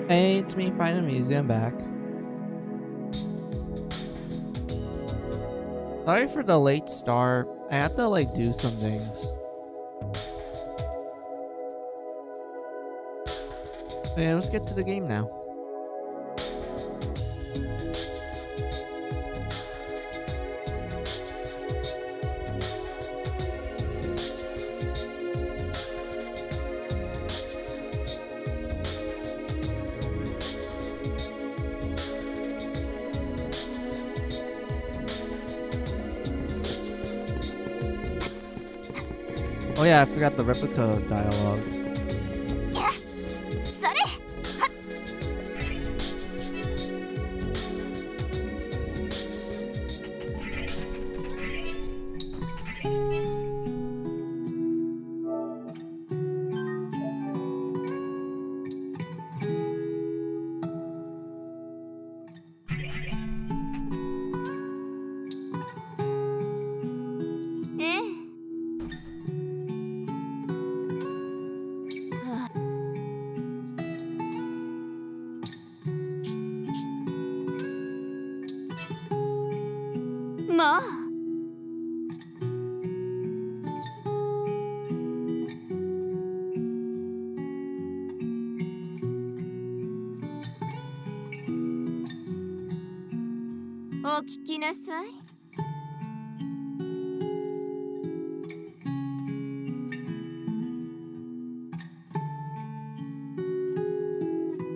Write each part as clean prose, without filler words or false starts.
Hey, it's me, Final Music. I'm back. Sorry for the late start. I had to like do some things. Yeah, let's get to the game now. Oh yeah, I forgot the replica dialogue.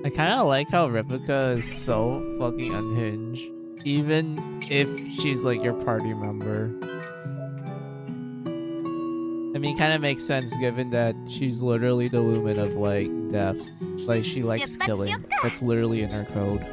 I kind of like how Replica is so fucking unhinged, even if she's like your party member. I mean, kind of makes sense given that she's literally the lumen of like death. Like she likes killing. That's literally in her code.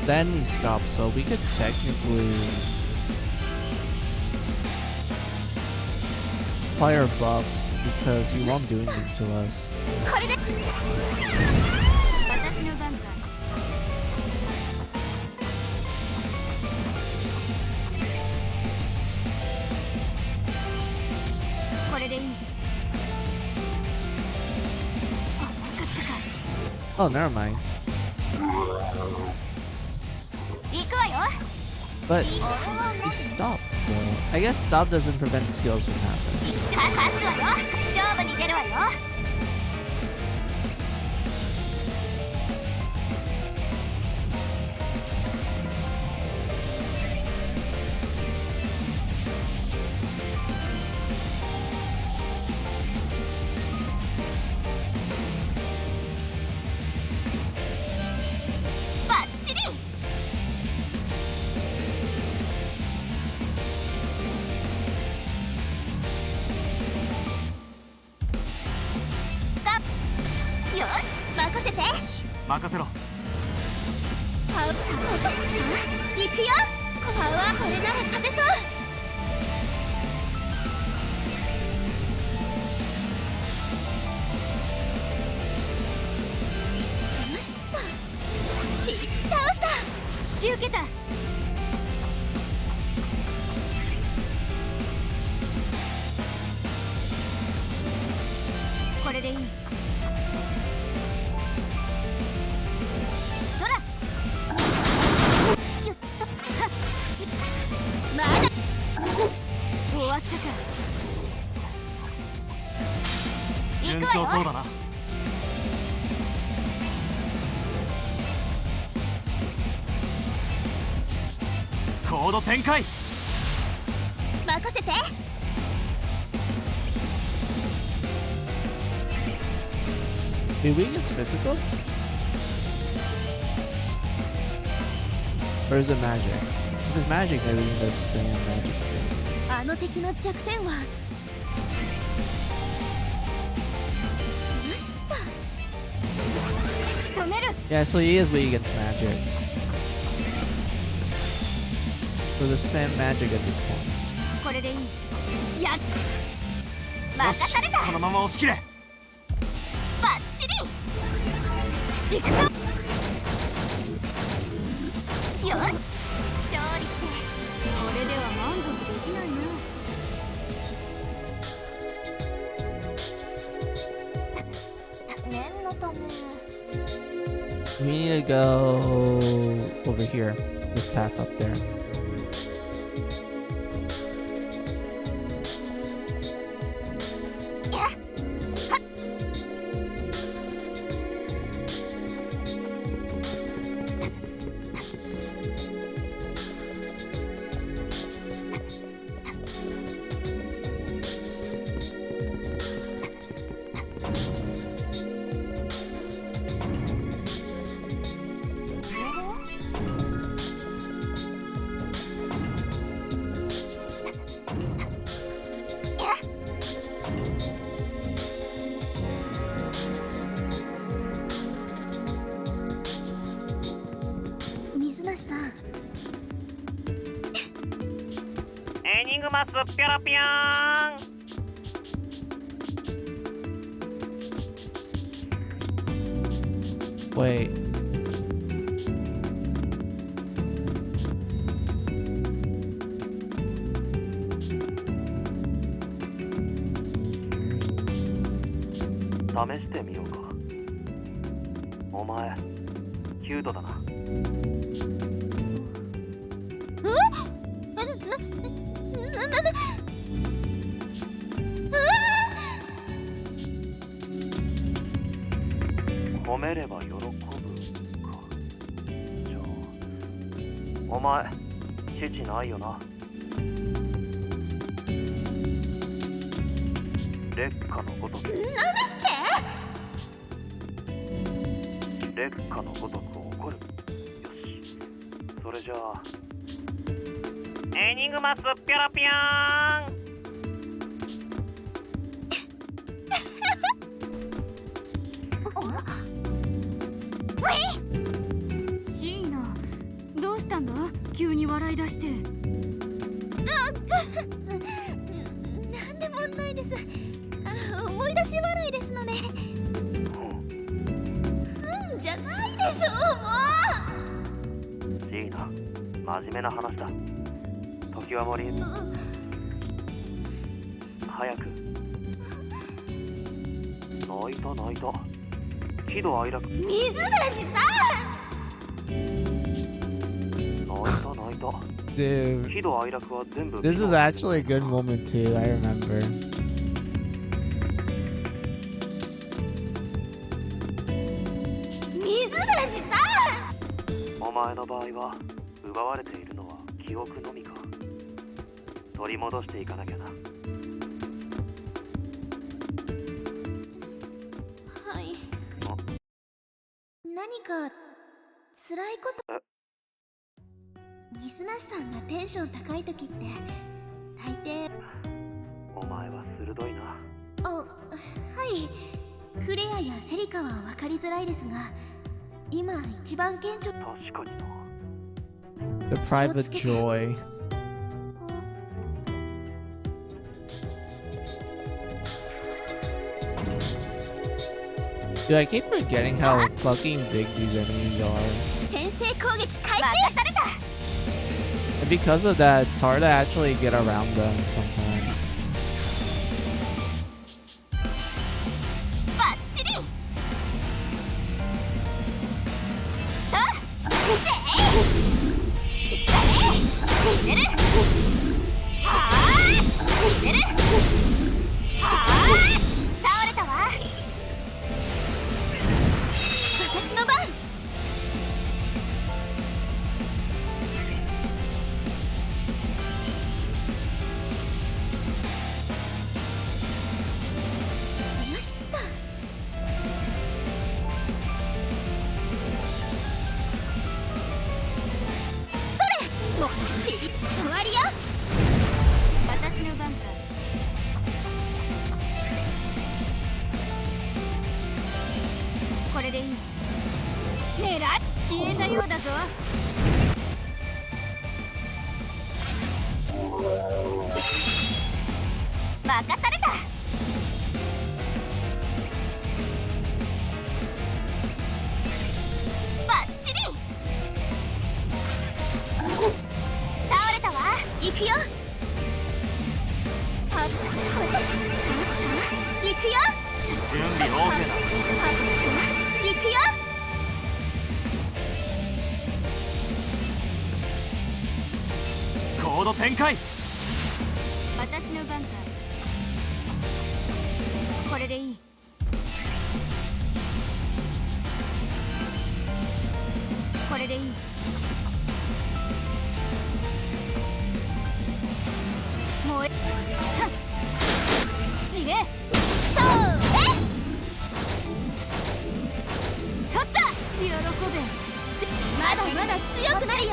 Then he stopped, so we could technically fire buffs because he won't do anything to us. Oh, never mind. But he stopped though. I guess stop doesn't prevent skills from happening. Maybe we against physical? Or is it magic? If it's magic, maybe we can just spam magic. あの敵の弱点は無視だ。仕留める。 Yeah, so he is weak against magic. So just spam magic at this point. これでいい。やっ。任された。このまま押し切れ。バッチリ。行くぞ。よし。勝利ってこれでは満足できないな。念のため。We need to go over here. This path up there.水無さん。エニグマスピョロピョーン。 Wait. 試してみようか。お前キュートだな。褒めれば喜ぶか。じゃあお前父ないよな。劣化のごとく。何ですって。劣化のごとく怒る。よし、それじゃあエニグマスピョロピョーン。シーナ、どうしたんだ？急に笑い出して。なんでもないです。思い出し笑いですので。じゃないでしょう、もシーナ、真面目な話だ。時は森、早く。泣いた泣いた。喜怒哀楽。水出しさ泣いた泣いた。Dude. 喜怒哀楽は全部。 This is actually a good moment too, I remember. 水出しさお前の場合は奪われているのは記憶のみか。取り戻していかなきゃな。はい。何か辛いこと。水無さんがテンション高い時って大抵。お前は鋭いな。はい。クレアやセリカは分かりづらいですが、今一番顕著。確かにな。 The private joy. Dude, I keep forgetting how fucking big these enemies are. 先制攻撃開始。任された。 And because of that, it's hard to actually get around them sometimes. バッチリ。倒れたわ。私の番。これでいい。狙っ消えたようだぞ。任された。バッチリ。倒れたわ。行くよ。行くよ。準備 OK だ。行くよ。コード展開。私の番か。これでいい。これでいい。燃え死ね。そう勝った。喜べ。まだまだ強くなるよ。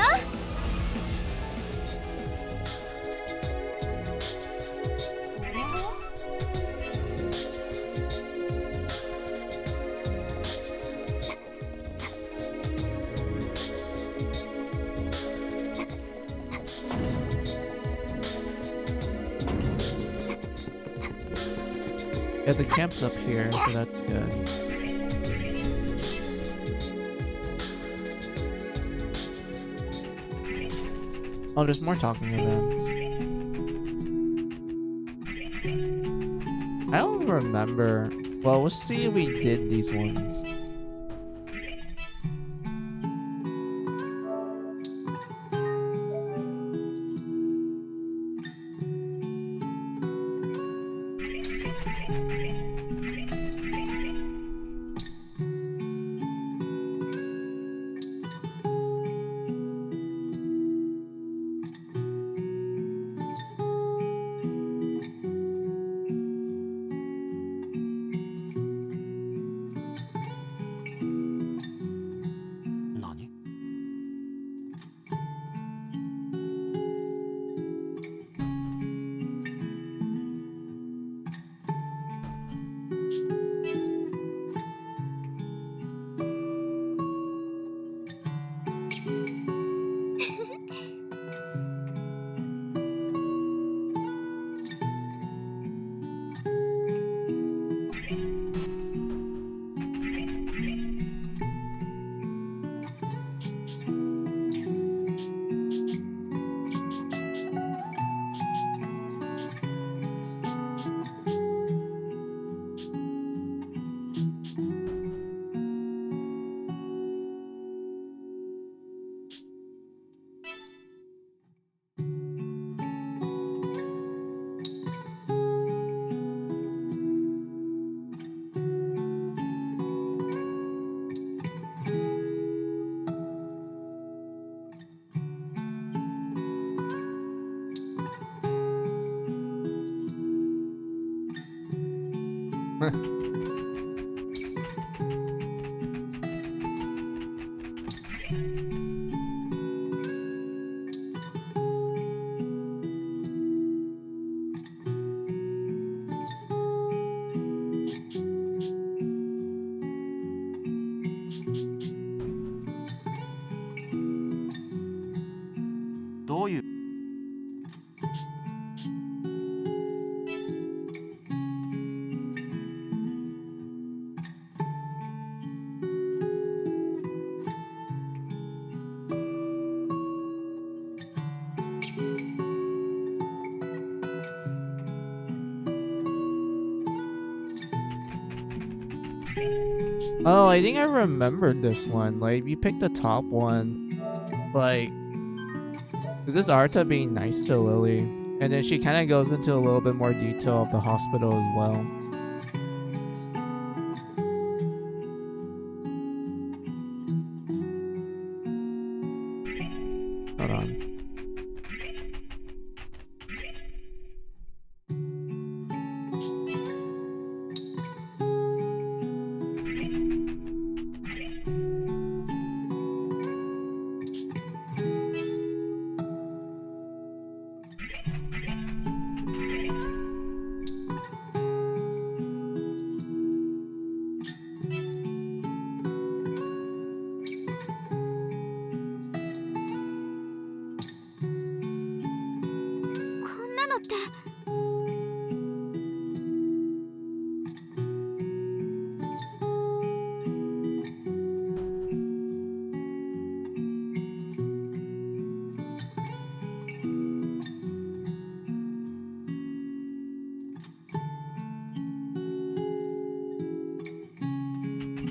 Yeah, the camp's up here, so that's good. Oh, there's more talking events. I don't remember. Well, we'll see if we did these ones. Oh, I think I remembered this one. Like, you picked the top one. Like, is this Arta being nice to Lily? And then she kind of goes into a little bit more detail of the hospital as well. Hold on.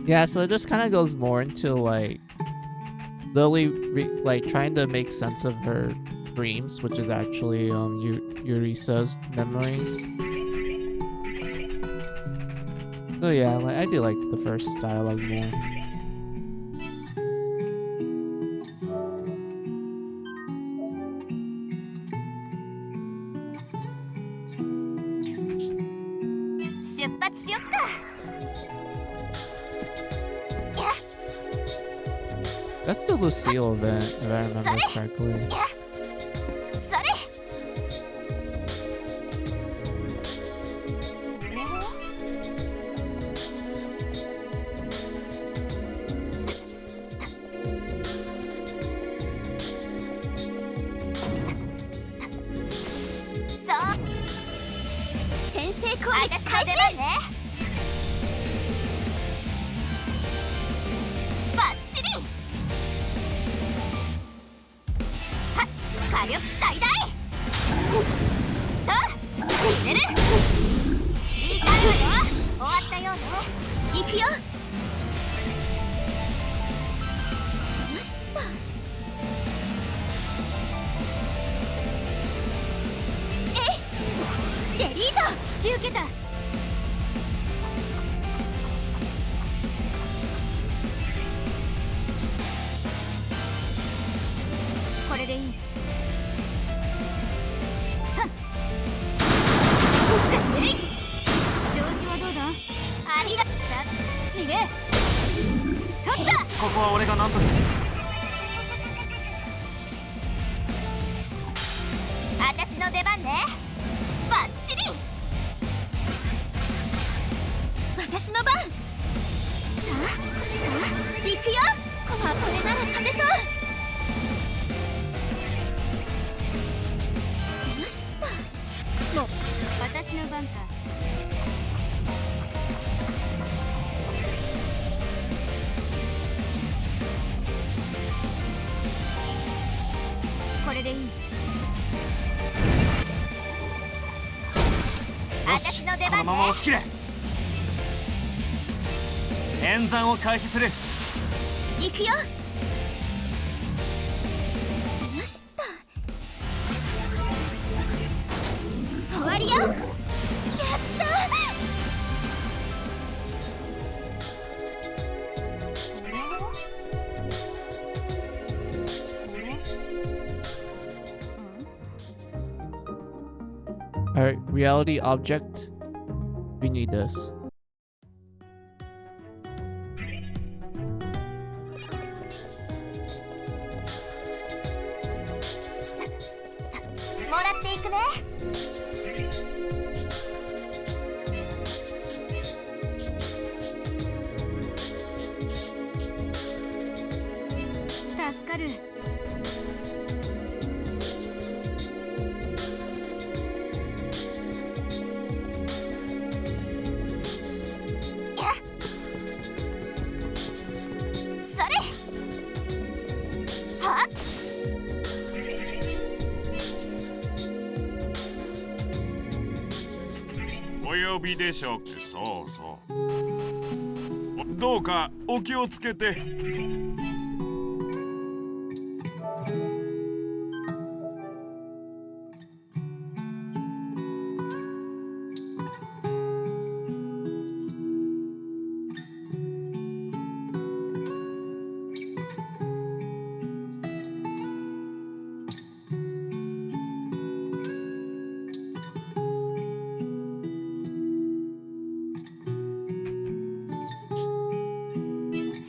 Yeah, so it just kind of goes more into like Lily like trying to make sense of her dreams, which is actually Yurisa's memories. So yeah, like I do like the first dialogue more. 出発しよっか。 That's the Lucille event, if I remember correctly. それ。 先制攻撃開始。バッチリ。はっ、火力最大。と、決める。いいタイムよ。終わったようね。行くよ。よしっと。デリート。受けた。これでいい。はっ。ぜい。調子はどうだ。ありがとう。司令。取った。ここは俺がなんとか。私の出番ね。バッチリ。私の番。さあ行くよ。これなら勝てそう。よしっと。もう私の番か。これでいい。私の出番ね。このまま押し切れ。演算を開始する。行くよ。よしっと。終わりよ。やったー。 Alright, reality object. We need this. もらっていくね。助かる。それ。はっ。お呼びでしょう。そうそう。どうかお気をつけて。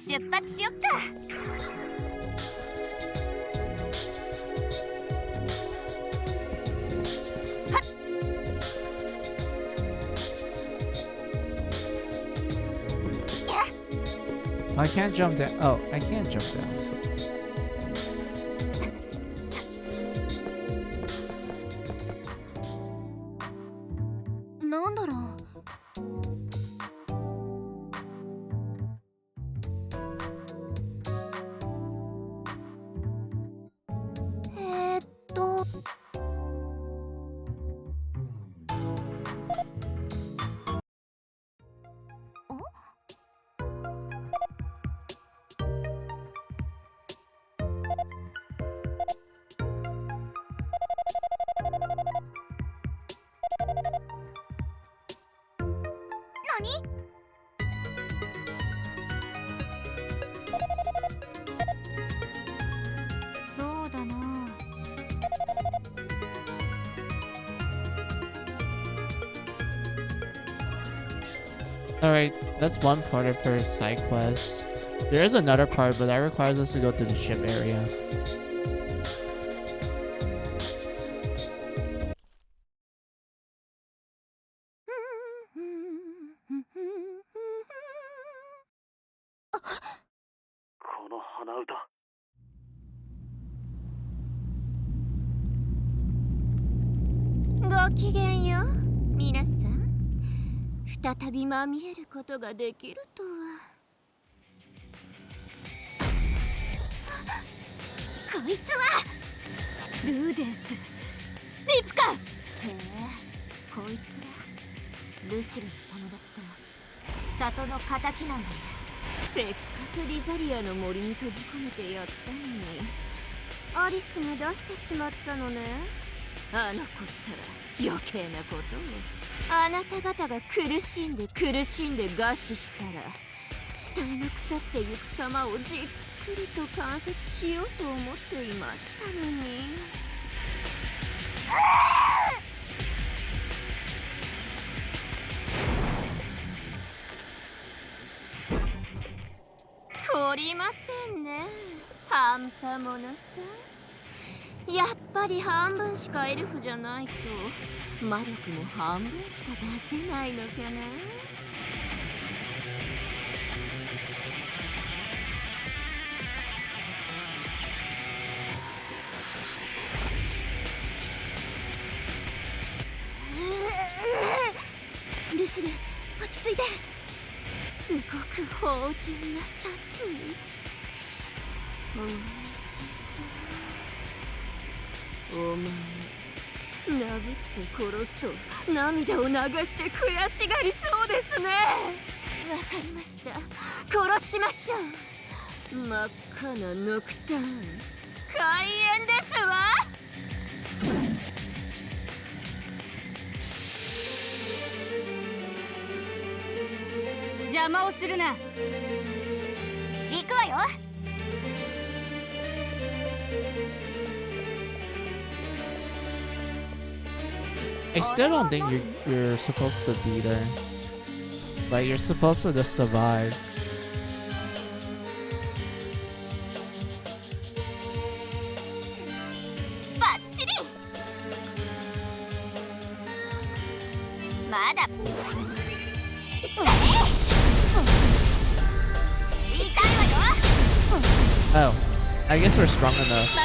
出発しよっか。はっ。 I can't jump down. Oh, I can't jump down. なんだろう。そうだな。 Alright, that's one part of her side quest. There is another part, but that requires us to go to the ship area. Go きげんよう、皆さん。再びまみえることができるとは。こいつはルーデンス、リプカ。へえ、こいつはルシルの友達と里の敵なんだね。せっかくリザリアの森に閉じ込めてやったのに、アリスが出してしまったのね。あの子ったら余計なことを。あなた方が苦しんで餓死したら、死体の腐ってゆく様をじっくりと観察しようと思っていましたのに。懲りませんね、半端者さん。やっぱり半分しかエルフじゃないと魔力も半分しか出せないのかな。ルシル、落ち着いて。すごく芳醇な殺意。おいしそう。お前殴って殺すと涙を流して悔しがりそうですね。わかりました、殺しましょう。真っ赤なノクターン、開演ですわ。邪魔をするな。行くわよ。I still don't think you're supposed to be there. Like, you're supposed to just survive. Oh, I guess we're strong enough.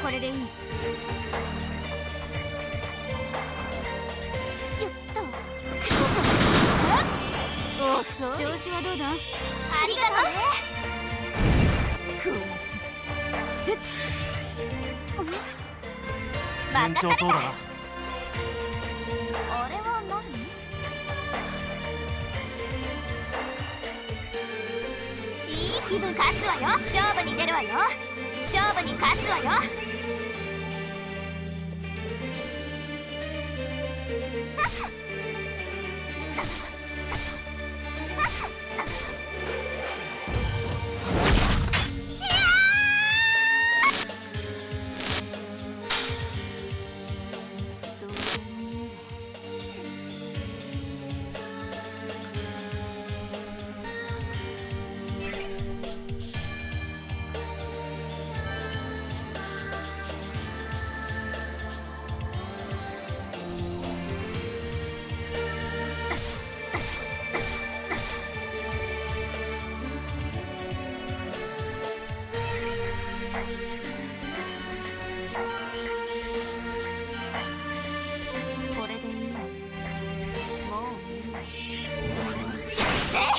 これでいい。よっと。遅い。調子はどうだ？ありがとね。順調そうだな。あれは何？いい気分。勝つわよ。勝負に出るわよ。勝負に勝つわよ。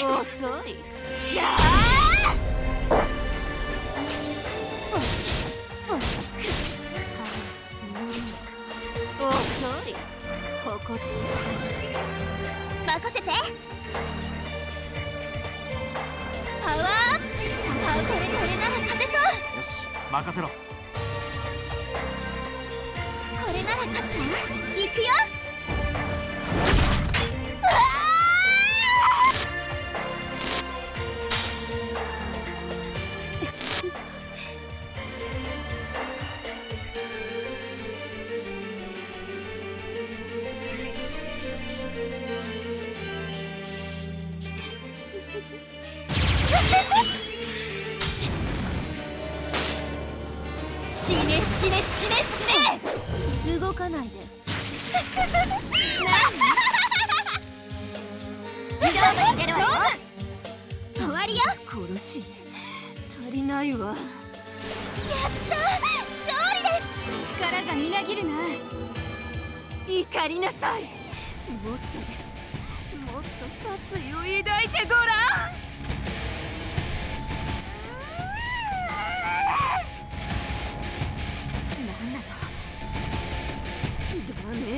遅い。やー落ち着く。遅い。ここ任せて。パワーアップ。これなら勝てそう。よし任せろ。これなら勝つわ。行くよ。死ね死ね死ね死ね。動かないで。勝負に出るわよ。終わりよ。殺し足りないわ。やった勝利です。力がみなぎるな。怒りなさい。もっとです。もっと殺意を抱いてごらん。なんなの。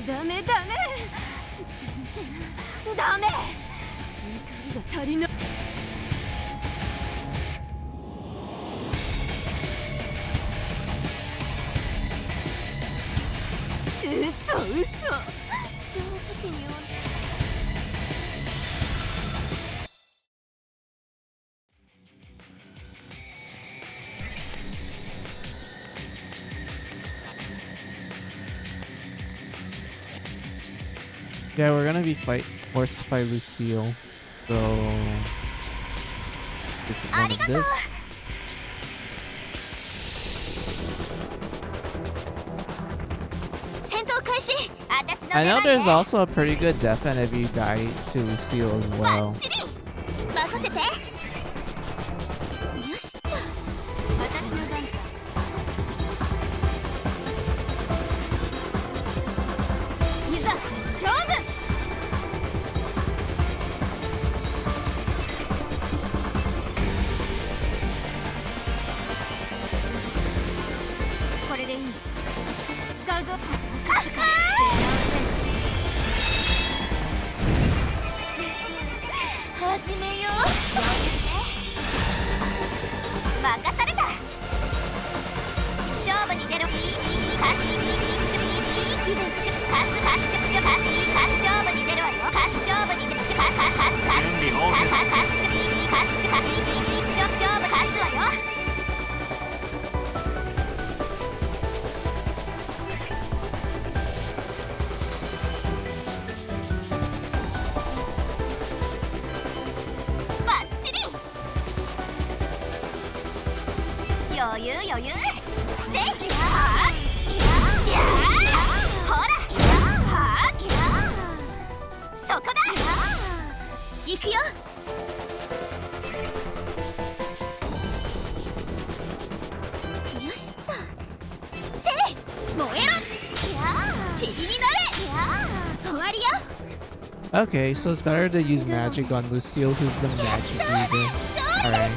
ダメ全然ダメ。怒りが足りない。嘘正直にYeah, we're gonna be forced to fight Lucille. So just one of this. I know there's also a pretty good death end if you die to Lucille as well. Okay, so it's better to use magic on Lucille, who's the magic user. Alright.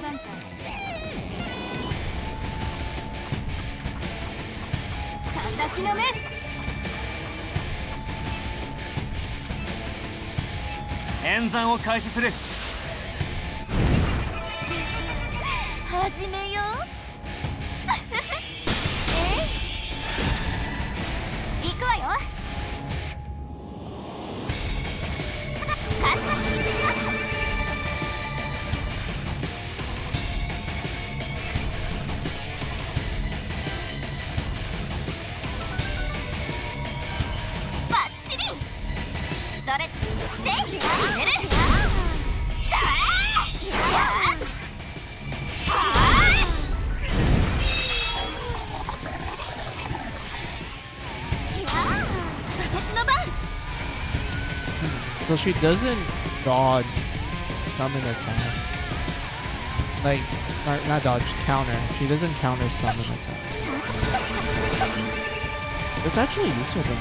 山か。叩きのめす。演算を開始する。始めよう。行くわよ。バッチリ。それせい決める。私の番。 So she doesn't dodge summon attacks. Like, not dodge, counter. She doesn't counter summon attacks. It's actually useful to me.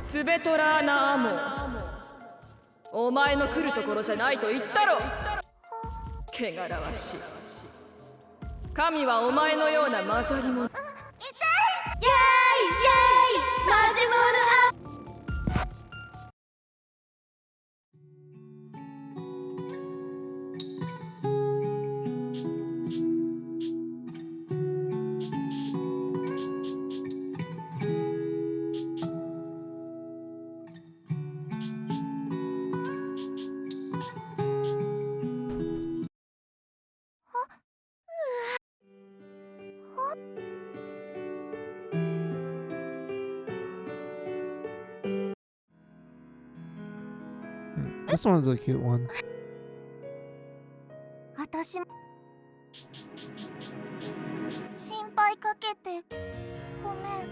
スベトラーナーモお前の来るところじゃないと言ったろ。汚らわしい。神はお前のような混ざり者。イエーイイエーイ混ぜ物。This one's a cute one. 私も心配かけてごめん。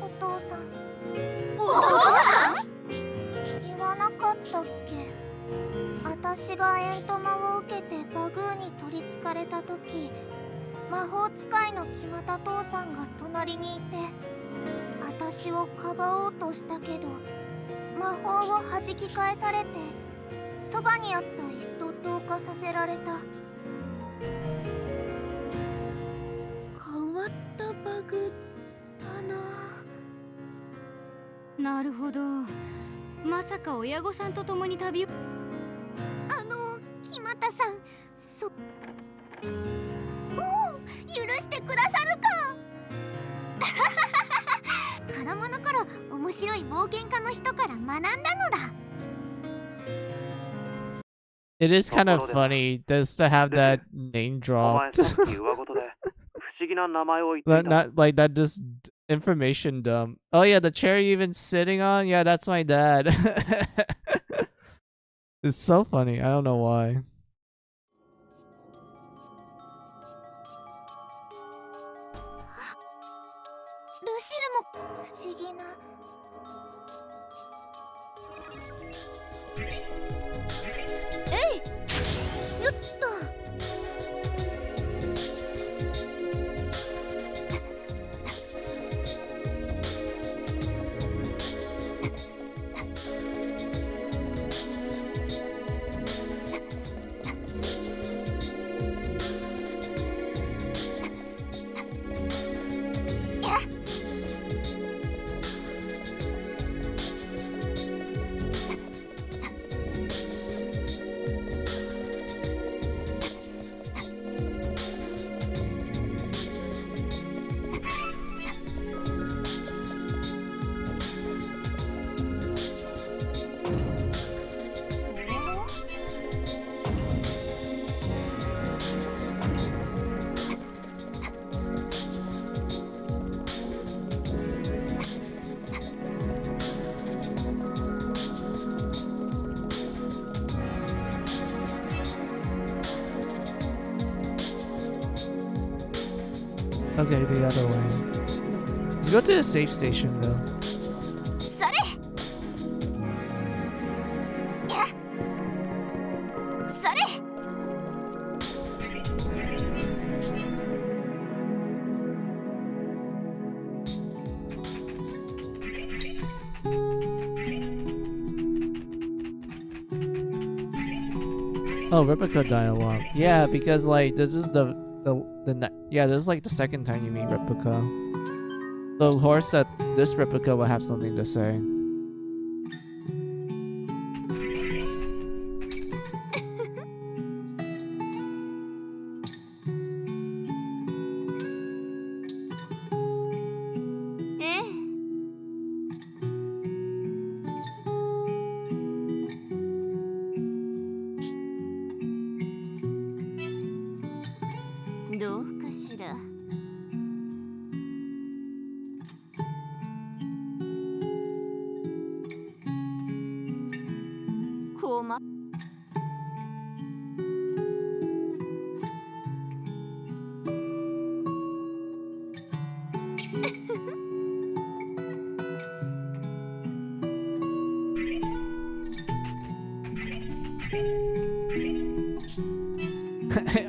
お父さん。お父さん？言わなかったっけ？私がエントマを受けてバグーに取りつかれた時、魔法使いの決まった父さんが隣にいて、私をかばおうとしたけど魔法を弾き返されて、そばにあった椅子と同化させられた。変わったバグだな。なるほど。まさか親御さんと共に旅を。木俣さん、おお、許してくださるか。子供の頃、面白い冒険家の人から学んだのだ。It is kind of funny just to have that name お前 dropped. さっき上ごとで不思議な名前を言ってい That た。 not like that just information dump. Oh yeah, the chair you're even sitting on. Yeah, that's my dad. It's so funny. I don't know why. ルシルも不思議な。えい、よっと。Okay, the other way. Let's go to the safe station though. それやそれ Oh, replica dialogue. Yeah, because like this is yeah, this is like the second time you meet replica. So of course that this replica will have something to say. Eh? どうかしらこま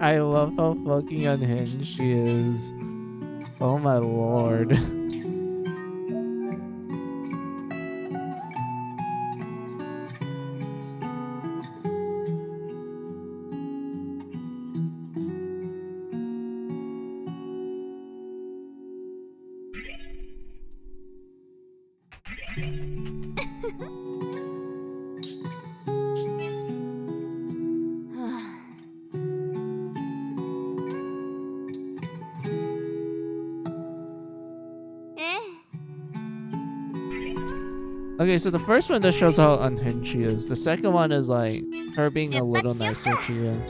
I love how fucking unhinged she is. Oh my lord. Okay, so the first one just shows how unhinged she is. The second one is like her being a little nicer to you.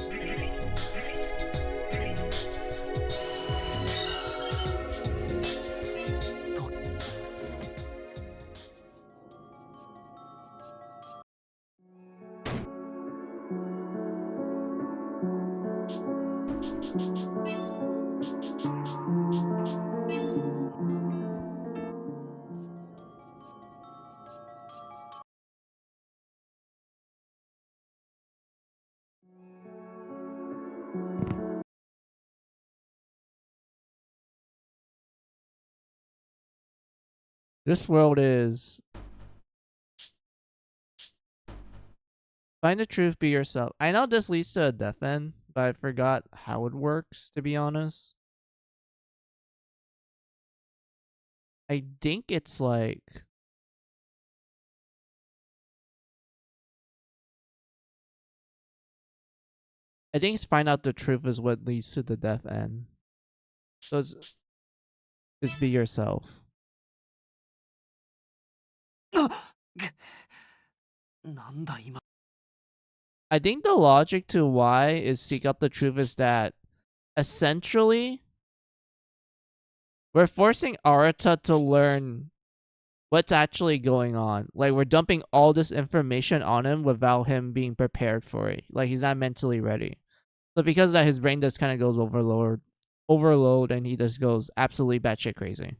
This world is find the truth, be yourself. I know this leads to a death end, but I forgot how it works, to be honest. I think it's like I think it's find out the truth is what leads to the death end. So it's be yourself. なんだ今 I think the logic to why is seek out the truth is that essentially we're forcing Arata to learn what's actually going on. Like we're dumping all this information on him without him being prepared for it. Like he's not mentally ready. So because of that, his brain just kind of goes overload, and he just goes absolutely batshit crazy.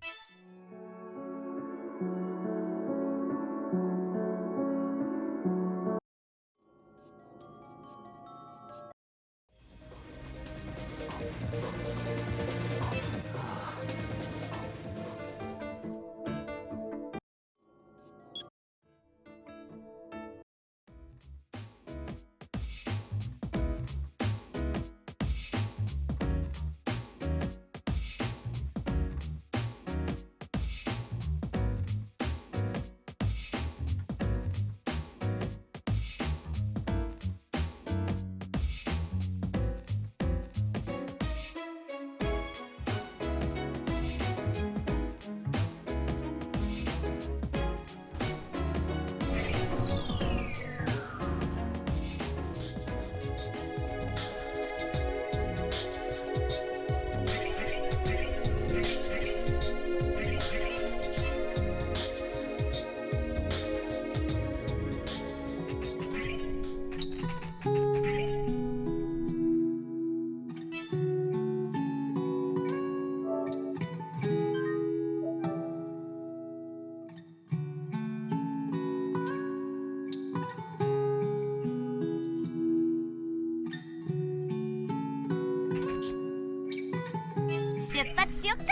出発しよっか。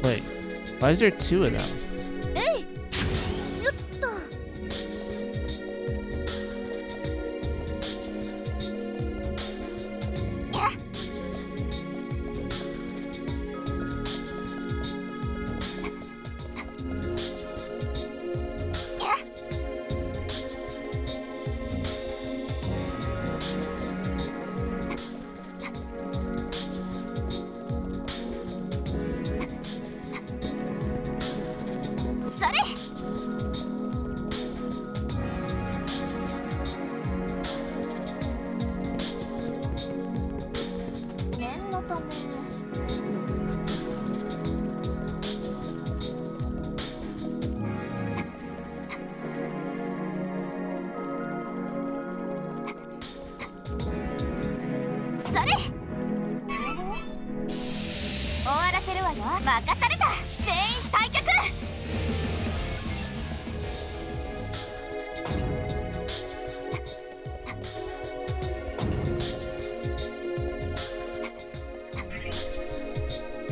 Wait, why is there two of them? よっと。それ。念のため。それ。終わらせるわよ。任された。全員退却。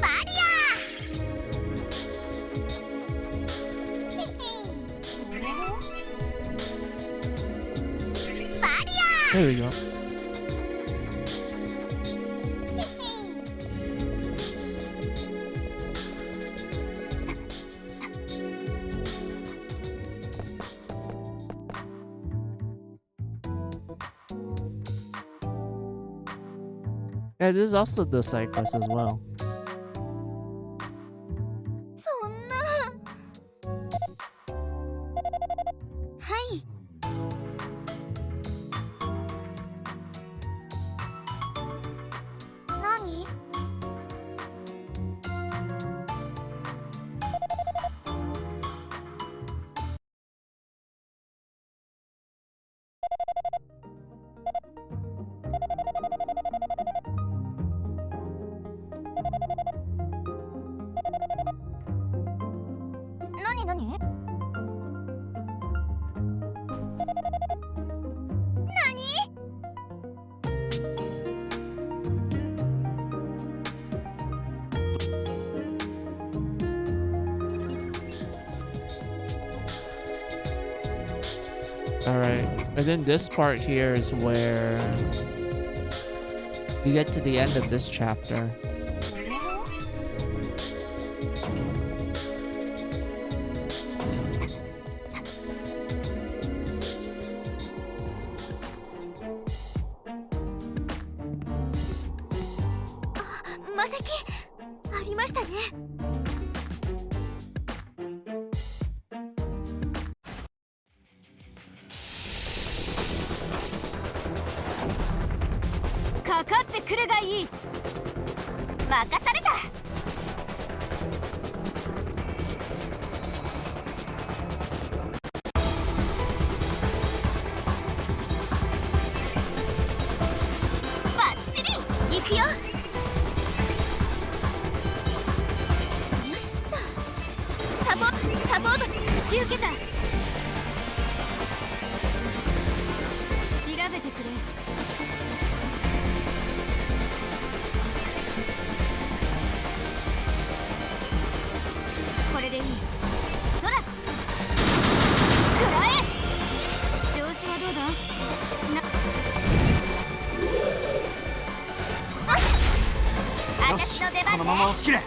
バリアバリ There we go. Yeah, this is also the side quest as well. そんな。はい。何？何？Alright, and then this part here is where you get to the end of this chapter.「魔石ありましたね。かかってくるがいい。任された。バッチリ行くよ。よしっと。サポート引き受けた。調べてくれ。これでいい。空食らえ。調子はどうだ。私の出番ね。このまま押し切れ。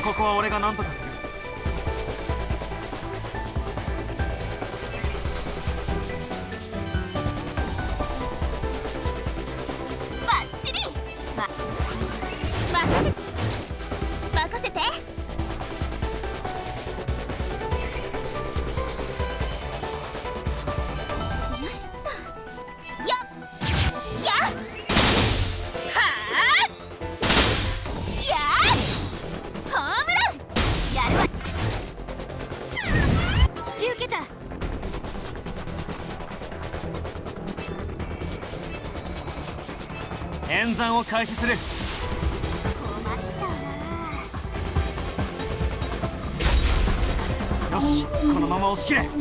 ここは俺が何とかする。バッチリ。任せて。よしっと。よっやっはあ。算を開始する。困っちゃうな。よし、このまま押し切れ。行く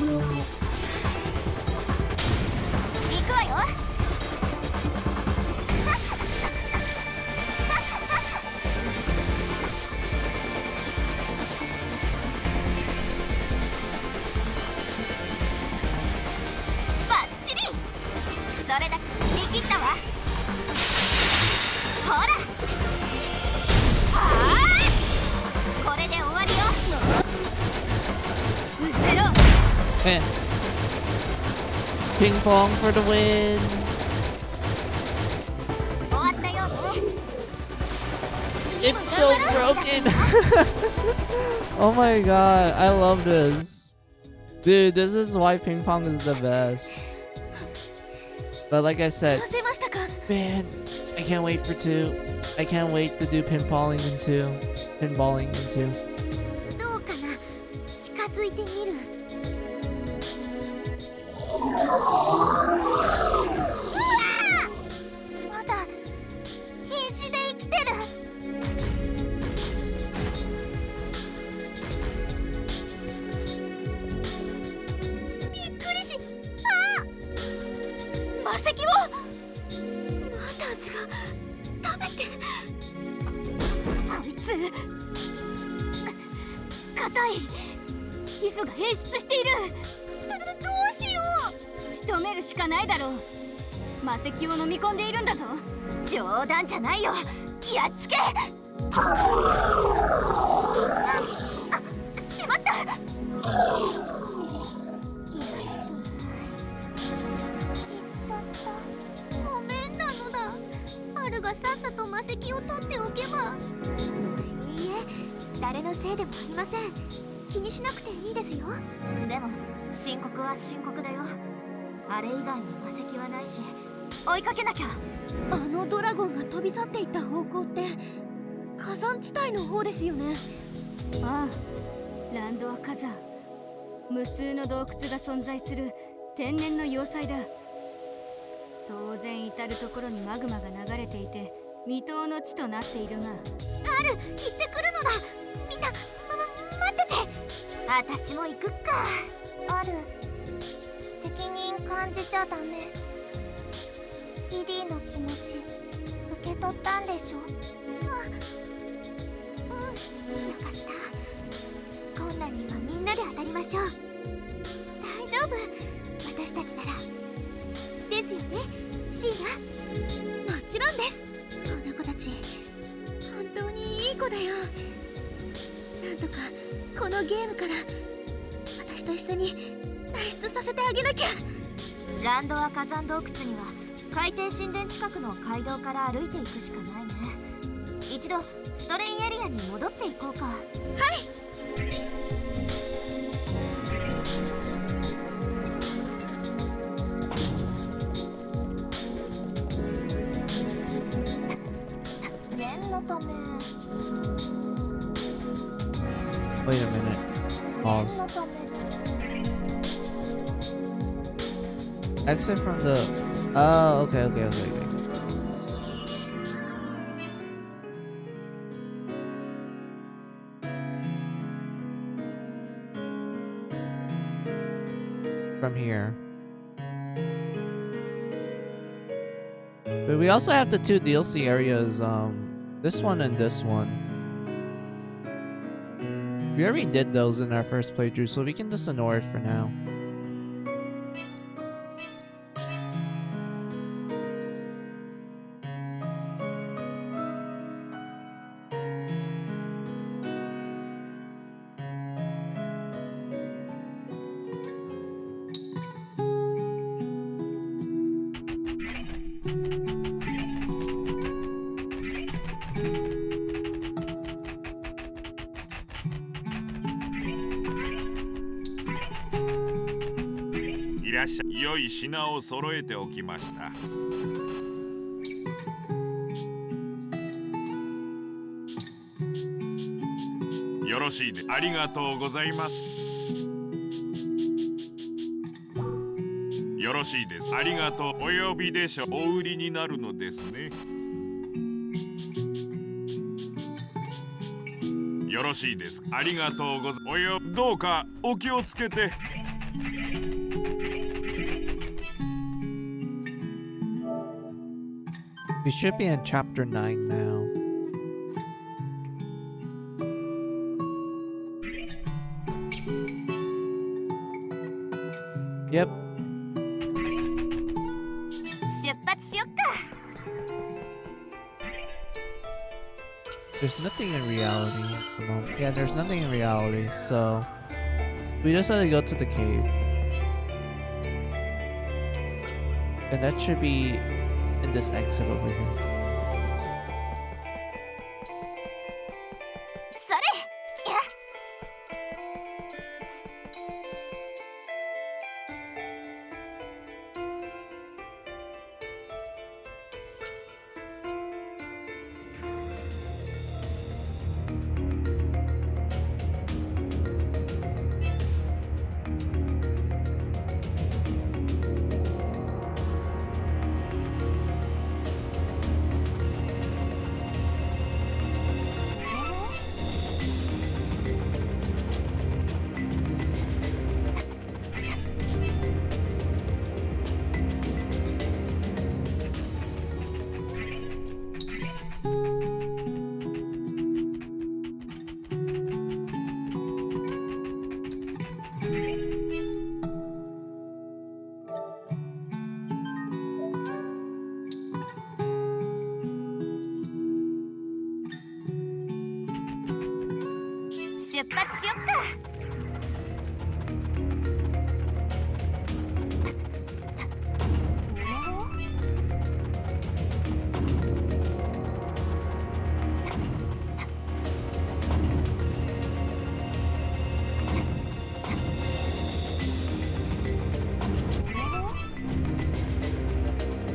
わよ。バッチリ。それだけ見切ったわ。ほら。はあ、これで終わりよ。うせろ。Eh. Ping pong for the win. 終わったよね。 It's so broken. Oh my god, I love this. Dude, this is why ping pong is the best. But like I said, せましたか。 man, I can't wait for 2. I can't wait to do pinballing in 2. Pinballing in 2. どうかな。近づいてみる。うわー、まだ必死で生きてる。びっくりし、あー、魔石をマターズが食べて。こいつ硬い。皮膚が変質している。どうしよう。仕留めるしかないだろう。魔石を飲み込んでいるんだぞ。冗談じゃないよ。やっつけ。しまった。いっちゃった。ごめんなのだ。アルがさっさと魔石を取っておけば。いいえ、誰のせいでもありません。気にしなくていいですよ。でも深刻は深刻だよ。あれ以外に魔石はないし、追いかけなきゃ。あのドラゴンが飛び去っていった方向って火山地帯の方ですよね。ああ、ランドは火山。無数の洞窟が存在する天然の要塞だ。当然至る所にマグマが流れていて未踏の地となっているが。ある、行ってくるのだ。みんな、待ってて。私も行くか。ある、責任感じちゃダメ。リリーの気持ち受け取ったんでしょ。あ、うん、よかった。困難にはみんなで当たりましょう。大丈夫、私たちなら。ですよね、シーナ。もちろんです。この子たち本当にいい子だよ。なんとかこのゲームから私と一緒に脱出させてあげなきゃ。ランドア火山洞窟には海底神殿近くの街道から歩いていくしかないね。一度ストレインエリアに戻っていこうか。はい。念のため。 Wait a minute. 念 Pause. のため。 Exit from the... Oh, okay. From here. But we also have the 2 DLC areas, this one and this one. We already did those in our first playthrough, so we can just ignore it for now.しゃ良い品を揃えておきました。よろしいで。ありがとうございます。よろしいです。ありがとう。お呼びでしょ。お売りになるのですね。よろしいです。ありがとうございます。およ、どうかお気をつけて。We should be in chapter 9 now. Yep. 出発しよっか。 There's nothing in reality at the moment. Yeah, there's nothing in reality, so we just had to go to the cave. And that should be in this exit over here. それや。出発しよっか。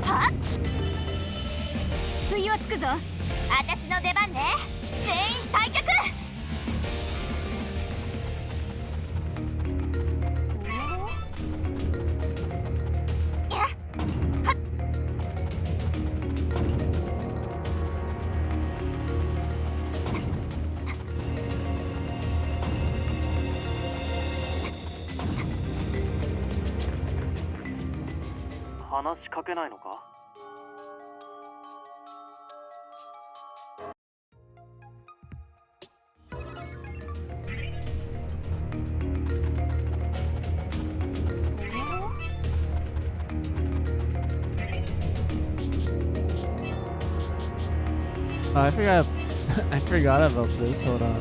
はっ、冬はつくぞ。私の出番ね。全員退却。話しかけないのか？ Oh, I forgot. I forgot about this. Hold on.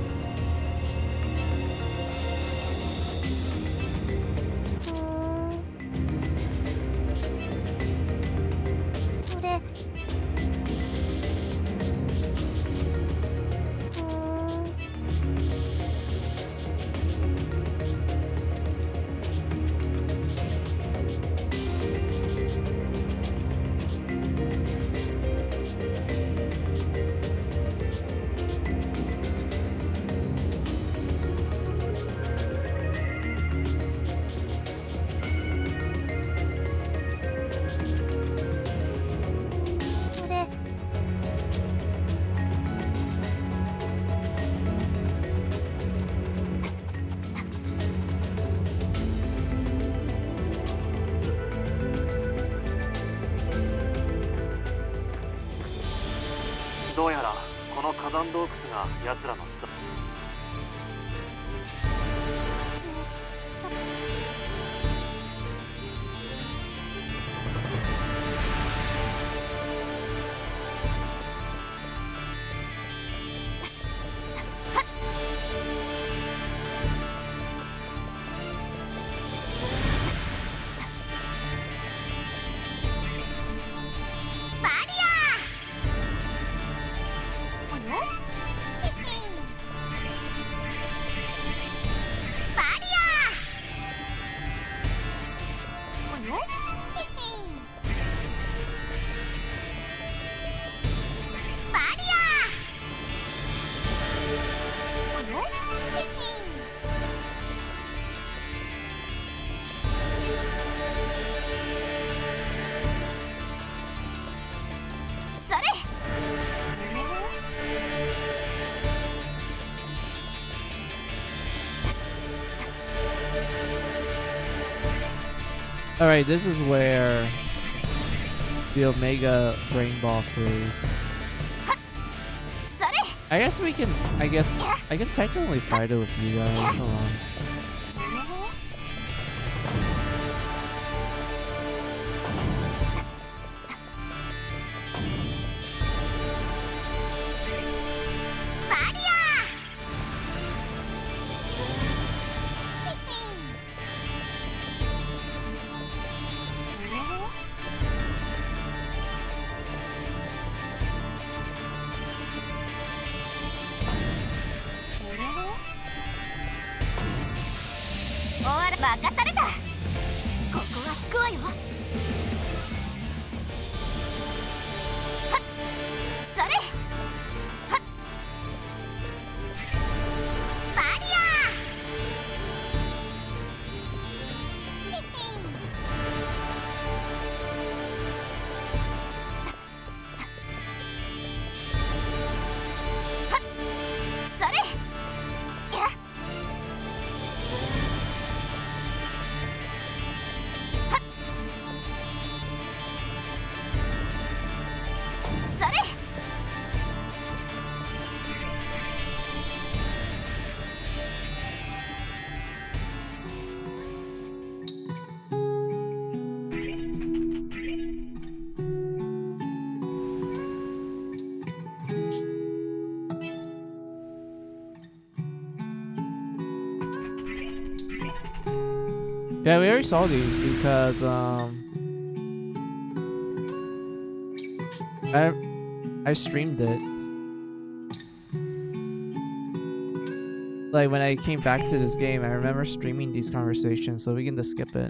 それ。どうやらこの火山洞窟が奴らの巣だ。マリア。おや？ Alright, this is where the Omega Brain Boss is. それ I guess we can, I can technically fight it with you guys. Hold on. Yeah, we already saw these because I streamed it. Like when I came back to this game, I remember streaming these conversations, so we can just skip it.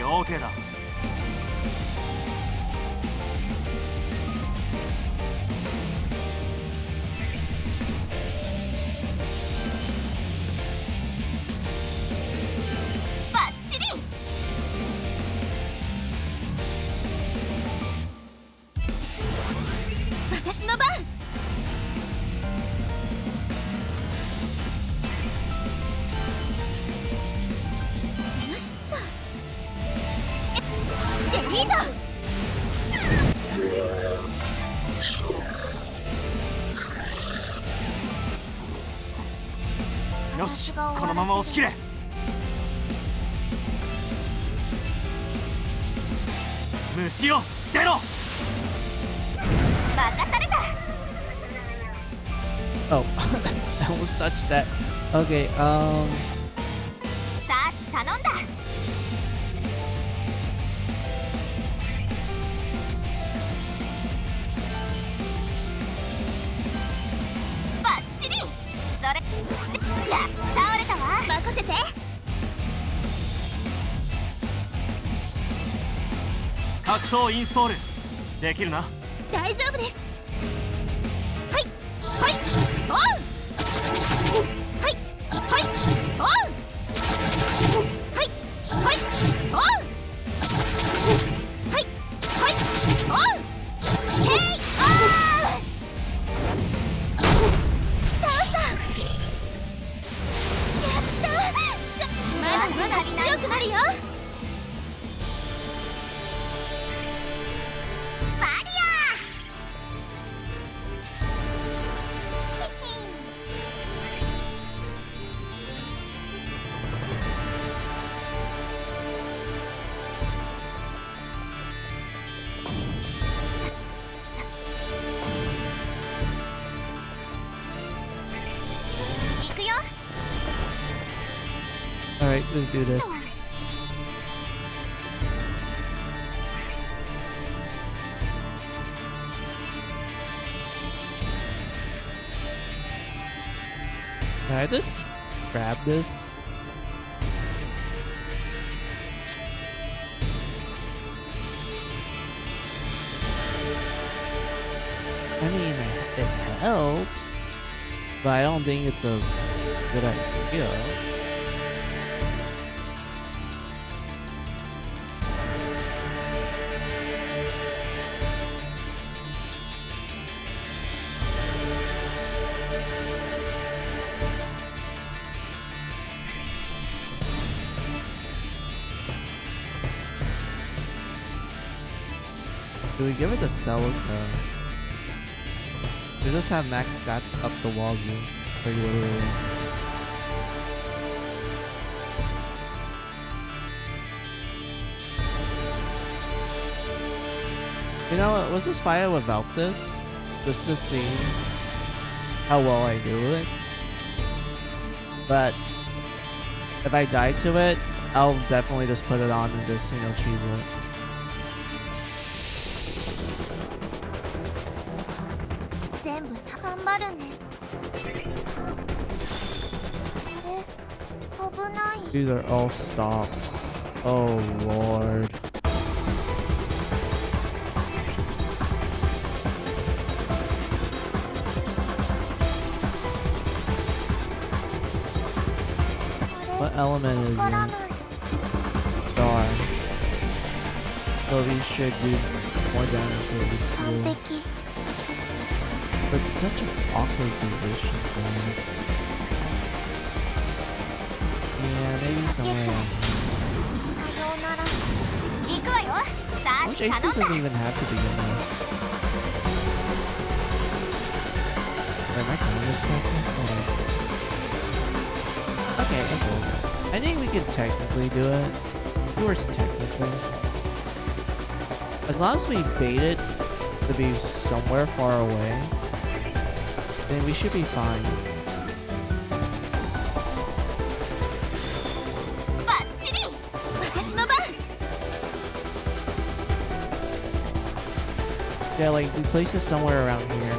OK だ。いいぞ。よし、このまま押し切れ。虫よ、出ろ。任された。 Oh, I almost touched that. Okay, サーチ頼んだ。バッチリ。それ。やっ、倒れたわ。任せて。格闘インストールできるな。大丈夫です。はいはいオン。はいはいオン。はいはいオン。はいはいオン。ヘイオン。倒した。やった。まだまだ強くなるよ。マリア。行くよ。 alright, let's do this. Can I just grab this? I mean, it helps, but I don't think it's a good idea. Do we give it the Celica? They just have max stats up the wazoo. Like literally. You know what? Let's just fight it without this. Just to see how well I do it. But if I die to it, I'll definitely just put it on and just, you know, cheese it. These are all stops. Oh lord. What element is it? Star. So these should do more damage with this slow. But it's such an awkward position, man. Yeah, maybe somewhere around here. Which HP doesn't even have to be in there. Wait, am I counting this correctly? Okay, okay. I think we can technically do it. Yours technically. As long as we bait it to be somewhere far away, then we should be fine. Yeah, like we place it somewhere around here.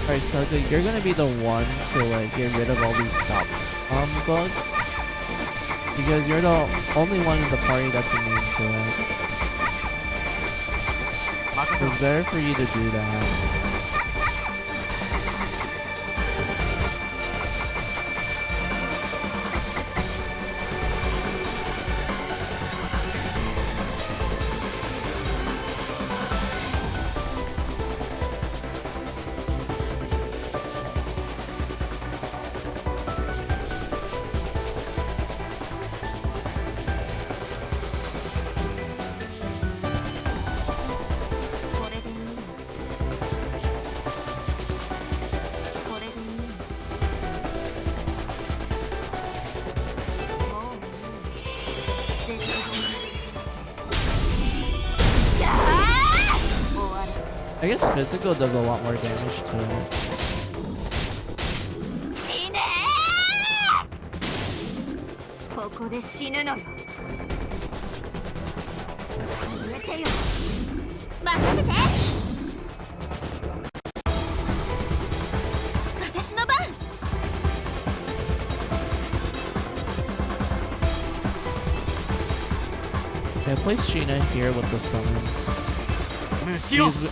Alright, so you're gonna be the one to like get rid of all these stops bugs. Because you're the only one in the party that's immune to it. So it's better for you to do that. I guess physical does a lot more damage to it. 死ねー。ここで死ぬのよ。入れてよ。任せて。私の番。Yeah, place Sheena here with the summon.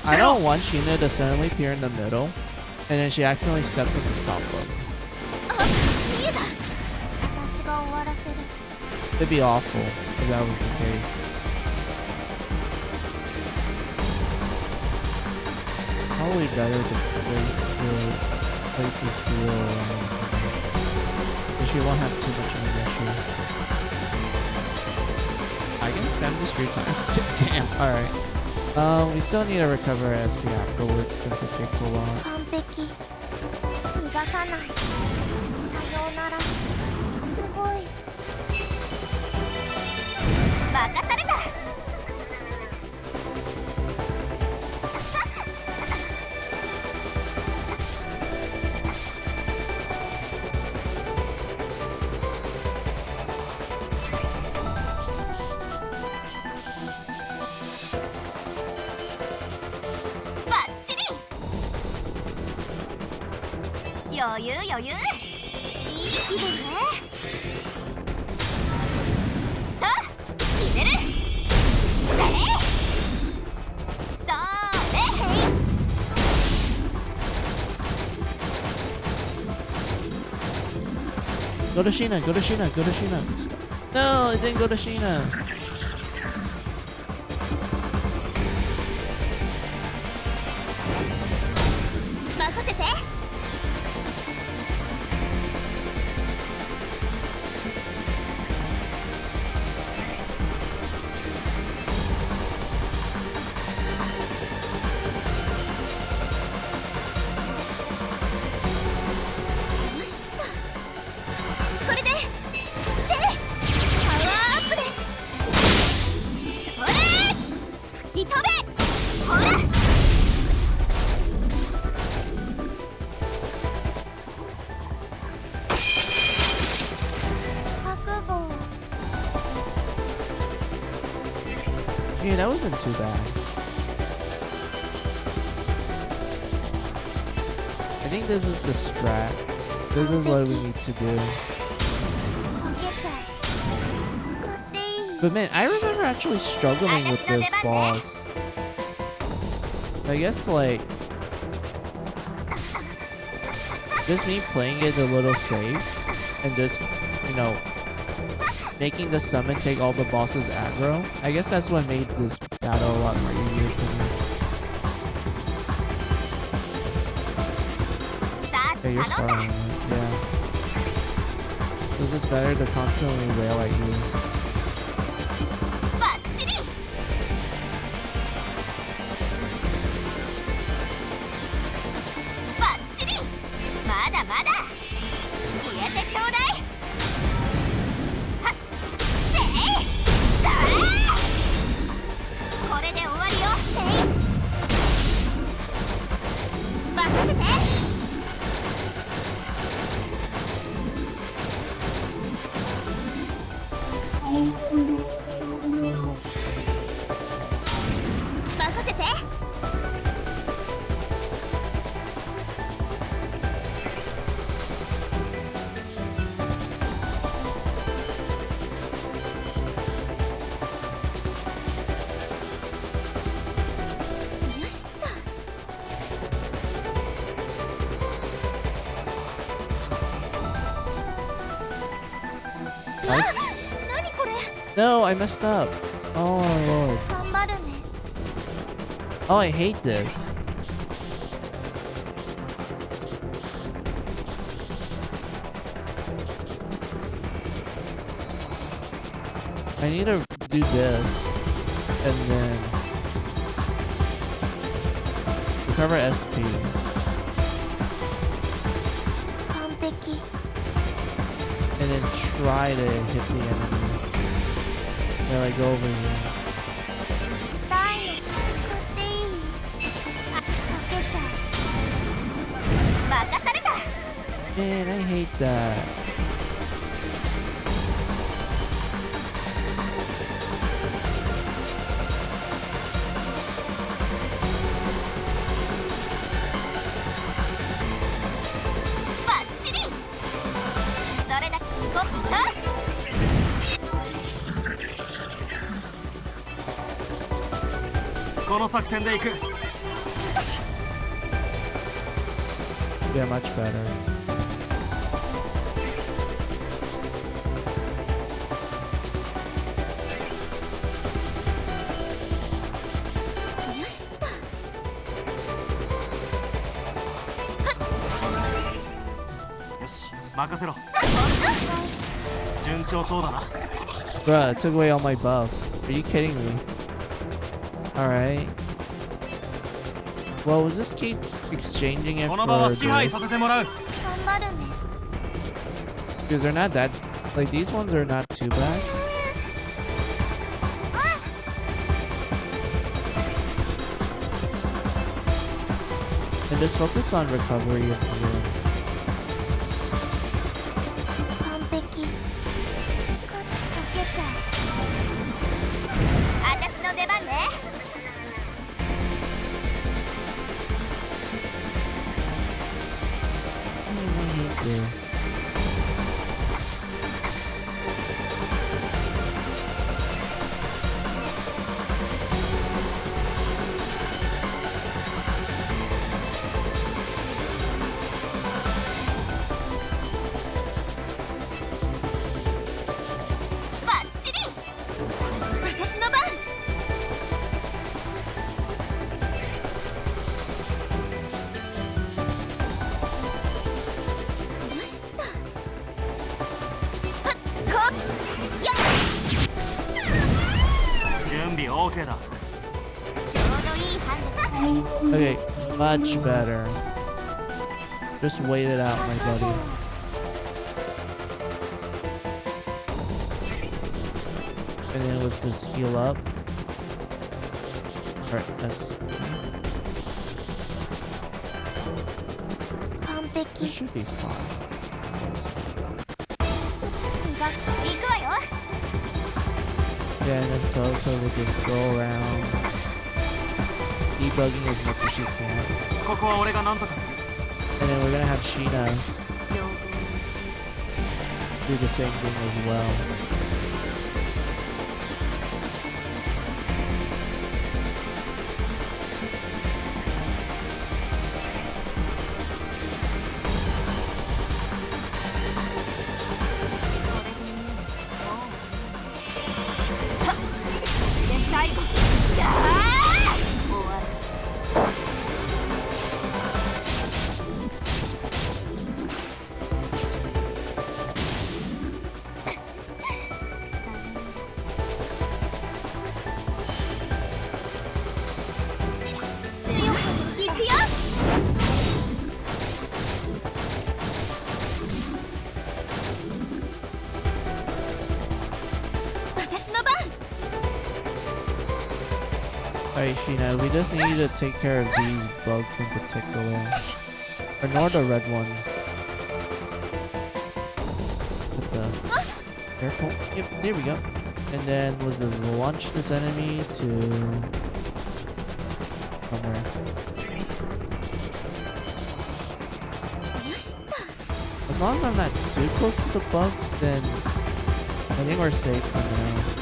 I don't want Sheena to suddenly appear in the middle, and then she accidentally steps in the stop button. It'd be awful if that was the case. Probably better to place the seal, because she won't have too much of an issue. I can spam this 3 times. Damn. All right. We still need to recover SP afterwards since it takes a while. 完璧。逃がさない。さようなら。すごい。任された。余裕余裕。いい気分ね。と決める。それ。それ。Go to Sheena, go to Sheena, go to Sheena. No, it didn't go to Sheena. Yeah, that wasn't too bad. I think this is the strat. This is what we need to do. But man, I remember actually struggling with this boss. I guess like just me playing it a little safe and just, you know, making the summon take all the bosses aggro. I guess that's what made this battle a lot more easier for me. Yeah, you're smart on it. Yeah. This is better to constantly rail at you. Nice. 何これ No, I messed up. Oh my lord. 頑張るね Oh, I hate this. I need to do this and then recover SP. 完璧 And then try to hit the enemy. Then I go over here. ダイヤ使っていいあ、溶けちゃう任された Man, I hate that. Yeah, much better. よしよし任せろ順調そうだな Bruh, it took away all my buffs. Are you kidding me? Alright. Well, was this keep exchanging it こ for の場は支配 this? させてもらう 頑張るね Because they're not that... Like, these ones are not too bad. And just focus on recovery of healing. 完璧使って溶けちゃう私の出番ね I hate this. OK だ Okay, much better. Just wait it out, my buddy. And then let's just heal up. Alright, that's... This should be fine. Yeah, and then Celica will just go around debugging as much as she can. ここは俺が何とかする And then we're gonna have Sheena do the same thing as well. Alright, Sheena, we just need you to take care of these bugs in particular. Ignore the red ones. With the... Careful. Yep, there we go. And then we'll just launch this enemy to... somewhere. As long as I'm not too close to the bugs, then I think we're safe for now.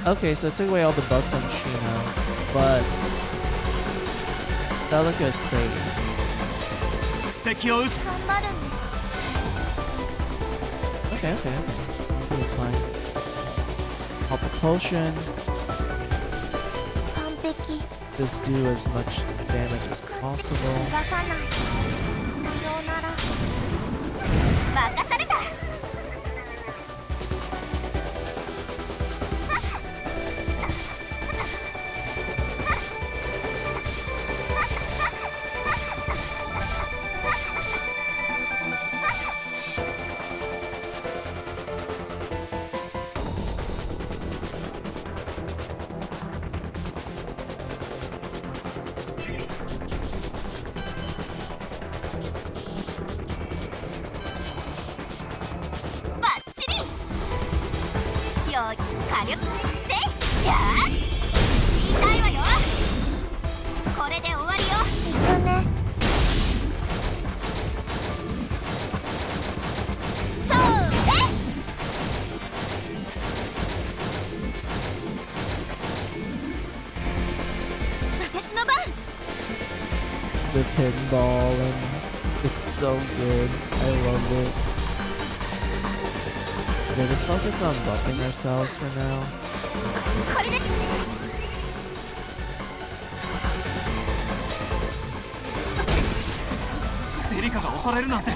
Okay, so it took away all the buffs on Sheena, but Celica's safe. 敵を撃つ。頑張るん Okay, okay. That's fine. Pop a potion. 完璧 Just do as much damage as possible. 逃がさないさようなら任されたバッチリよ火力せいやー言いたいわよこれで終わりよ行くねそうね私の番 The pinball and it's so good. I love it. Okay, just focus on buffing ourselves for now. これでセリカが押されるなんて。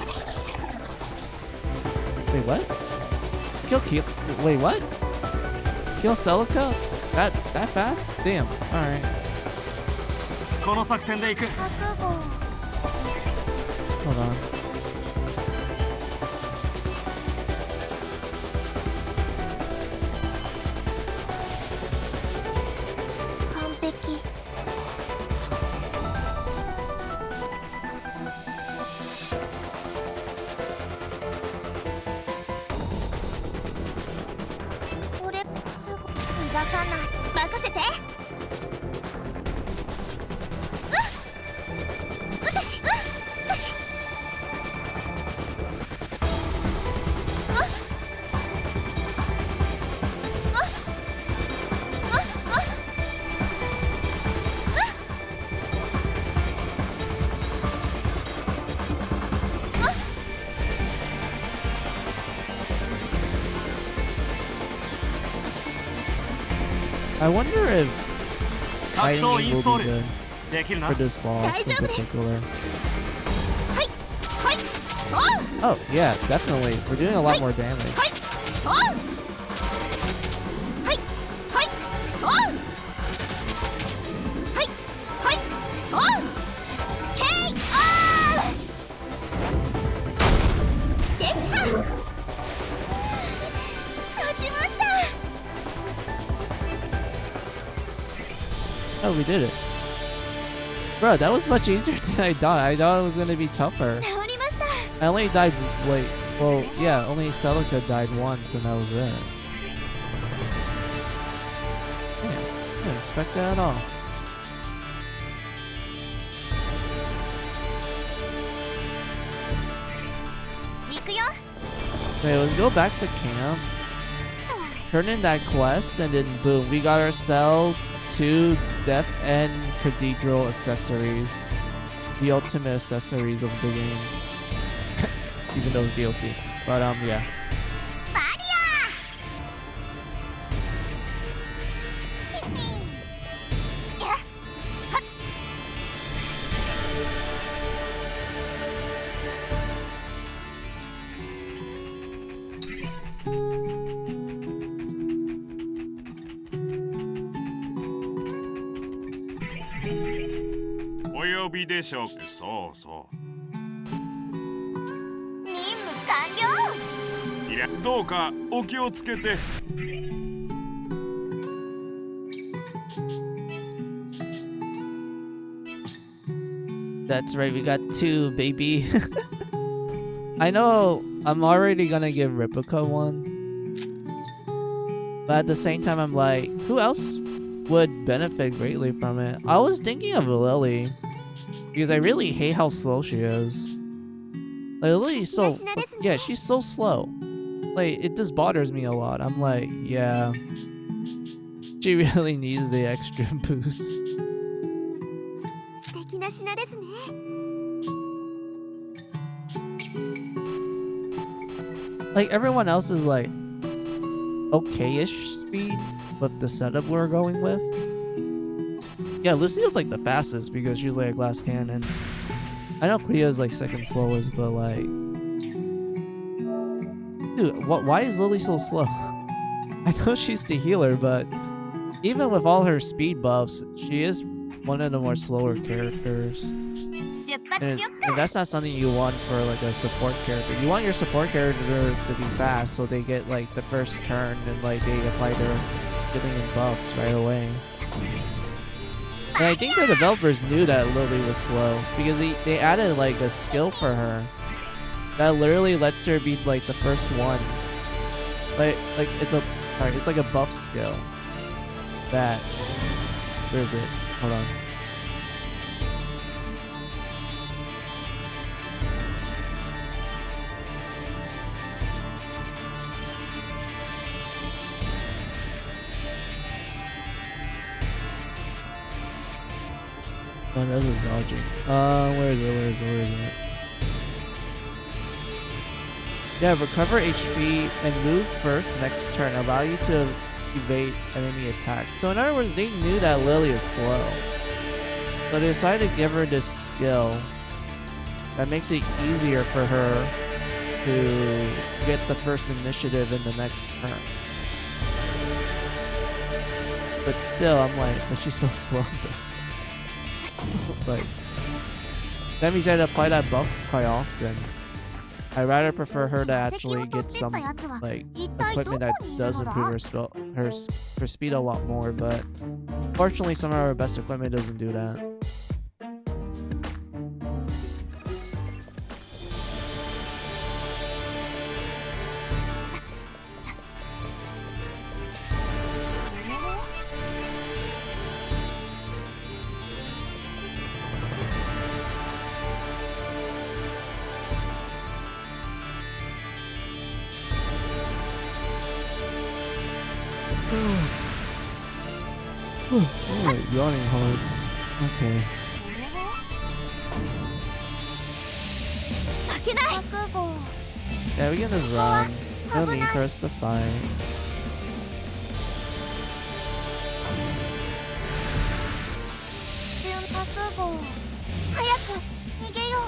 Wait, what? Kill? Wait, what? Kill Celica? That fast? Damn. All right. この作戦で行く。覚悟 Hold on. 完璧これすぐ逃がさない任せてI wonder if 格 fighting 闘イン will ストー be ル good できるな for。this boss in 大丈夫です particular. はいはいおう Oh yeah, definitely. We're doing a lot more damage. はいおうはいはいおうはいはいおう KO できた勝ちました Oh, we did it. Bro, that was much easier than I thought. I thought it was gonna be tougher. 治りました I only died, wait, well, yeah, only Celica died once and that was it. Yeah, I didn't expect that at all. 行くよ Wait, let's go back to camp. Turn in that quest and then boom, we got ourselves 2 Death End Cathedral accessories. The ultimate accessories of the game. Even though it's DLC. But yeah. バリアやっはっお呼びでしょう。そうそ任務完了う。いや、どうかお気をつけて。That's right, we got 2, baby. I know I'm already gonna give Replica one. But at the same time, I'm like, who else would benefit greatly from it? I was thinking of Lily. Because I really hate how slow she is. Like, Lily's so... Yeah, she's so slow. Like, it just bothers me a lot. I'm like, yeah. she really needs the extra boost. 素敵な品ですね。 Like everyone else is like okay-ish speed with the setup we're going with. Yeah, Lucio's like the fastest because she's like a glass cannon. I know Cleo's like second slowest, but like, dude, why is Lily so slow? I know she's the healer, but even with all her speed buffs, she is one of the more slower characters. 出発 And, しよっ and that's not something you want for like a support character. You want your support character to be fast so they get like the first turn and like they apply their healing and buffs right away. And I think the developers knew that Lily was slow because they added like a skill for her that literally lets her be like the first one. Like it's like a buff skill that, where is it? Hold on. Oh, this is dodging. Where is it? Yeah, recover HP and move first next turn. Allow you to evade enemy attacks. So in other words, they knew that Lily is slow. So they decided to give her this skill that makes it easier for her to get the first initiative in the next turn. But still, I'm like, but she's so slow. Like, that means I had to apply that buff quite often. I'd rather prefer her to actually get some like equipment that does improve her speed a lot more, but fortunately some of our best equipment doesn't do that. Oh, yawning hard. Okay. 負けない。 Yeah, we can just run. No need for us to fight. 瞬覚号。早く逃げよう。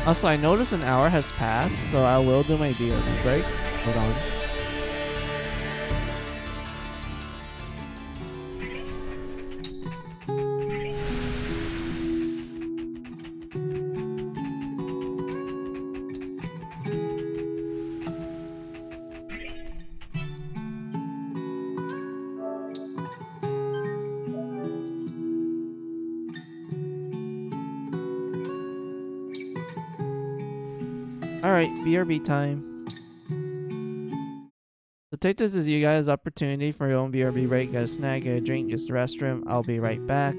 Also, I noticed an hour has passed, so I will do my BRB break. Hold on. Alright, BRB time. So take this as you guys' opportunity for your own BRB break. Get a snack, get a drink, use the restroom. I'll be right back.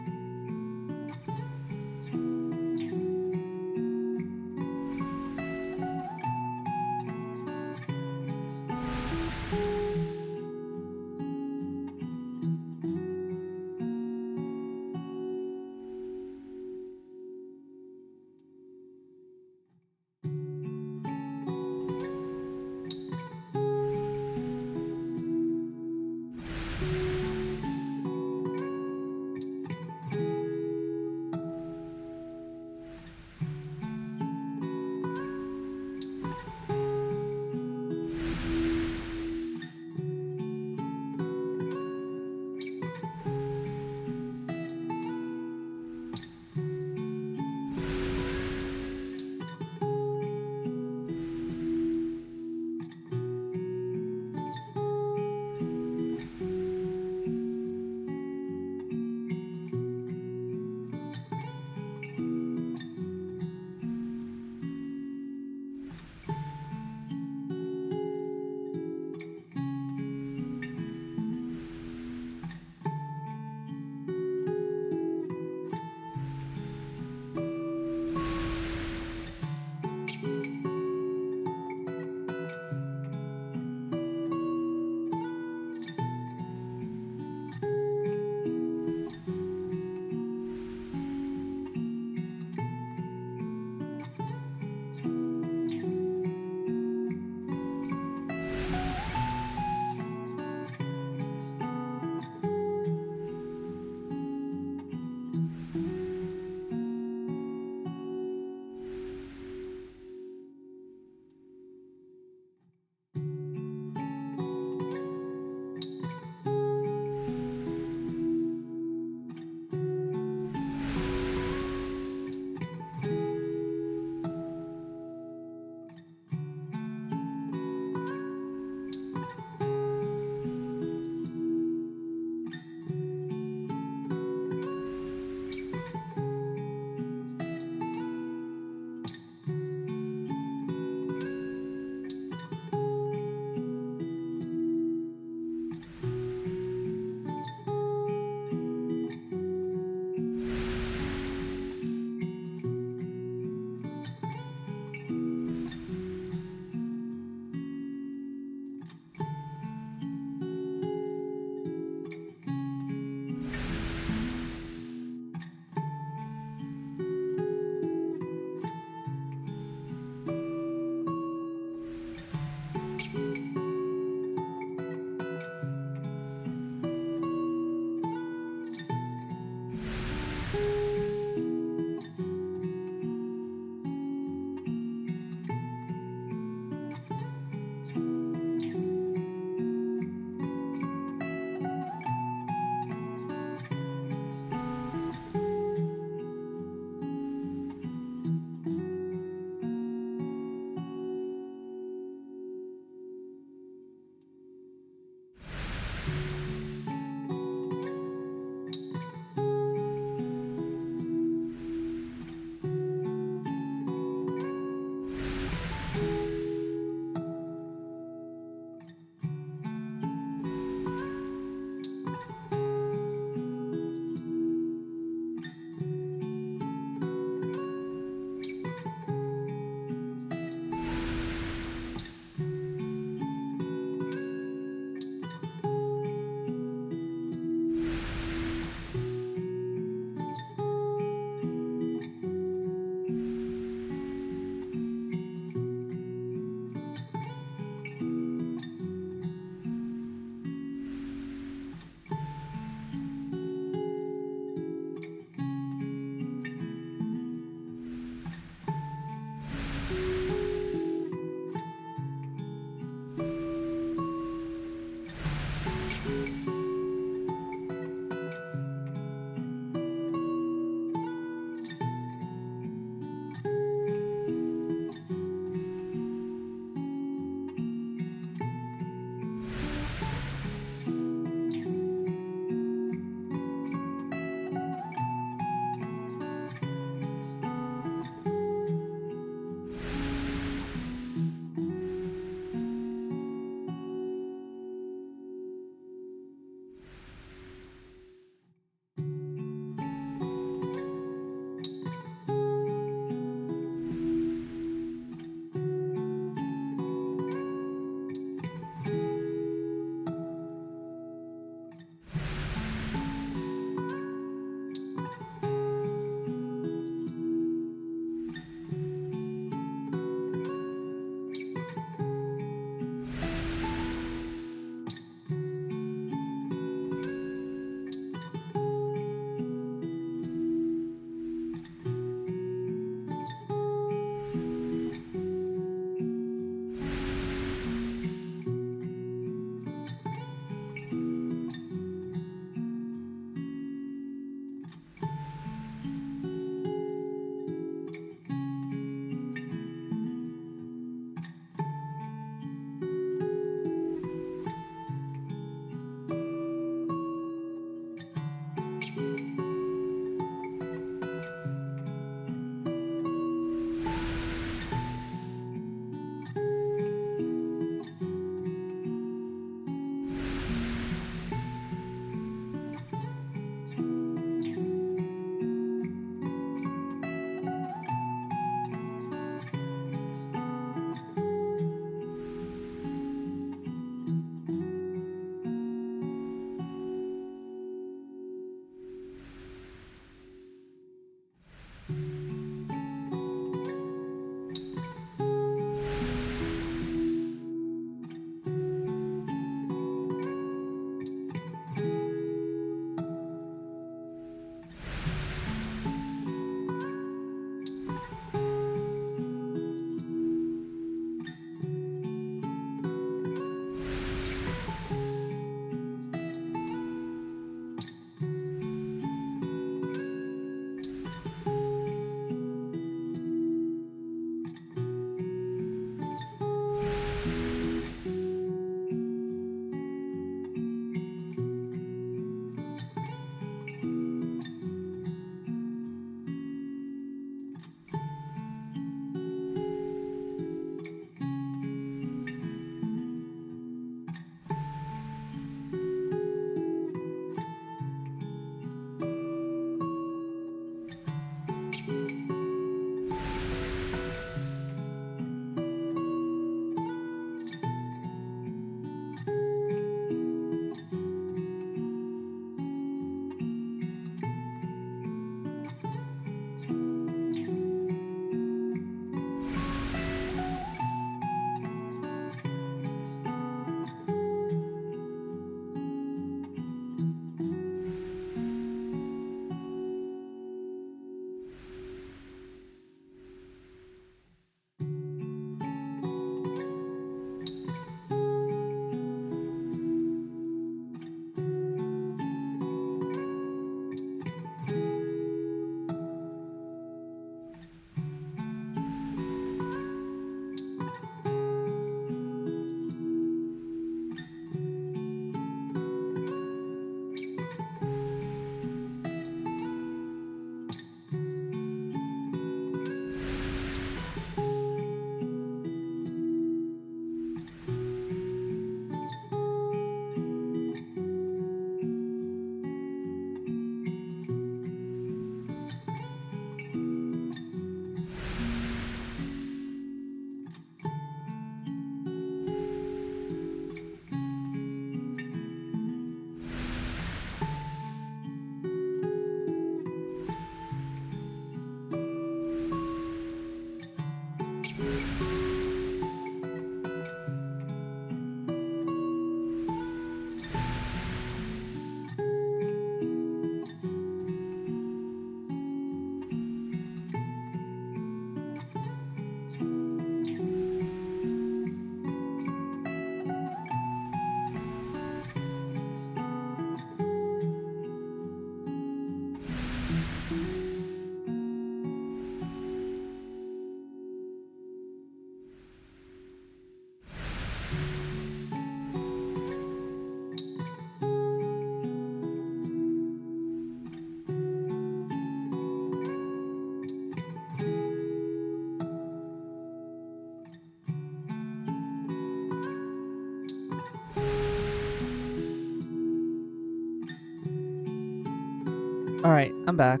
Alright, I'm back.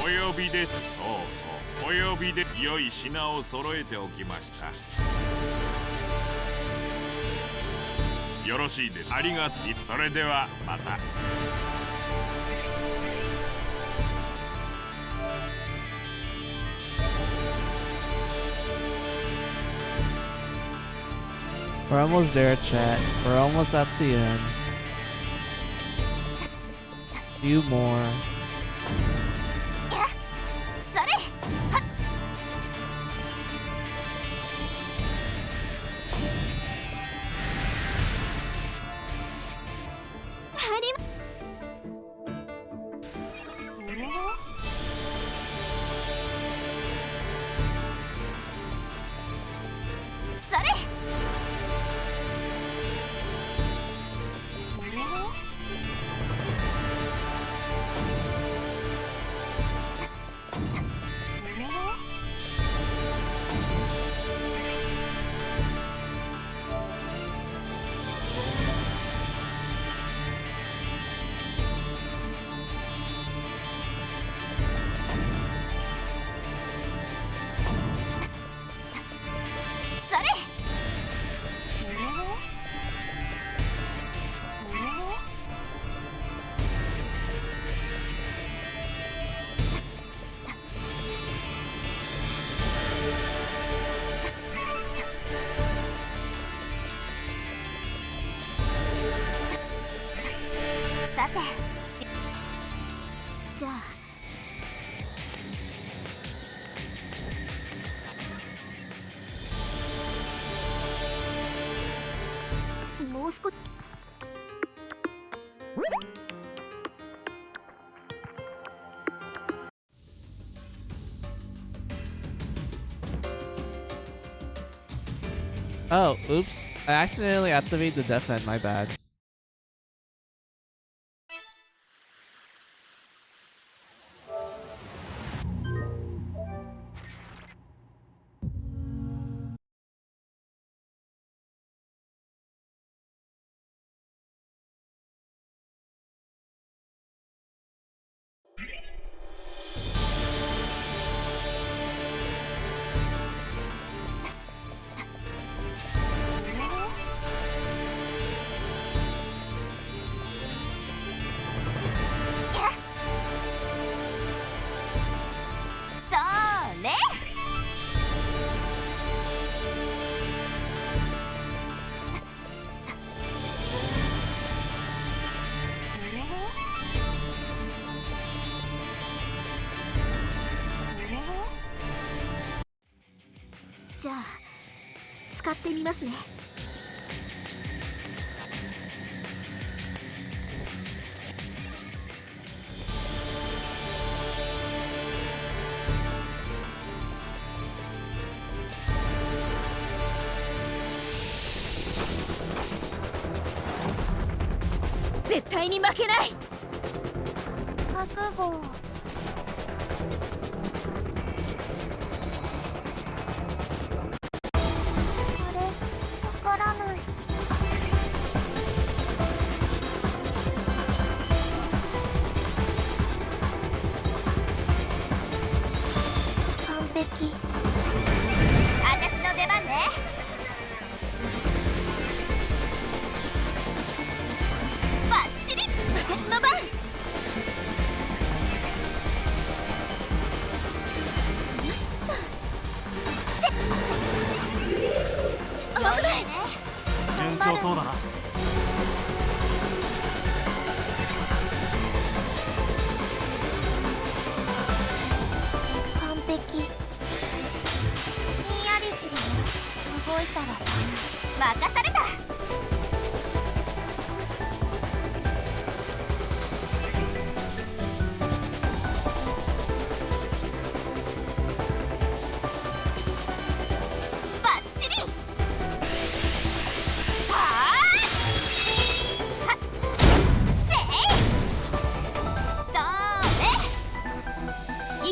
お呼びで、そうそう、お呼びで良い品を揃えておきました。よろしいです。ありがとう。それではまた。We're almost there, chat. We're almost at the end. Few more. Oh, oops. I accidentally activated the death end, my bad.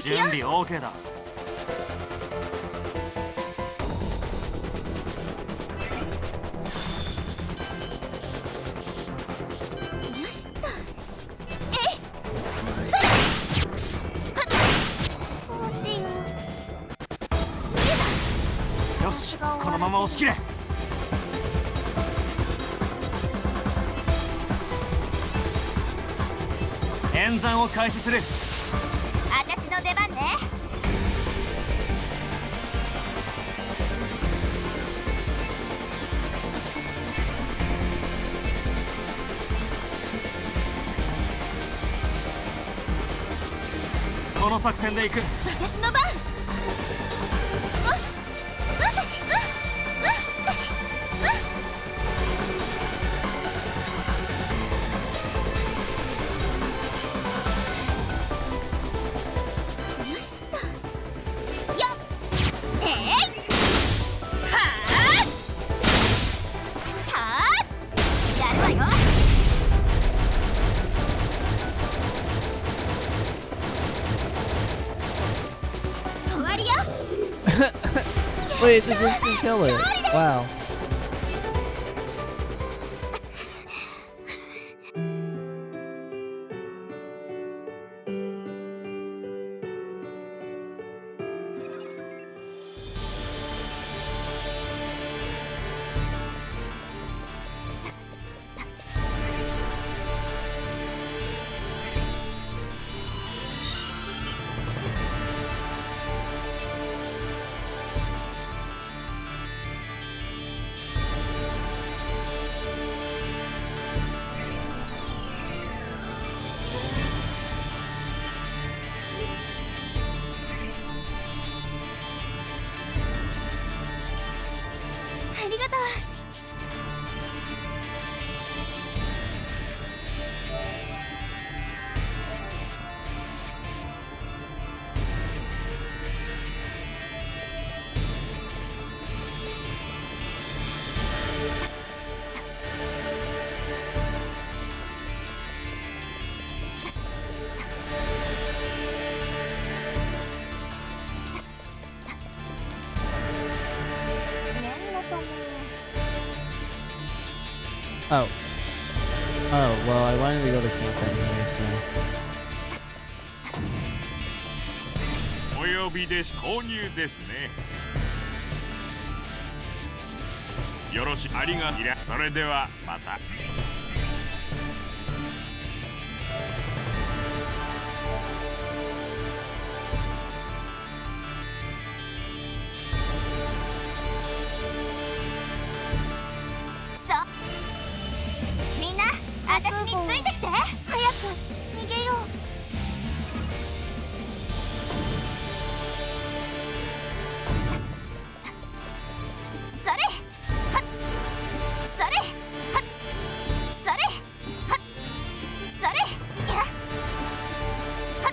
準備 OK だ。よしっと。どうしよう。よし、このまま押し切れ。演算を開始する。私の出番ね。この作戦で行く。私の番。よしっと。よっ。はあ。たあ。やるわよ。終わりよ。Wait, does instant kill it? Wow.ありがとう。念のため。Oh. Oh, well, I wanted to go to camp anyway, so. お呼びで購入ですね。よろしくありがとう。それではまた。そう。みんな、私についてきて。早く逃げよう。それ。はっ。それ。はっ。それ。はっ。それ。や。はっ。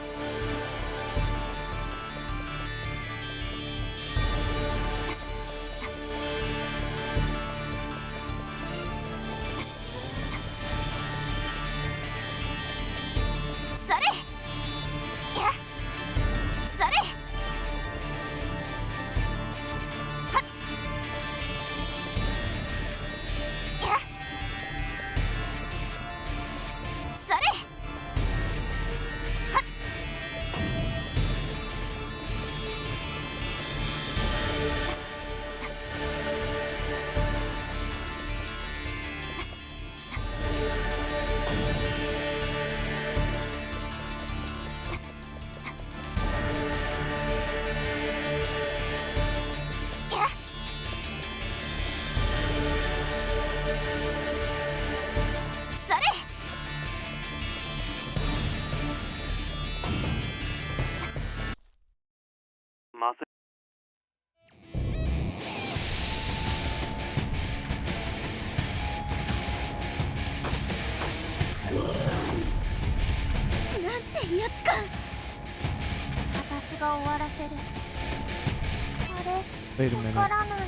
それ。や。それ。はっ。や。それ。はっ。や。それ。ませなんてやつか。私が終わらせる。あれ、 Wait a わ minute. からない。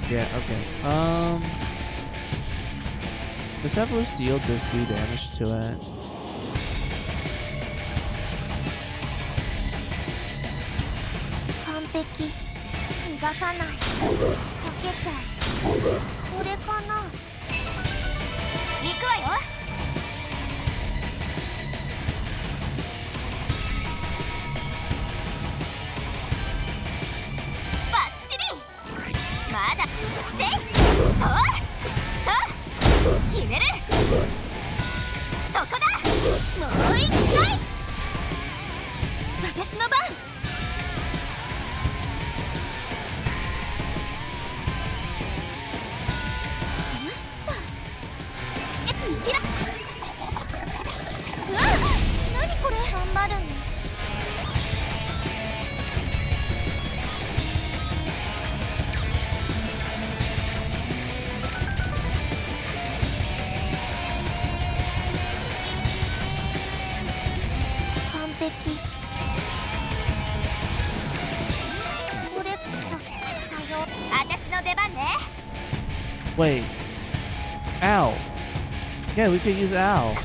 Yeah, okay. Does that Lucille just do damage to it? 璧。逃がさない。溶けちゃう。これかな。行くわよ。バッチリ。まだせいと決める。そこだ。もう一回。私の番。よしっと。見切ら。うわ、何これ。頑張るね。完璧。これさよ。私の出番ね。 Wait. Ow. Yeah, we could use ow.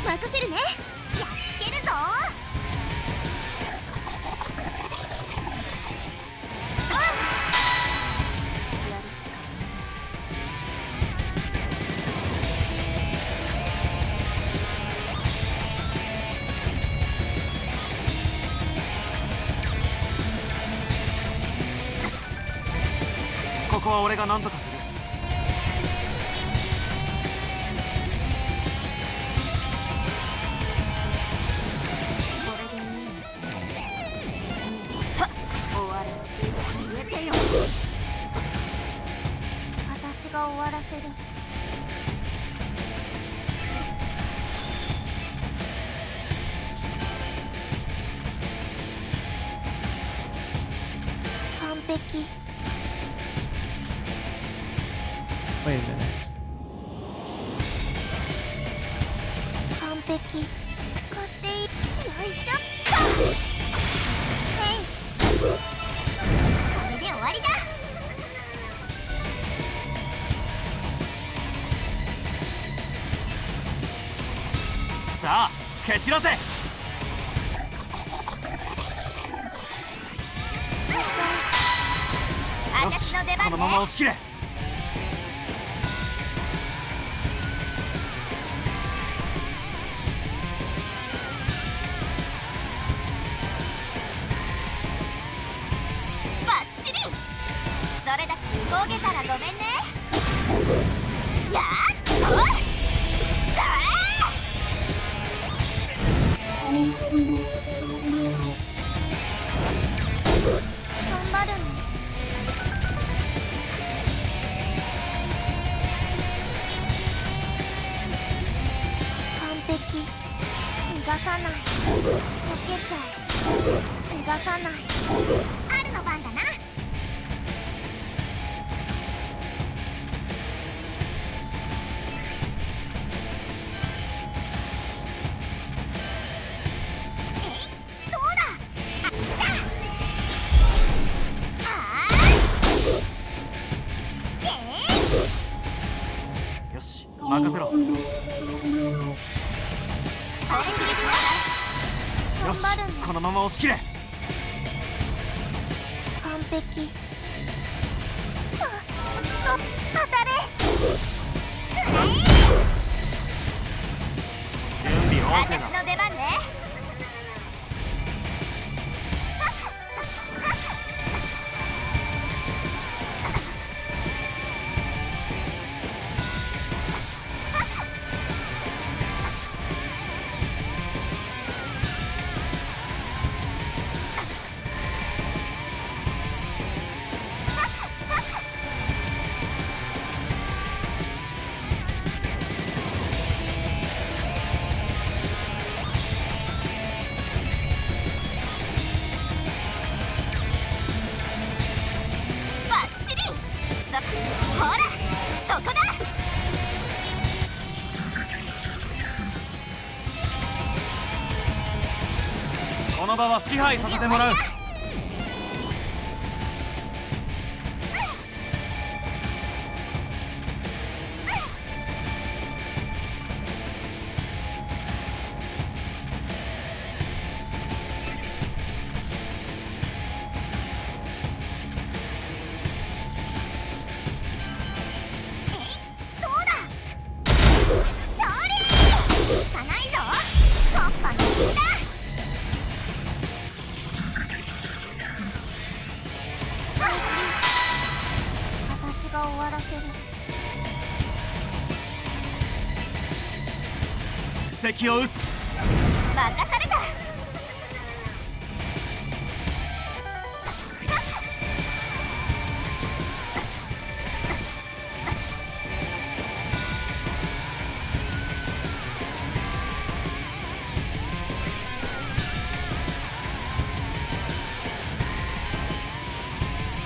任せるね。やっつけるぞ。やるしかここは俺が何とかする。私が終わらせる。完璧。 Wait a minute. 完璧。使っていい。よいしょっと。へい。これで終わりだ。さあ蹴散らせ。よし、私の出番ね。このまま押し切れ。バッチリ。それだ。焦げたらごめんね。やっと。頑張るね。完璧。逃がさない。溶けちゃう。逃がさない。あるの番だな。よし、任せろ。よし、このまま押し切れ。完璧。当たれ。準備 OK 私だ。の出番ね。この場は支配させてもらう。私が終わらせる。布石を打つ。任された。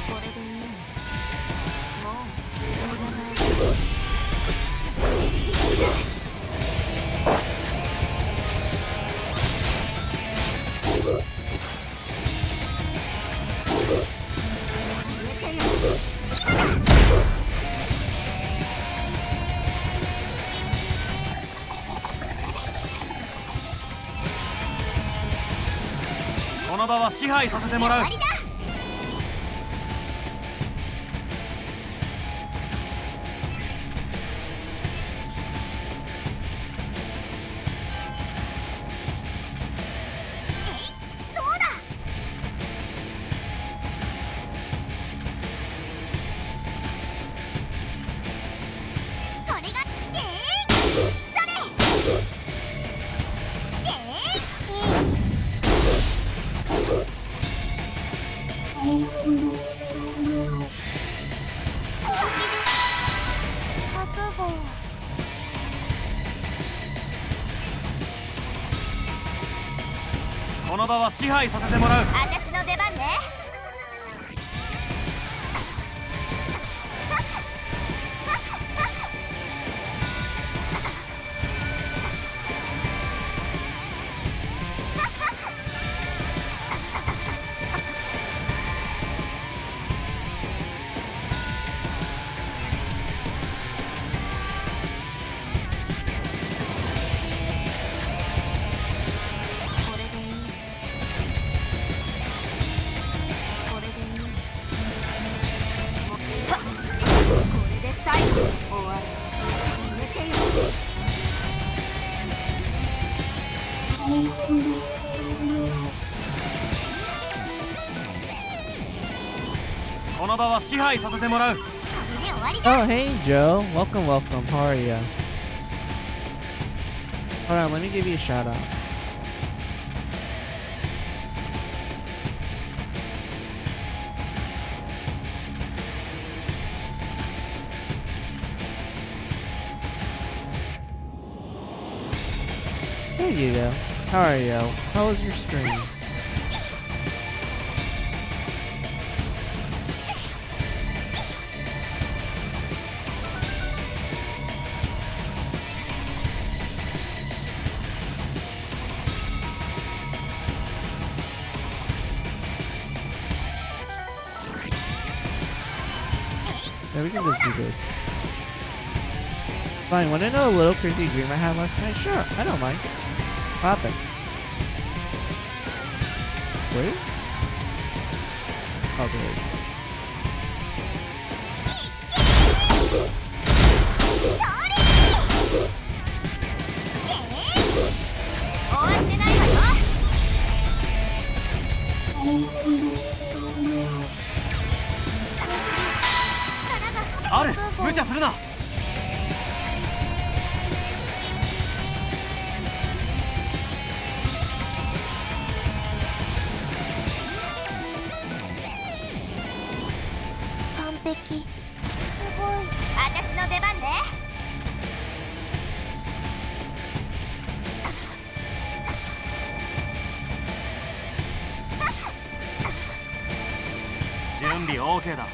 これでいい。もういらない。この場は支配させてもらう。終わりだ。どうだ。これがそれ覚悟。この場は支配させてもらう。私の出番ね。これでいい。これでいい。はっ、これで最後終わらせて決めてよ。この場は支配させてもらう。これで終わりだ。 Oh, hey, Joe. Welcome, welcome. How are you? Hold on, let me give you a shout out. There you go. How are you? How was your stream? Yeah, we can just do this. Fine, wanna know a little crazy dream I had last night? Sure, I don't mind. What happened? Wait? Oh, great. R、無茶するな。完璧。すごい。私の出番ね。準備 OK だ。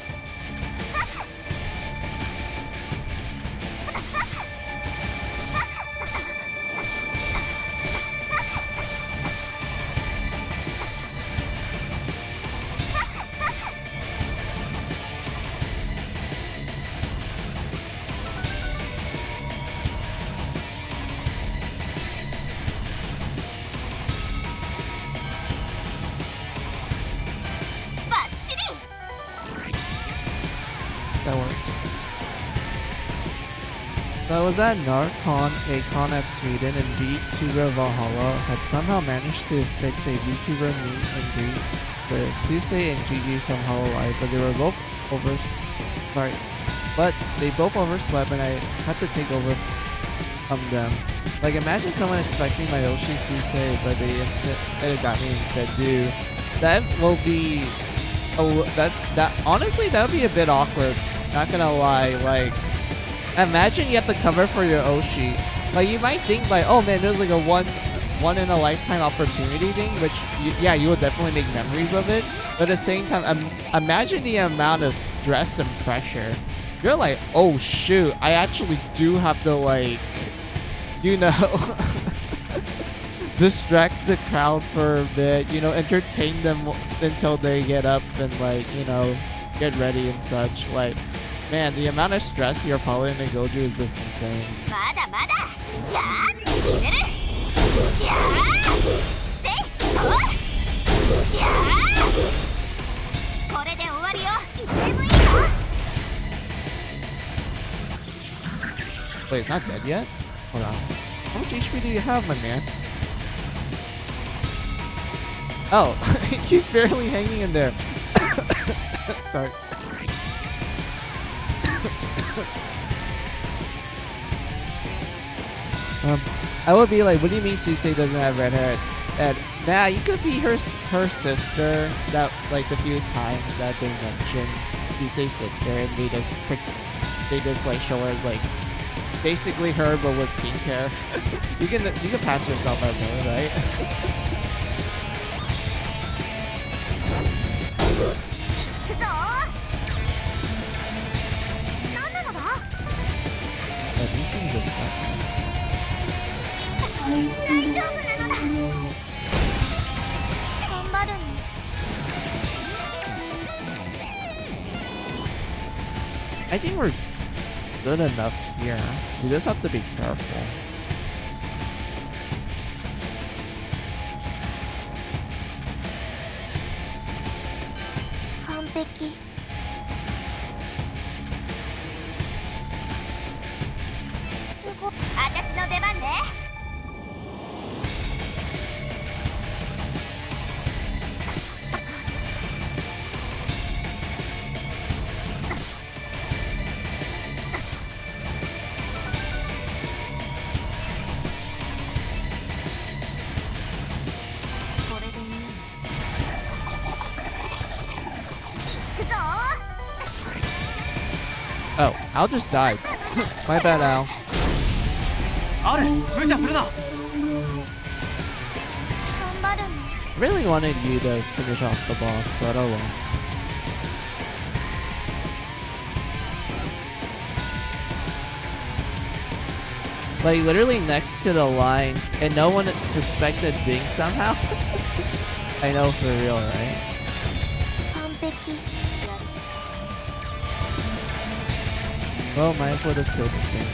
So I was at Narcon, a con at Sweden, and VTuber Valhalla had somehow managed to fix a VTuber meet and greet with Suse and Gigi from Hololive, but they were both they both overslept and I had to take over from them. Like, imagine someone expecting my Oshi Suse, but they got me instead, dude. That will be honestly, that would be a bit awkward. Not gonna lie. Like, imagine you have to cover for your Oshi. Like, you might think like, oh man, there's like a one in a lifetime opportunity thing, which you would definitely make memories of it. But at the same time, imagine the amount of stress and pressure. You're like, oh shoot, I actually do have to, like, you know, distract the crowd for a bit, you know, entertain them until they get up and, like, you know, get ready and such. Like, man, the amount of stress you're probably gonna go through is just insane. Wait, it's not dead yet? Hold on. How much HP do you have, my man? Oh, he's barely hanging in there. Sorry. I would be like, what do you mean Suse doesn't have red hair? And nah, you could be her sister. That, like, the few times that they mention Suse's sister, and they just like show her as, like, basically her but with pink hair. you can pass yourself as her, right? Yeah, these things are stuck. I think we're good enough here. We just have to be careful. Oh, Al just died. My bad, Al. I really wanted you to finish off the boss, but oh well. Like, literally next to the line, and no one suspected Ding somehow? I know, for real, right? Well, might as well just kill this thing.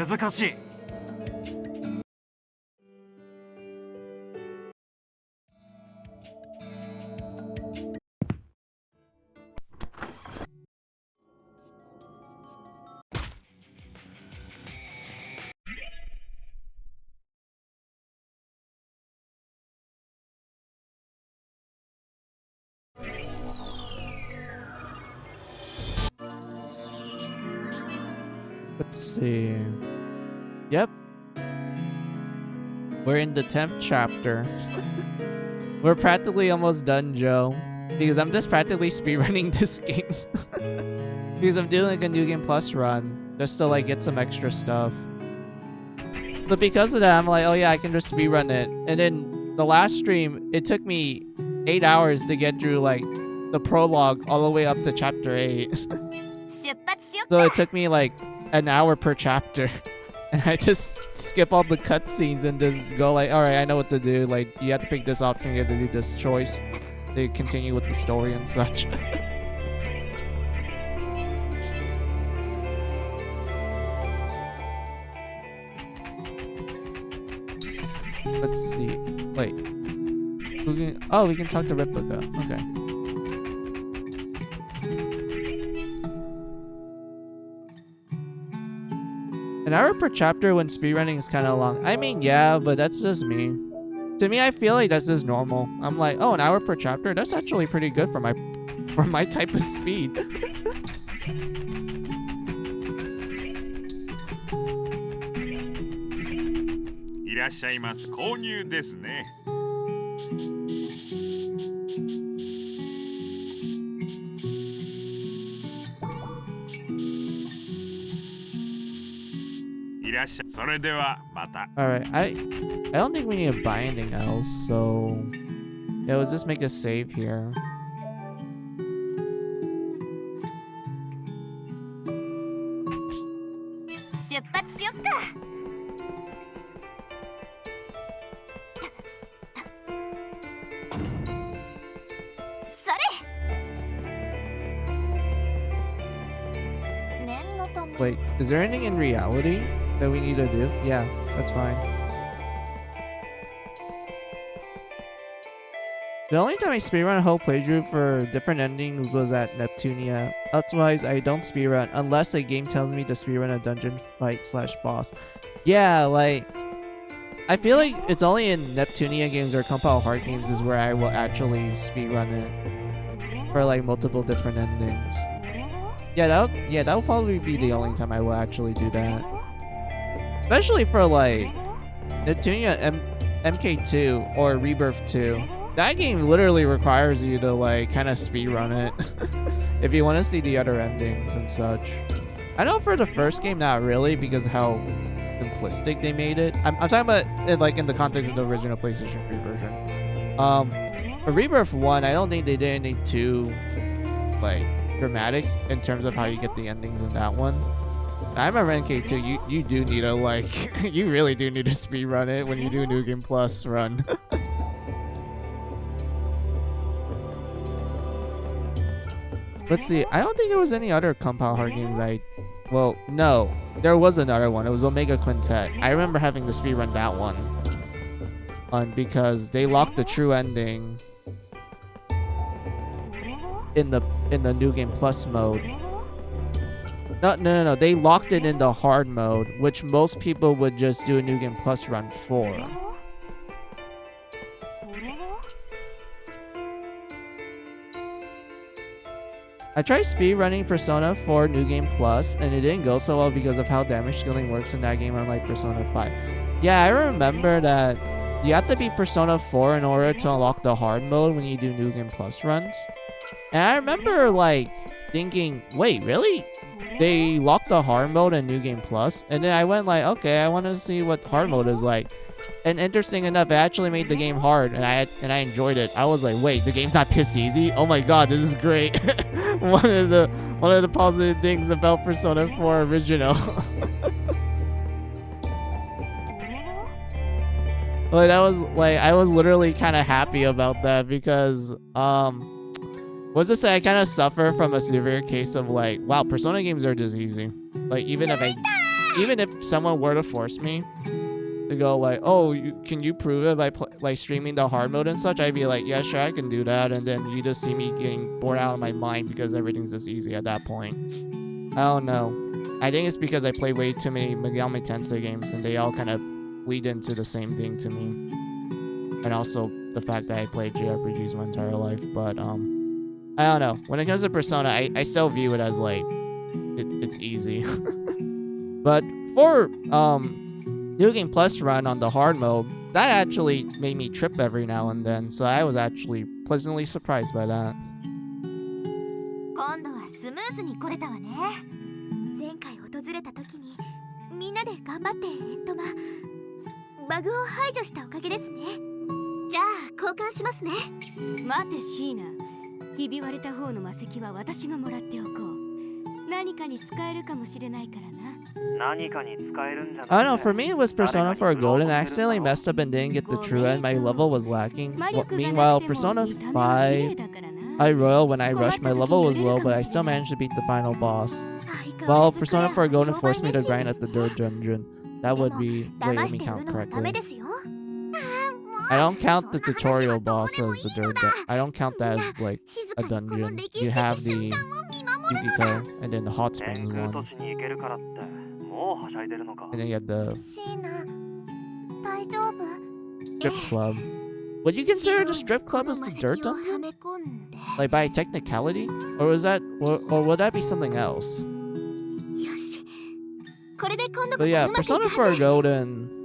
難しい。Let's see. Yep. We're in the 10th chapter. We're practically almost done, Joe. Because I'm just practically speedrunning this game. Because I'm doing like a New Game Plus run. Just to like get some extra stuff. But because of that, I'm like, oh yeah, I can just speedrun it. And then the last stream, it took me 8 hours to get through like the prologue all the way up to chapter 8. So it took me like an hour per chapter. And I just skip all the cutscenes and just go like, alright, I know what to do. Like, you have to pick this option, you have to do this choice. To continue with the story and such. Let's see. Wait. Oh, we can talk to Replica. Okay. An hour per chapter when speedrunning is kind of long. I mean, yeah, but that's just me. To me, I feel like that's just normal. I'm like, oh, an hour per chapter? That's actually pretty good for my type of speed. Alright, I don't think we need to buy anything else, so yeah, let's just make a save here. Wait, is there anything in reality that we need to do? Yeah, that's fine. The only time I speedrun a whole playthrough for different endings was at Neptunia. Otherwise, I don't speedrun unless a game tells me to speedrun a dungeon fight / boss. Yeah, like, I feel like it's only in Neptunia games or compile hard games is where I will actually speedrun it for like multiple different endings. Yeah, that'll probably be the only time I will actually do that. Especially for like Neptunia MK2 or Rebirth 2. That game literally requires you to like kind of speedrun it if you want to see the other endings and such. I know for the first game, not really, because of how simplistic they made it. I'm talking about it like in the context of the original PlayStation 3 version. For Rebirth 1, I don't think they did anything too like dramatic in terms of how you get the endings in that one. I remember NK2, you do need to like, you really do need to speedrun it when you do a New Game Plus run. Let's see, I don't think there was any other compile hard games well, no, there was another one. It was Omega Quintet. I remember having to speedrun that one. Because they locked the true ending in the New Game Plus mode. No. They locked it in the hard mode, which most people would just do a New Game Plus run for. I tried speedrunning Persona 4 New Game Plus, and it didn't go so well because of how damage scaling works in that game, unlike Persona 5. Yeah, I remember that you have to beat Persona 4 in order to unlock the hard mode when you do New Game Plus runs. And I remember, like, thinking, wait, really? They locked the hard mode in New Game Plus? And then I went like, okay, I want to see what hard mode is like. And interesting enough, it actually made the game hard, and I enjoyed it. I was like, wait, the game's not piss easy? Oh my god, this is great. one of the positive things about Persona 4 original. Like, I was literally kind of happy about that because, what's to say, I kind of suffer from a severe case of like, wow, Persona games are just easy. Like, even if someone were to force me to go like, oh, can you prove it by like streaming the hard mode and such, I'd be like, yeah, sure, I can do that. And then you just see me getting bored out of my mind because everything's just easy at that point. I don't know. I think it's because I play way too many Megami Tensei games and they all kind of lead into the same thing to me. And also the fact that I played JRPGs my entire life. But I don't know. When it comes to Persona, I still view it as like it's easy. But for New Game Plus run on the hard mode, that actually made me trip every now and then, so I was actually pleasantly surprised by that. 今度はスムーズに来れたわね。前回訪れた時にみんなで頑張ってバグを排除したおかげですね。じゃあ交換しますね。待てシーナ、ひび割れた方の魔石は私がもらっておこう。何かに使えるかもしれないからな。何かに使えるんじゃ I な don't い know, for me it was Persona 4 Golden. I accidentally messed up and didn't get the true end. My level was lacking. Meanwhile, Persona 5 I Royal, when I rushed, my level was low, but I still managed to beat the final boss. Well, Persona 4 Golden forced me to grind at the dirt dungeon. That would be... Wait, let me count correctly. I don't count the tutorial boss as the dirt I don't count that as, like, a dungeon. You have the Yukiko, and then the hot 天 springs 空 one. 都市に行けるからってもうはしゃいでるのか And then you have the シーナ、大丈夫？ strip club. Would you consider the strip club as the dirt dungeon? はめ込んで。 Like, by technicality? Or was that... or would that be something else? よし。これで今度こ But そ yeah, うまくいく Persona は 4 ず。 Golden...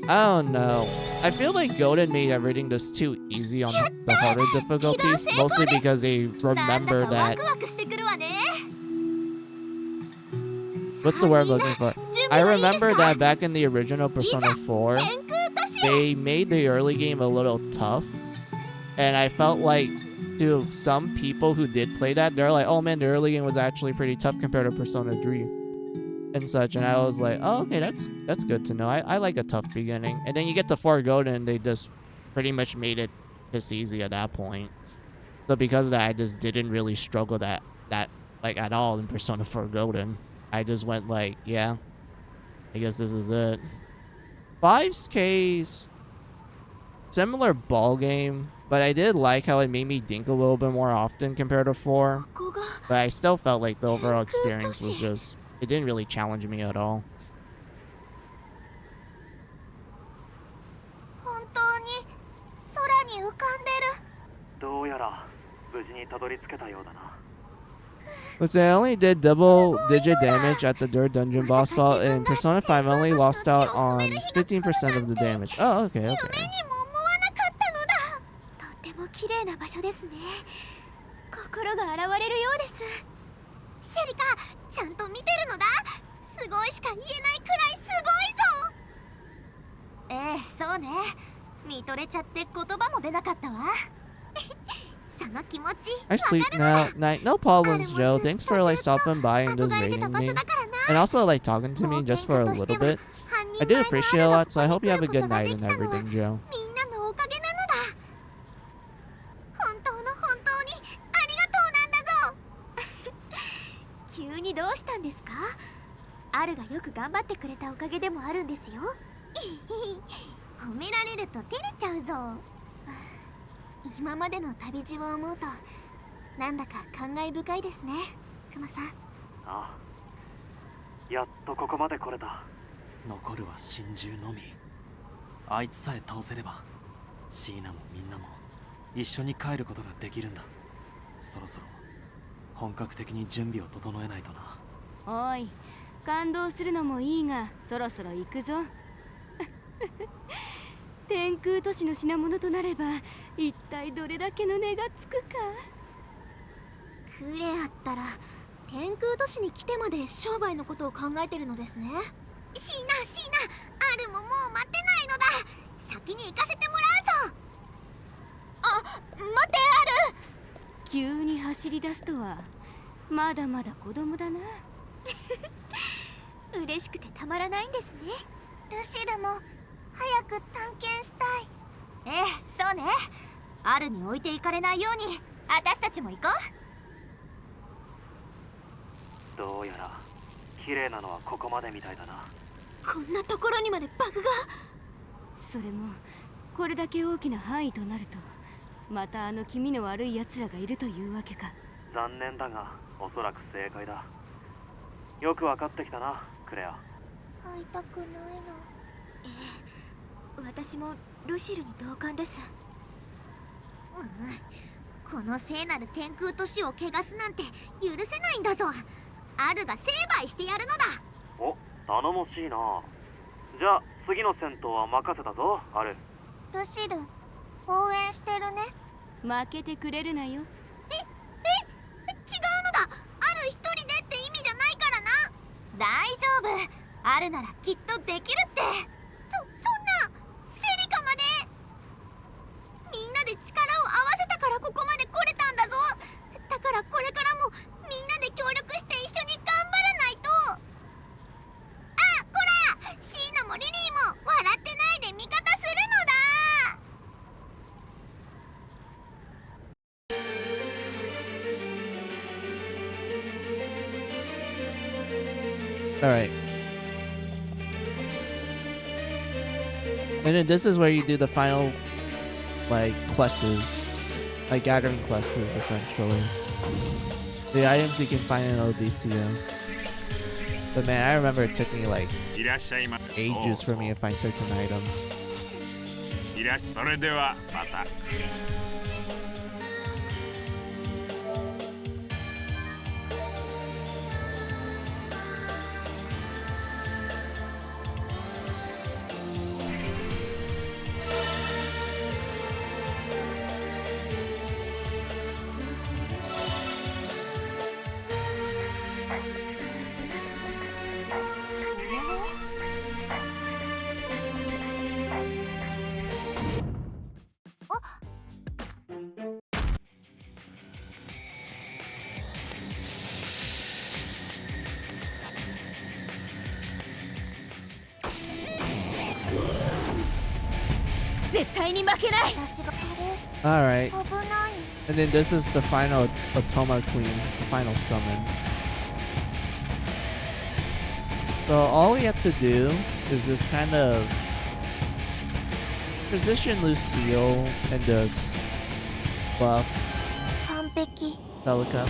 I don't know. I feel like Golden made everything just too easy on the harder difficulties, mostly because they なんだ remember かワ that... クワクしてくるわね。 What's the word I'm looking for? 準 I 備はいいです remember か？ that back in the original Persona 4, 天空都市へ。 they made the early game a little tough. And I felt like to some people who did play that, they're like, oh man, the early game was actually pretty tough compared to Persona 3 and such. And I was like, oh, okay, that's good to know. I like a tough beginning. And then you get to 4 Golden and they just pretty much made it this easy at that point. So because of that, I just didn't really struggle that like at all in Persona 4 Golden. I just went like, yeah, I guess this is it. 5's case, similar ball game, but I did like how it made me dink a little bit more often compared to 4. ここが But I still felt like the overall experience was just, it didn't really challenge me at all. 本当に空に浮かんでる。どうやら無事にたどり着けたようだな Let's say I only did double digit damage at the dirt dungeon boss fight, and in Persona 5 I only lost out on 15% of the damage. Oh, okay, 夢 okay. にも思わなかったのだ。とっても綺麗な場所ですね。心が洗われるようです。セリカ、ちゃんと見てるのだ。すごいしか言えないくらいすごいぞ。そうね。見とれちゃって言葉も出なかったわ。その気持ち I sleep now. Night. No problems, Joe. Thanks for like stopping by and just 憧れて rating た場 me. 所だからな。 And also like talking to me just for a little bit. I do appreciate it a lot, so I hope you have a good night and everything, Joe. みんなのおかげなのだ。本当の本当にありがとうなんだぞ。急にどうしたんですか？アルがよく頑張ってくれたおかげでもあるんですよ。褒められると照れちゃうぞ。今までの旅路を思うとなんだか感慨深いですね、クマさん。ああやっとここまで来れた残るは真珠のみ。あいつさえ倒せればシーナもみんなも一緒に帰ることができるんだ。そろそろ本格的に準備を整えないとな。おい、感動するのもいいがそろそろ行くぞ。天空都市の品物となれば一体どれだけの値がつくか。クレアったら天空都市に来てまで商売のことを考えてるのですね。シーナアルももう待ってないのだ。先に行かせてもらうぞ。あ、待ってアル。急に走り出すとはまだまだ子供だな。嬉しくてたまらないんですね。ルシルも早く探検したい。そうね。アルに置いていかれないように私たちも行こう。どうやら綺麗なのはここまでみたいだな。こんなところにまでバグが。それもこれだけ大きな範囲となるとまたあの気味の悪い奴らがいるというわけか。残念だがおそらく正解だ。よく分かってきたなクレア。会いたくないの。私もルシルに同感です。この聖なる天空都市を汚すなんて許せないんだぞ。アルが成敗してやるのだ。お頼もしいな。じゃあ次の戦闘は任せたぞ、アル。ルシル、応援してるね。負けてくれるなよ。違うのだ。ある一人でって意味じゃないからな。大丈夫、あるならきっとできるって。そんなセリカまで。みんなで力を合わせたからここまで来れたんだぞ。だからこれからもみんなで協力して一緒に頑張らないと。あ、こら、シーナもリリーも笑ってないで味方するのだ。Alright. And then this is where you do the final, like, quests. Like, gathering quests, essentially. The items you can find in Odysseum. But man, I remember it took me, like, いらっしゃいませ。 ages for me to find certain items. それではまた。絶対に負けない。私が Alright. 危ない。 And then this is the final Otoma Queen, the final summon. So all we have to do is just kind of position Lucille and just buff 完璧。 Celica.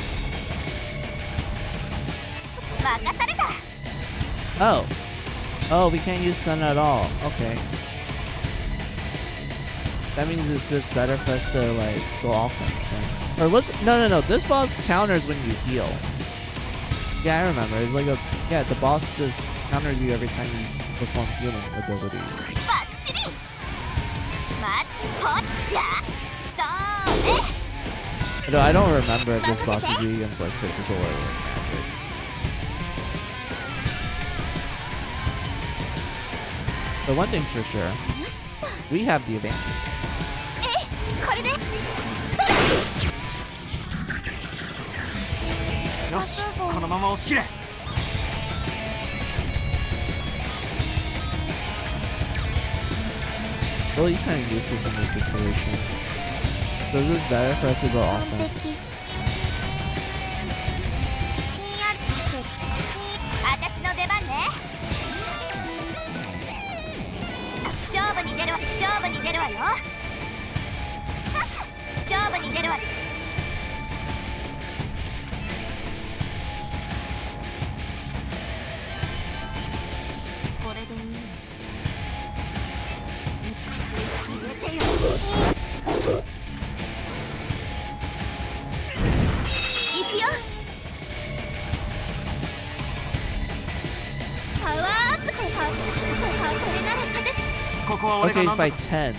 任された。 Oh. Oh, we can't use Sun at all. Okay. That means it's just better for us to like go offense then. Or was it? No. This boss counters when you heal. Yeah, I remember. It's like the boss just counters you every time you perform healing abilities. バッチリ。ほっや。そうね。 Though I don't remember if this boss would be against like physical or like magic. But one thing's for sure, we have the advantage. これで。よし、このまま押し切れ。 Well, he's kind of useless in this situation. So is this better for us to go offense? 私の出番ね。勝負に出るわよ。勝負に出るわ。これでいい。入れてよ。行くよ。パワーアップ。これなら勝て。ここは俺 Okay, が he's by 10.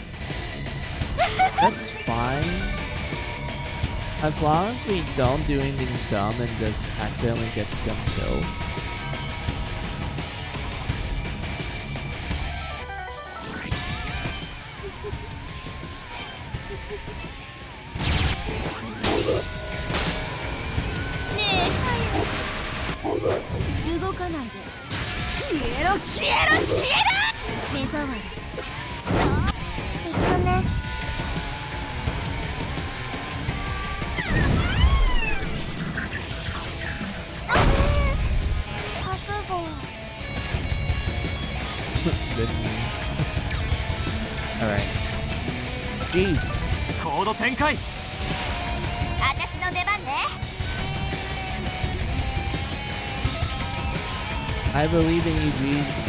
That's fine. As long as we don't do anything dumb and just accidentally get them killed. Ne, 動かないで。消えろ。目障り。行くね。覚悟。 Didn't we? Alright. Jeez. コード展開。私の出番ね。 I believe in you, Jeeves.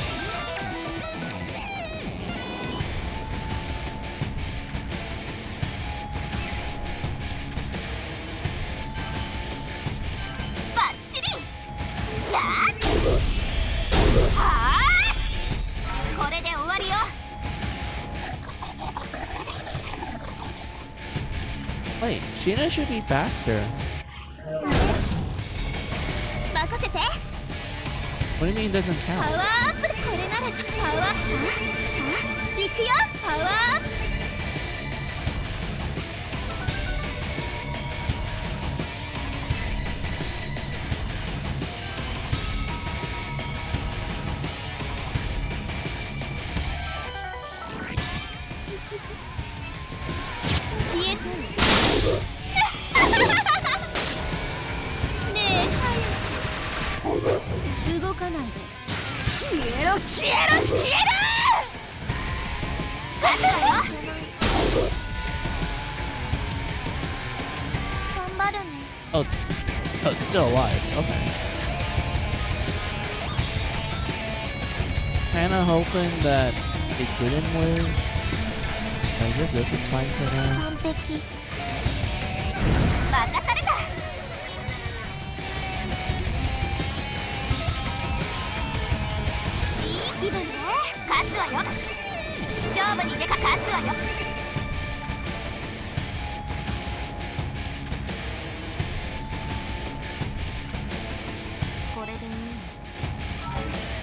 it should be faster. 任せて。 What do you mean it doesn't パワ count? ーアップでこれならパワーさあ行くよパワーアップ。消えてねえ動かないで。消えろ消えろ消えろ。勝つわよ。頑張るね。 Oh, it's still alive. Okay. Kinda hoping that it didn't live. I guess this is fine for now. 完璧。任された。いい気分ね。勝つわよ。勝負に出か勝つわよ。これでいい。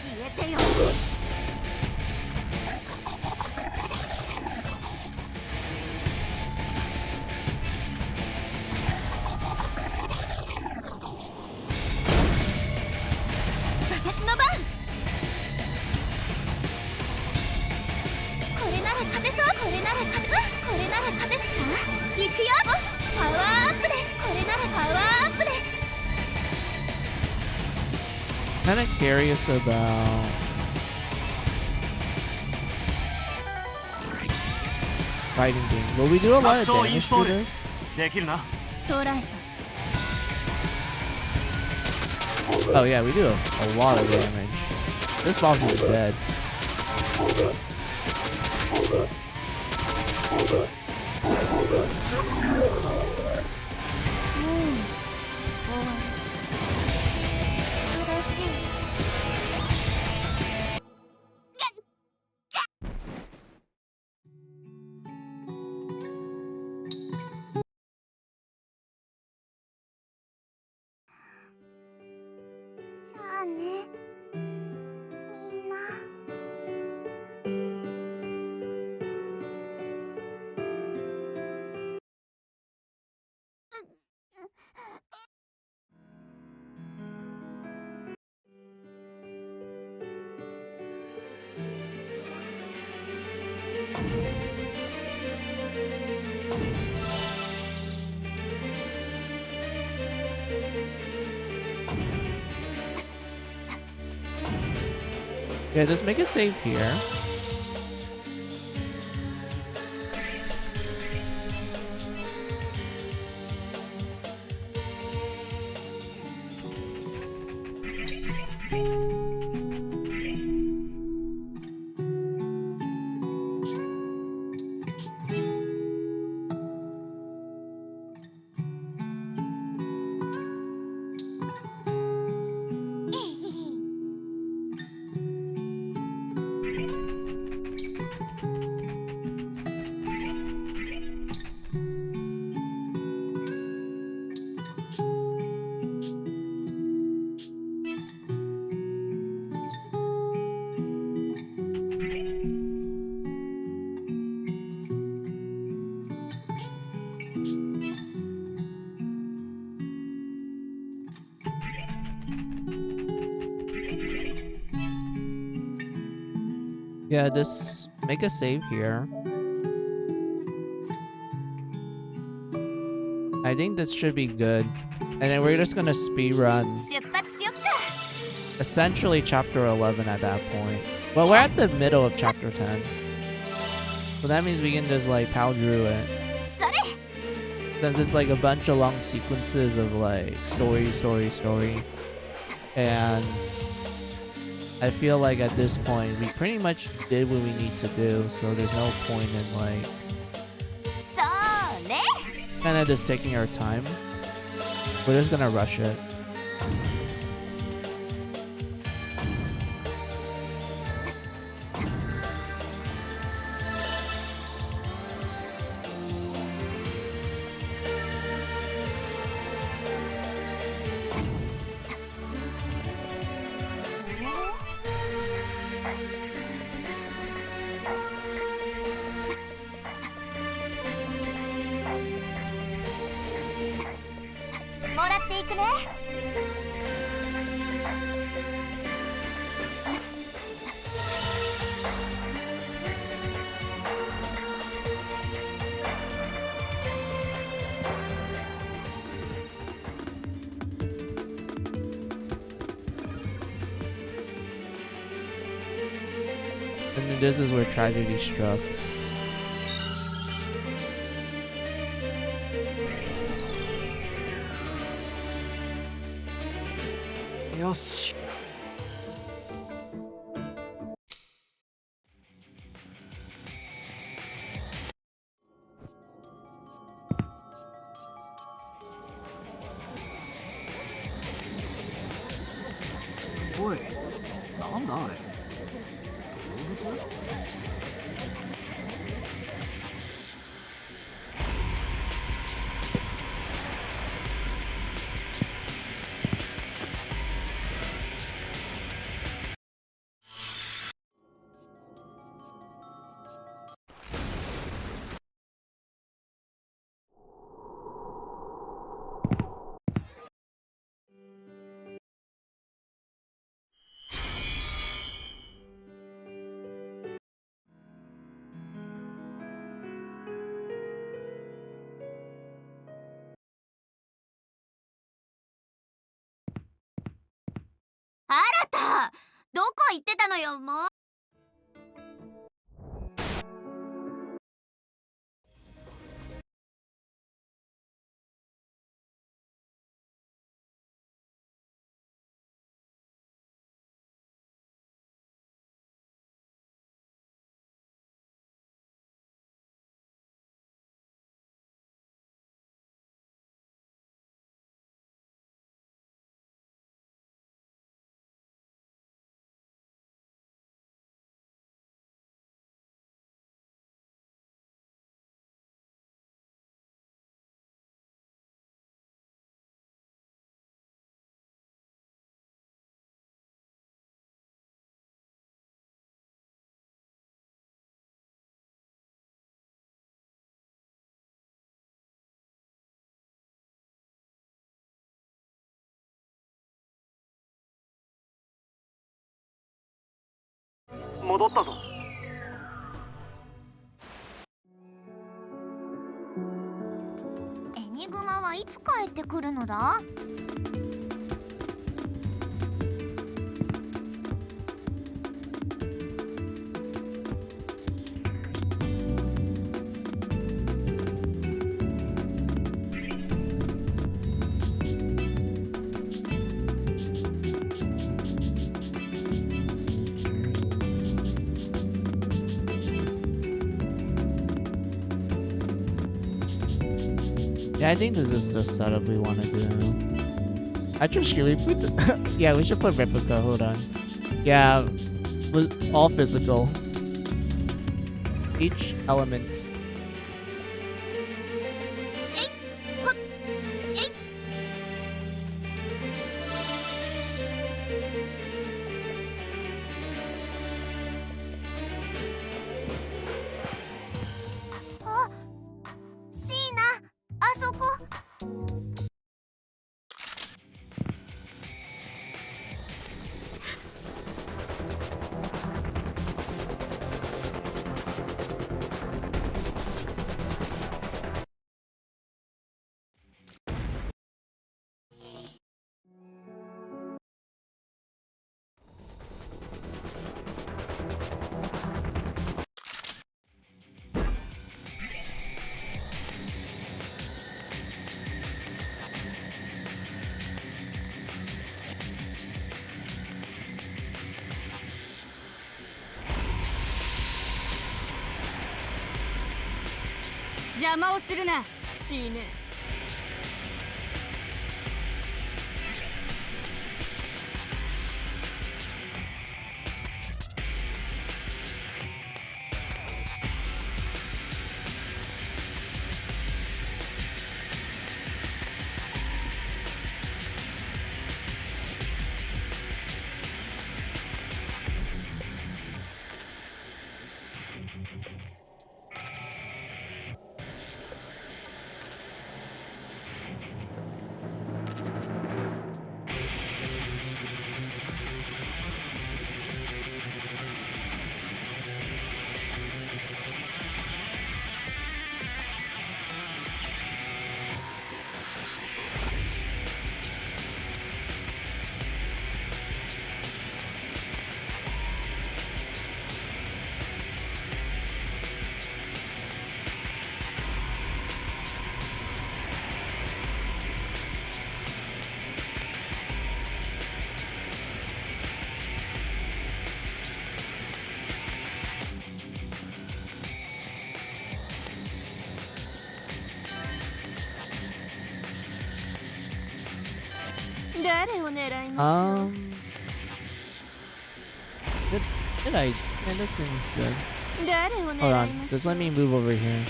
消えてよ。私の番。これなら勝てそう。これなら勝てそう。これなら勝てるさ。行くよ。パワーアップです。これならパワーアップです。 Kinda curious about fighting game. Will we do a lot of damage to this? できるな。捉えた。 Oh yeah, we do a lot of damage. This boss is dead. Yeah, just make a save here. Yeah, just make a save here. I think this should be good. And then we're just gonna speed run 出発しよっか。 essentially chapter 11 at that point. Well, we're at the middle of chapter 10. So that means we can just like power through it. それ。 Since it's like a bunch of long sequences of like story. And I feel like at this point we pretty much did what we need to do, so there's no point in like そうね。 kind of just taking our time. We're just gonna rush it. もらっていくね。And then this is where tragedy struck. よし。おい、なんだあれ。動物？あらた、どこ行ってたのよ、もう。戻ったぞ。エニグマはいつ帰ってくるのだ？Yeah, I think this is the setup we want to do. Actually, should we put the yeah, we should put replica. Hold on. Yeah, with all physical. Each element. "邪魔をするな。死ね。誰を狙いましょう。 Good idea. Man, this seems good. 誰を Hold 狙 on. いまし Just ょ let う。 me move over here.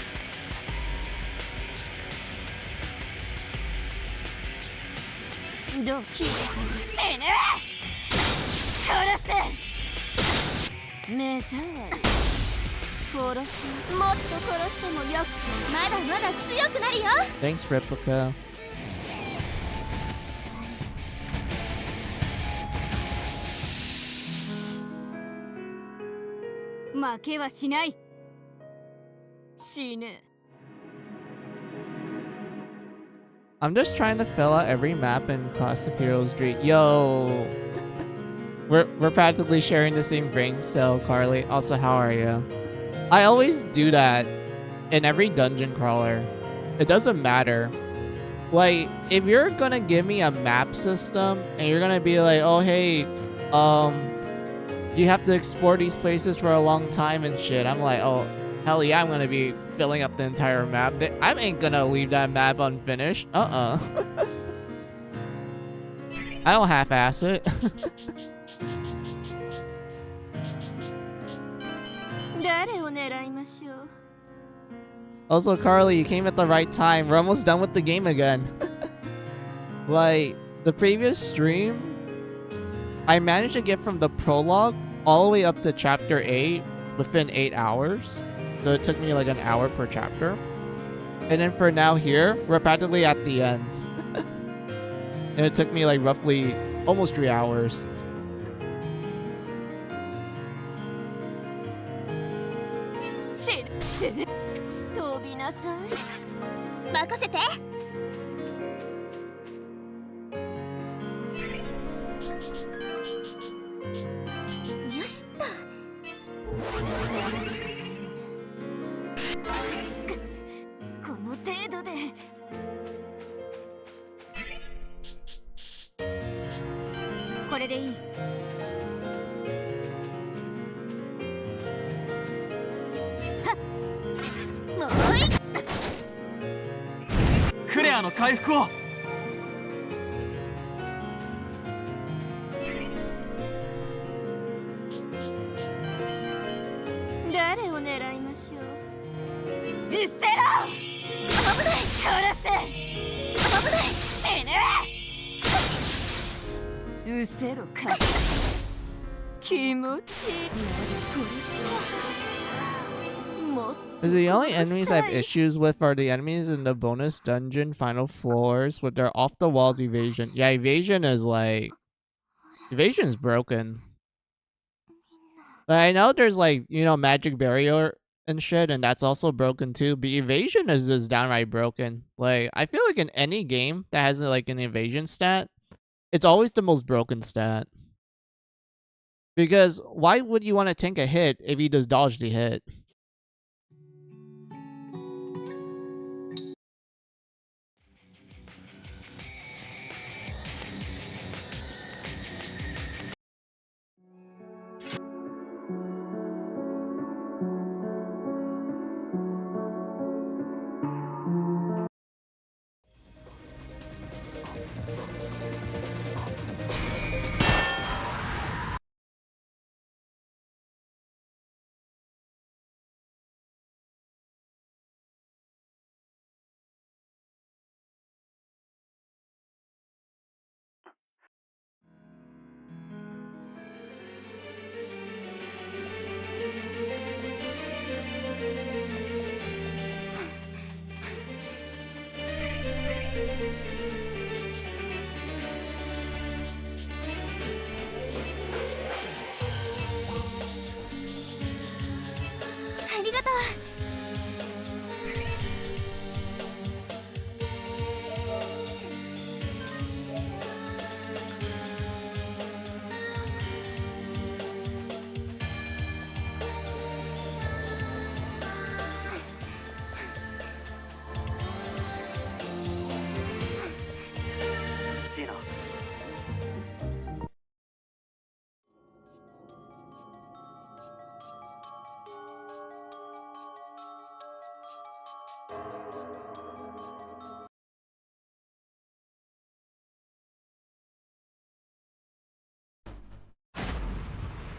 どう死ね。殺せ。目障り。殺し。もっと殺してもよく。まだまだ強くなるよ。 Thanks, Replica. 負けはしない。死ね。 I'm just trying to fill out every map in Class of Heroes Street. Yo, we're practically sharing the same brain cell, Carly. Also, how are you? I always do that in every dungeon crawler. It doesn't matter. Like, if you're gonna give me a map system and you're gonna be like, oh hey, you have to explore these places for a long time and shit. I'm like, oh hell yeah, I'm gonna be filling up the entire map. I ain't gonna leave that map unfinished. I don't half-ass it. 誰を狙いましょう。 Also, Carly, you came at the right time. We're almost done with the game again. Like, the previous stream, I managed to get from the prologue all the way up to chapter 8 within 8 hours. So it took me like an hour per chapter. And then for now here, we're practically at the end. And it took me like roughly almost 3 hours. 死ね。飛びなさい。任せて。よしっと。この程度で。これでいい。もういっ。クレアの回復を。誰を狙いましょう。うっせろ。危ない。殺せ。危ない。死ね。うせろか。気持ちいい。殺す。もっと。 Because the only enemies I have issues with are the enemies in the bonus dungeon final floors with their off-the-walls evasion. Yeah, evasion is like... Evasion is broken. Like, I know there's like, you know, magic barrier and shit, and that's also broken too, but evasion is just downright broken. Like, I feel like in any game that has like an evasion stat, it's always the most broken stat. Because why would you want to tank a hit if you just dodge the hit?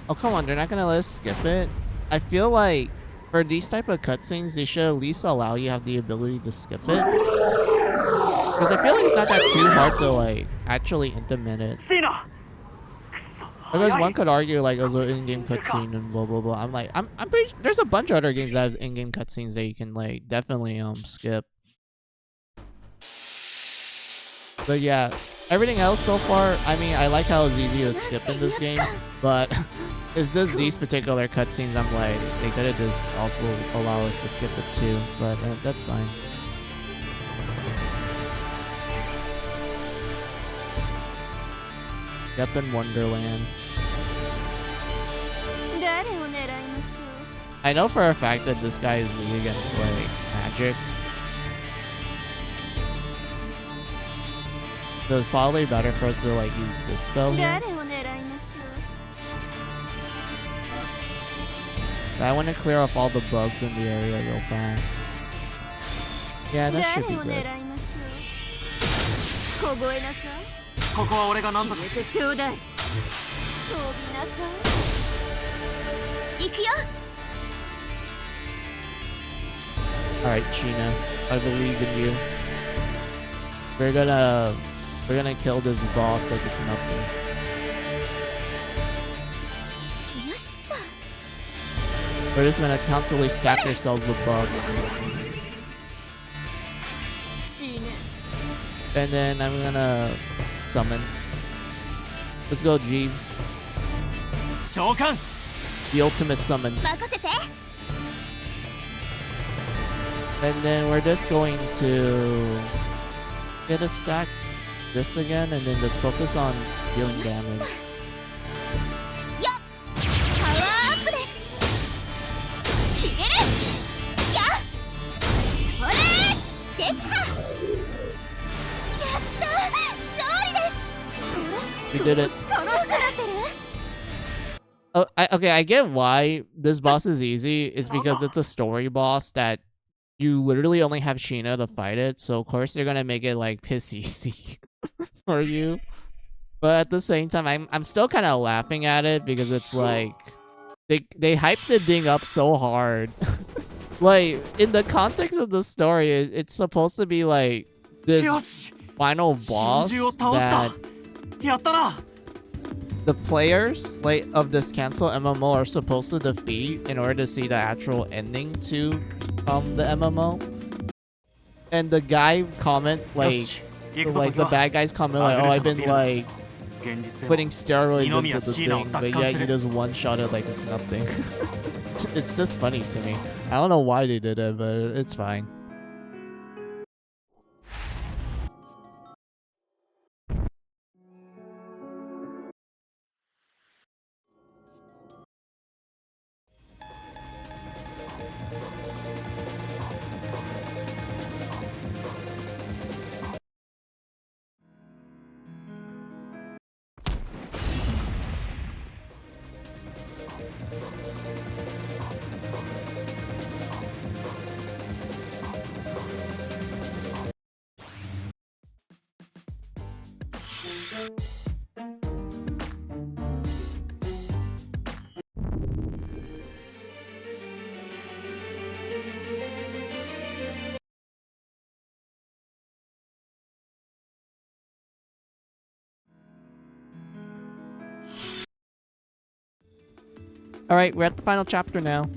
Oh, come on. They're not going to let us skip it? I feel like for these type of cutscenes, they should at least allow you have the ability to skip it. Because I feel like it's not that too hard to, like, actually implement it. Because one could argue, like, it was an in-game cutscene and blah, blah, blah. I'm like, I'm pretty sure there's a bunch of other games that have in-game cutscenes that you can, like, definitely, skip. But yeah, everything else so far, I mean, I like how it's easy to skip in this game, but it's just these particular cutscenes I'm like, they could have just also allow us to skip it too, but that's fine. Yep, in Wonderland. I know for a fact that this guy is weak against, like, magic. So it's probably better for us to, like, use this spell here. But I want to clear up all the bugs in the area real fast. Yeah, that should be good. Alright, China. I believe in you. We're gonna kill this boss like it's nothing. We're just gonna constantly stack ourselves with bugs. And then I'm gonna summon. Let's go, Jeeves. The ultimate summon. And then we're just going to get a stack this again and then just focus on dealing damage. We did it. Oh, okay, I get why this boss is easy. It's because it's a story boss that you literally only have Sheena to fight it, so of course they're gonna make it like piss easy for you. But at the same time, I'm still kind of laughing at it because it's like they hyped the thing up so hard. Like in the context of the story, it's supposed to be like this final boss that the players like of this cancel MMO are supposed to defeat in order to see the actual ending to the MMO. And the guy comment like the bad guys comment like, oh, I've been like putting steroids into the thing, but yet you just one-shot it like it's nothing. It's just funny to me. I don't know why they did it, but it's fine. Alright, we're at the final chapter now.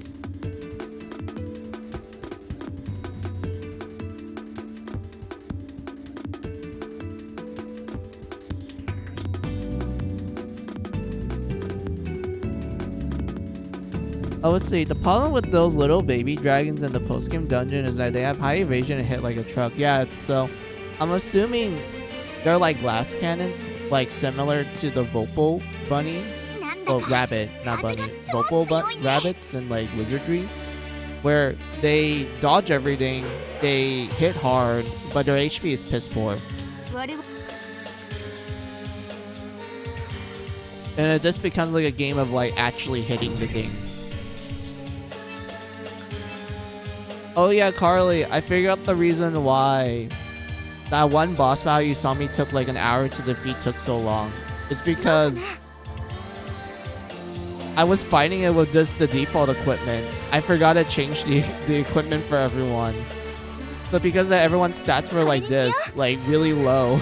Oh, let's see. The problem with those little baby dragons in the post-game dungeon is that they have high evasion and hit like a truck. Yeah, so I'm assuming they're like glass cannons, like similar to the Vopo bunny. Oh, rabbit, not bunny. Vopo rabbits and like wizardry, where they dodge everything, they hit hard, but their HP is piss poor. And it just becomes like a game of like actually hitting the thing. Oh yeah, Carly, I figured out the reason why that one boss battle you saw me took like an hour to defeat took so long. It's because I was fighting it with just the default equipment. I forgot to change the equipment for everyone. But because everyone's stats were like this, like really low,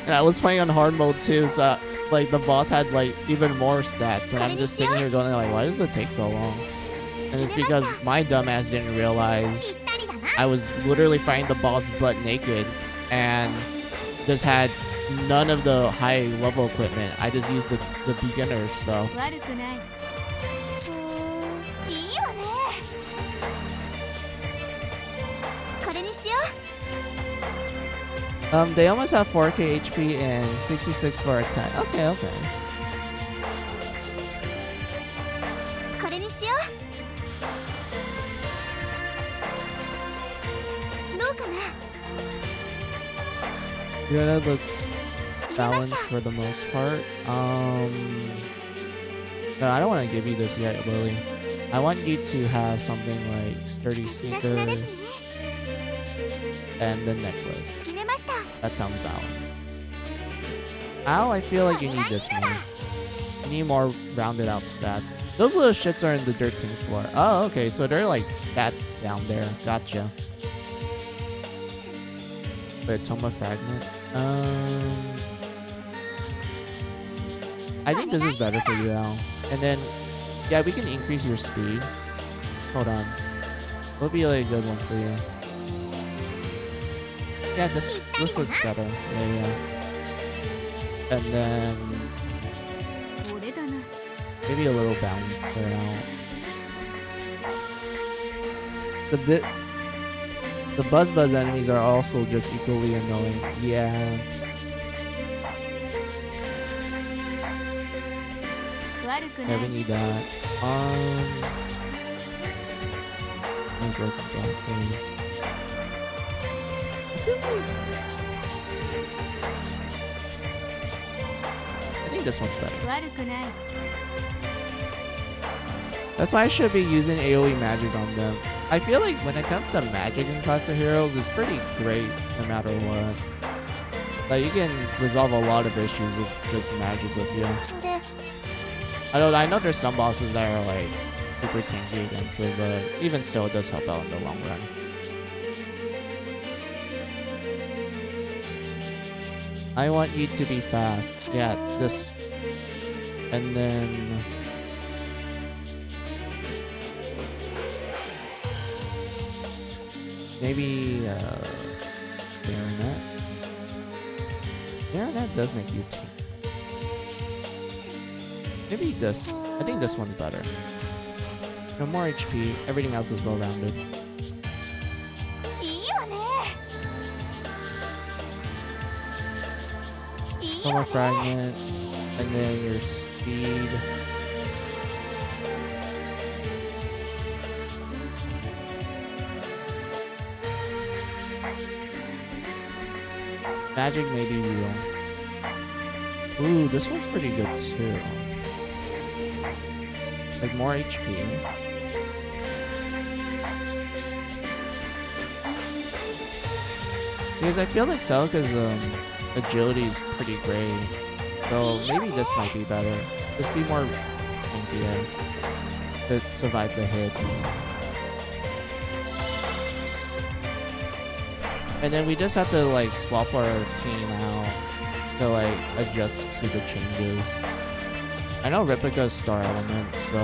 and I was playing on hard mode too, so like the boss had like even more stats, and I'm just sitting here going like, why does it take so long? And it's because my dumbass didn't realize I was literally fighting the boss butt naked and just had none of the high level equipment. I just used the beginner stuff. 悪くない。いいよね。これにしよう。 They almost have 4k HP and 66 for attack. Okay, okay. これにしよう。どうかな。 Yeah, that looks balanced for the most part. No, I don't want to give you this yet, Lily. I want you to have something like sturdy sneakers and the necklace. 決めました。 That sounds balanced. Al, I feel like you need this more. You need more rounded out stats. Those little shits are in the dirt team floor. Oh, okay, so they're like that down there. Gotcha. Wait, Toma Fragment. I think this is better for you, Al. And then, yeah, we can increase your speed. Hold on. What would be like a good one for you? Yeah, this looks better. Yeah, yeah. And then 俺だな。 maybe a little balance there out. The buzz enemies are also just equally annoying. Yeah. Yeah, we need that. These broken glasses. I think this one's better. 悪くない。 That's why I should be using AoE magic on them. I feel like when it comes to magic in Classic Heroes, it's pretty great no matter what. Like, you can resolve a lot of issues with just magic with you. それ。 I know there's some bosses that are like super tanky against it, but even still, it does help out in the long run. I want you to be fast. Yeah, this. And then... maybe, Baronet. Baronet does make you tank. Maybe this. I think this one's better. No more HP. Everything else is well-rounded. いいよね。いい One よ more ね。 fragment. And then your speed. Magic may be real. Ooh, this one's pretty good too. Like more HP. Because I feel like Celica's agility is pretty great. So maybe this might be better. Just be more tankier to survive the hits. And then we just have to like swap our team out to like adjust to the changes. I know Replica's star element, so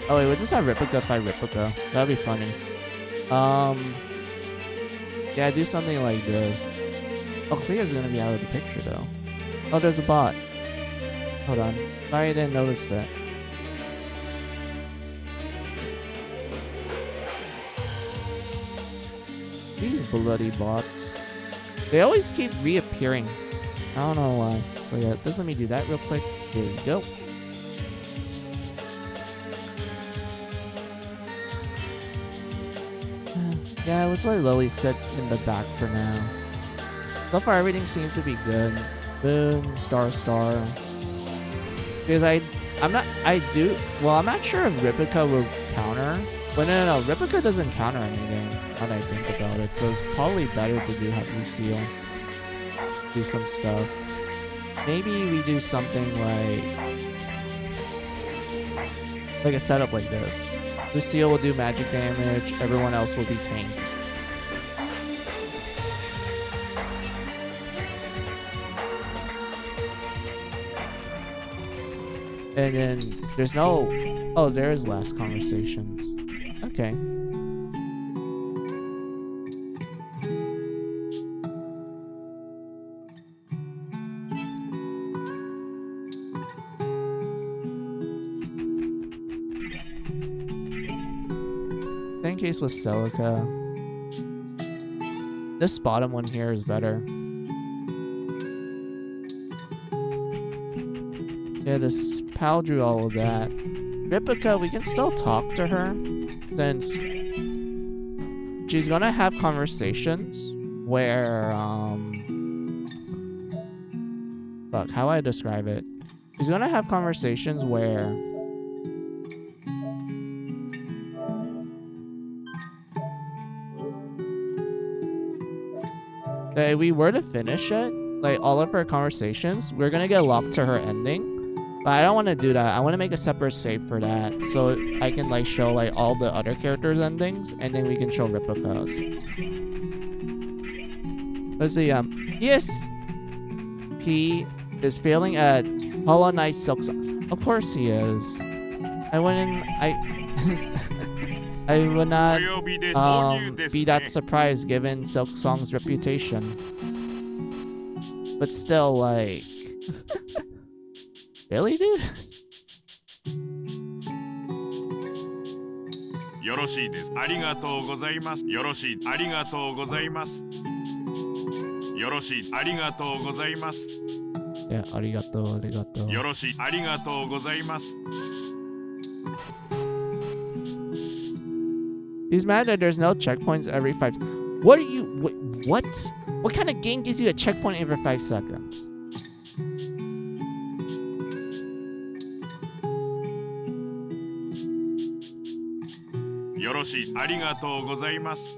oh wait, we'll just have Replica fight Replica. That'd be funny. Yeah, do something like this. Oh, Clea's gonna be out of the picture though. Oh, there's a bot. Hold on. Sorry I didn't notice that. These bloody bots. They always keep reappearing. I don't know why. So yeah, just let me do that real quick. There we go. Yeah, let's let Lily sit in the back for now. So far, everything seems to be good. Boom, star. Because I'm not sure if Replica will counter. But no, Replica doesn't counter anything, now that I think about it. So it's probably better to do have Lucille. do some stuff. Maybe we do something like a setup like this. Lucille will do magic damage, everyone else will be tanked. And then there's no... Oh, there is last conversations. Okay. Same case with Celica. This bottom one here is better. Yeah, this pal drew all of that. Ripika, we can still talk to her since she's gonna have conversations where fuck, how do I describe it? She's gonna have conversations where if we were to finish it, like all of her conversations, we're gonna get locked to her ending. But I don't want to do that. I want to make a separate save for that, so I can like show like all the other characters' endings, and then we can show replicas. Let's see. Yes, P is failing at Hollow Knight Silk Song. Of course he is. I wouldn't. I would not be that surprised given Silk Song's reputation. But still, like. Really, dude? よろしいです。ありがとうございます。よろしい。ありがとうございます。よろしい。ありがとうございます。いや、ありがとう、ありがとう。よろしい。ありがとうございます。 He's mad that there's no checkpoints every 5. What are you? What? What kind of game gives you a checkpoint every 5 seconds? よろしい。ありがとうございます。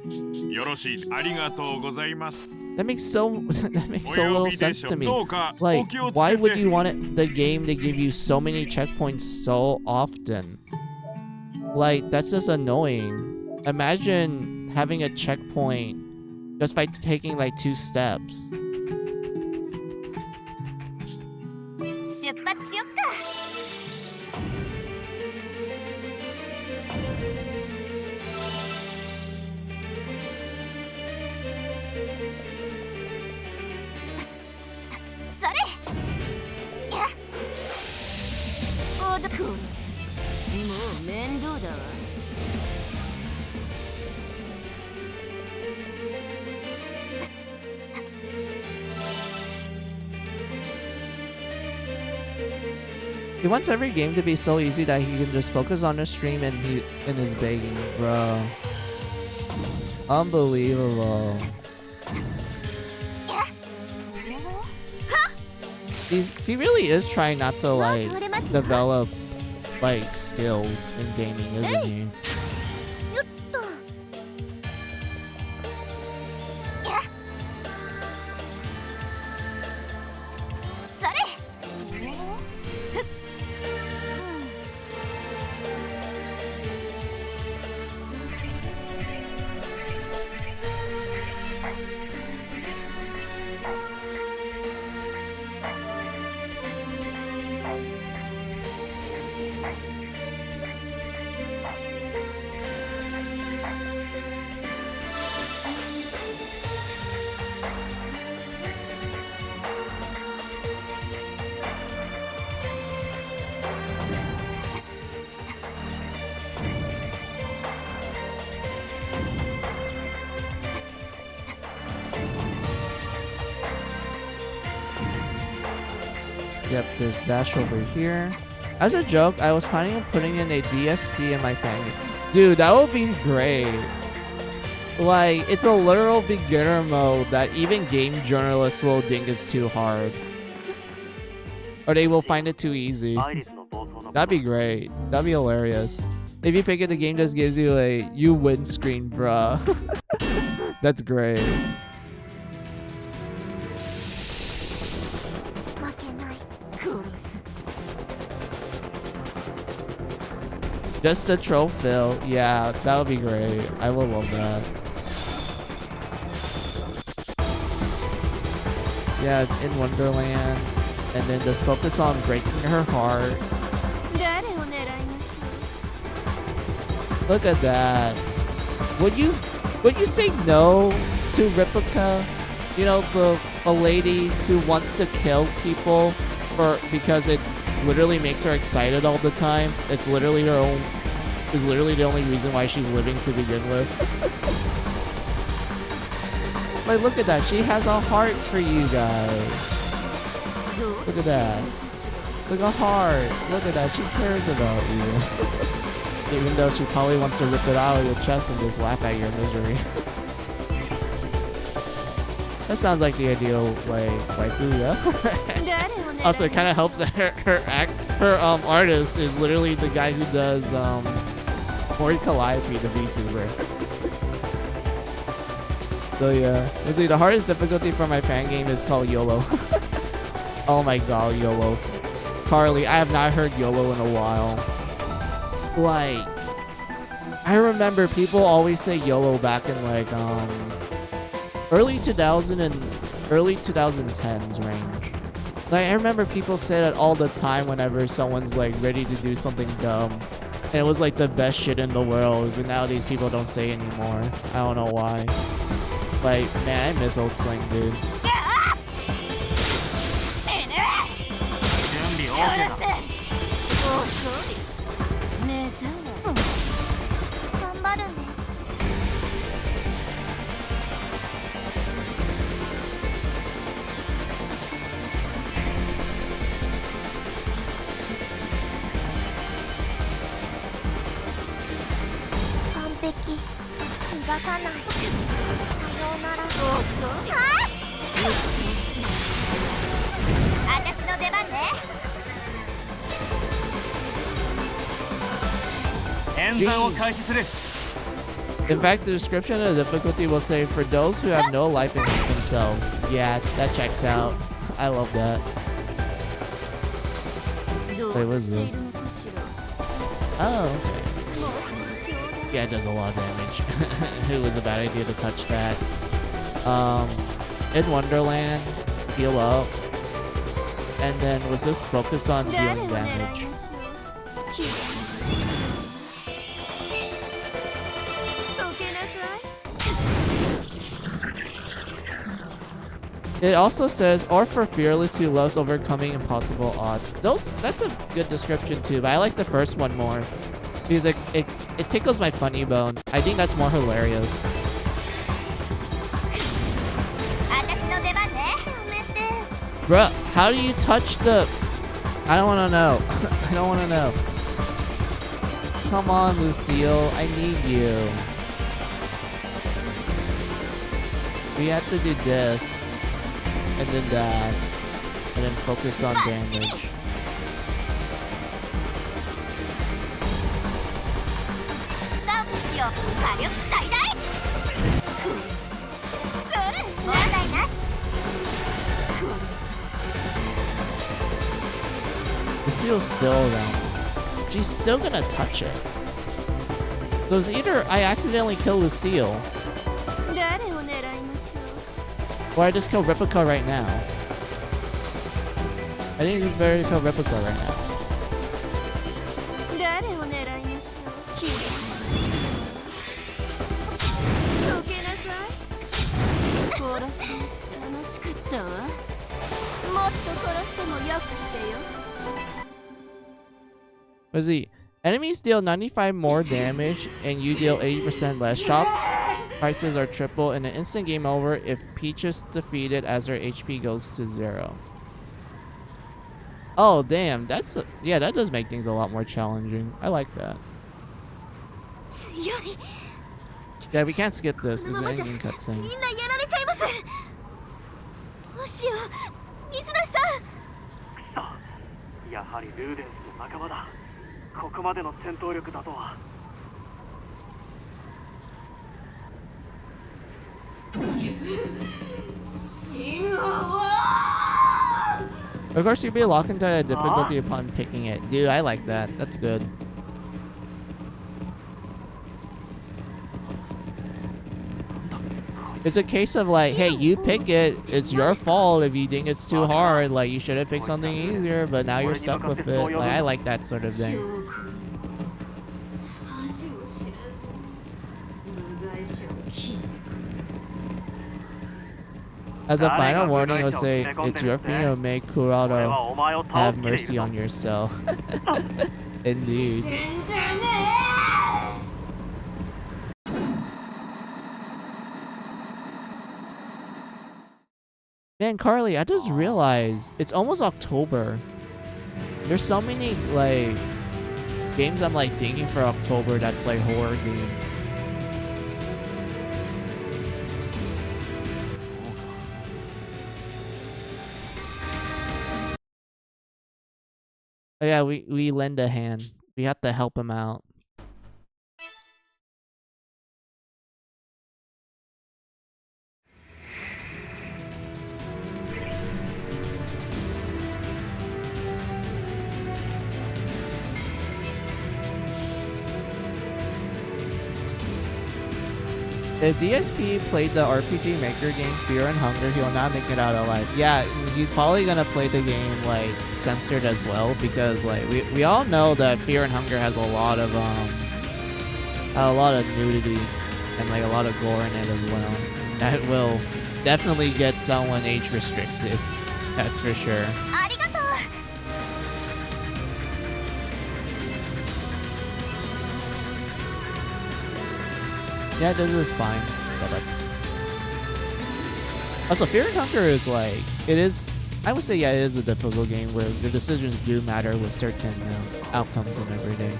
よろしい。ありがとうございます。 That makes so little sense to me. Like, why would you want the game to give you so many checkpoints so often? Like, that's just annoying. Imagine having a checkpoint just by taking like 2 steps. 出発しよっか。それ。や。おど殺す。もう面倒だわ。 He wants every game to be so easy that he can just focus on his stream and his begging, bro. Unbelievable. He really is trying not to like develop like skills in gaming, isn't he? Yep, this dash over here. As a joke, I was planning on putting in a DSP in my fan. Dude, that would be great. Like, it's a literal beginner mode that even game journalists will think is too hard. Or they will find it too easy. That'd be great. That'd be hilarious. If you pick it, the game just gives you a you win screen, bruh. That's great. Just to troll Phil. Yeah, that would be great. I will love that. Yeah, in Wonderland. And then just focus on breaking her heart. 誰を狙いましょ Look at that. Would you say no to Ripika? You know, a lady who wants to kill people because it literally makes her excited all the time. It's literally the only reason why she's living to begin with. Like, look at that. She has a heart for you guys. Look at that. Look at heart. Look at that. She cares about you. Even though she probably wants to rip it out of your chest and just laugh at your misery. That sounds like the ideal, like, waifu, yeah? Also, it kind of helps that her artist is literally the guy who does Mori Calliope, the VTuber. So yeah, let's see. The hardest difficulty for my fan game is called YOLO. Oh my god, YOLO. Carly, I have not heard YOLO in a while. Like, I remember people always say YOLO back in like early 2000 and early 2010s range. Like, I remember people say that all the time whenever someone's like ready to do something dumb. And it was like the best shit in the world, but nowadays people don't say it anymore. I don't know why. Like, man, I miss old slang, dude. 姉さんは頑張るね。完璧。逃がさない。さようなら。はい。私の出番ね。 In fact, the description of the difficulty will say, for those who have no life in themselves. Yeah, that checks out. I love that. Wait, what is this? Oh, okay. Yeah, it does a lot of damage. It was a bad idea to touch that. In Wonderland, heal up. And then was this focus on dealing damage? It also says, or for fearless who loves overcoming impossible odds. That's a good description too, but I like the first one more. Because it tickles my funny bone. I think that's more hilarious. Bruh, how do you touch the... I don't want to know. I don't want to know. Come on, Lucille. I need you. We have to do this. And then that. And then focus on damage. Lucille's still around. She's still gonna touch it. So it's either I accidentally kill Lucille, or I just kill Replica right now. I think it's better to kill Replica right now. What is he? Enemies deal 95 more damage and you deal 80% less. Shop prices are triple and an instant game over if Peach is defeated as her HP goes to 0. Oh damn, yeah, that does make things a lot more challenging. I like that. Yeah, we can't skip this. This is an ending cutscene. やはりルーデンスの仲間だ。ここまでの戦闘力だとは。Of course, you'd be locked into a difficulty upon picking it. Dude, I like that. That's good. It's a case of like, hey, you pick it. It's your fault if you think it's too hard. Like, you should have picked something easier, but now you're stuck with it. Like, I like that sort of thing. 恥を知らず無害者を決め As a final warning, I'll say it's your funeral. Make Kurado have mercy on yourself. Indeed. Man, Carly, I just realized it's almost October. There's so many like games I'm like thinking for October that's like horror games. Oh yeah, we lend a hand. We have to help him out. If DSP played the RPG Maker game Fear and Hunger, he will not make it out alive. Yeah, he's probably gonna play the game like censored as well, because like we all know that Fear and Hunger has a lot of nudity and like a lot of gore in it as well. That will definitely get someone age restricted. That's for sure. Yeah, this is fine. Also, Fear and Hunger is like, it is, I would say, yeah, it is a difficult game where your decisions do matter with certain outcomes and everything.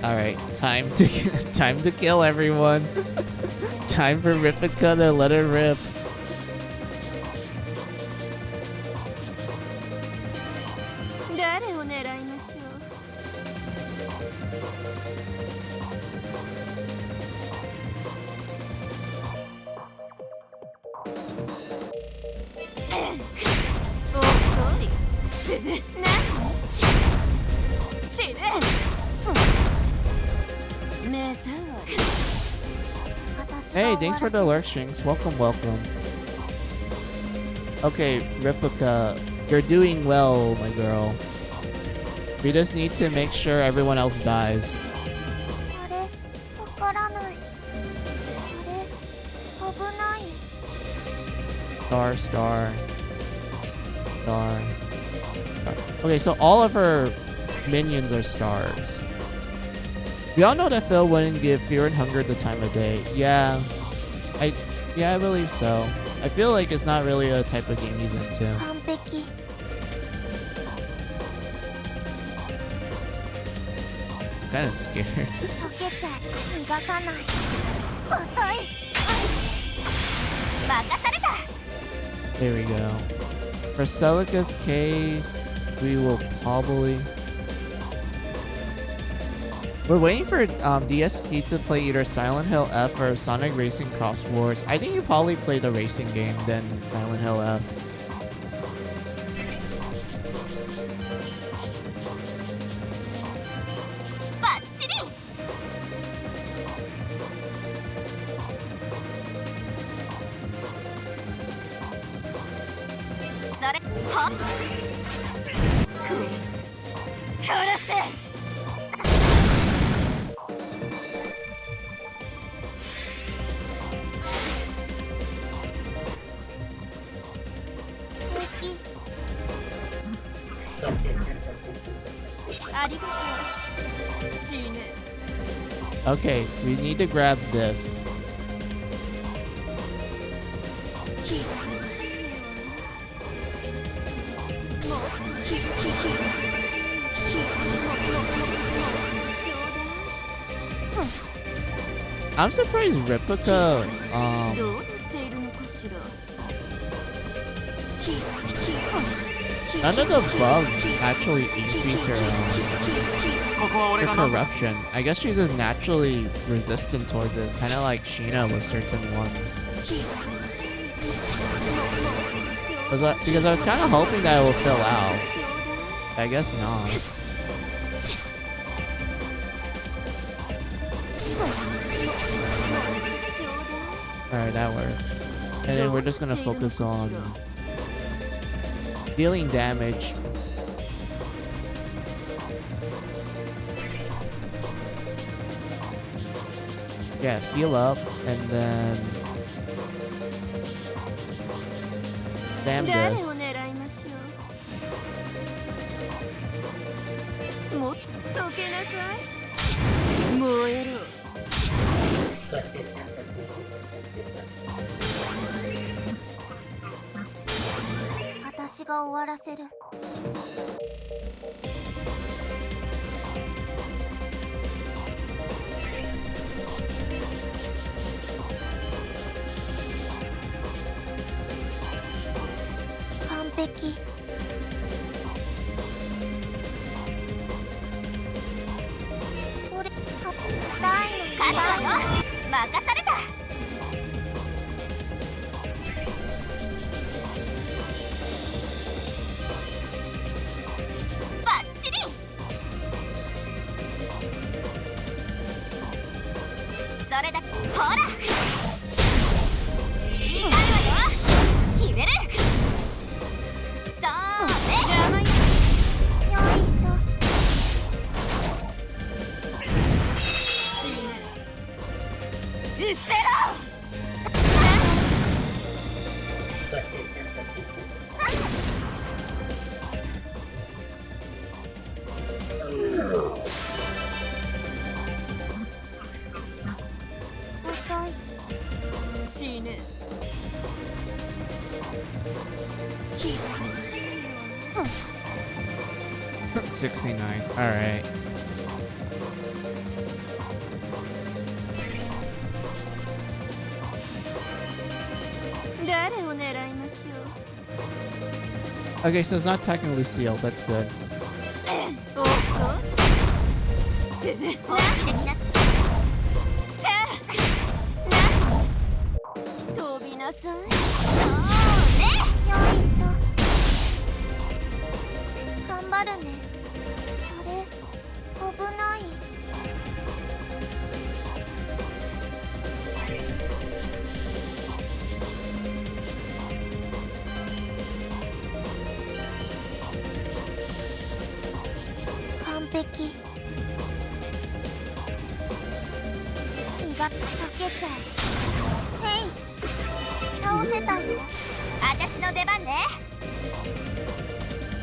Alright, time to kill everyone. Time for Ripika to let her rip. Hey, thanks for the lurk strings. Welcome, welcome. Okay, Ripika, you're doing well, my girl. We just need to make sure everyone else dies. Star, star. Star. Okay, so all of her minions are stars. We all know that Phil wouldn't give Fear and Hunger the time of day. Yeah, I believe so. I feel like it's not really a type of game he's into. I'm kind of scared. There we go. For Celica's case, we will probably... We're waiting for DSP to play either Silent Hill F or Sonic Racing Cross Wars. I think you probably play the racing game, then Silent Hill F. Okay, we need to grab this. I'm surprised Ripika, none of the bugs actually increase her corruption. I guess she's just naturally resistant towards it, kind of like Sheena with certain ones. Because I was kind of hoping that it will fill out. I guess not. Alright, that works. And then we're just gonna focus on dealing damage. Yeah, heal up and then spam 誰を this. 狙いましょう。もっとけなさい。燃えろ。私が終わらせる。完璧。これ、大の勝つわよ。任された。バッチリ。それだ。ほら。痛いわよ。決める。よいしょ。うっせろ。遅い。死ぬ。気持ちいいよ。69. Alright. Okay, so it's not attacking Lucille. That's good.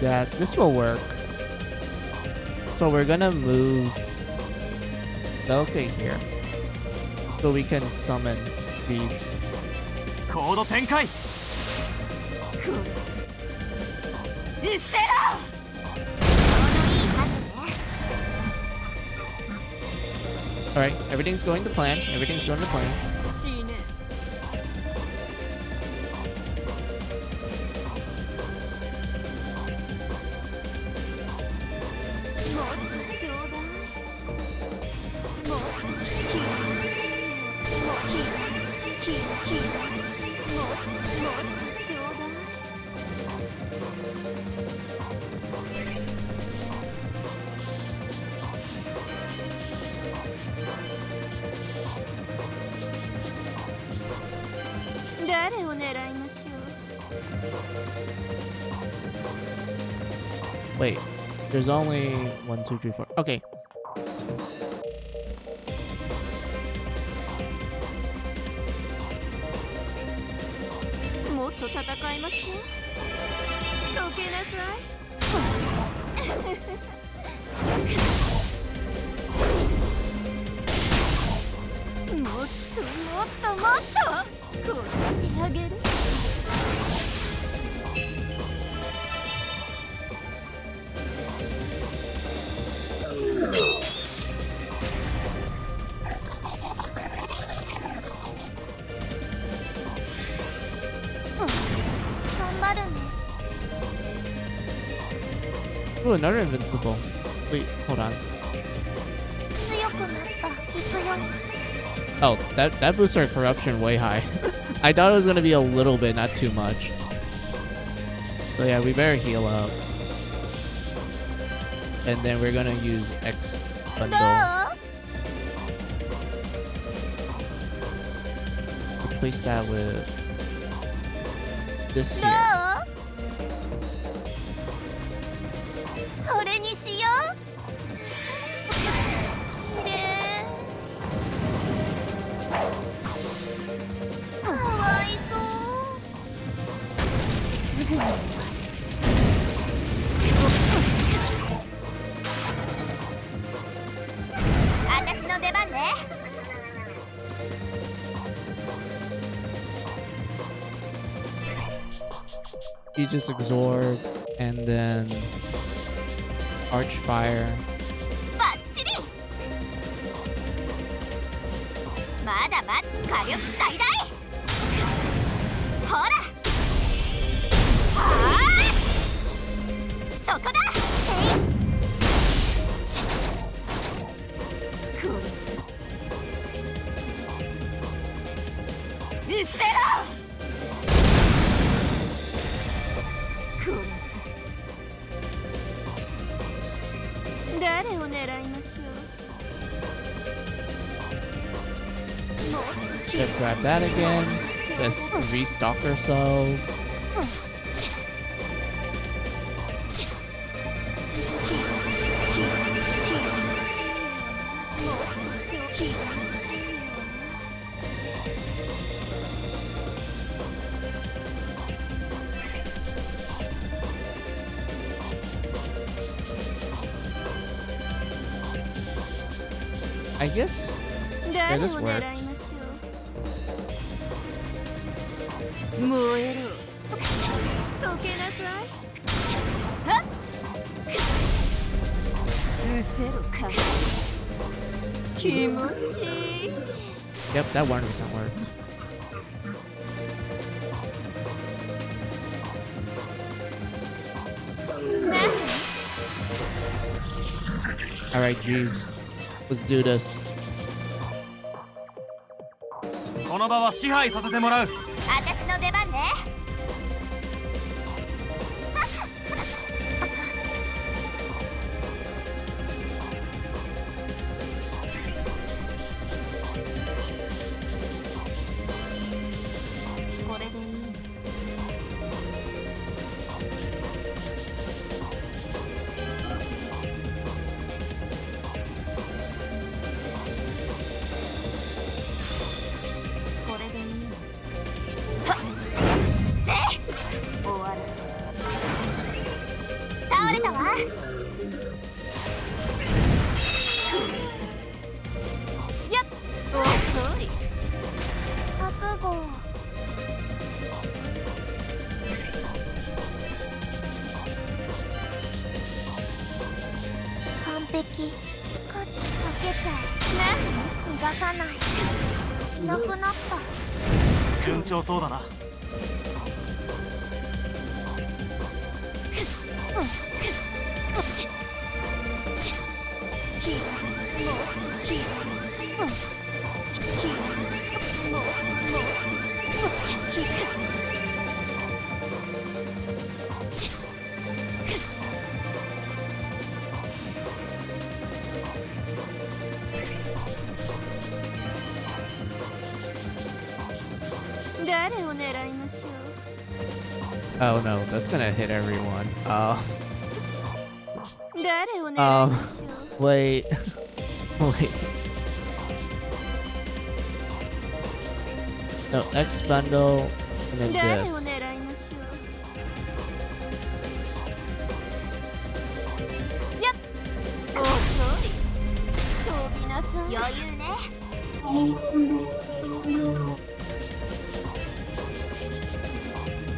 Yeah, this will work. So we're gonna move Velka here so we can summon thieves. コード展開。Alright, everything's going to plan. Everything's going to plan. Wait, there's only 1, 2, 3, 4. Okay. Ooh, another invincible. Wait, hold on. Oh, that boosts our corruption way high. I thought it was gonna be a little bit, not too much. So yeah, we better heal up. And then we're gonna use X bundle. replace that with this どう here. これにしよう。きれい。かわいそう。すぐに終わる。私の出番ね。You just absorb and then arch fire. バッチリ。まだまだ火力最大。ほら。はあ。そこだ。殺す。うせろ。殺す。誰を狙いましょう。 Should grab that again. Let's restock ourselves. I guess yeah, this works. 燃えろ。溶けなさい。はっ。うせろか。気持ちいい。 Yep, that 100% worked. Alright, Jeeves. Let's do this. この場は支配させてもらう。私の出番ね。これでいい。これでいい。はっ。せい。終わらせ。倒れたわ。やっ。おそり。覚悟。完璧。使ってかけちゃう。ね。逃がさない。いなくなった。順調そうだな。誰を狙いましょう。 Oh no, that's gonna hit everyone. 誰を狙いましょう。 Wait. Wait. No, X bundle and then 誰を this. 狙いましょう。やっ。おそり。飛びなさい。余裕ね。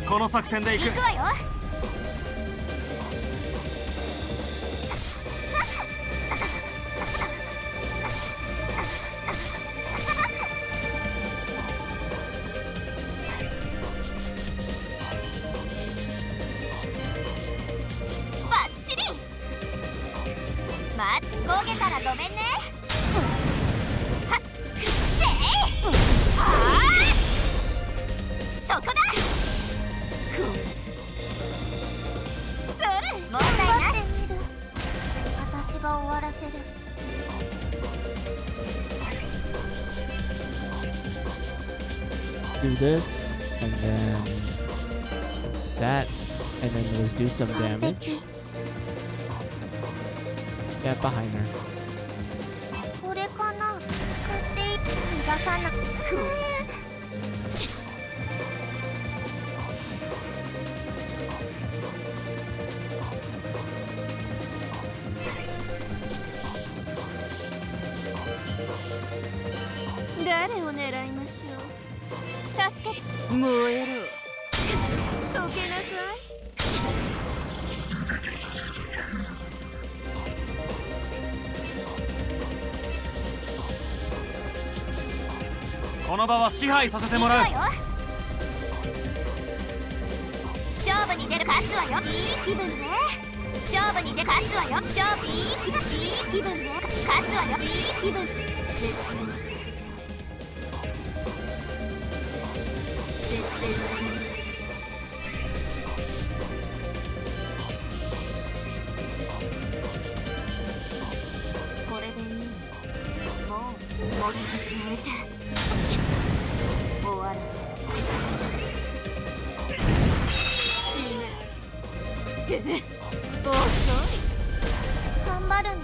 この作戦で行く。行くわよ。バッチリ。焦げたらごめんね。はっ。せい。はあ。そこだ。殺す。それ。問題なし。私が終わらせる。do this, and then that, and then let's do some damage. Get behind her. これかな。使って逃がさな。誰を狙いましょう。助け。燃えろ。溶けなさい。この場は支配させてもらう。勝負に出る勝つわよ。いい気分ね。勝負に出勝つわよ。勝負いい気分。いい気分ね。勝つわよ。いい気分。絶妙。これでいい。もうもっと決めて終わらせる。死ね。遅い。頑張るね。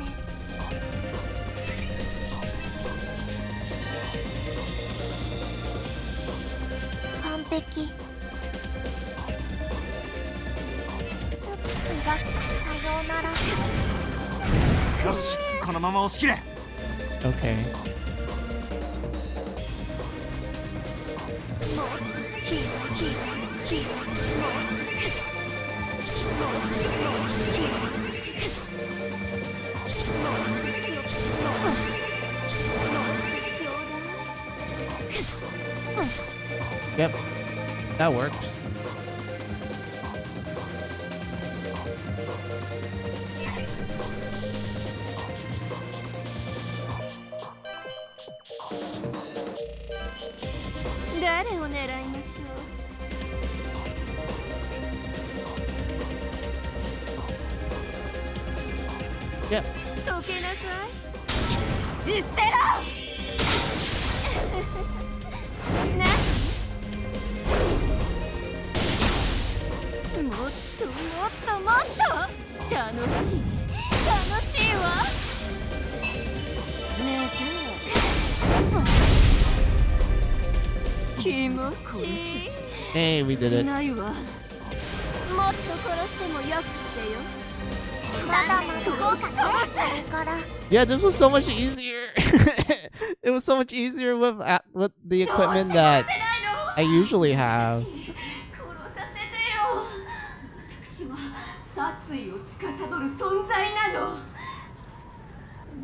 完璧。さようなら。よし、このまま押し切れ。 Okay. 'Yep, that works.誰を狙いましょう。Yep. 溶けなさい。うっせろ。な。もっともっともっと楽しい楽しいわ。ねえ気持ちいい。 Hey, we did it. ないわ。もっと殺してもよくってよ。まだまだから。 Yeah, this was so much easier. It was so much easier with the equipment that I usually have. 殺させてよ。私は殺意を司る存在なの。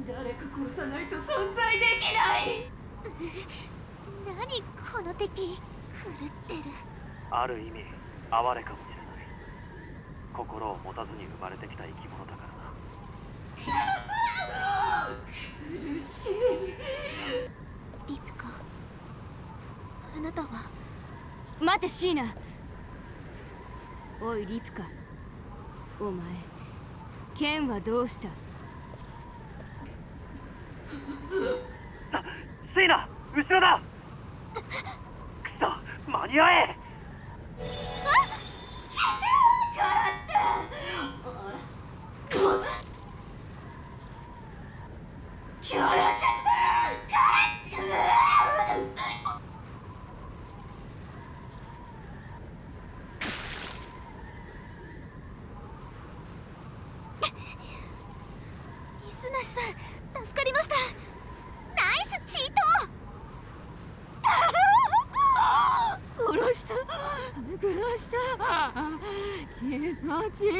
誰か殺さないと存在できない。何この敵、狂ってる。ある意味哀れかもしれない。心を持たずに生まれてきた生き物だからな。苦しい。リプカ、あなたは。待てシーナ。おいリプカ、お前ケンはどうした？シーナ、後ろだ。くそ、間に合え。殺して。殺して。水梨さん、助かりました。ナイスチート。殺した殺した。気持ちいい。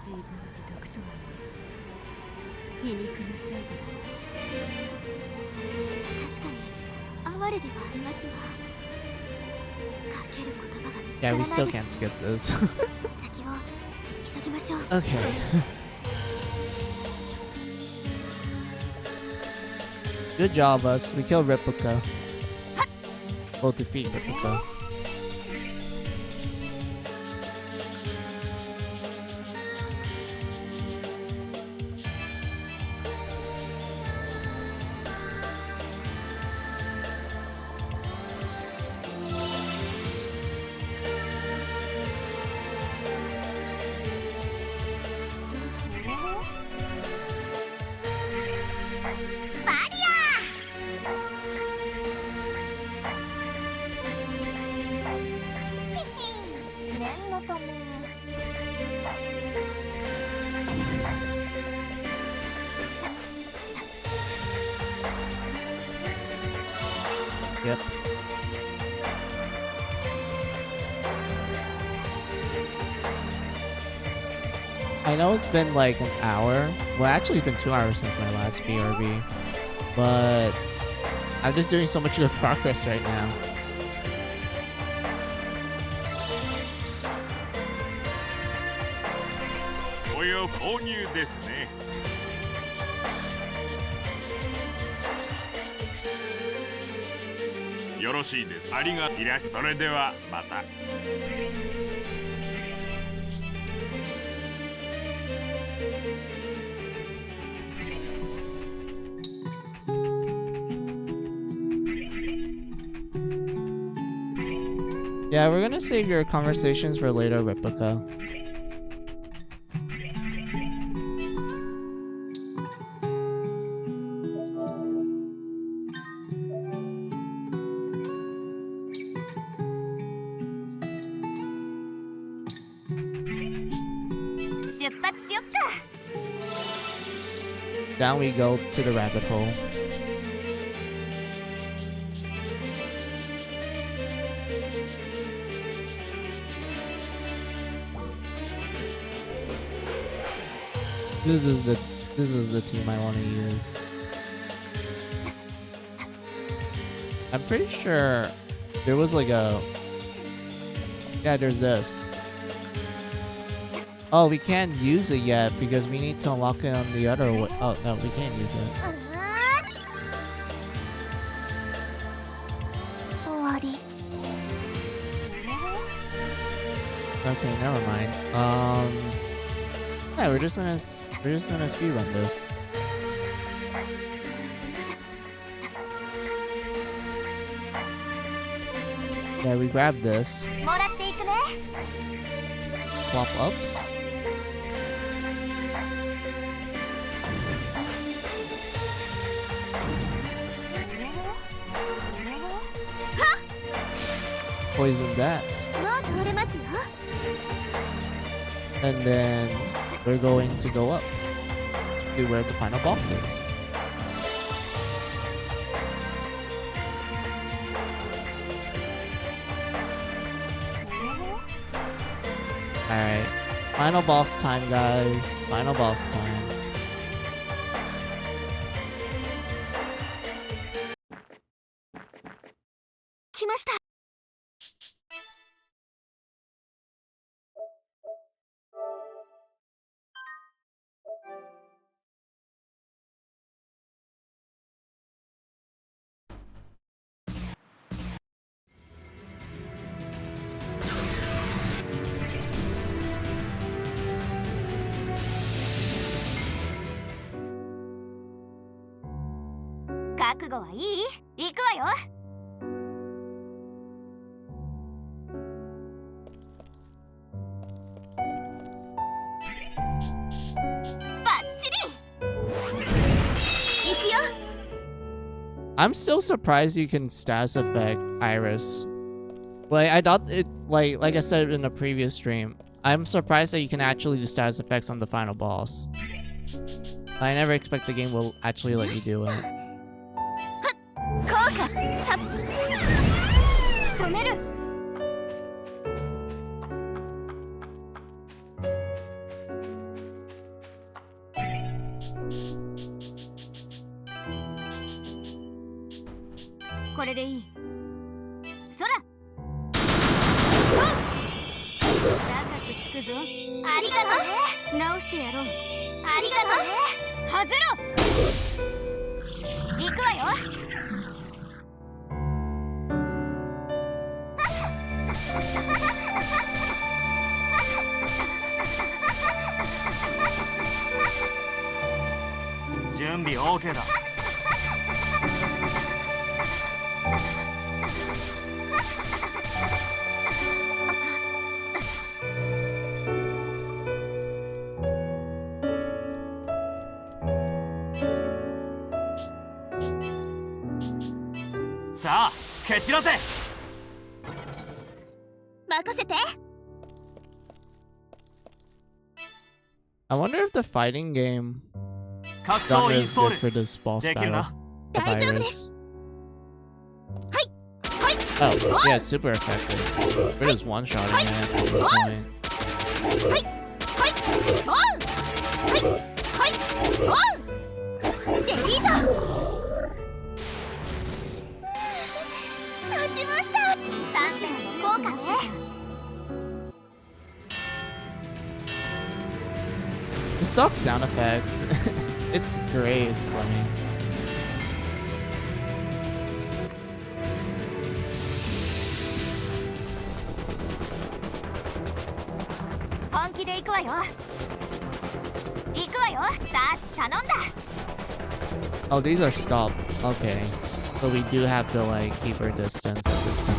自業自得とは皮肉な最後だ。確かに哀れではありますわ。かける言葉が見つから Yeah, ない we です。 still can't skip this. 先を急ぎましょう。 Okay. Good job, us. We killed Replica. Well, defeat Replica. Yep. I know it's been like an hour. Well, actually, it's been 2 hours since my last BRB. But I'm just doing so much good progress right now. Oyo, 購入ですね。よろしいです。ありがいらっしゃい。それではまた。Yeah, we're gonna save your conversations for later, Replica. Down we go to the rabbit hole. This is the team I want to use. I'm pretty sure there was like a... Yeah, there's this. Oh, we can't use it yet because we need to unlock it on the other way. Oh, no, we can't use it. Okay, never mind. Yeah, we're just gonna speedrun this. Yeah, we grab this. Swap up. Poison that. And then we're going to go up to where the final boss is. Alright. Final boss time, guys. Final boss time. I'm still surprised you can status effect Iris. Like, I thought it, like I said in a previous stream, I'm surprised that you can actually do status effects on the final boss. I never expect the game will actually let you do it. OK だ。さあ、蹴散らせ。任せて。I wonder if the fighting game 格闘イン is ストー good ル for this boss できる battle. な。The 大丈夫で virus. す。はい。Oh, yeah, it's super effective. We're just one-shotting it at this point. デリート。勝ちました。三種の効果ね。The stock sound effects, it's great, it's funny. 本気で行くわよ。行くわよ。サーチ頼んだ。 Oh, these are stopped. Okay. So we do have to, like, keep our distance at this point.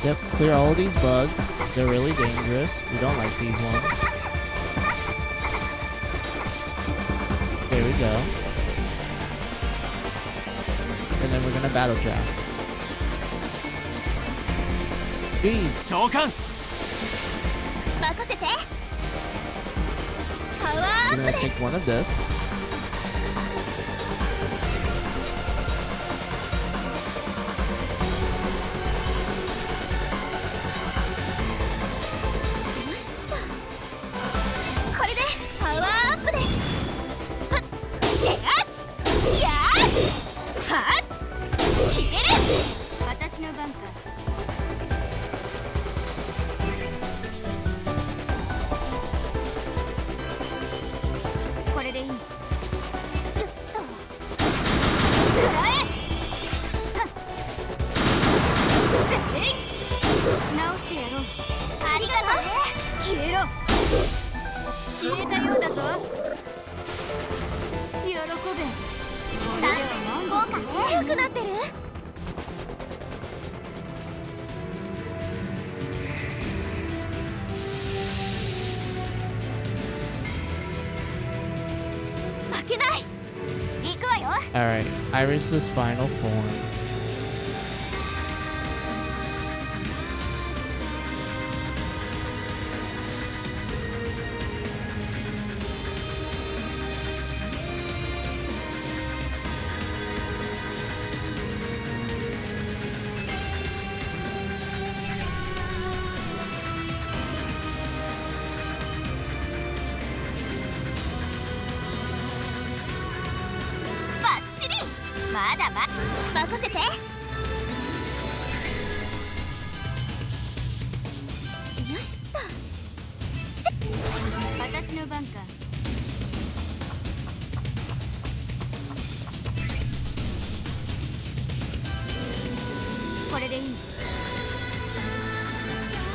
Yep, clear all of these bugs. They're really dangerous. We don't like these ones. There we go. And then we're gonna battle draft. Bees. We're gonna take one of this. Alright, Iris's final form.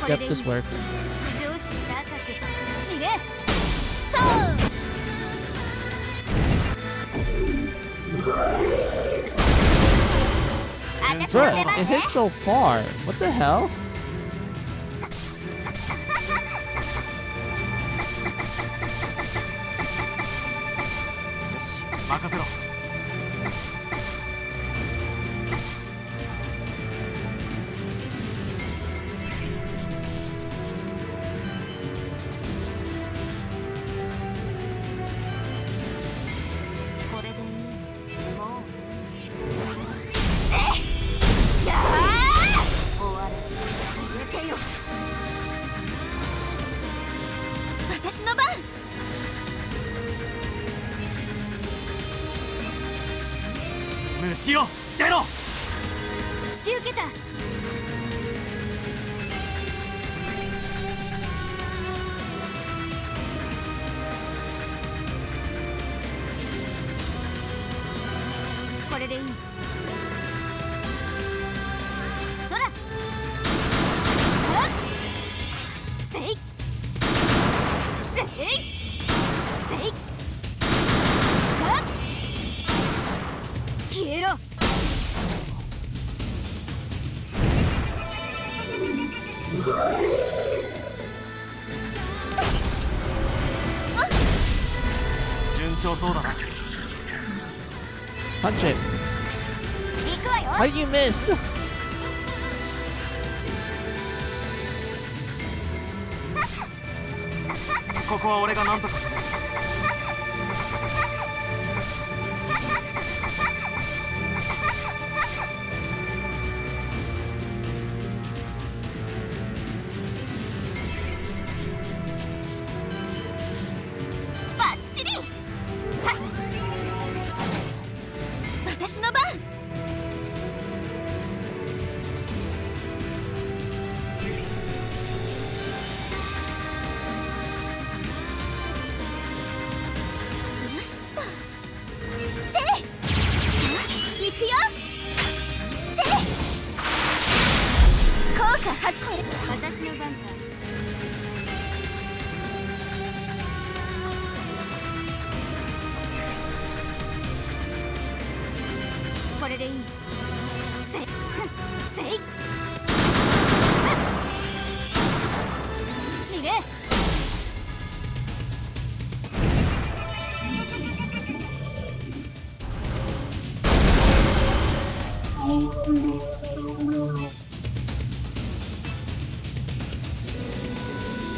Yep, this works. Bruh, it hit so far. What the hell? 虫よ出ろ。引き受けた。これでいい。そらせいせいせい消えろ。順調そうだな。 Punch it. 行くわよ。 How did you miss? ここは俺がなんとかする。バッチリ。はっ、私の番。よしっと。せい。行くよ。せい。効果発揮。私の番か。これでいい。せい。せい。知れ。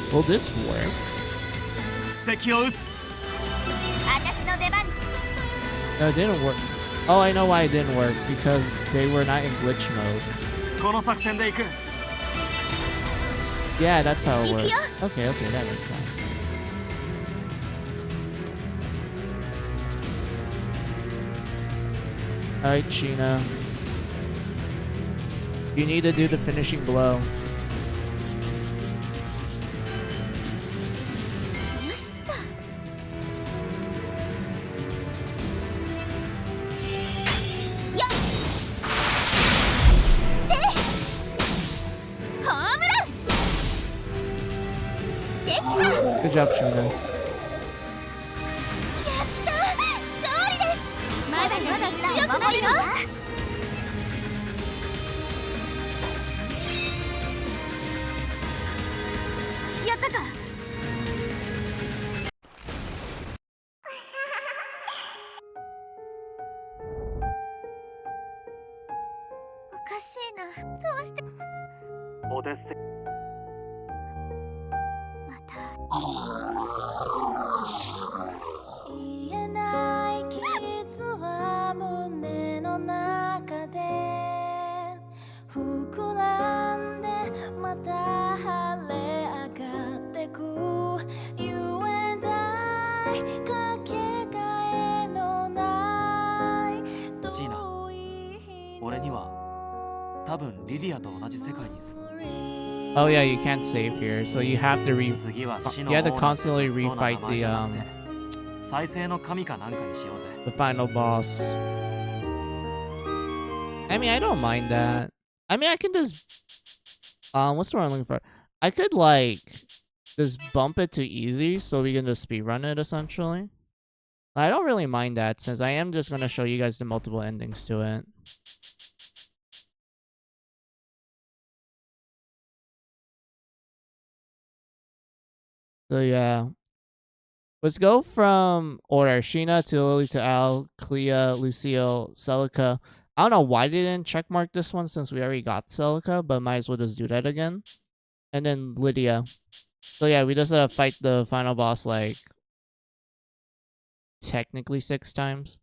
Will this work? 敵を撃つ。私の出番。 No, it didn't work. Oh, I know why it didn't work. Because they were not in glitch mode. この作戦で行く。 Yeah, that's how it works. Ikyo? Okay, okay, that makes sense. Alright, Sheena. You need to do the finishing blow. よしっと。よっ。せい。ホームラン。できた。 Good job, Sheena. やった勝利です。まだまだ強くなるよ。やったか。おかしいな。どうしてオデッセまた言えない傷は胸の中で膨らんでまた晴れ上がってく言えないかけがえのないシーナ、俺には多分リディアと同じ世界に住む。 Oh yeah, you can't save here, so you have to次は死の you have to 王の constantly そうな refight 名前 the じゃなくて再生の神かなんかにしようぜ。 the final boss. I mean, I don't mind that. I mean, I can just what's the word I'm looking for? I could like just bump it to easy so we can just speedrun it essentially. I don't really mind that since I am just gonna show you guys the multiple endings to it. So yeah. Let's go from order. Sheena to Lily to Al, Clea, Lucille, Celica. I don't know why they didn't checkmark this one since we already got Celica, but might as well just do that again. And then Lydia. So yeah, we just fight the final boss like technically 6 times.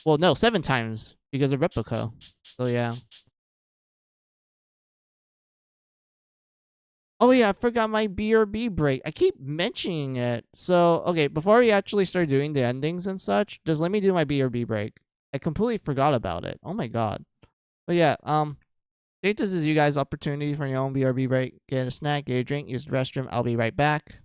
Well, no, 7 times because of Replica. So yeah. Oh yeah, I forgot my BRB break. I keep mentioning it. So, okay, before we actually start doing the endings and such, just let me do my BRB break. I completely forgot about it. Oh my god. But yeah, think this is you guys' opportunity for your own BRB break. Get a snack, get a drink, use the restroom. I'll be right back.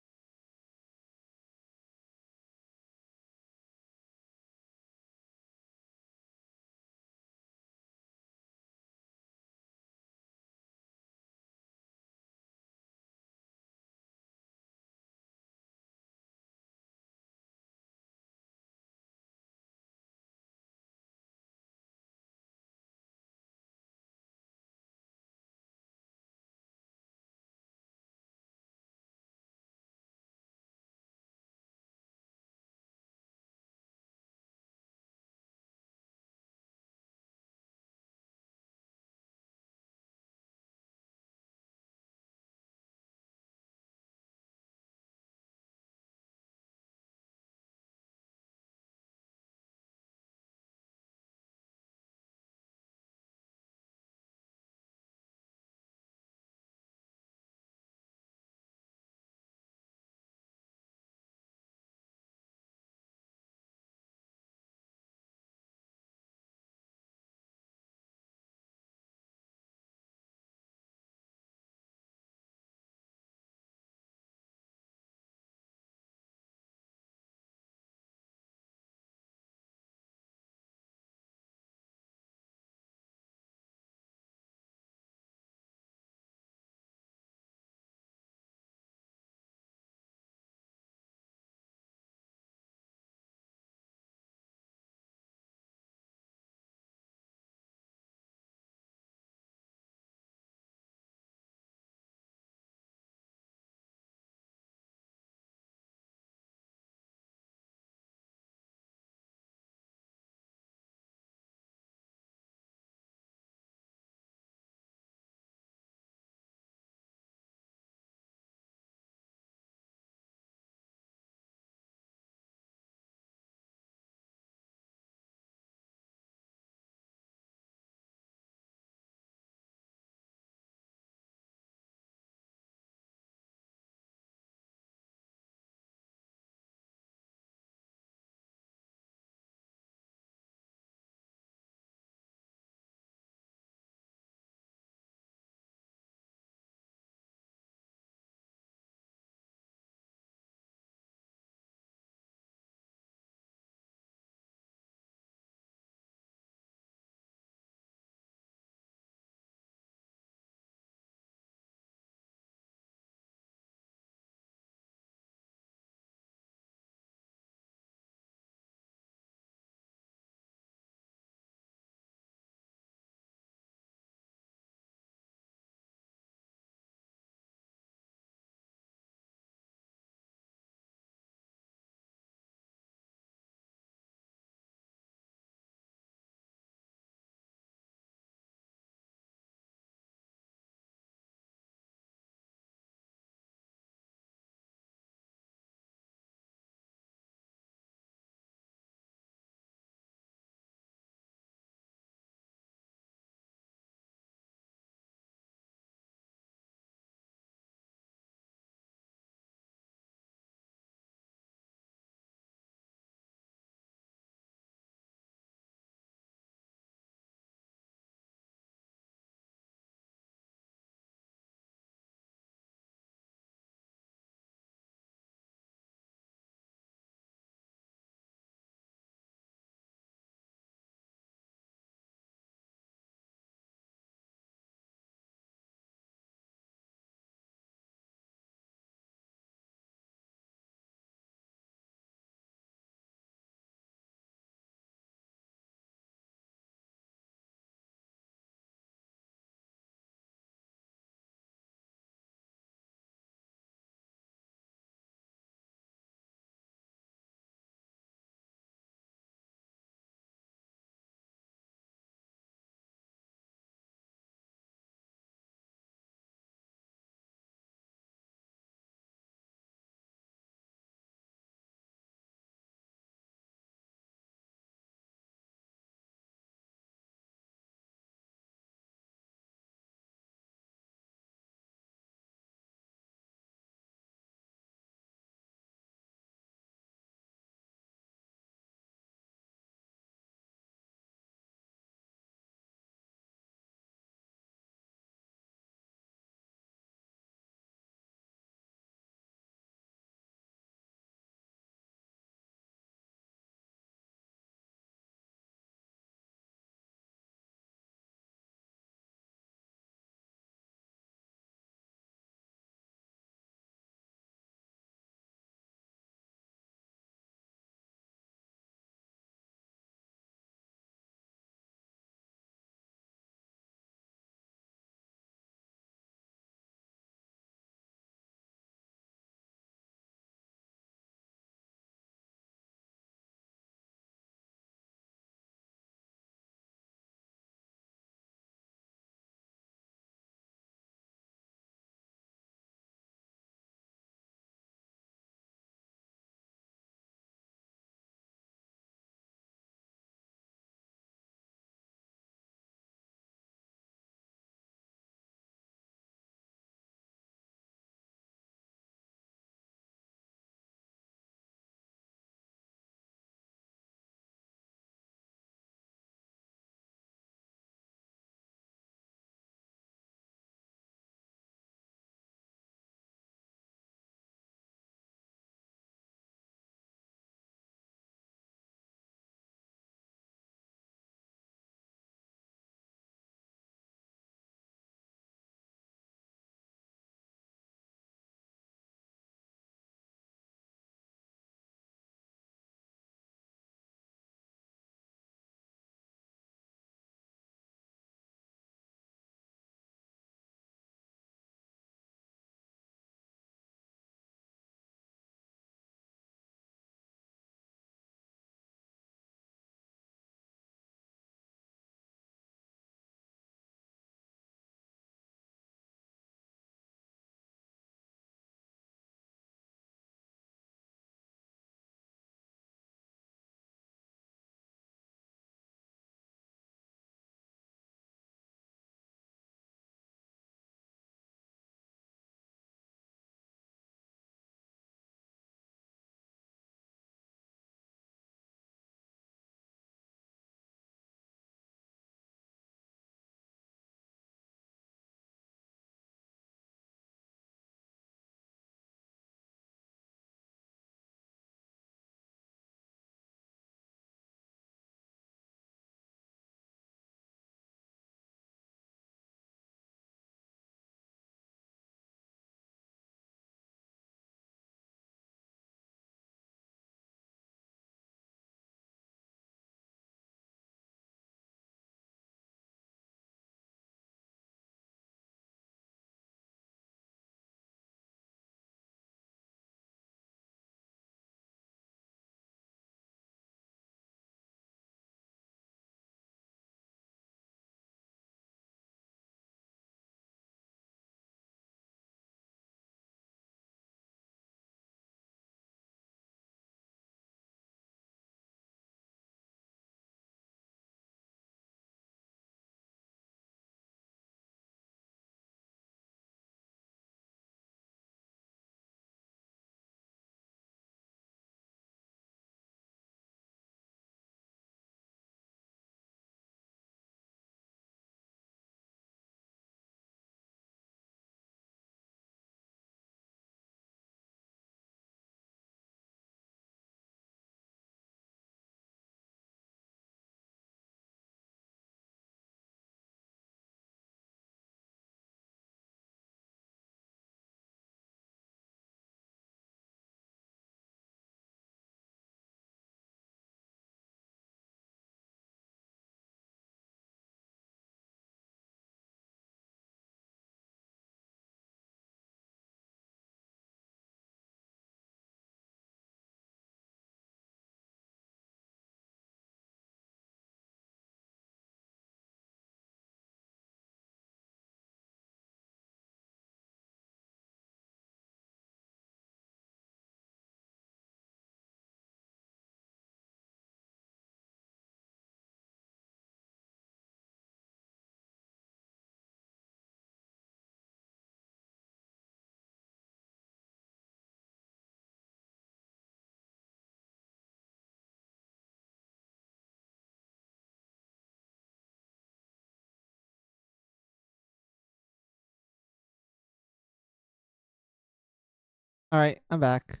Alright, I'm back.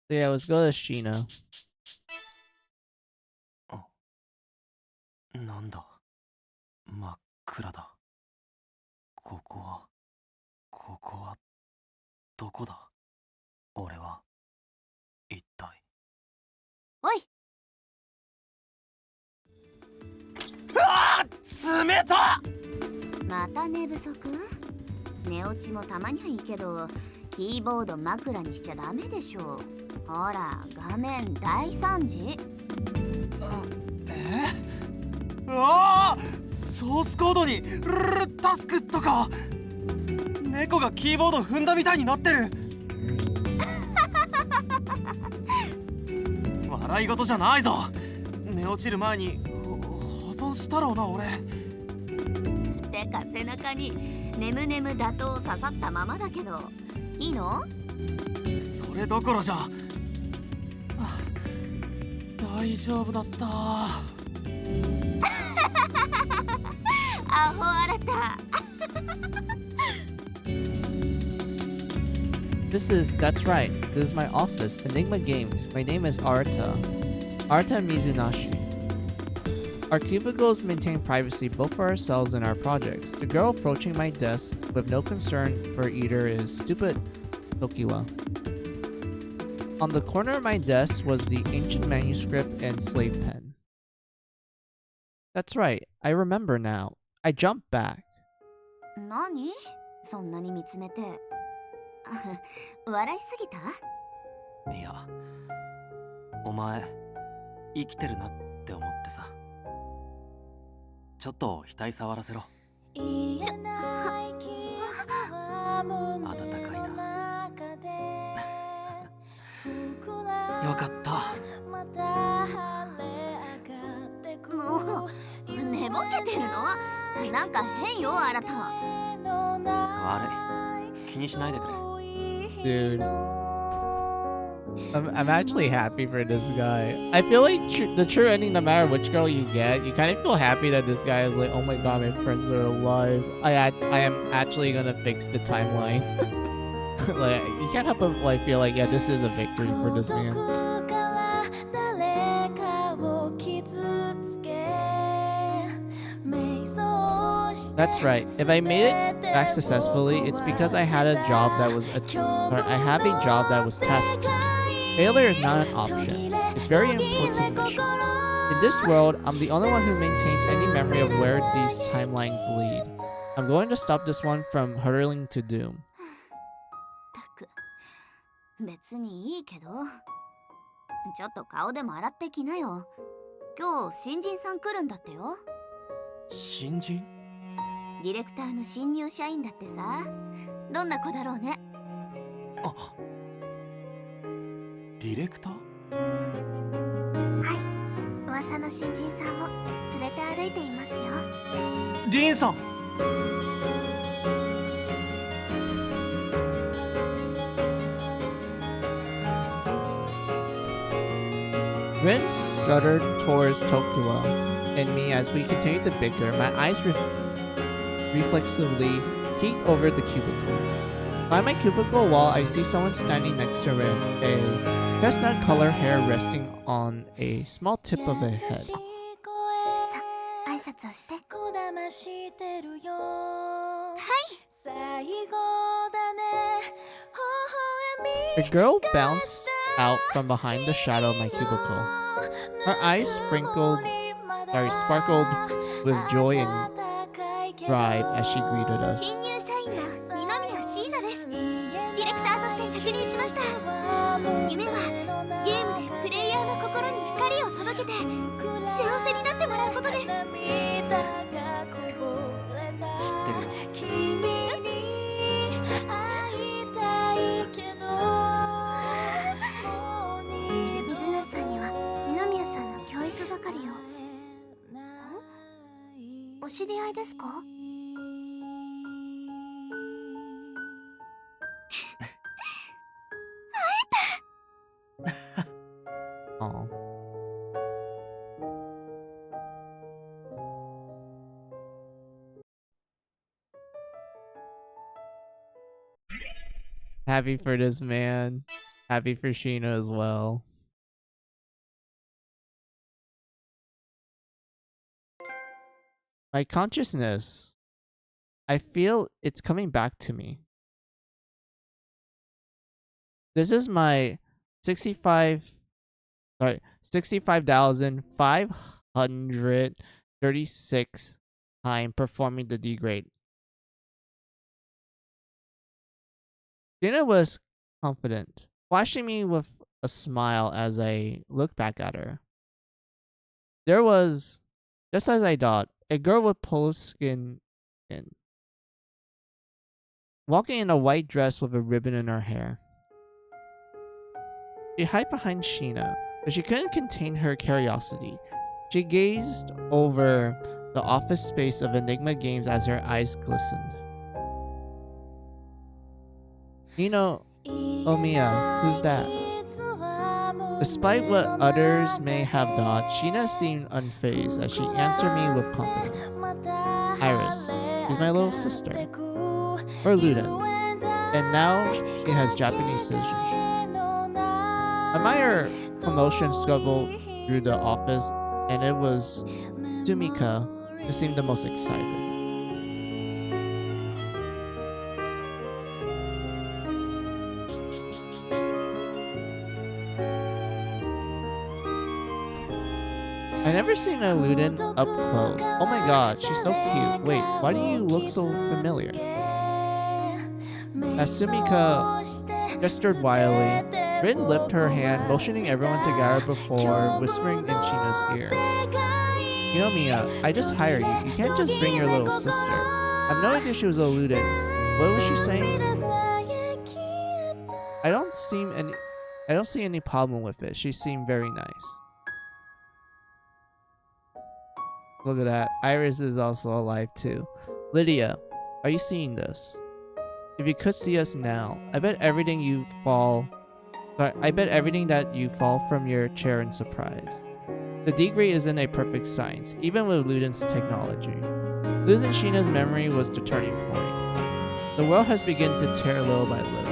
So yeah, let's go to Sheena. なんだ、真っ暗だ。ここはどこだ。俺は一体。おい、ああ、冷た。また寝不足？寝落ちもたまにはいいけど、キーボード枕にしちゃダメでしょ。ほら、画面大惨事。ああ、ソースコードにタスクとか。猫がキーボード踏んだみたいになってる。笑い事じゃないぞ。寝落ちる前に保存したろうな俺。てか背中に眠々打倒刺さったままだけど、いいの？それどころじゃ。大丈夫だった。アホ新た。That's right. This is my office, Enigma Games. My name is Arata. Arata Mizunashi. Our cubicles maintain privacy both for ourselves and our projects. The girl approaching my desk with no concern for either is stupid Tokiwa. On the corner of my desk was the ancient manuscript and slave pen. That's right, I remember now. I jumped back. 何？そんなに見つめて。笑いすぎた？いや、お前生きてるなって思ってさ。ちょっと額触らせろ。温かいな。よかった。もう寝ぼけてるの？なんか変よ、あなた。悪い、気にしないでくれ。Dude. I'm actually happy for this guy. I feel like the true ending, no matter which girl you get, you kind of feel happy that this guy is like, oh my god, my friends are alive. I am actually gonna fix the timeline. Like, you can't help but like feel like, yeah, this is a victory for this man. That's right. If I made it back successfully, it's because I had a job that was I have a job that was tasked to me. Failure is not an option. It's a very important mission. In this world, I'm the only one who maintains any memory of where these timelines lead. I'm going to stop this one from hurtling to doom. 別にいいけど、ちょっと顔でも洗ってきなよ。今日新人さん来るんだってよ。新人？ディレクターの新入社員だってさ。どんな子だろうね。あ、ディレクター？はい、噂の新人さんを連れて歩いていますよ。リンさん。Rin stuttered towards Tokiwa and me as we continued to bicker. My eyes reflexively peeked over the cubicle. By my cubicle wall, I see someone standing next to Rin, a chestnut color hair resting on a small tip of a head. さ、挨拶をして。はい。 A girl bounced out from behind the shadow of my cubicle. Her eyes sparkled with joy and pride as she greeted us. 新入社員の二宮椎名です。ディレクターとして着任しました。夢はゲームでプレイヤーの心に光を届けて幸せになってもらうことです。知ってるよ。水無さんには二宮さんの教育係を。お知り合いですか？Aw. Happy for this man. Happy for Sheena as well. My consciousness. I feel it's coming back to me. This is my 65,536 time performing the degrade. Dina was confident, flashing me with a smile as I looked back at her. There was, just as I thought, a girl with polo skin walking in a white dress with a ribbon in her hair. She hid behind Sheena, but she couldn't contain her curiosity. She gazed over the office space of Enigma Games as her eyes glistened. Nino, Omiya, who's that? Despite what others may have thought, Sheena seemed unfazed as she answered me with confidence. Iris, she's my little sister. Or Ludens. And now she has Japanese citizenship. A minor commotion struggled through the office, and it was Sumika who seemed the most excited. I never seen a Luden up close. Oh my god, she's so cute. Wait, why do you look so familiar? As Sumika gestured wildly, Rin lifted her hand, motioning everyone to gather before whispering in Sheena's ear. You know, Mia, I just hired you. You can't just bring your little sister. I have no idea she was a Luden. What was she saying? I don't see any problem with it. She seemed very nice. Look at that. Iris is also alive too. Lydia, are you seeing this? If you could see us now, I bet everything that you fall from your chair in surprise. The degree isn't a perfect science, even with Luden's technology. Losing Sheena's memory was the turning point. The world has begun to tear little by little.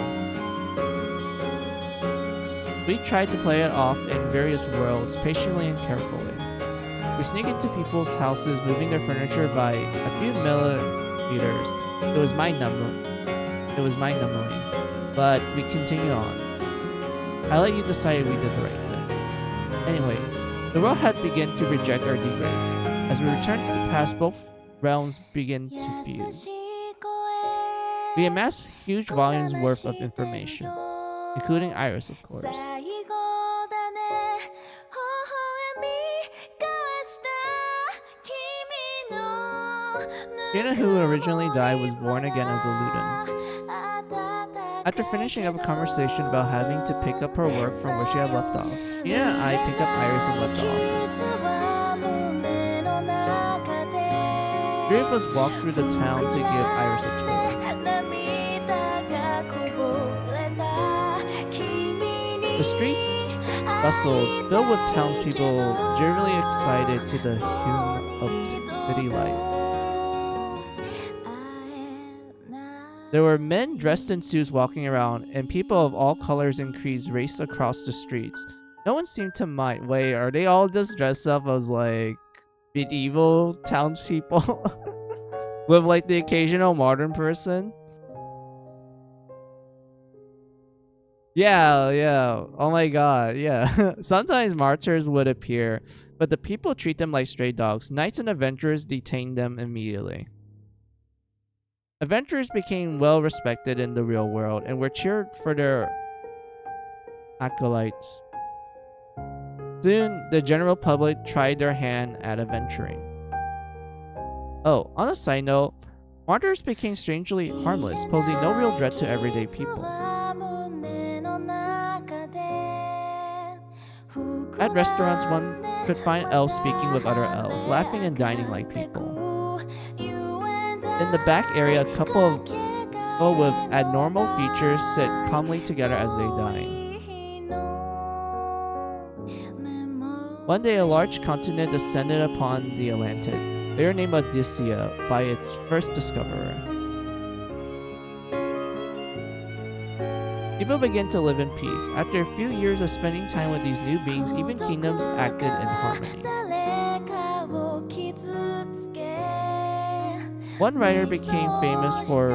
We tried to play it off in various worlds, patiently and carefully. We sneak into people's houses, moving their furniture by a few millimeters. It was mind-numbing, but we continue on. I let you decide we did the right thing. Anyway, the world had begun to reject our degrades. As we returned to the past, both realms began to fuse. We amassed huge volumes worth of information, including Iris, of course. Sheena, who originally died, was born again as a Luden. After finishing up a conversation about having to pick up her work from where she had left off, Sheena and I picked up Iris and left the office. Three of us walked through the town to give Iris a tour. The streets bustled, filled with townspeople generally excited to the hum of city life. There were men dressed in suits walking around, and people of all colors and creeds raced across the streets. No one seemed to mind. Wait, are they all just dressed up as like medieval townspeople? With like the occasional modern person? Yeah. Oh my god, yeah. Sometimes martyrs would appear, but the people treat them like stray dogs. Knights and adventurers detain them immediately. Adventurers became well respected in the real world and were cheered for their acolytes. Soon, the general public tried their hand at adventuring. Oh, on a side note, martyrs became strangely harmless, posing no real threat to everyday people. At restaurants, one could find elves speaking with other elves, laughing and dining like people. In the back area, a couple of people with abnormal features sit calmly together as they dine. One day, a large continent descended upon the Atlantic. They were named Odysseia by its first discoverer. People begin to live in peace. After a few years of spending time with these new beings, even kingdoms acted in harmony. One writer became famous for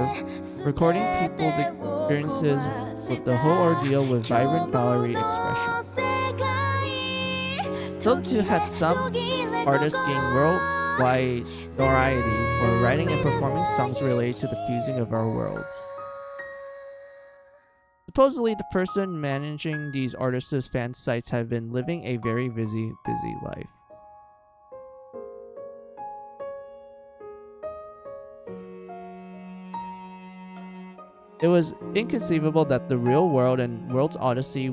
recording people's experiences with the whole ordeal with vibrant Valerie expression. So too had some artists gain worldwide notoriety for writing and performing songs related to the fusing of our worlds. Supposedly, the person managing these artists' fan sites have been living a very busy life. It was inconceivable that the real world and World's Odyssey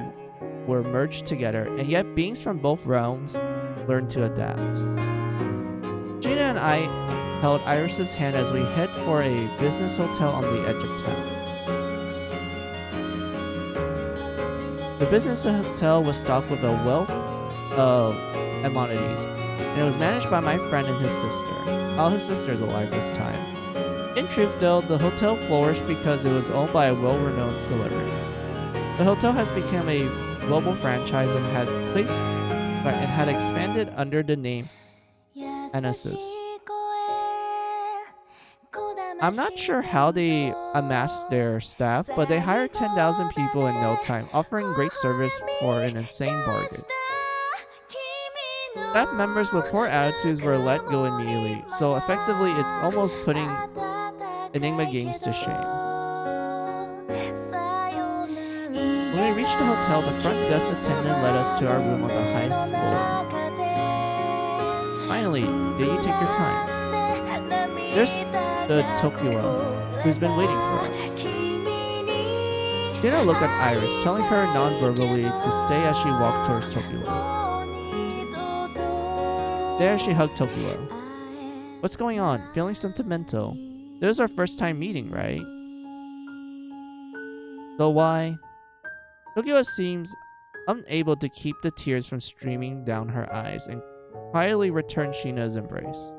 were merged together, and yet beings from both realms learned to adapt. Gina and I held Iris's hand as we head for a business hotel on the edge of town. The business hotel was stocked with a wealth of amenities, and it was managed by my friend and his sister. All his sister's alive this time. In truth, though, the hotel flourished because it was owned by a well-renowned celebrity. The hotel has become a global franchise and had expanded under the name Anasis. I'm not sure how they amassed their staff, but they hired 10,000 people in no time, offering great service for an insane bargain. Staff members with poor attitudes were let go immediately, so effectively it's almost putting Enigma Games to shame. When we reached the hotel, the front desk attendant led us to our room on the highest floor. Finally, did you take your time? There's the Tokiwa, who's been waiting for us. Gina looked at Iris, telling her non-verbally to stay as she walked towards Tokiwa. There, she hugged Tokiwa. What's going on? Feeling sentimental? This is our first time meeting, right? So why? Tokiwa seems unable to keep the tears from streaming down her eyes and quietly returned Shina's embrace.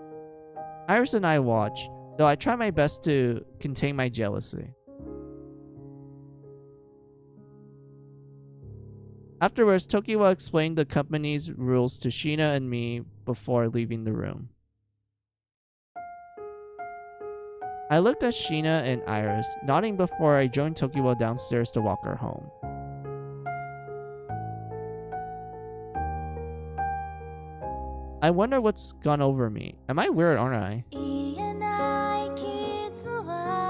Iris and I watched, though I tried my best to contain my jealousy. Afterwards, Tokiwa explained the company's rules to Shina and me before leaving the room. I looked at Shina and Iris, nodding before I joined Tokiwa downstairs to walk her home. I wonder what's gone over me. Am I weird, aren't I?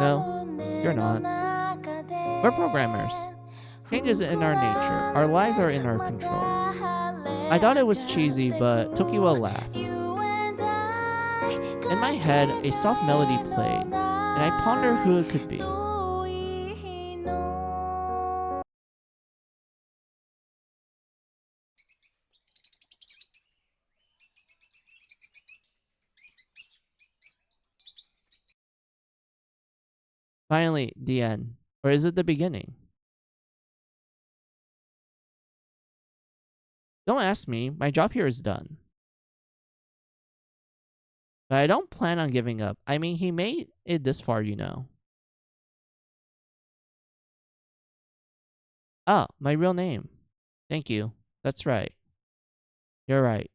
No, you're not. We're programmers. Change is in our nature. Our lives are in our control. I thought it was cheesy, but Tokiwa laughed. In my head, a soft melody played, and I pondered who it could be. Finally, the end. Or is it the beginning? Don't ask me. My job here is done. But I don't plan on giving up. I mean, he made it this far, you know. Ah, my real name. Thank you. That's right. You're right.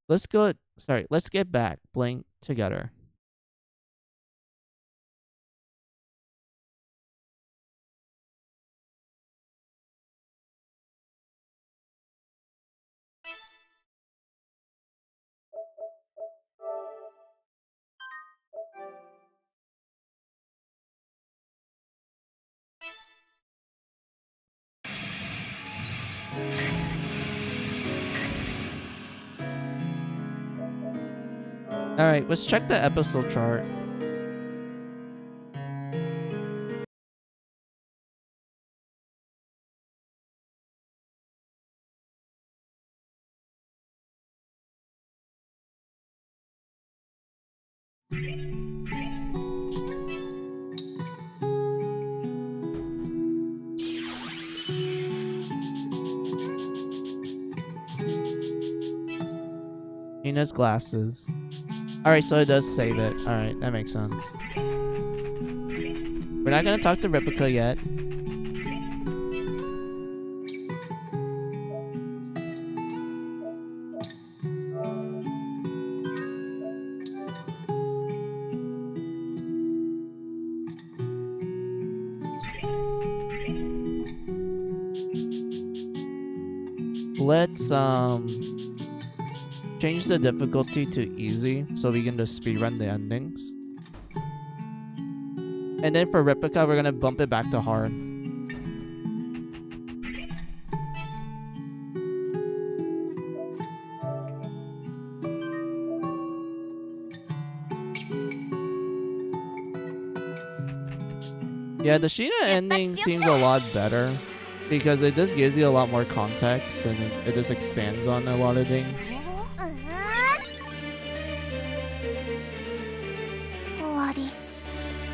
Let's get back. Blink together. Alright, let's check the episode chart. Nina's glasses. Alright, so it does save it. Alright, that makes sense. We're not gonna talk to Replica yet. Let's change the difficulty to easy so we can just speedrun the endings. And then for Replica, we're gonna bump it back to hard. Yeah, the Sheena ending seems a lot better because it just gives you a lot more context and it just expands on a lot of things.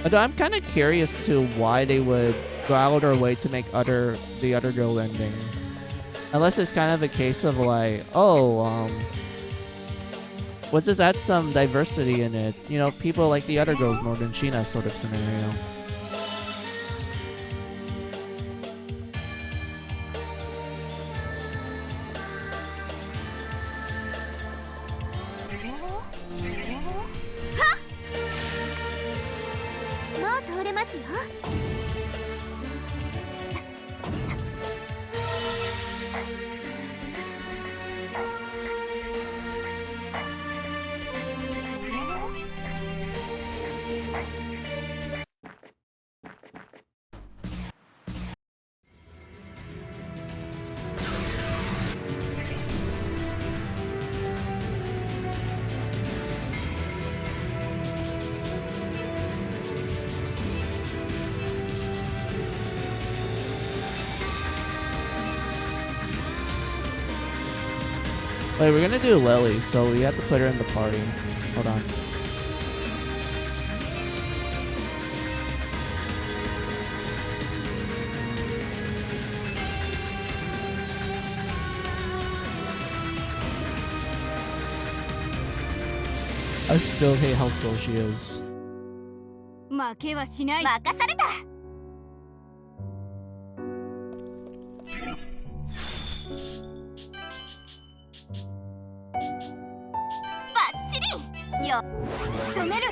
Although I'm kind of curious to why they would go out of their way to make the other girl endings. Unless it's kind of a case of like, oh, let's just add some diversity in it. You know, people like the other girls more than Sheena sort of scenario. Wait, we're gonna do Lily, so we have to put her in the party. Hold on. I still hate how slow she is. 負けはしない。任された。よ、仕留める。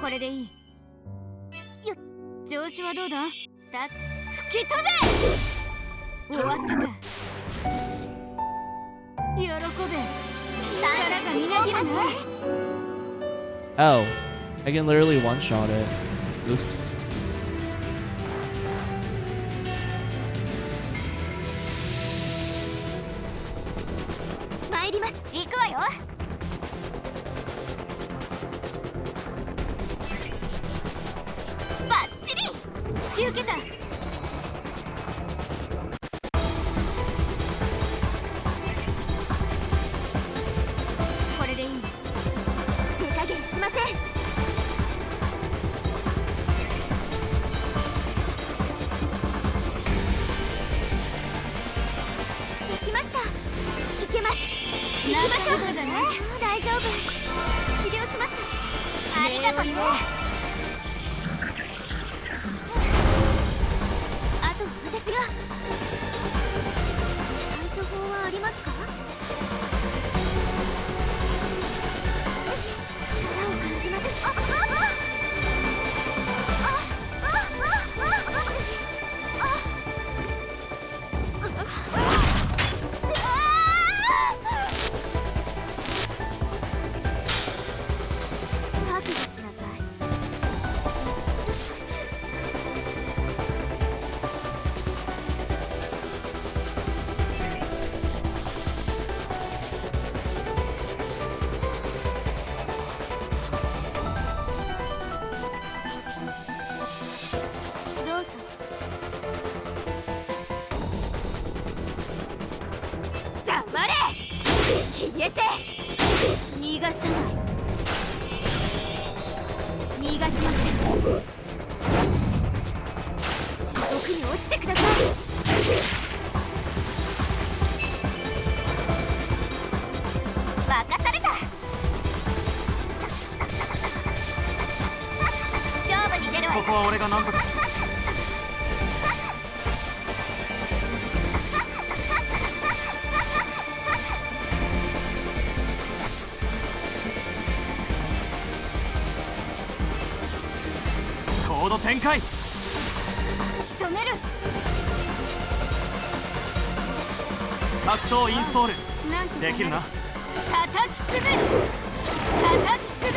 これでいい。よっ、調子はどうだ？吹き飛べ！終わったか。喜べ。力がみなぎるな。Oh, I can literally one-shot it. Oops. 落ちてください。任された。勝負に出るわよ。ここは俺が何とか。コード展開。仕留める。格闘インストールなんとかできるな。叩きつぶ叩きつぶ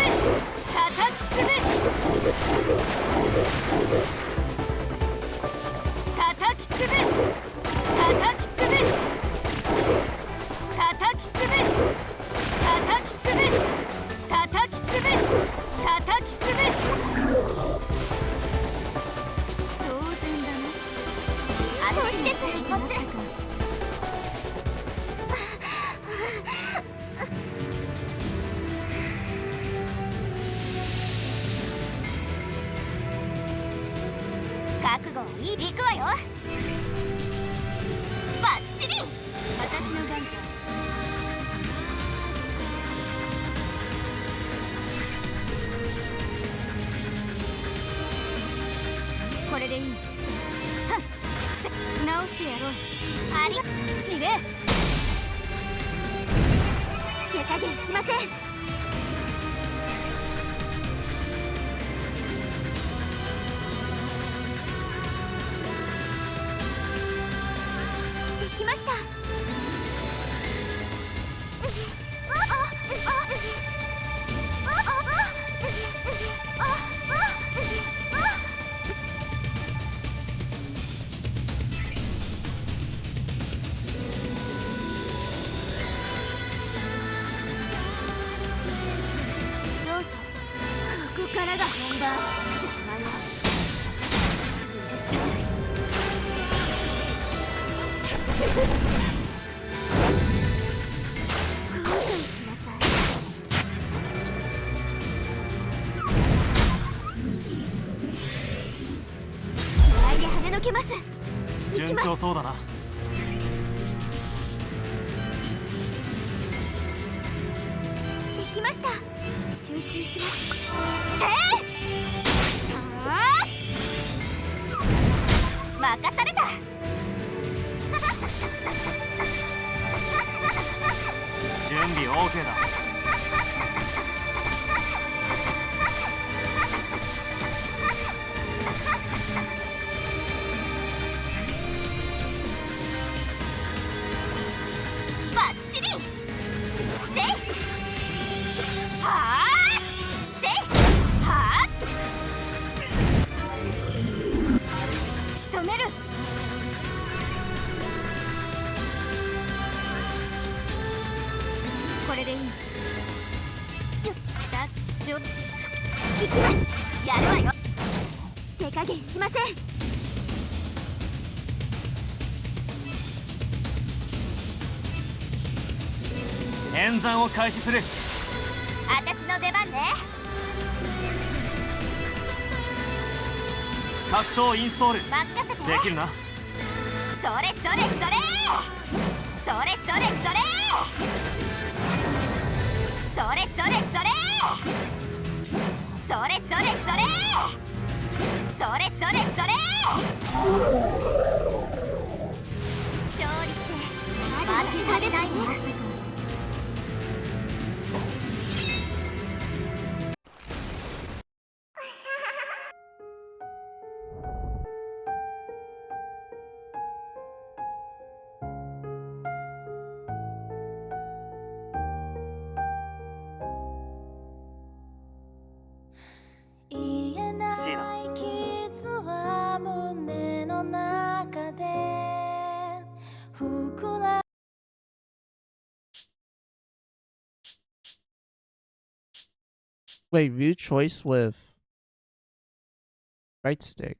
叩きつぶ叩きつぶ叩きつぶ叩きつぶ叩きつぶ叩きつぶ叩きつぶ。当然だね。調子です。こっち。覚悟はいい。行くわよ。バッチリ。私の番か。これでいい。直してやろう。あり司令。手加減しません。できました。どうぞ。ここからが本番。邪魔よ。許さない。後悔しなさい。気合で跳ねのけます。行き順ます。調そうだな。できました。集中します。任された。準備 OK だ。バッチリ。せいはあせいはあ。仕留める。これでいい。よっだちょ行きます。やるわよ。手加減しません。演算を開始する。私の出番ね。格闘インストール任せて。できるな。それそれそれそれそれそれそれそれそれそれそれそれそれそれそれ。勝利って間違いないね。言えない傷は胸の中で膨ら。Wait, view choice with right stick.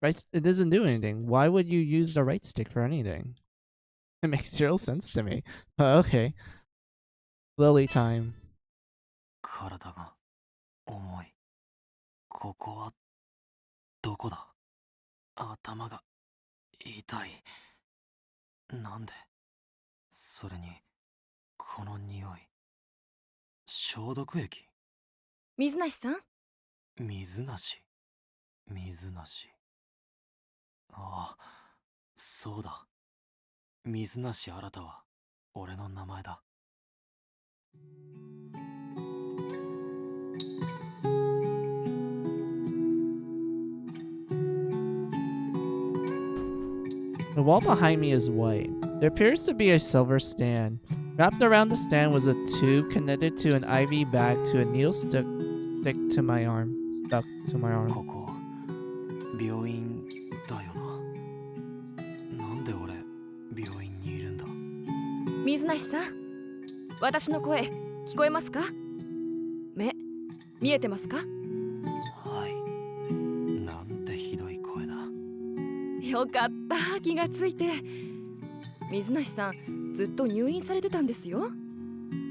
Right, it doesn't do anything. Why would you use the right stick for anything? It makes zero sense to me. Okay. Lily time. 体が重い。ここはどこだ。頭が痛い。なんで？それにこの匂い、消毒液？水無さん、水なし。水なし。ああ、そうだ。水無し新は俺の名前だ。The wall behind me is white. There appears to be a silver stand. Wrapped around the stand was a tube connected to an IV bag to a needle stuck to my arm. ここ病院だよな。なんで俺病院にいるんだ？水無さん、私の声聞こえますか？目見えてますか？はい。なんてひどい声だ。よかった、気がついて。水無さん、ずっと入院されてたんですよ。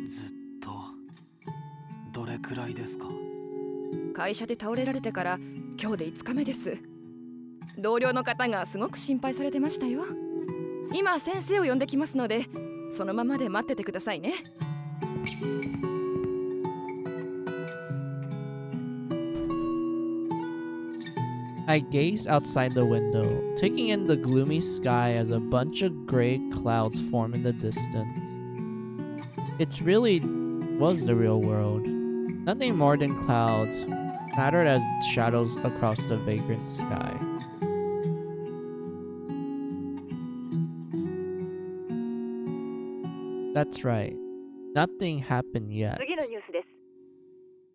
ずっと。どれくらいですか？会社で倒れられてから今日で5日目です。同僚の方がすごく心配されてましたよ。今先生を呼んできますので、そのままで待っててくださいね。I gazed outside the window, taking in the gloomy sky as a bunch of gray clouds form in the distance. It really was the real world. Nothing more than clouds mattered as shadows across the vagrant sky. That's right. Nothing happened yet. 次のニュースです。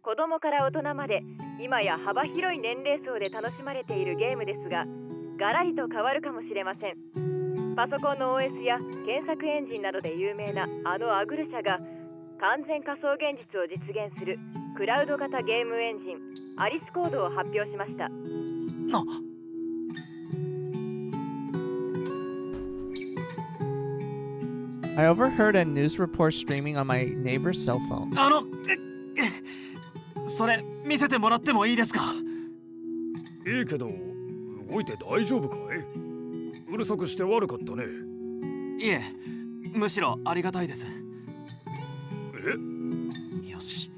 子供から大人まで今や幅広い年齢層で楽しまれているゲームですが、ガラリと変わるかもしれません。パソコンの OS や検索エンジンなどで有名なあのアグル社が完全仮想現実を実現するクラウド型ゲームエンジンアリスコードを発表しました。I overheard a news report streaming on my neighbor's cell phone. それ見せてもらってもいいですか？いいけど、動いて大丈夫かい？うるさくして悪かったね。いえ、むしろありがたいです。え？よし、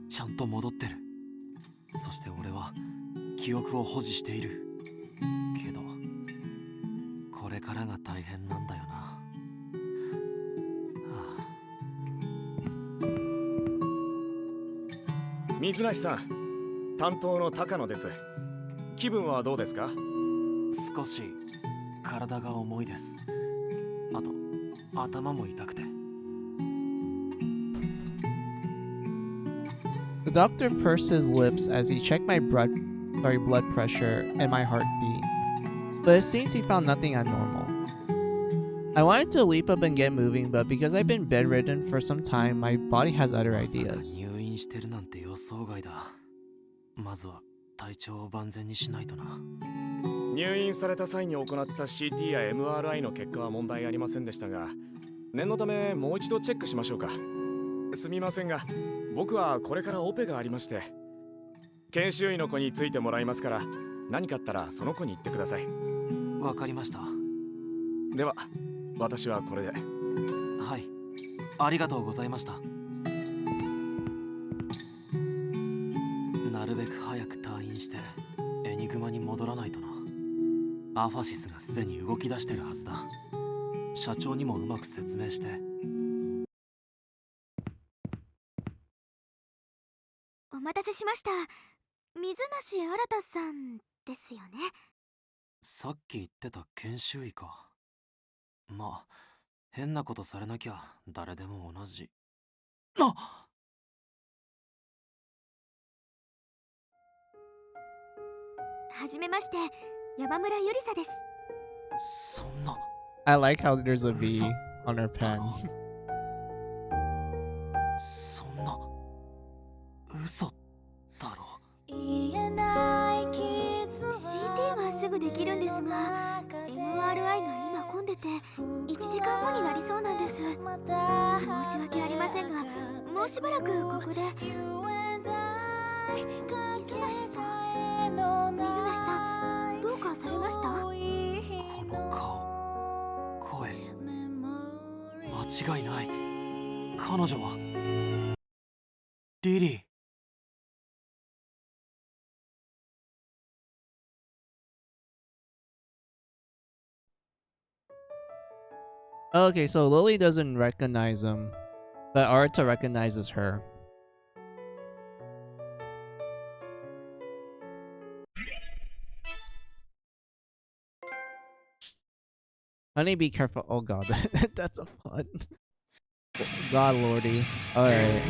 ちゃんと戻ってる。そして俺は記憶を保持している。けどこれからが大変なんだよな。水無さん、担当の高野です。気分はどうですか？少し体が重いです。あと頭も痛くて。The doctor pursed his lips as he checked my blood pressure and my heartbeat, but it seems he found nothing abnormal. I wanted to leap up and get moving, but because I've been bedridden for some time, my body has other まさか ideas. 入院してるなんて予想外だ。まずは体調を万全にしないとな。入院された際に行った CT や MRI の結果は問題ありませんでしたが、念のためもう一度チェックしましょうか。すみませんが、僕はこれからオペがありまして、研修医の子についてもらいますから、何かあったらその子に言ってください。わかりました。では私はこれで。はい、ありがとうございました。なるべく早く退院してエニグマに戻らないとな。アファシスがすでに動き出してるはずだ。社長にもうまく説明して。お待たせしました。水無新さんですよね。さっき言ってた研修医か。まあ変なことされなきゃ誰でも同じ。あっ、はじめまして、山村ゆりさです。そんな。 I like how there's a V on her だ pen. ろ。そんな嘘だろ。 CT はすぐできるんですが、 MRI が今混んでて1時間後になりそうなんです。申し訳ありませんが、もうしばらくここで。水無さん、どうかされました？この違いない。彼女はリリー。Okay, so Lily doesn't recognize him, but Arta recognizes her. Honey, be careful. Oh god, that's a pun. God lordy. Alright.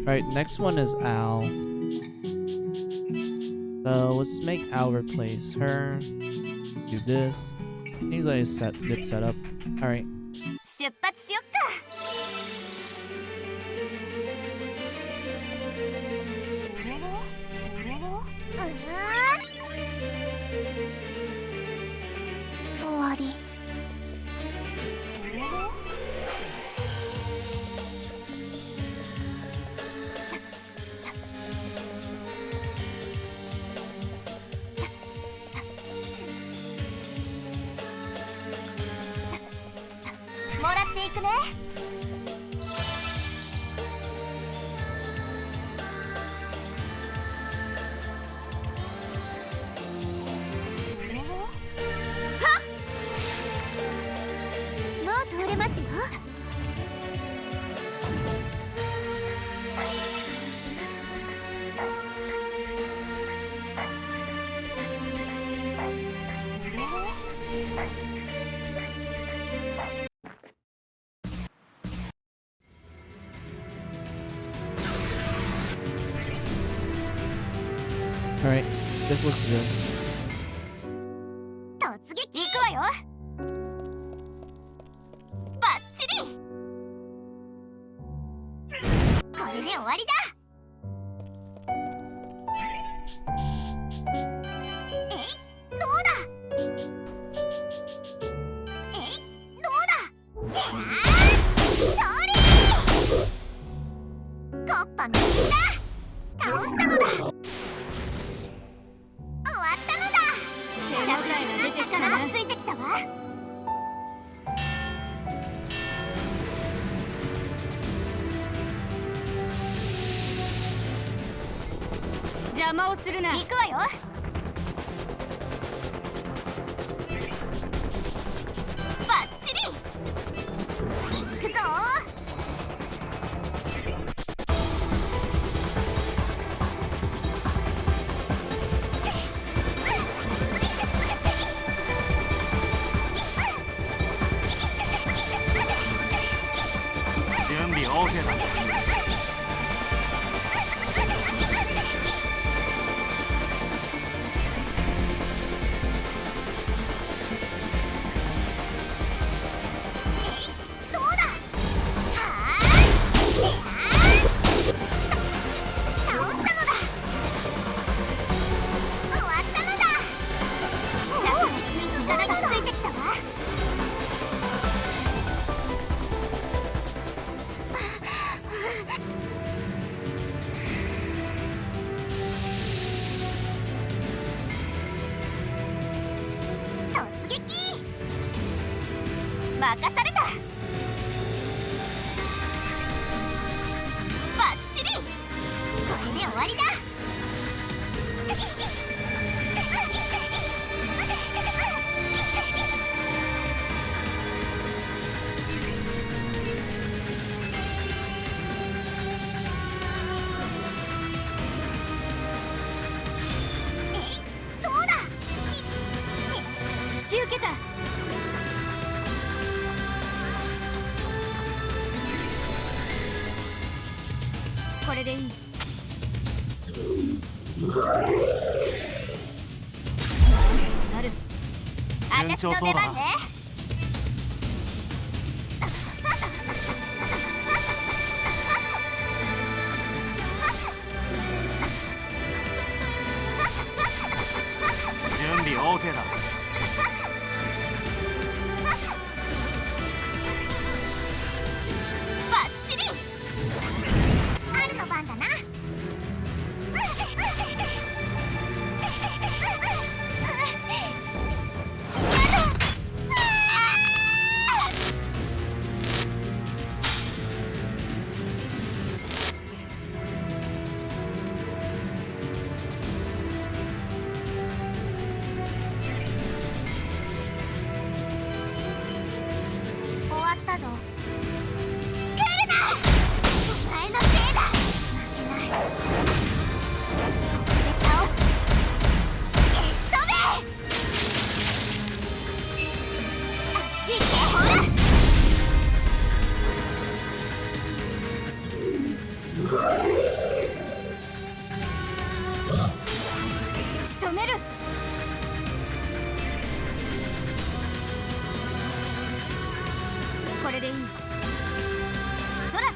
Alright, next one is Al. So let's make Al replace her. Do this. Seems like it's good setup. Alright. 出発しよっか。終わり。もらっていくね。はっ。もう通れますよ。Alright, this looks good. 突撃行くわよ。バッチリ。これで終わりだ。えい、どうだ。えい、どうだ。それ。コッパみんな倒したのだ。力ついてきたわ。邪魔をするな。行くわよ。バッチリ。行くぞ。準備 OK だ。どうだ。はー。倒したのだ。終わったのだ。着実に力がついてきたわ。突撃。任された。バッチリ。これで終わりだ。これでいい。なる。順調そうだな。準備 OK だ。バッチリ。アルの番だな。終わったぞ。来るな。お前のせいだ。負けない。ここで倒す。消し飛べ。あっち行け、ほら。仕留める。これでいい。そら、高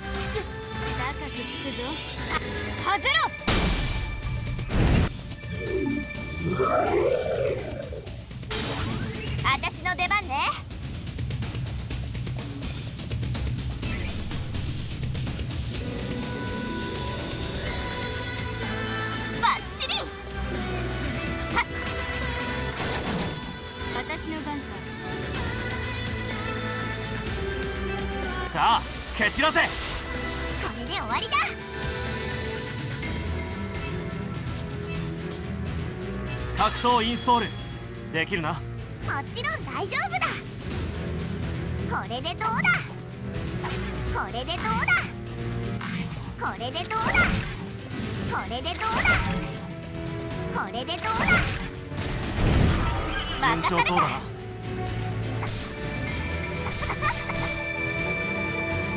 くつくぞ。外ろ。私の出番ね。バッチリ。はっ。私の番か。さあ蹴散らせ。これで終わりだ。格闘インストールできるな。もちろん大丈夫だ。これでどうだ。これでどうだ。これでどうだ。これでどうだ。これでどうだ。順調そうだな。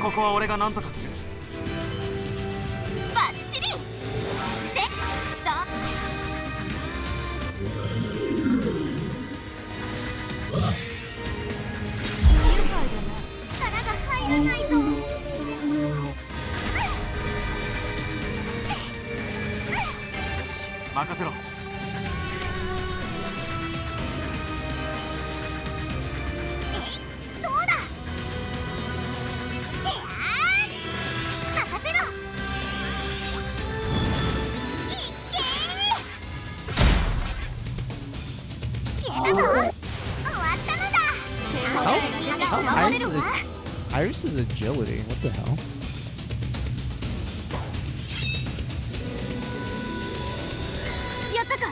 ここは俺が何とかする。バッチリ。せっそ。力が入らないぞ。よし任せろ。どうだ。任せろ。いっけー。消えたぞ。終わったのだ。 Iris's agility. What the hell? やったか。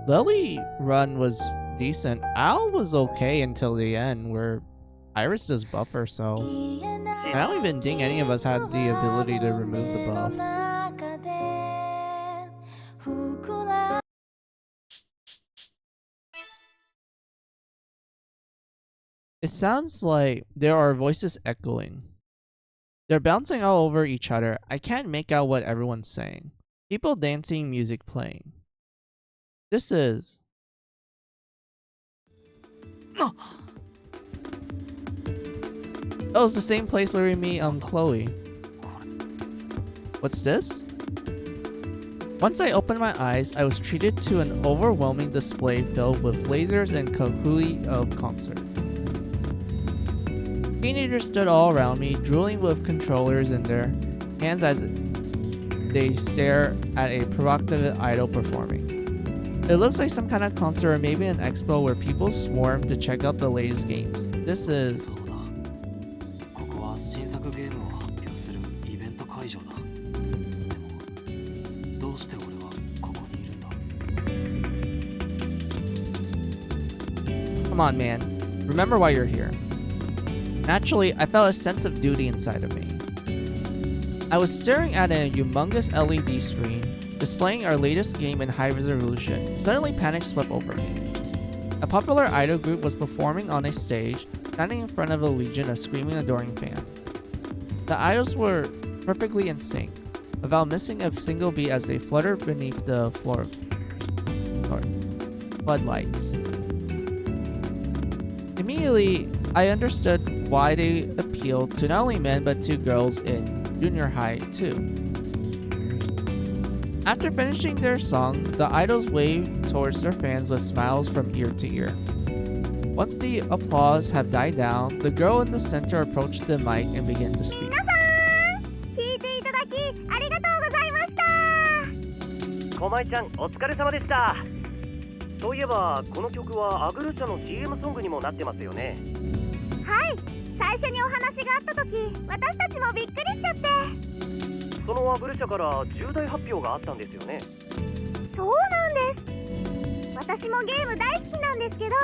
Lily run was decent. Al was okay until the end where Iris does buff her, so I don't even think any of us had the ability to remove the buff. It sounds like there are voices echoing. They're bouncing all over each other. I can't make out what everyone's saying. People dancing, music playing. This is... Oh, it's the same place where we meet Chloe. What's this? Once I opened my eyes, I was treated to an overwhelming display filled with lasers and kahuli of concert. Teenagers stood all around me, drooling with controllers in their hands as they stare at a provocative idol performing. It looks like some kind of concert or maybe an expo where people swarm to check out the latest games. This is... ここは新作ゲームを発表するイベント会場だ。でもどうして俺はここにいるんだ。 Come on, man. Remember why you're here. Naturally, I felt a sense of duty inside of me. I was staring at a humongous LED screen. displaying our latest game in high resolution. Suddenly panic swept over me. A popular idol group was performing on a stage, standing in front of a legion of screaming, adoring fans. The idols were perfectly in sync, without missing a single beat as they fluttered beneath the floodlights. Immediately, I understood why they appealed to not only men but to girls in junior high too. After finishing their song, the idols waved towards their fans with smiles from ear to ear. Once the applause had died down, the girl in the center approached the mic and began to speak. 聞いていただきありがとうございました。狛江ちゃんお疲れ様でした。そういえばこの曲はアグル社の CM ソングにもなってますよね。はい、最初にお話があった時、私たちもびっくりしちゃって。そのアグル社から重大発表があったんですよね。そうなんです。私もゲーム大好きなんですけど、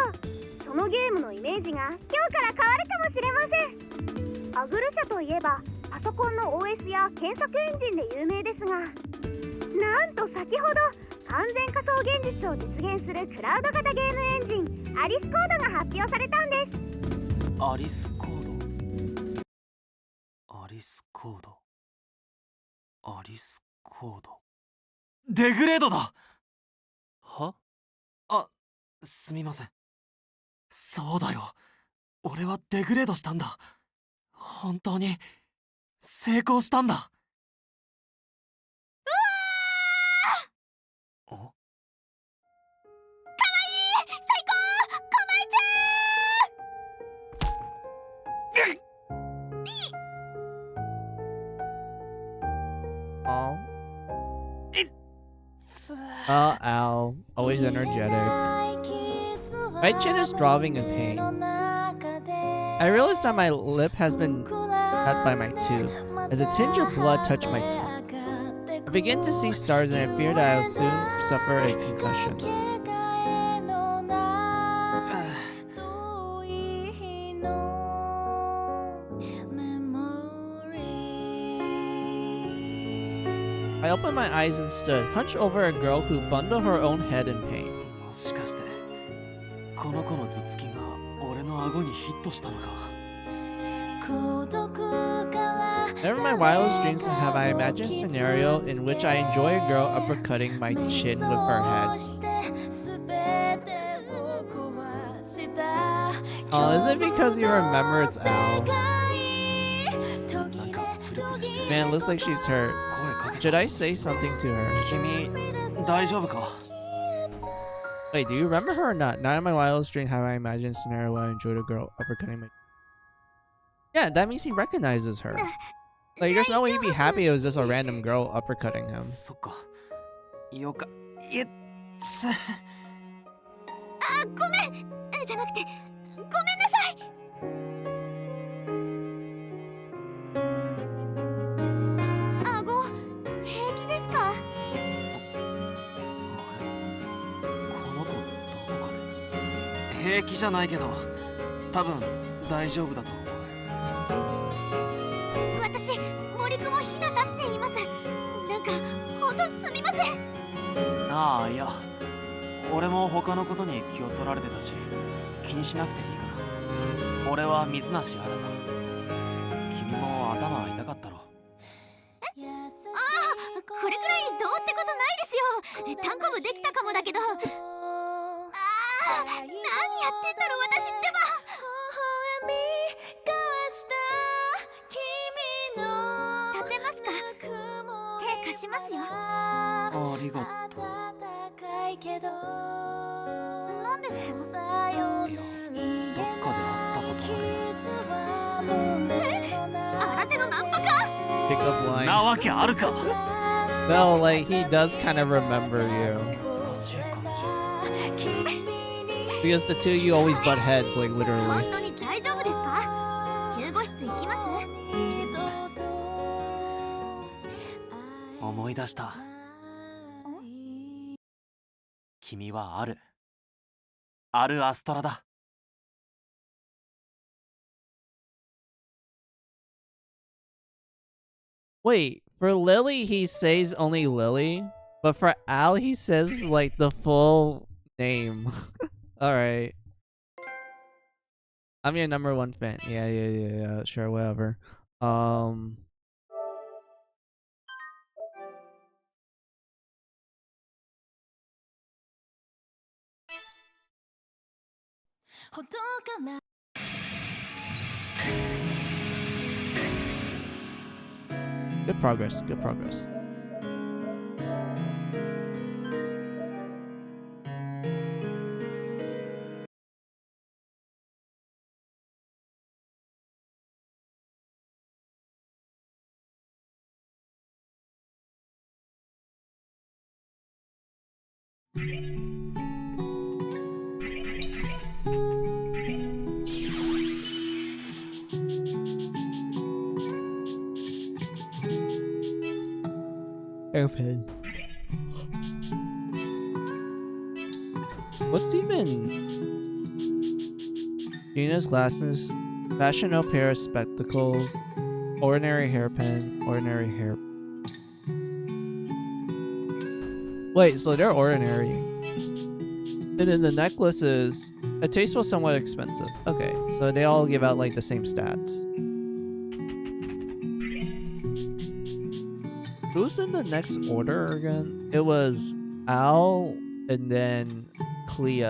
そのゲームのイメージが今日から変わるかもしれません。アグル社といえばパソコンの OS や検索エンジンで有名ですが、なんと先ほど完全仮想現実を実現するクラウド型ゲームエンジンアリスコードが発表されたんです。アリスコード、アリスコード、アリスコード、デグレードだ。は？あ、すみません。そうだよ、俺はデグレードしたんだ。本当に成功したんだ。お？かわいい、最高、Oh. Oh, Al. Always energetic. My chin is throbbing in pain. I realize that my lip has been cut by my tooth, as a tinge of blood touched my tooth. I begin to see stars and I fear that I will soon suffer a concussion. I opened my eyes and stood, hunched over a girl who bundled her own head in pain. もしかしてこの子の頭突きが俺の顎にヒットしたのか。 Never in my wildest dreams have I imagined a scenario in which I enjoy a girl uppercutting my chin with her head. Oh, is it because you remember it's Al? Man, it looks like she's hurt. Should I say something to her? 君大丈夫か？ Wait, do you remember her or not? Not in my wildest dream have I imagined a scenario where I enjoyed a girl uppercutting my... Yeah, that means he recognizes her. Like, there's no way he'd be happy it was just a random girl uppercutting him. そっか。よか。いっつ。あ、ごめん。じゃなくて、ごめんなさい。顎、平気ですか？この子どこかで。平気じゃないけど、多分大丈夫だと思う。私、森久保ひなたって言います。なんか、ほんとすみません。ああ、いや、俺も他のことに気を取られてたし、気にしなくていいから。俺は水無し新。君も頭痛かったろ。ああ、これくらいどうってことないですよ。単行部できたかもだけど。ああ、何やってんだろう私ってば。立てますか？手貸しますよ。ありがとう。何ですか？いや、どっかで会ったことある。新手のナンパか？ Pick up line. なわけあるか。 No, like, he does kind of remember you. 懐かしい感じ。 Because the two of you always butt heads, like, literally. 本当に大丈夫ですか？救護室行きます？思い出した。君はあるアストラだ。Wait, for Lily, he says only Lily? But for Al, he says like the full name. All right. I'm your number one fan. Yeah. Sure, whatever. Good progress. Good progress. Hairpin. What's even Gina's glasses, fashion pair of spectacles, ordinary hairpin, ordinary hair. Wait, so they're ordinary. And then the necklaces, a taste was somewhat expensive. Okay, so they all give out like the same stats. Who's in the next order again? It was Al and then Clea.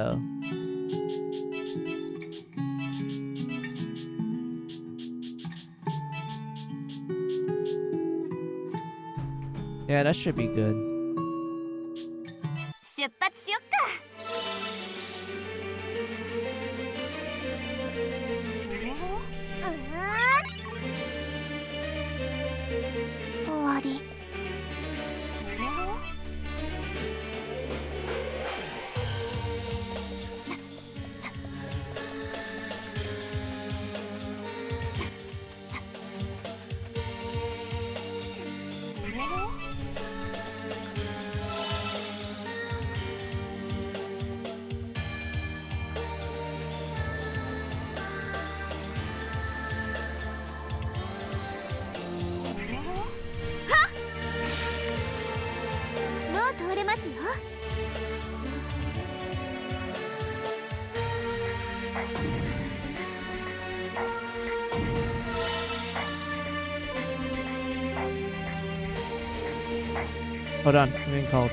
Yeah, that should be good. 出発しよっか。終わり。通れますよ。Hold on, I'm being called.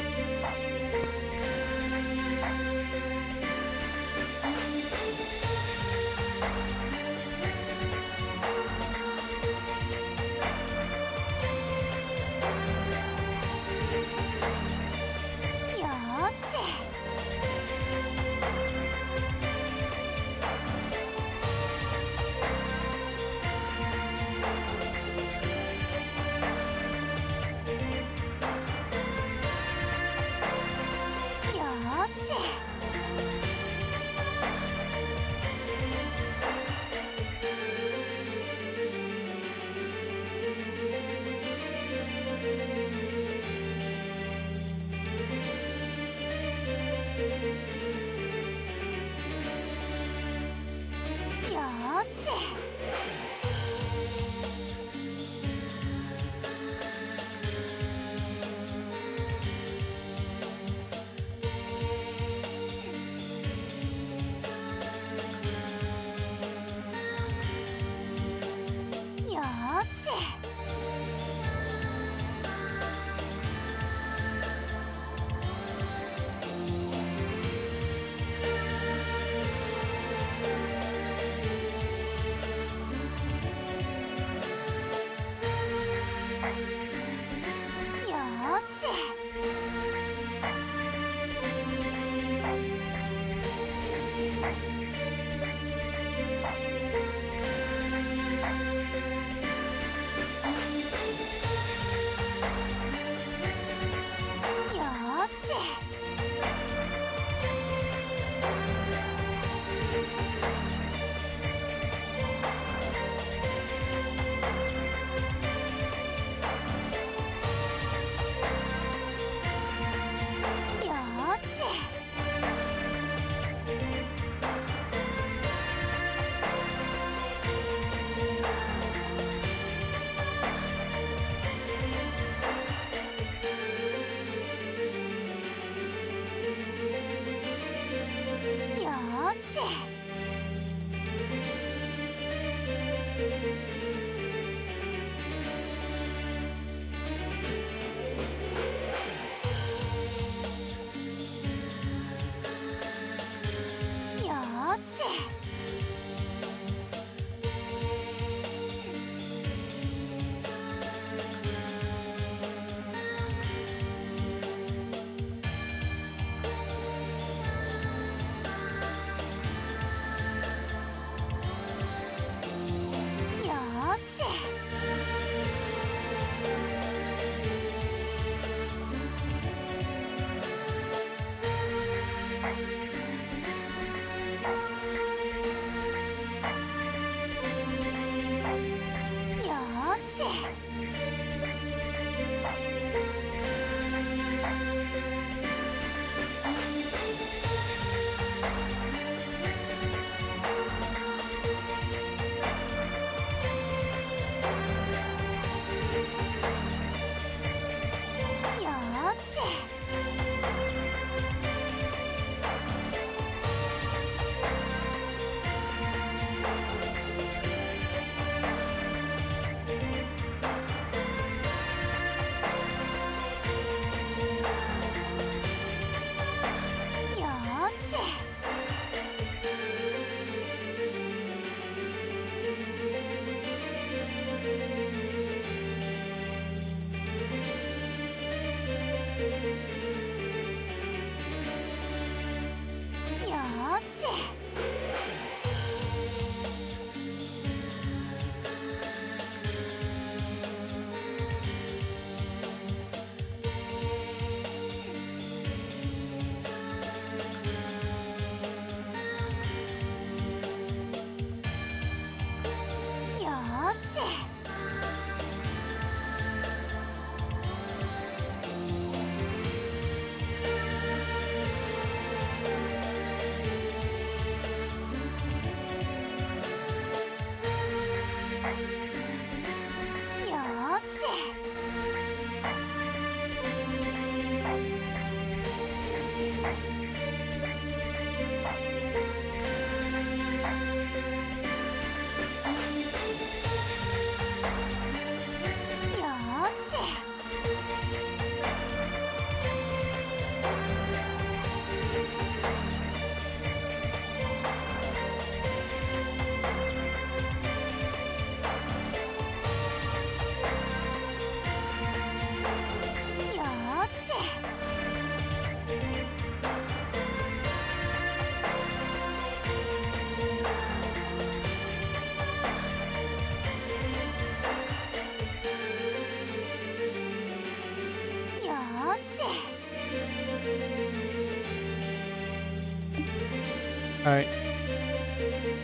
Alright.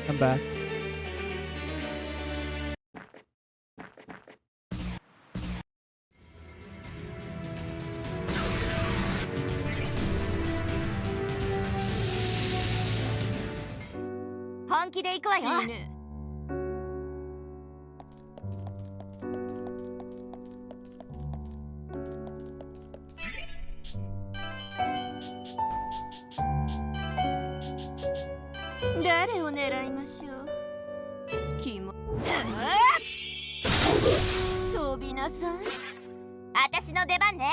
I'm back.本気で行くわよ。死ね。誰を狙いましょう。キモ。飛びなさい。私の出番ね。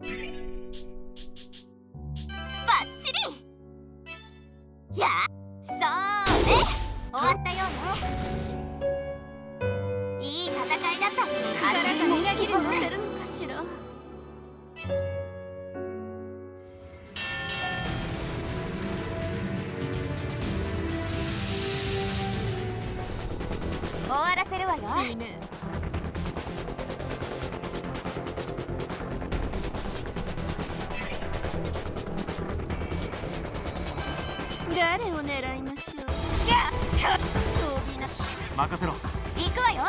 バッチリ。やあ、そうね。終わったよね。いい戦いだった。力がみなぎり乗せるのかしら。終わらせるわよ。死ね。誰を狙いましょう。飛びなし。任せろ。行くわよ。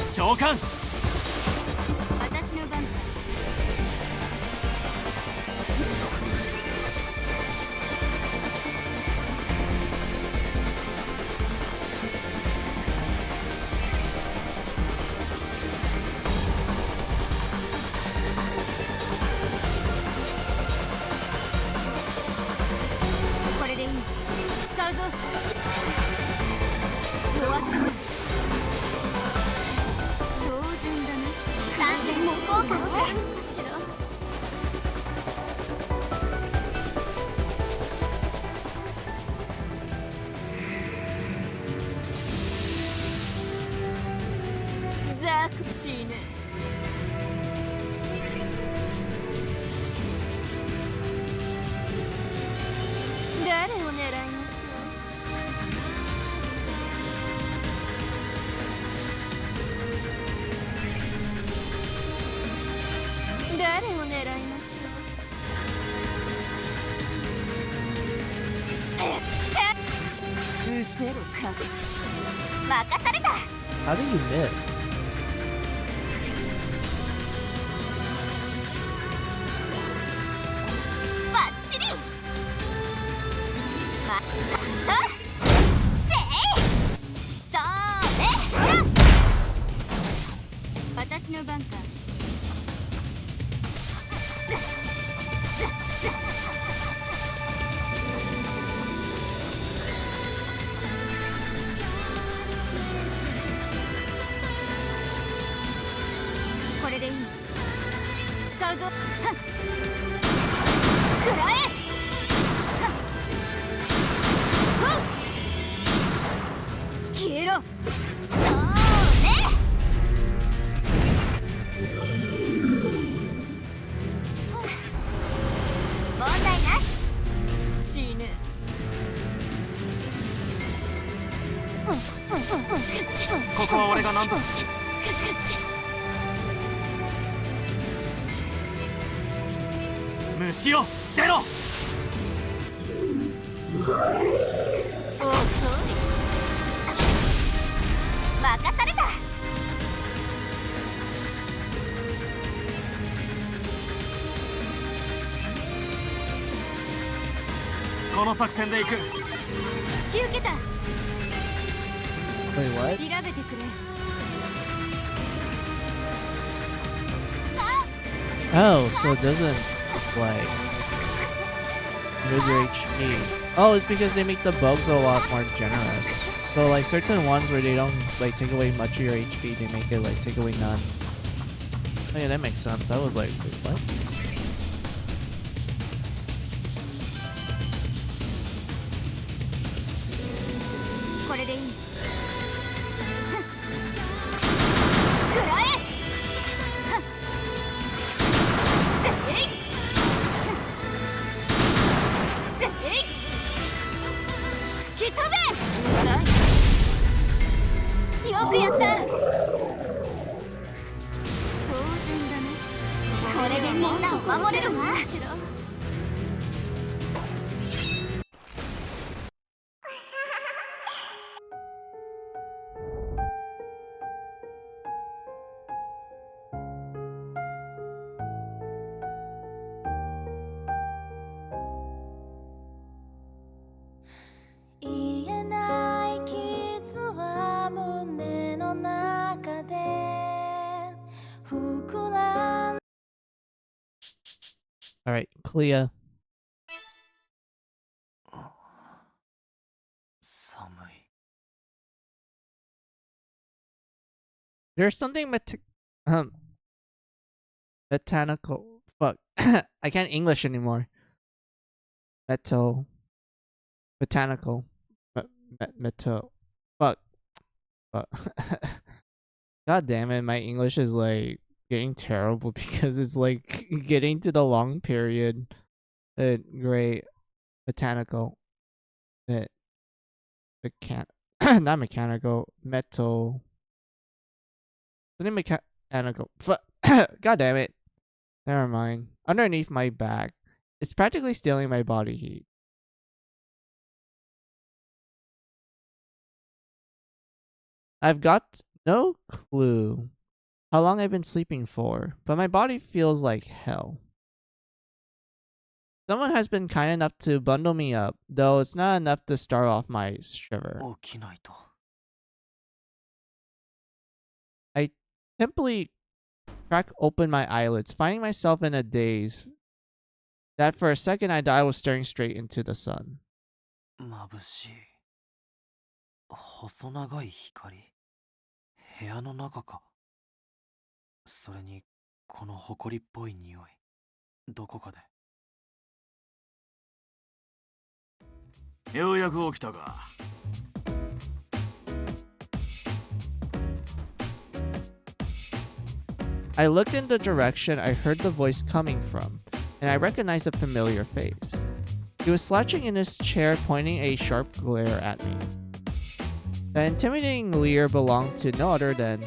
召喚。私の番だ。これでいい。使うぞ。弱ったな。当然だね。完全も効果をするのかしら。ザク死ね。誰を狙いましょう。誰を狙いましょう。うせろカス。任された。 How do you miss? バッチリ。せい。そうね。私の番か。これでいい。使うぞ。くらえ。消えろ。そうね。問題なし。死ね。ここは俺が何とか。虫よ出ろ。遅い。任された。この作戦で行く。引き受けた。 Wait, what? 調べてくれ。 Oh, so it doesn't like move your HP. Oh, it's because they make the bugs a lot more generous. So like certain ones where they don't like take away much of your HP, they make it like take away none. Oh yeah, that makes sense. I was like, wait, what? これでいい。くらえ。吹き飛べ。よくやった。みんなを守れるわ。言えない傷は胸の中で膨らん Alright, Clea. 寒い。 There's something botanical. Fuck. I can't English anymore. Botanical. Metal. Fuck. Fuck. God damn it, my English is like getting terrible because it's like getting to the long period. Great. Botanical. Not mechanical. Metal. Something mechanical. God damn it. Never mind. Underneath my back. It's practically stealing my body heat. I've got no clue how long I've been sleeping for, but my body feels like hell. Someone has been kind enough to bundle me up, though it's not enough to start off my shiver. 起きないと。 I simply crack open my eyelids, finding myself in a daze that for a second I thought I was staring straight into the sun. 眩しい。細長い光。部屋の中か。それに、この埃っぽい匂い。どこかで。ようやく起きたか。I looked in the direction I heard the voice coming from, and I recognized a familiar face. He was slouching in his chair, pointing a sharp glare at me. The intimidating leer belonged to no other than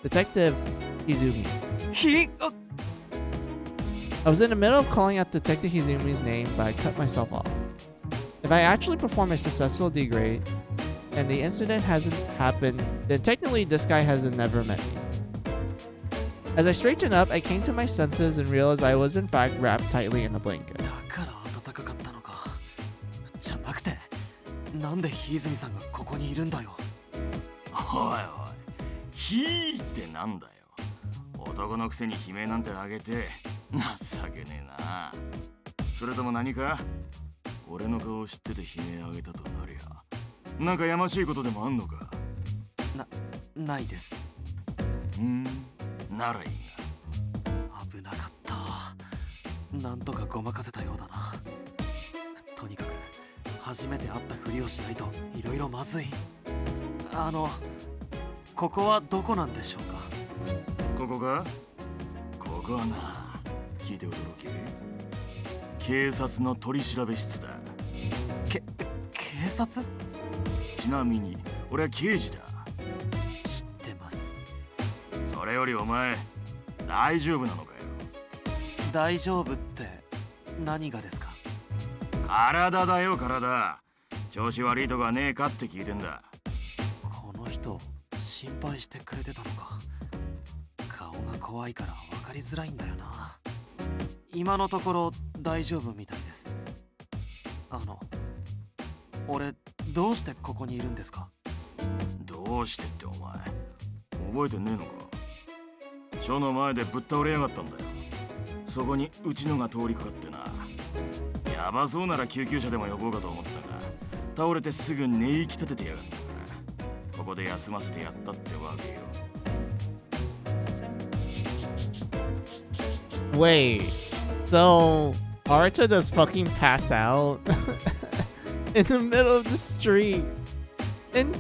Detective Izumi. I was in the middle of calling out Detective Izumi's name, but I cut myself off. If I actually perform a successful degrade, and the incident hasn't happened, then technically this guy has never met me. As I straightened up, I came to my senses and realized I was in fact wrapped tightly in a blanket. だから暖かかったのか。じゃなくて、なんでひずみさんがここにいるんだよ。おいおい、ひーってなんだよ。男のくせに悲鳴なんてあげて情けねえな。それとも何か？俺の顔を知ってて悲鳴あげたとなりゃ、なんかやましいことでもあんのか？ないです。ならいいが。危なかった。なんとかごまかせたようだな。とにかく初めて会ったふりをしないといろいろまずい。ここはどこなんでしょうか？ここか？ここはな、聞いて驚け。警察の取り調べ室だ。警察？ちなみに俺は刑事だ。知ってます。それよりお前大丈夫なのかよ。大丈夫って何がですか？体だよ、体。調子悪いとこはねえかって聞いてんだ。この人心配してくれてたのか。顔が怖いから分かりづらいんだよな。今のところ大丈夫みたいです。俺どうしてここにいるんですか？どうしてってお前覚えてねえのか？署の前でぶっ倒れやがったんだよ。そこにうちのが通りかかってな。やばそうなら救急車でも呼ぼうかと思ったが、倒れてすぐ寝息立ててやがったから、ここで休ませてやったってわけよ。Wait, so Arta does fucking pass out in the middle of the street? And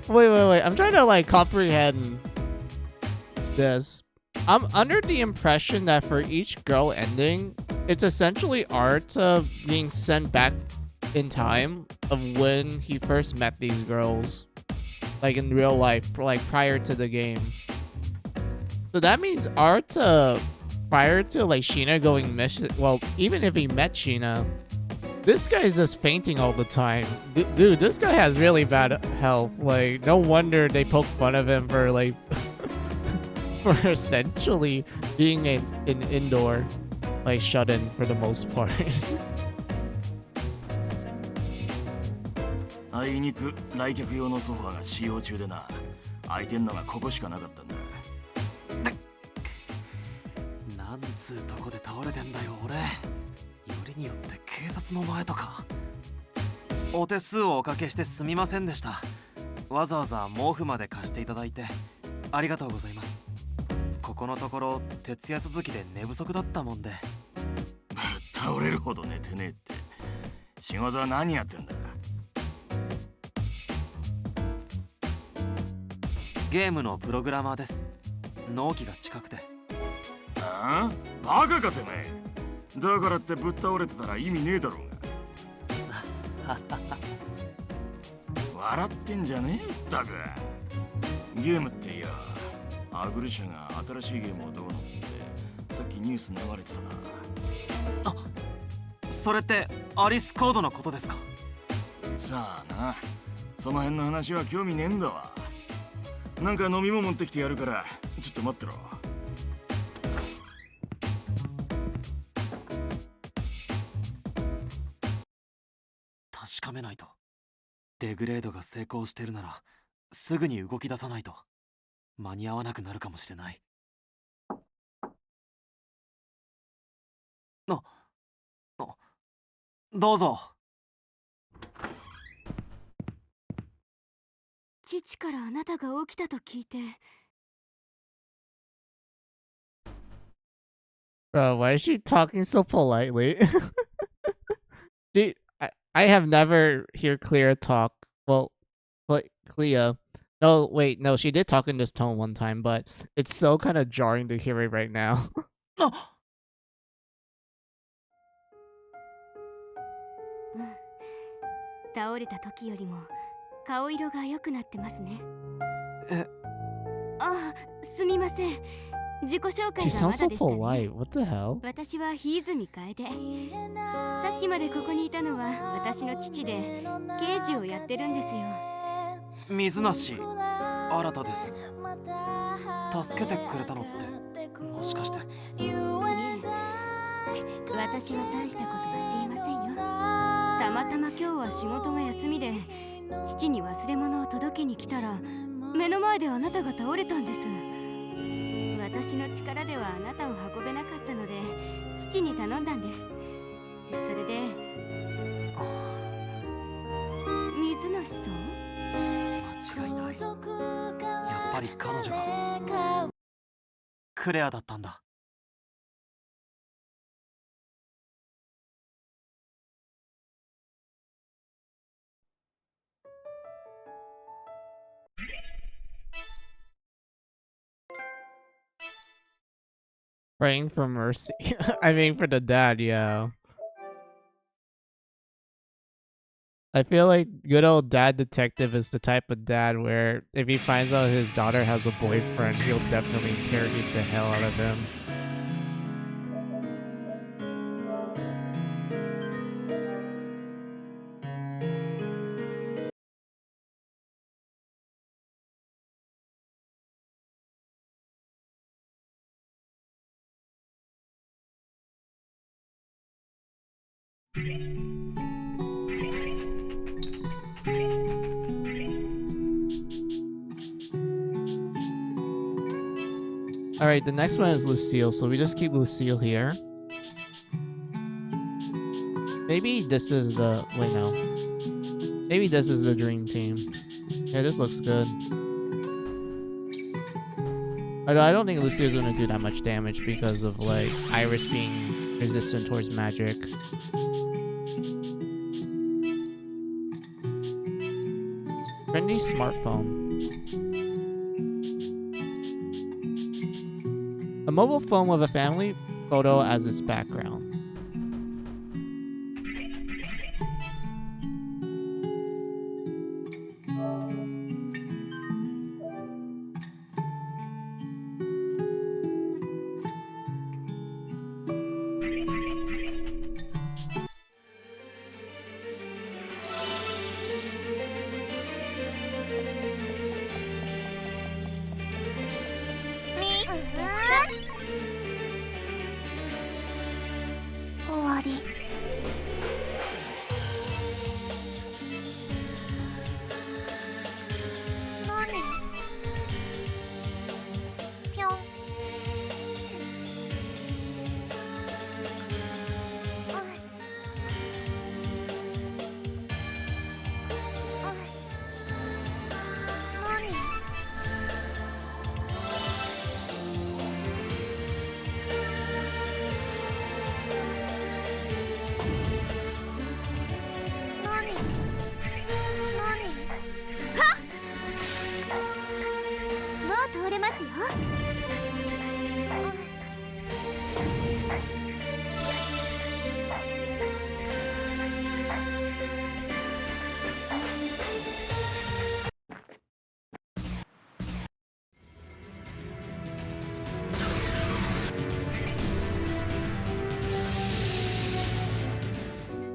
wait, I'm trying to like comprehend this. I'm under the impression that for each girl ending, it's essentially Arta being sent back in time of when he first met these girls, like in real life, like prior to the game. So that means Arta, prior to like Sheena going mission, well, even if he met Sheena, this guy's just fainting all the time. Dude, this guy has really bad health. Like, no wonder they poke fun of him for like, for essentially being an indoor, like shut-in for the most part. あいにく来客用のソファーが使用中でな。空いてんのがここしかなかったんだ。なんつうとこで倒れてんだよ俺。よりによって警察の前とか。お手数をおかけしてすみませんでした。わざわざ毛布まで貸していただいてありがとうございます。ここのところ徹夜続きで寝不足だったもんで。倒れるほど寝てねえって。仕事は何やってんだ。ゲームのプログラマーです。納期が近くて。ああ？バカかてめえ。だからってぶっ倒れてたら意味ねえだろうが。笑ってんじゃねえったく。ゲームっていや、アグル社が新しいゲームをどうのってさっきニュース流れてたな。あ、それってアリスコードのことですか？さあな、その辺の話は興味ねえんだわ。なんか飲み物持ってきてやるからちょっと待ってろ。確かめないと。デグレードが成功してるならすぐに動き出さないと間に合わなくなるかもしれない。どうぞ。父からあなたが起きたと聞いて。Bro, why is she talking so politely? Dude, I have never heard Clea talk. Well, Clea. No, wait, no, she did talk in this tone one time, but it's so kind of jarring to hear it right now. 倒れた時よりも顔色が良くなってますね。あ、すみません。自己紹介 She がま sounds だ so でしたね。 polite. What the hell? 私は日泉楓。さっきまでここにいたのは私の父で刑事をやってるんですよ。水梨新です。助けてくれたのってもしかして？いえ、私は大したことはしていませんよ。たまたま今日は仕事が休みで父に忘れ物を届けに来たら目の前であなたが倒れたんです。私の力ではあなたを運べなかったので父に頼んだんです。それで水梨さん？間違いない。やっぱり彼女がクレアだったんだ。Praying for mercy. I mean, for the dad, yeah. I feel like good old dad detective is the type of dad where if he finds out his daughter has a boyfriend, he'll definitely interrogate the hell out of him. Alright, the next one is Lucille, so we just keep Lucille here. Maybe this is the... wait, no. Maybe this is the dream team. Yeah, this looks good. Although I don't think Lucille's gonna do that much damage because of, like, Iris being resistant towards magic. Friendly smartphone. A mobile phone with a family photo as its background. われますよ。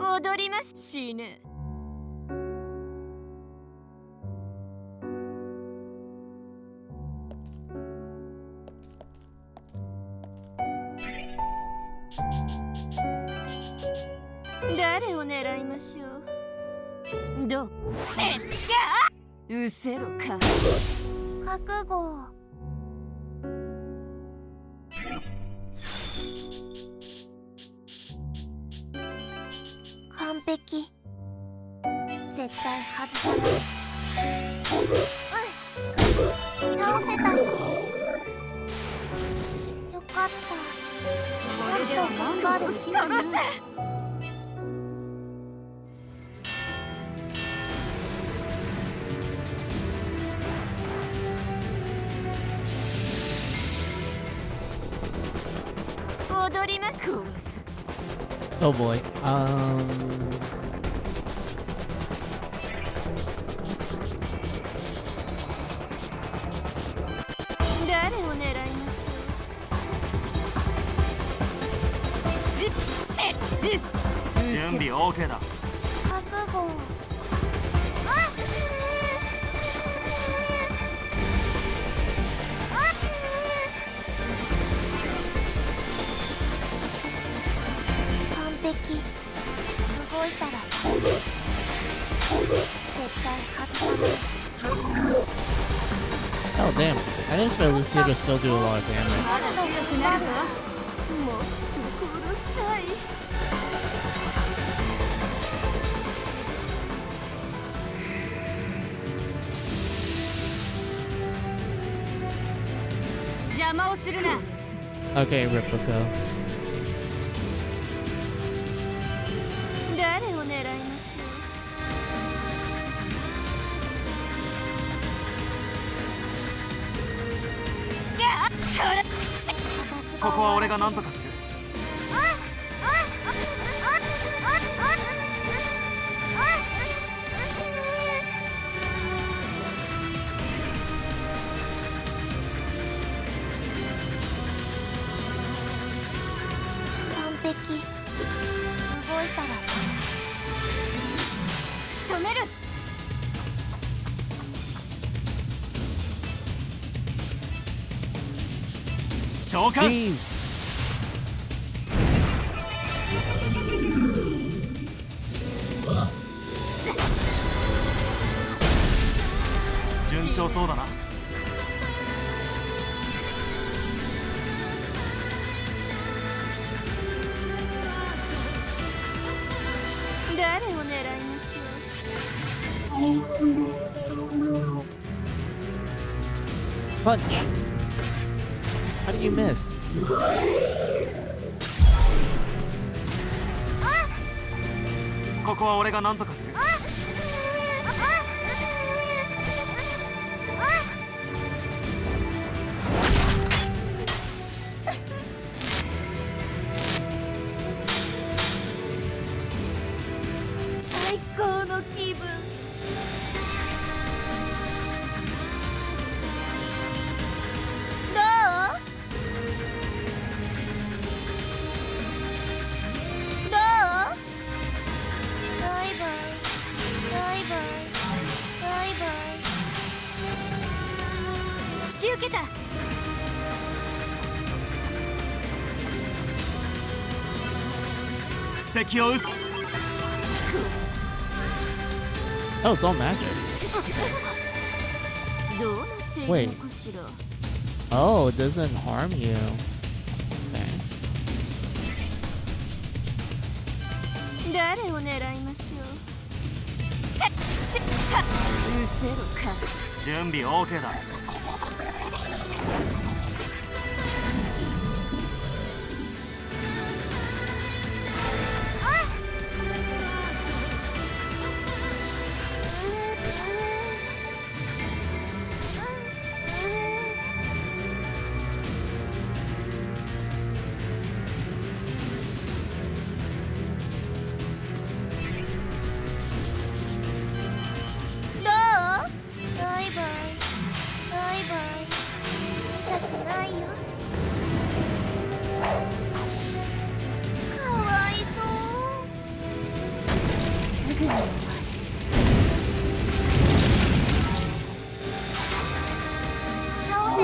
踊ります。死ぬ。誰を狙いましょう。どううせろか。覚悟。完璧。絶対外さない。倒せた。よかった。これでは満足できないな。踊ります。殺す。Oh boy. 誰を狙いましょう。準備 OK だ。覚悟。完璧。動いたら絶対外さない。 Oh damn. I didn't expect Lucia to still do a lot of damage. まだ強くなるぞ。もっと殺したい。邪魔をするな。 Okay, Replica. 誰を狙いましょう。ここは俺が何とかする。完璧。動いたら仕留める。召喚。 Jeez. 順調そうだな。誰を狙いましょう。 Punch. How do you miss? ここは俺が何とかする。最高の気分。どう？どう？バイバイ。バイバイ。バイバイ。引き受けた。敵を撃つ。 Oh, it's all magic. どうなっている Wait. のかしら。 Oh, it doesn't harm you. Okay. 誰を狙いましょう。うせろかす。準備 OK だ。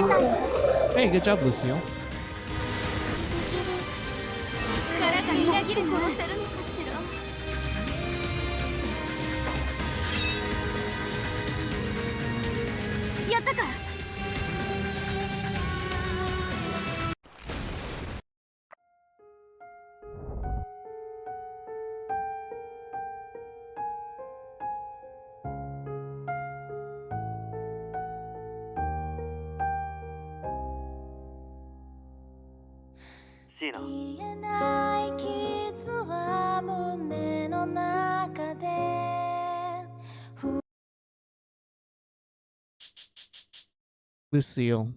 たよ。 Hey, good job, Lucille. 力がみなぎる殺せるのかしら。やったか。シーナ、言えない傷は胸の中で Lucille.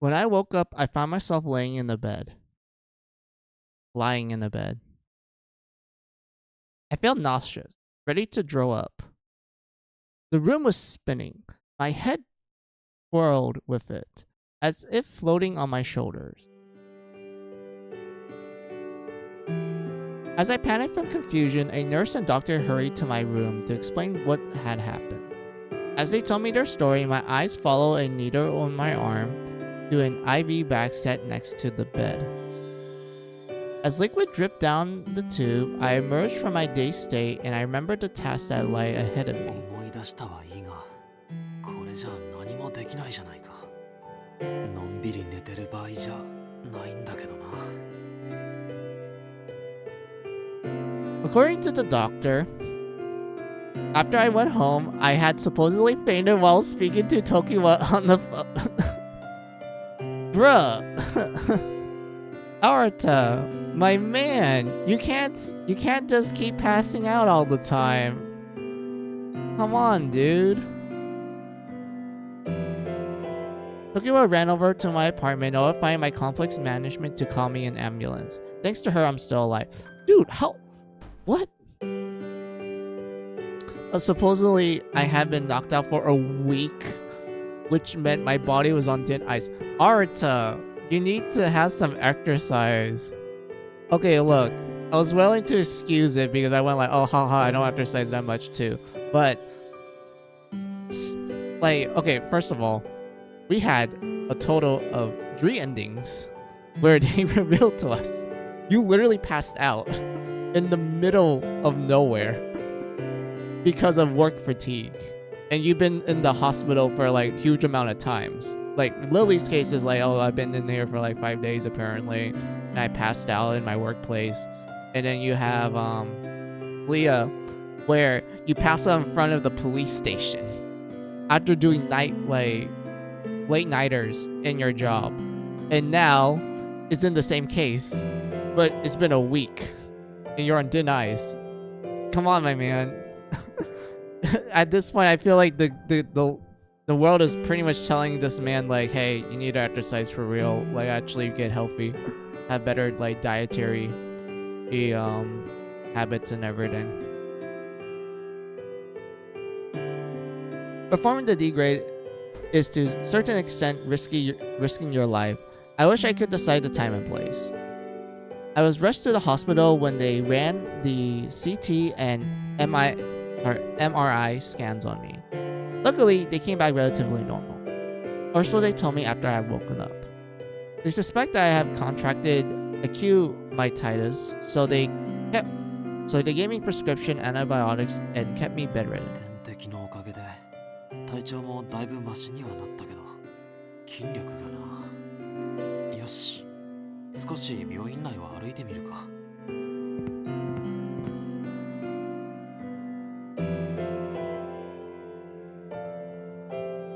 When I woke up, I found myself laying in the bed. Lying in the bed. I felt nauseous, ready to throw up. The room was spinning. My head whirled with it, as if floating on my shoulders. As I panicked from confusion, a nurse and doctor hurried to my room to explain what had happened. As they told me their story, my eyes followed a needle on my arm to an IV bag set next to the bed. As liquid dripped down the tube, I emerged from my dazed state and I remembered the task that lay ahead of me. 思い出したはいいが、これじゃ何もできないじゃないか。のんびり寝てる場合じゃないんだけどな。According to the doctor, after I went home, I had supposedly fainted while speaking to Tokiwa on the phone. Bruh. Arata, my man, you can't just keep passing out all the time. Come on, dude. Tokiwa ran over to my apartment, notifying my complex management to call me an ambulance. Thanks to her, I'm still alive. Dude, how? What? Supposedly, I had been knocked out for a week, which meant my body was on thin ice. Arata, you need to have some exercise. Okay, look, I was willing to excuse it because I went like, oh, haha, I don't exercise that much too. But, like, okay, first of all, we had a total of 3 endings where they revealed to us you literally passed out in the middle of nowhere because of work fatigue, and you've been in the hospital for like huge amount of times. Like Lily's case is like, oh, I've been in here for like 5 days apparently, and I passed out in my workplace. And then you have Leah, where you pass out in front of the police station after doing late nighters in your job, and now it's in the same case, but it's been a week and you're on thin ice. Come on, my man. At this point, I feel like the world is pretty much telling this man like, hey, you need to exercise for real, like actually get healthy, have better like dietary habits and everything. Performing the D grade is to a certain extent risking your life. I wish I could decide the time and place. I was rushed to the hospital when they ran the CT and MRI scans on me. Luckily, they came back relatively normal. Or so they told me after I had woken up. They suspect that I have contracted acute myotitis, so they gave me prescription antibiotics and kept me bedridden. 点滴のおかげで体調もだいぶマシにはなったけど、筋力がな。よし、少し病院内を歩いてみるか。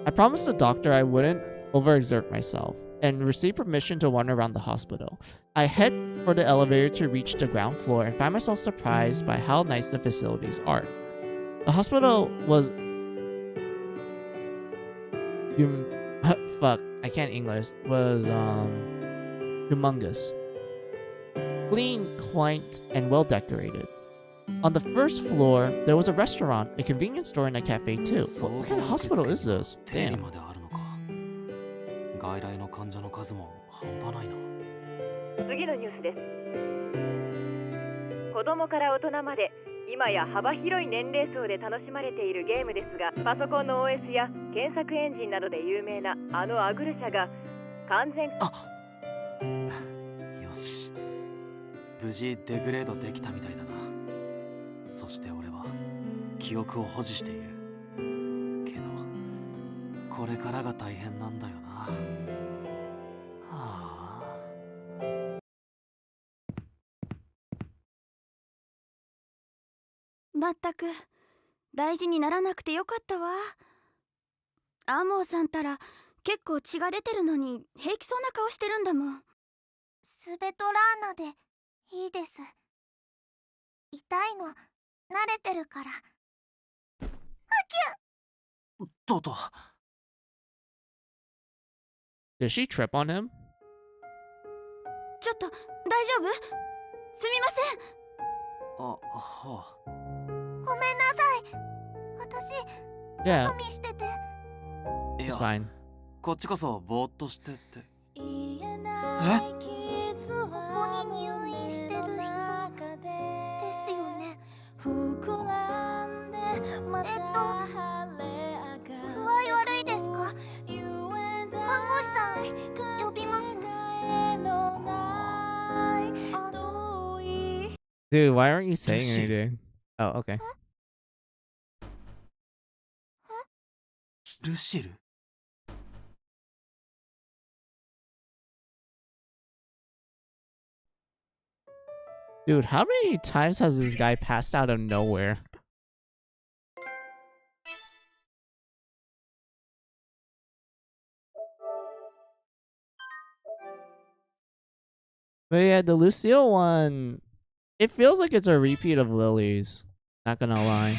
I promised the doctor I wouldn't overexert myself and received permission to wander around the hospital. I head for the elevator to reach the ground floor and find myself surprised by how nice the facilities are. The hospital was I can't English. Was humongous. Clean, quaint, and well decorated. On the first floor, there was a restaurant, a convenience store, and a cafe too. What kind of hospital is this? Damn. 外来の患者の数も半端ないな。次のニュースです。子供から大人まで今や幅広い年齢層で楽しまれているゲームですが、パソコンの OS や検索エンジンなどで有名なあのアグル社が完全。よし、無事デグレードできたみたいだな。そして俺は記憶を保持しているけど、これからが大変なんだよな。はあ。まったく大事にならなくてよかったわ。アモーさんたら結構血が出てるのに平気そうな顔してるんだもん。スベトラーナでいいです。痛いの慣れてるから。とうとう。 Did she trip on him? ちょっと大丈夫？すみません。あ、はあ。ごめんなさい。私 Yeah, よそ見してて。い it's や、 fine. こっちこそぼーっとしてって。ここに入院してる人ですよね。具合悪いですか？看護師さん呼びます。Dude, why aren't you saying Shit. anything? Oh, okay. ルシル？ Dude, how many times has this guy passed out of nowhere? But yeah, the Lucille one, it feels like it's a repeat of Lily's. Not gonna lie.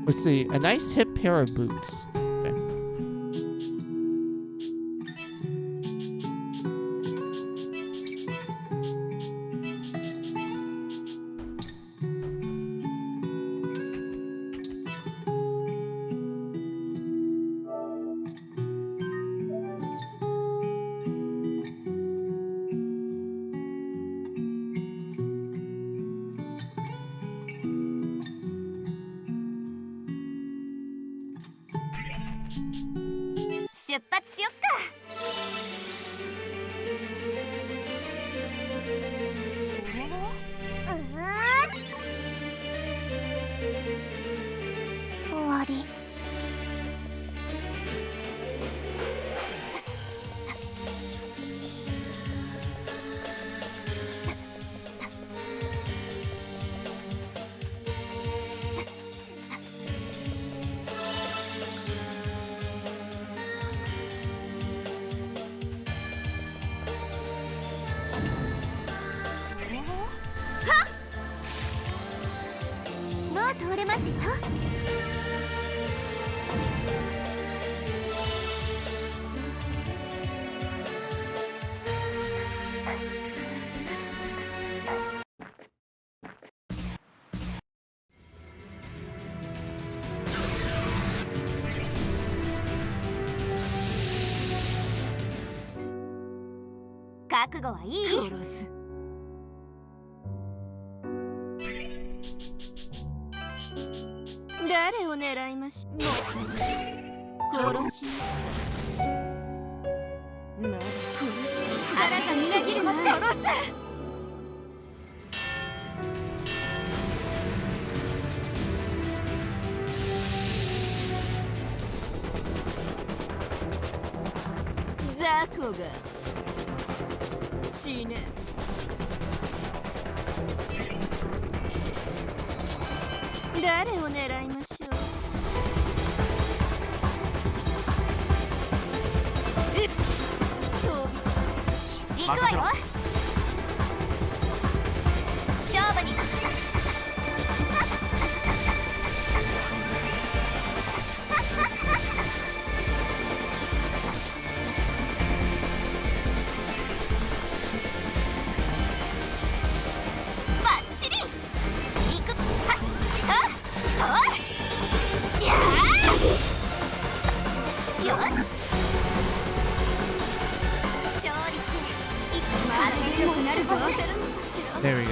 Let's see, a nice hip pair of boots. Okay.出発しよっか。終わり。もう通れますよ。覚悟はいい？殺す。誰を狙いましょう。殺しました。まだ殺して力がみなぎるわ。殺す。雑魚が死ね。誰を狙いましょう。飛び行くわよ。勝負に。バッチリ。行く。はっはっはっ。やー。よし。勝利っていつまで強くなるぞ。There we go.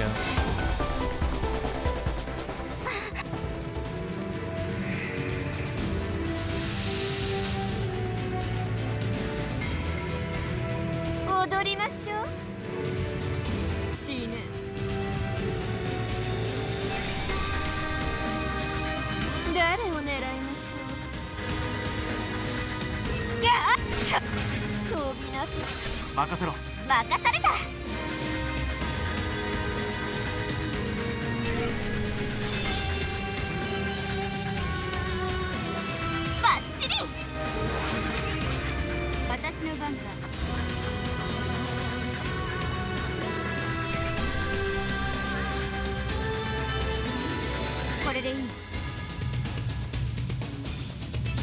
踊りましょう。死ぬ。誰を狙いましょう。やっ飛びなくし任せろ。任された。バッチリ。私の番か。これでいい。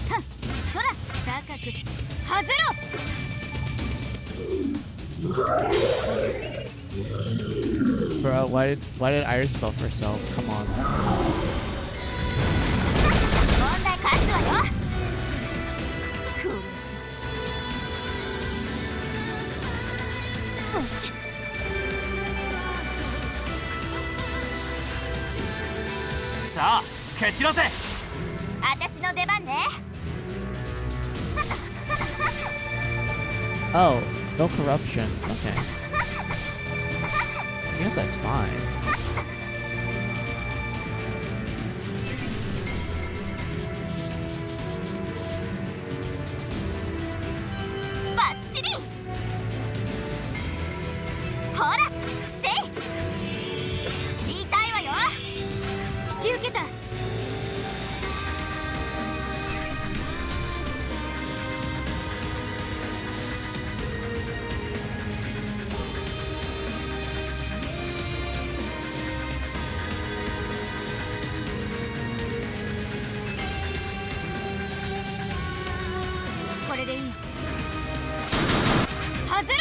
はっそら高く外ろ。Bro, why did Iris buff herself? Come on. 問題勝つわよ。殺す。もちさあ蹴散らせ。私の出番ね。Oh, no corruption. Okay. I guess that's fine. バッチリ。ほらせい。言いたいわよ。引き受けた。これでいい。外ろ。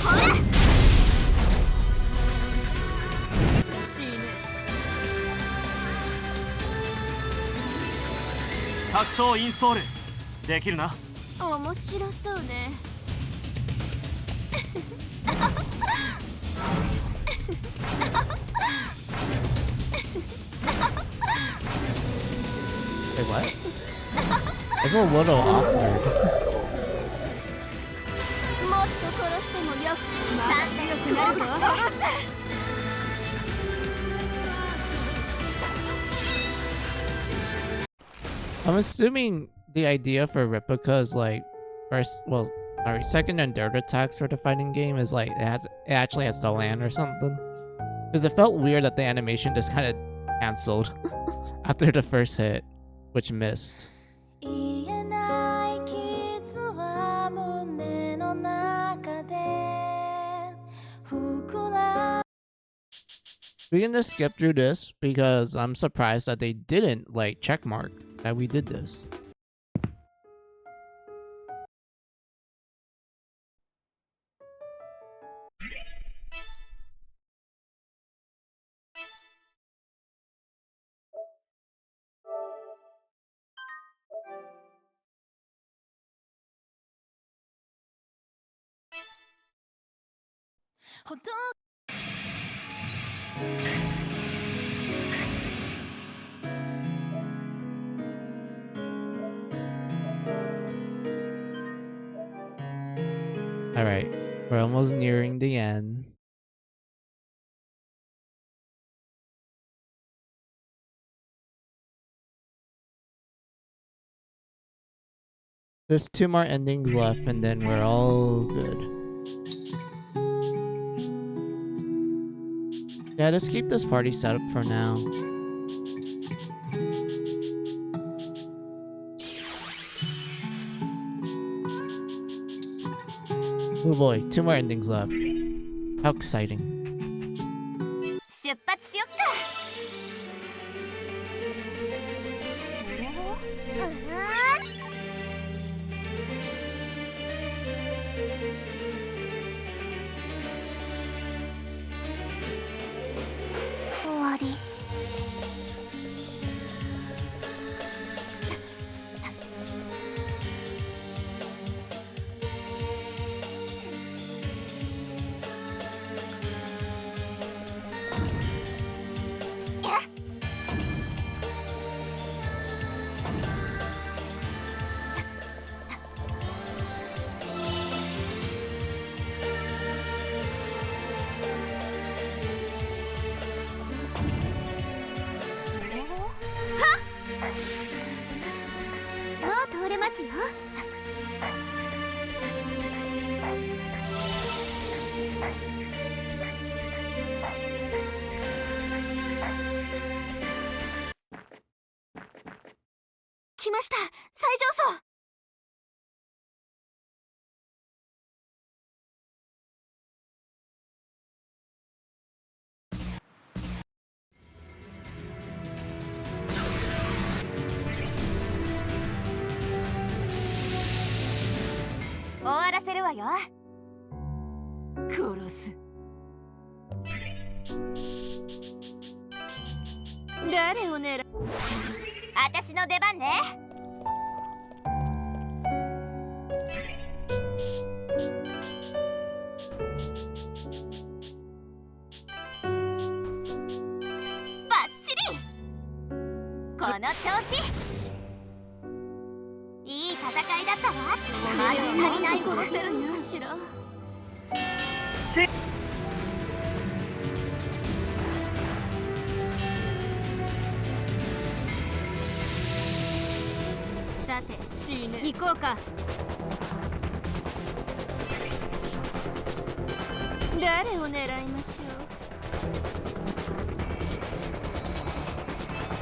ほら。死ぬ。格闘インストールできるな。面白そうね。Wait, what? It's a little awkward. もっと殺してもよ。まだ強くなるぞ。殺す。 I'm assuming the idea for Replica is like second and third attacks for the fighting game is like it actually has to land or something. Because it felt weird that the animation just kind of canceled after the first hit, which missed. We can just skip through this because I'm surprised that they didn't like checkmark that we did this. Alright, we're almost nearing the end. There's 2 more endings left and then we're all good. Yeah, just keep this party set up for now. Oh boy, 2 more endings left. How exciting. 出発しよっか。これを終わり。もう通れますよ。来ました、最上層。終わらせるわよ。殺す。誰を狙う？私の出番ね。バッチリ。この調子。いい戦いだったわ。まだ足りない。殺せるのかしら。さて、行こうか。誰を狙いましょう。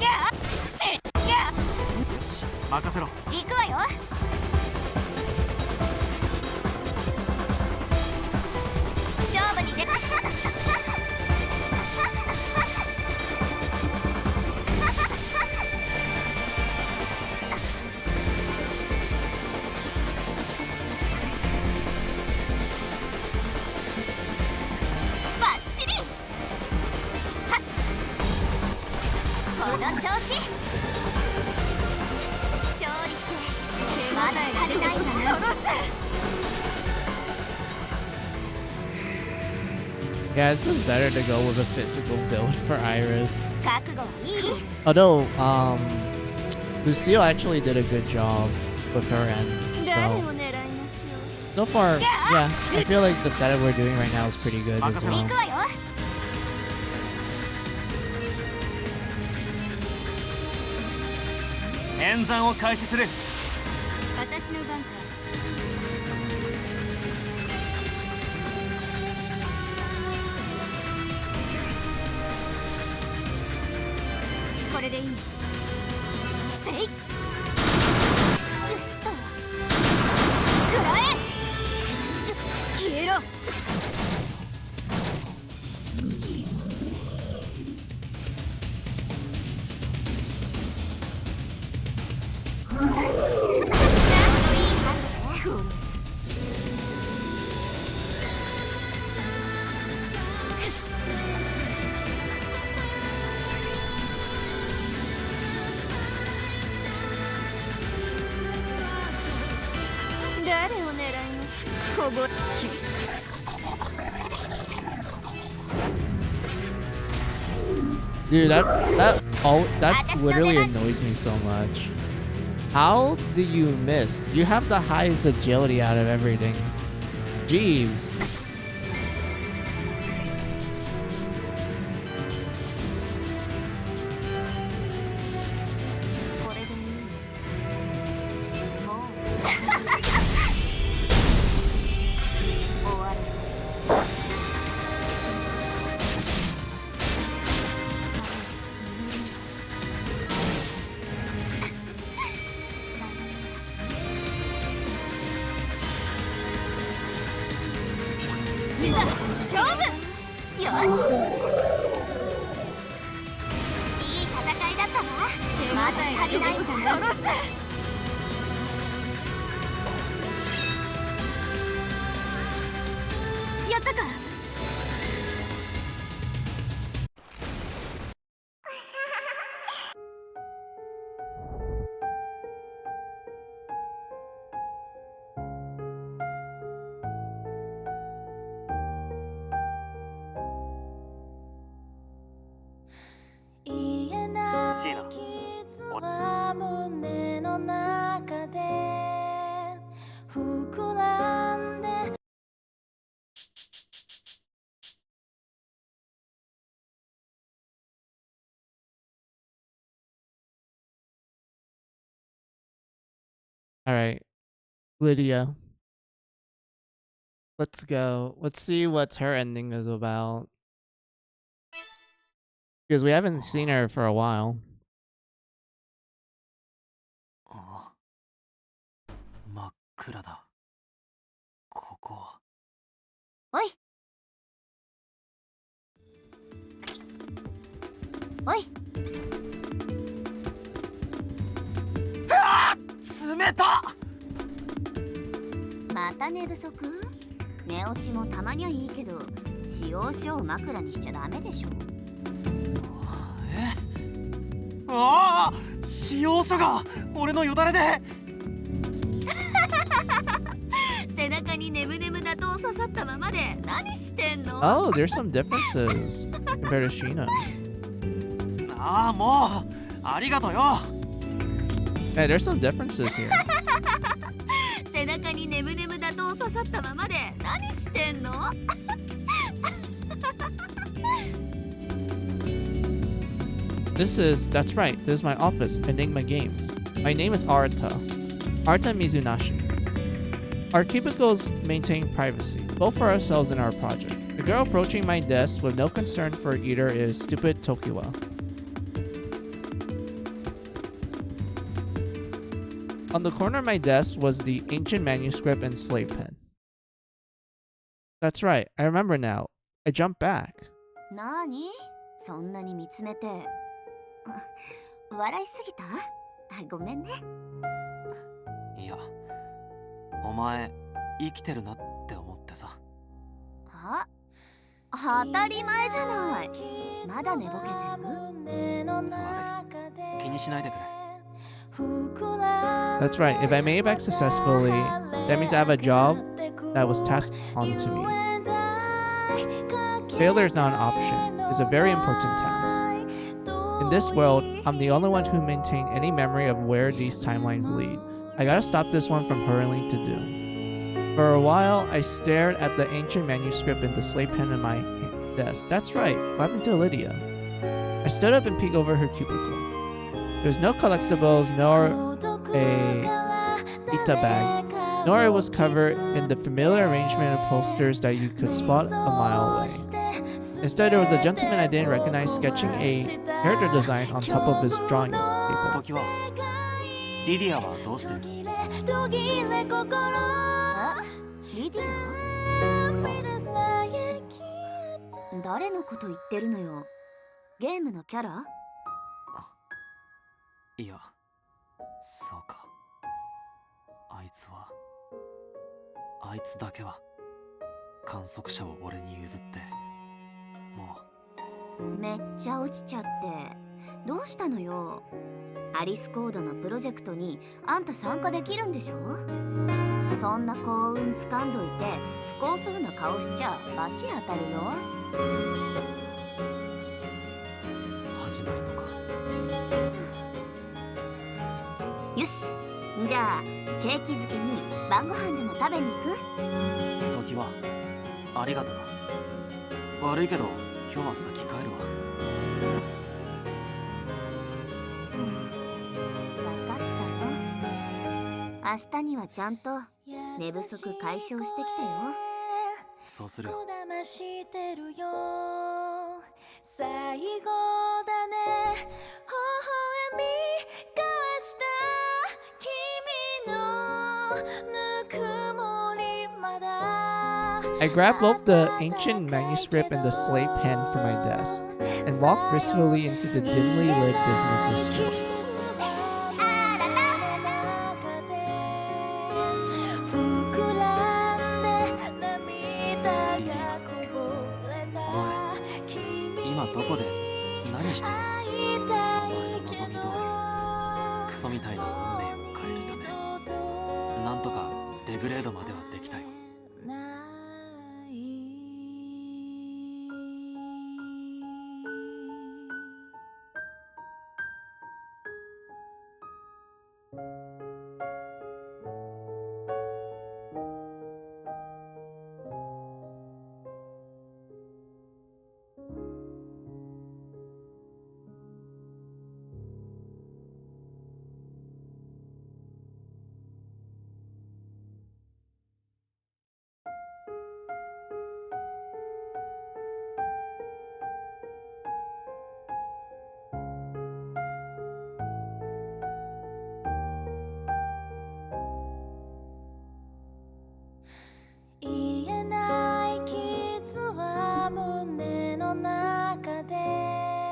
よし、任せろ。行くわよ。勝負に出ます。バッチリ。はっ、この調子。勝利ってまだ足りないんだな。殺せ。Yeah, it's just better to go with a physical build for Iris. 覚悟はいい。 Although, Lucille actually did a good job with her end. 誰 So, を狙いましょ so far, yeah, I feel like the setup we're doing right now is pretty good as う。 well. 行くわよ。演算を開始する。私の番か。これでいい。せい。くらえ。消えろ。殺す。誰を狙いましょう。こぼれ。 Dude, that literally annoys me so much. How do you miss? You have the highest agility out of everything. Jeez. 勝負よし、いい戦いだったわ。まだ足りないんだ。殺す。やったか。シーナ、は胸の中で膨らんで。All right, Lydia. Let's go. Let's see what her ending is about. Because we haven't seen her for a while. ああ、真っ暗だ。ここは。おいおい。冷た。また寝不足？寝落ちもたまにはいいけど、使用書を枕にしちゃダメでしょ。ああ、使用書が俺のよだれで。背中にネムネム打倒刺さったままで何してんの？ Oh, there's some differences compared to Sheena. ああ、もうありがとうよ。Hey, there's some differences here. 背中にネムネム打倒刺さったままで何してんの？That's right, this is my office, Enigma Games. My name is Arata. Arata Mizunashi. Our cubicles maintain privacy, both for ourselves and our projects. The girl approaching my desk with no concern for either is stupid Tokiwa. On the corner of my desk was the ancient manuscript and slave pen. That's right, I remember now. I jumped back. なに？そんなに見つめて。笑いすぎた？ごめんね。いや、お前生きてるなって思ってさ。あ、当たり前じゃない。まだ寝ぼけてる？悪い、気にしないでくれ。That's right, if I made it back successfully, that means I have a job that was tasked onto me. Failure is not an option, it's a very important task. In this world, I'm the only one who maintained any memory of where these timelines lead. I gotta stop this one from hurling to doom. For a while, I stared at the ancient manuscript and the slate pen in my desk. That's right, what happened to Lydia? I stood up and peeked over her cubicle. There's no collectibles, nor a Ita bag, nor it was covered in the familiar arrangement of posters that you could spot a mile away. Instead, there was a gentleman I didn't recognize sketching a character design on top of his drawing paper. 時はリディアはどうしてる？リディア？誰のこと言ってるのよ？ゲームのキャラ？いや、そうか。あいつだけは観測者を俺に譲って、もう。めっちゃ落ちちゃってどうしたのよ？アリスコードのプロジェクトにあんた参加できるんでしょ？そんな幸運つかんどいて不幸そうな顔しちゃ罰当たるよ。始まるのか。よし、じゃあケーキ漬けに晩ご飯でも食べに行く？時はありがとな。悪いけど今日は先帰るわ。分かったよ。明日にはちゃんと寝不足解消してきてよ。そうするよ。最後だね、微笑み交わした君のぬくもりまだ。I grabbed both the ancient manuscript and the slate pen from my desk and walked gracefully into the dimly lit business district.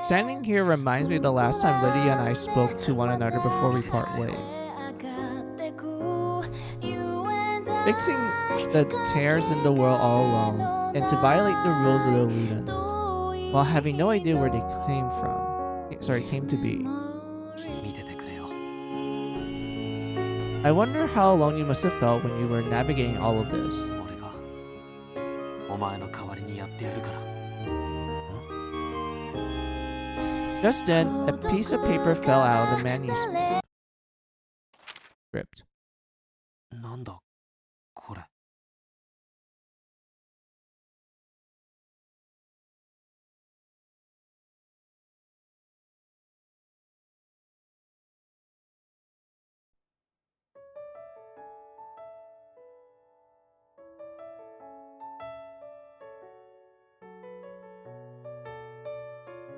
Standing here reminds me of the last time Lydia and I spoke to one another before we part ways. Fixing the tears in the world all alone, and to violate the rules of the Ludens, while having no idea where they came to be. I wonder how alone you must have felt when you were navigating all of this. Just then, a piece of paper fell out of the manuscript.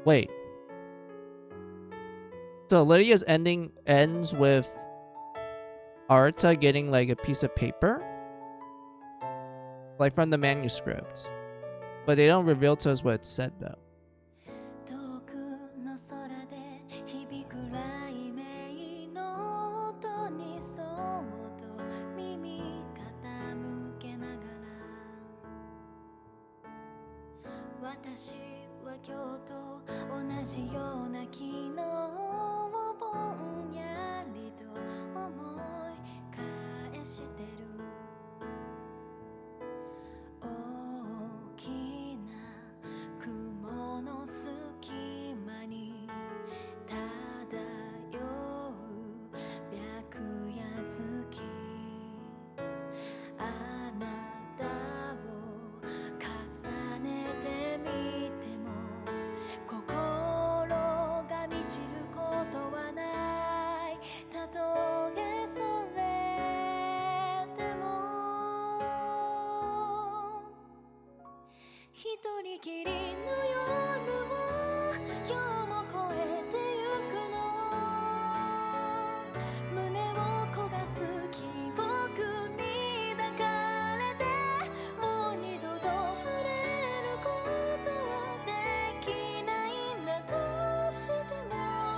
Wait. So Lydia's ending ends with Arta getting like a piece of paper? Like from the manuscript. But they don't reveal to us what it said though.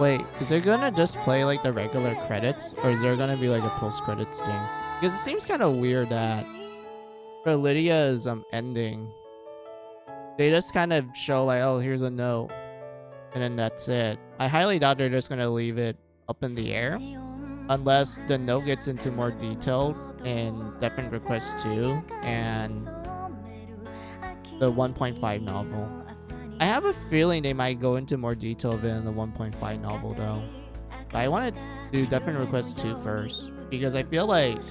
Wait, is it gonna just play like the regular credits, or is there gonna be like a post-credits thing? Because it seems kind of weird that for Lydia's ending, they just kind of show like, oh, here's a note, and then that's it. I highly doubt they're just gonna leave it up in the air, unless the note gets into more detail in Definite Request 2 and the 1.5 novel. I have a feeling they might go into more detail of it in the 1.5 novel though. But I want to do Definite Request 2 first, because I feel like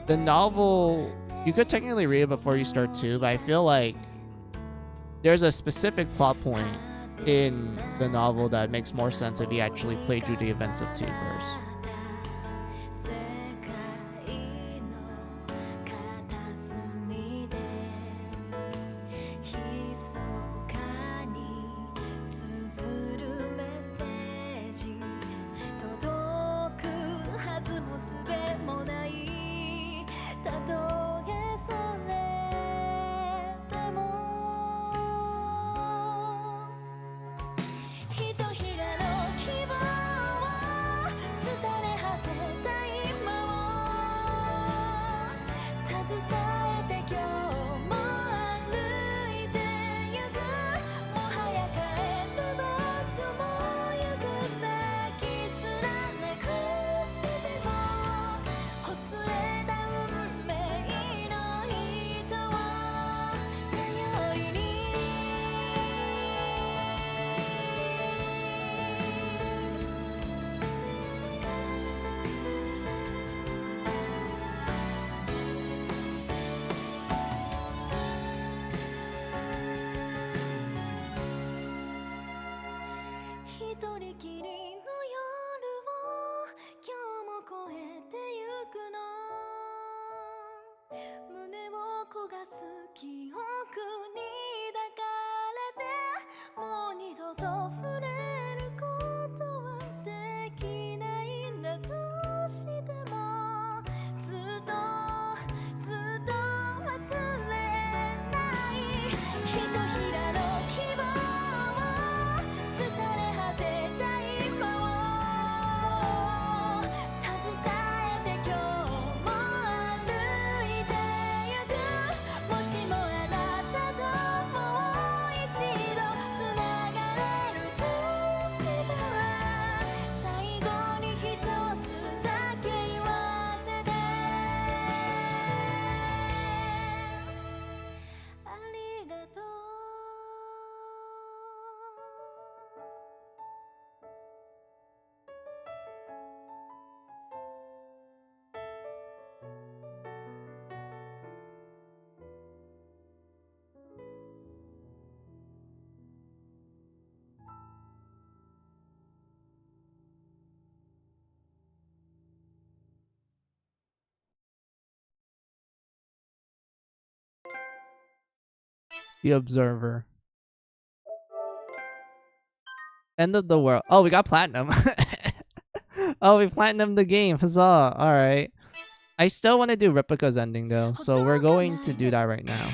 the novel, you could technically read it before you start 2, but I feel like there's a specific plot point in the novel that makes more sense if you actually play through the events of 2 first. The Observer. End of the world. Oh, we got platinum. Oh, we platinum the game. Huzzah. Alright. I still want to do Replica's ending though, so we're going to do that right now.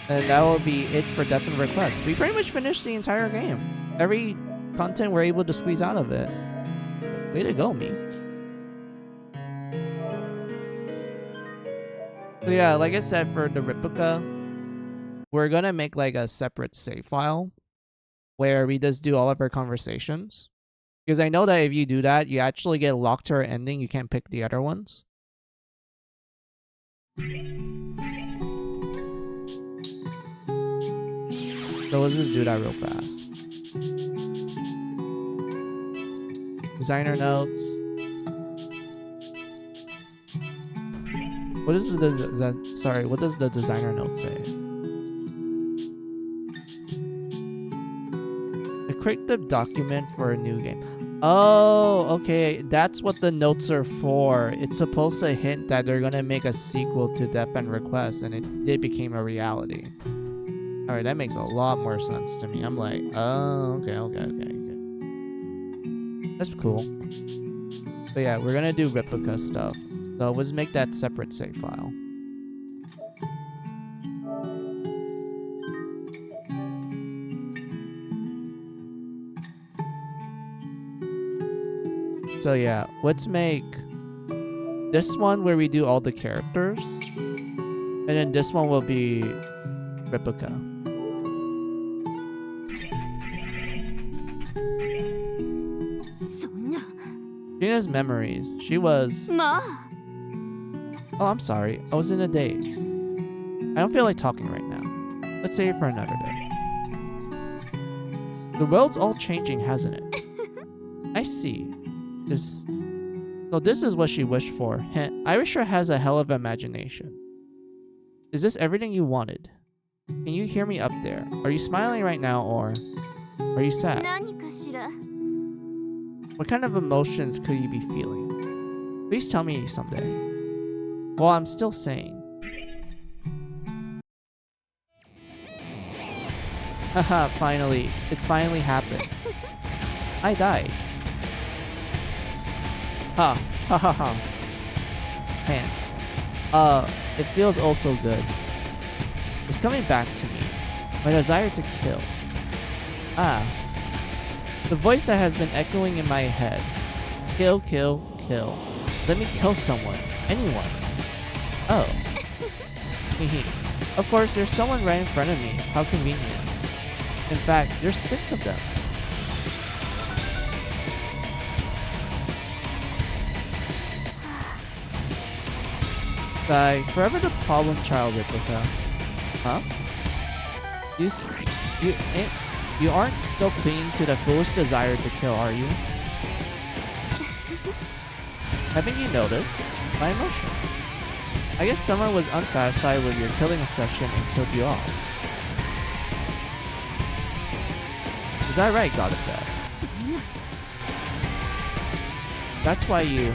And that will be it for Death and Request. We pretty much finished the entire game. Every content we're able to squeeze out of it. Way to go, me. So yeah, like I said, for the Replica, we're gonna make like a separate save file where we just do all of our conversations. Because I know that if you do that, you actually get locked to our ending. You can't pick the other ones. So let's just do that real fast. Designer notes. What is sorry, what does the designer note say? A cryptic document for a new game. Oh, okay. That's what the notes are for. It's supposed to hint that they're gonna make a sequel to Death and Request, and it became a reality. Alright, that makes a lot more sense to me. I'm like, oh, okay. That's cool. But yeah, we're gonna do Replica stuff. So let's make that separate save file. So yeah, let's make this one where we do all the characters. And then this one will be Replica. Gina's memories. She was... Oh, I'm sorry. I was in a daze. I don't feel like talking right now. Let's save it for another day. The world's all changing, hasn't it? I see. So this is what she wished for. Irisher has a hell of imagination. Is this everything you wanted? Can you hear me up there? Are you smiling right now, or are you sad? What kind of emotions could you be feeling? Please tell me someday. Well, I'm still saying. Haha, finally. It's finally happened. I died. Ha ha. Can't. It feels oh so good. It's coming back to me. My desire to kill. Ah. The voice that has been echoing in my head. Kill, kill, kill. Let me kill someone. Anyone. Oh. Of course, there's someone right in front of me. How convenient. In fact, there's 6 of them. Sigh, forever the problem child, Replica. Huh? You aren't still clinging to the foolish desire to kill, are you? Haven't you noticed? My emotions. I guess someone was unsatisfied with your killing obsession and killed you off. Is that right, God of Death? That's why you...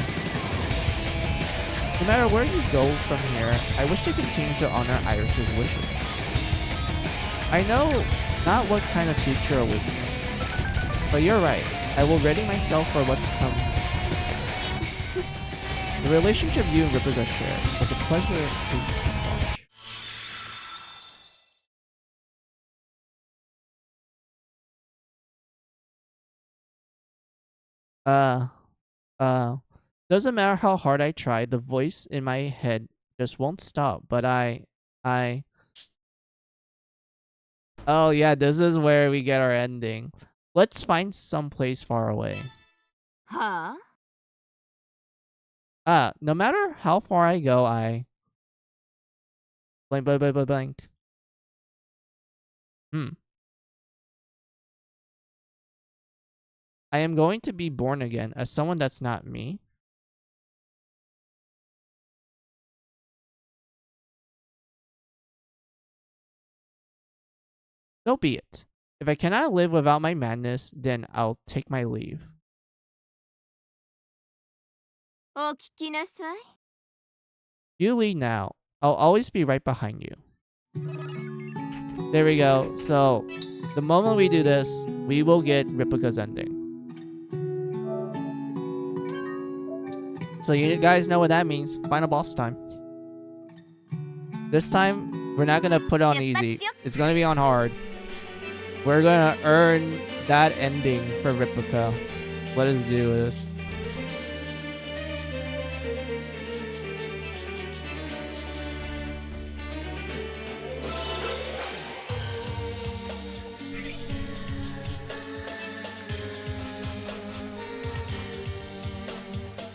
No matter where you go from here, I wish to continue to honor Irish's wishes. I know not what kind of future awaits me, but you're right. I will ready myself for what's come. The relationship you and Replica share was a pleasure to watch. Doesn't matter how hard I try, the voice in my head just won't stop, but Oh yeah, this is where we get our ending. Let's find some place far away. Huh? No matter how far I go, blank, blank, blank, blank, blank. I am going to be born again as someone that's not me. So be it. If I cannot live without my madness, then I'll take my leave. You lead now. I'll always be right behind you. There we go. So, the moment we do this, we will get Ripika's ending. So you guys know what that means. Final boss time. This time, we're not gonna put it on easy. It's gonna be on hard. We're gonna earn that ending for Ripika. Let us do this.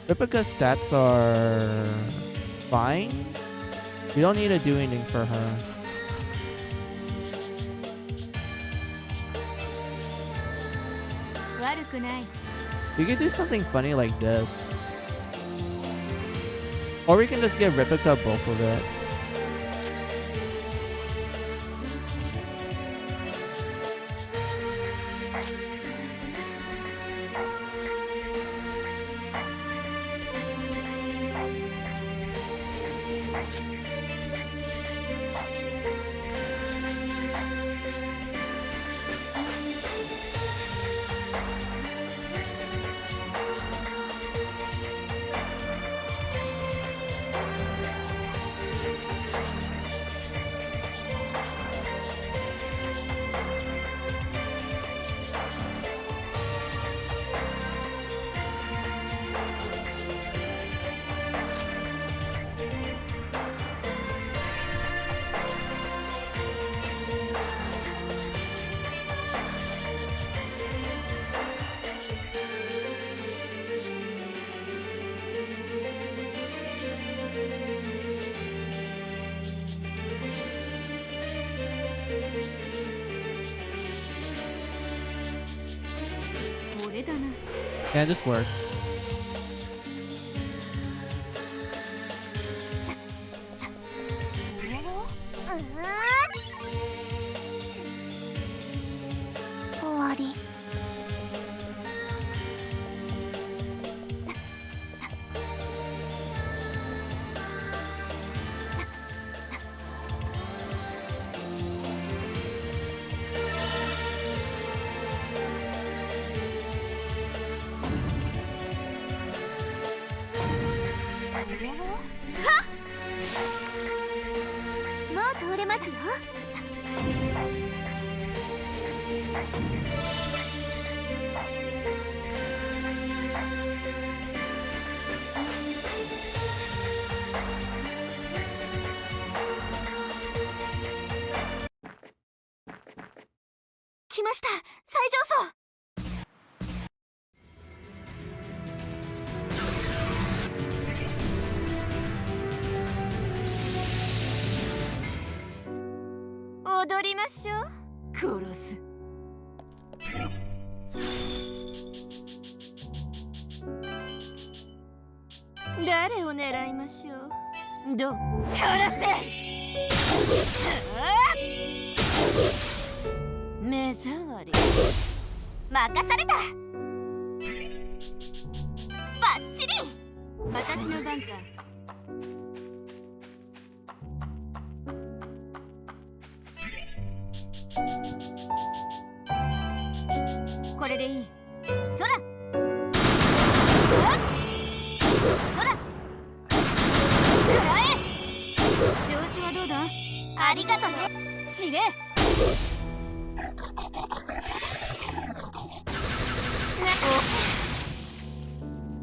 Ripika's stats are fine. We don't need to do anything for her. We could do something funny like this. Or we can just give Ripika both of it. Yeah, this works.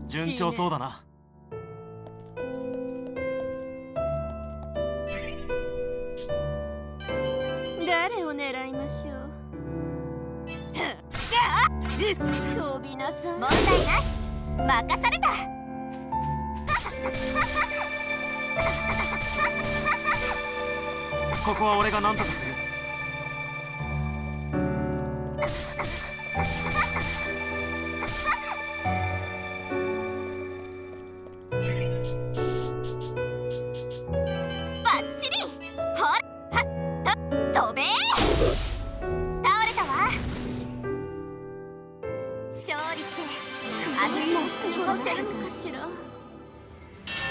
順調そうだな。誰を狙いましょう。飛びなさい。問題なし。任された。ここは俺が何とかする。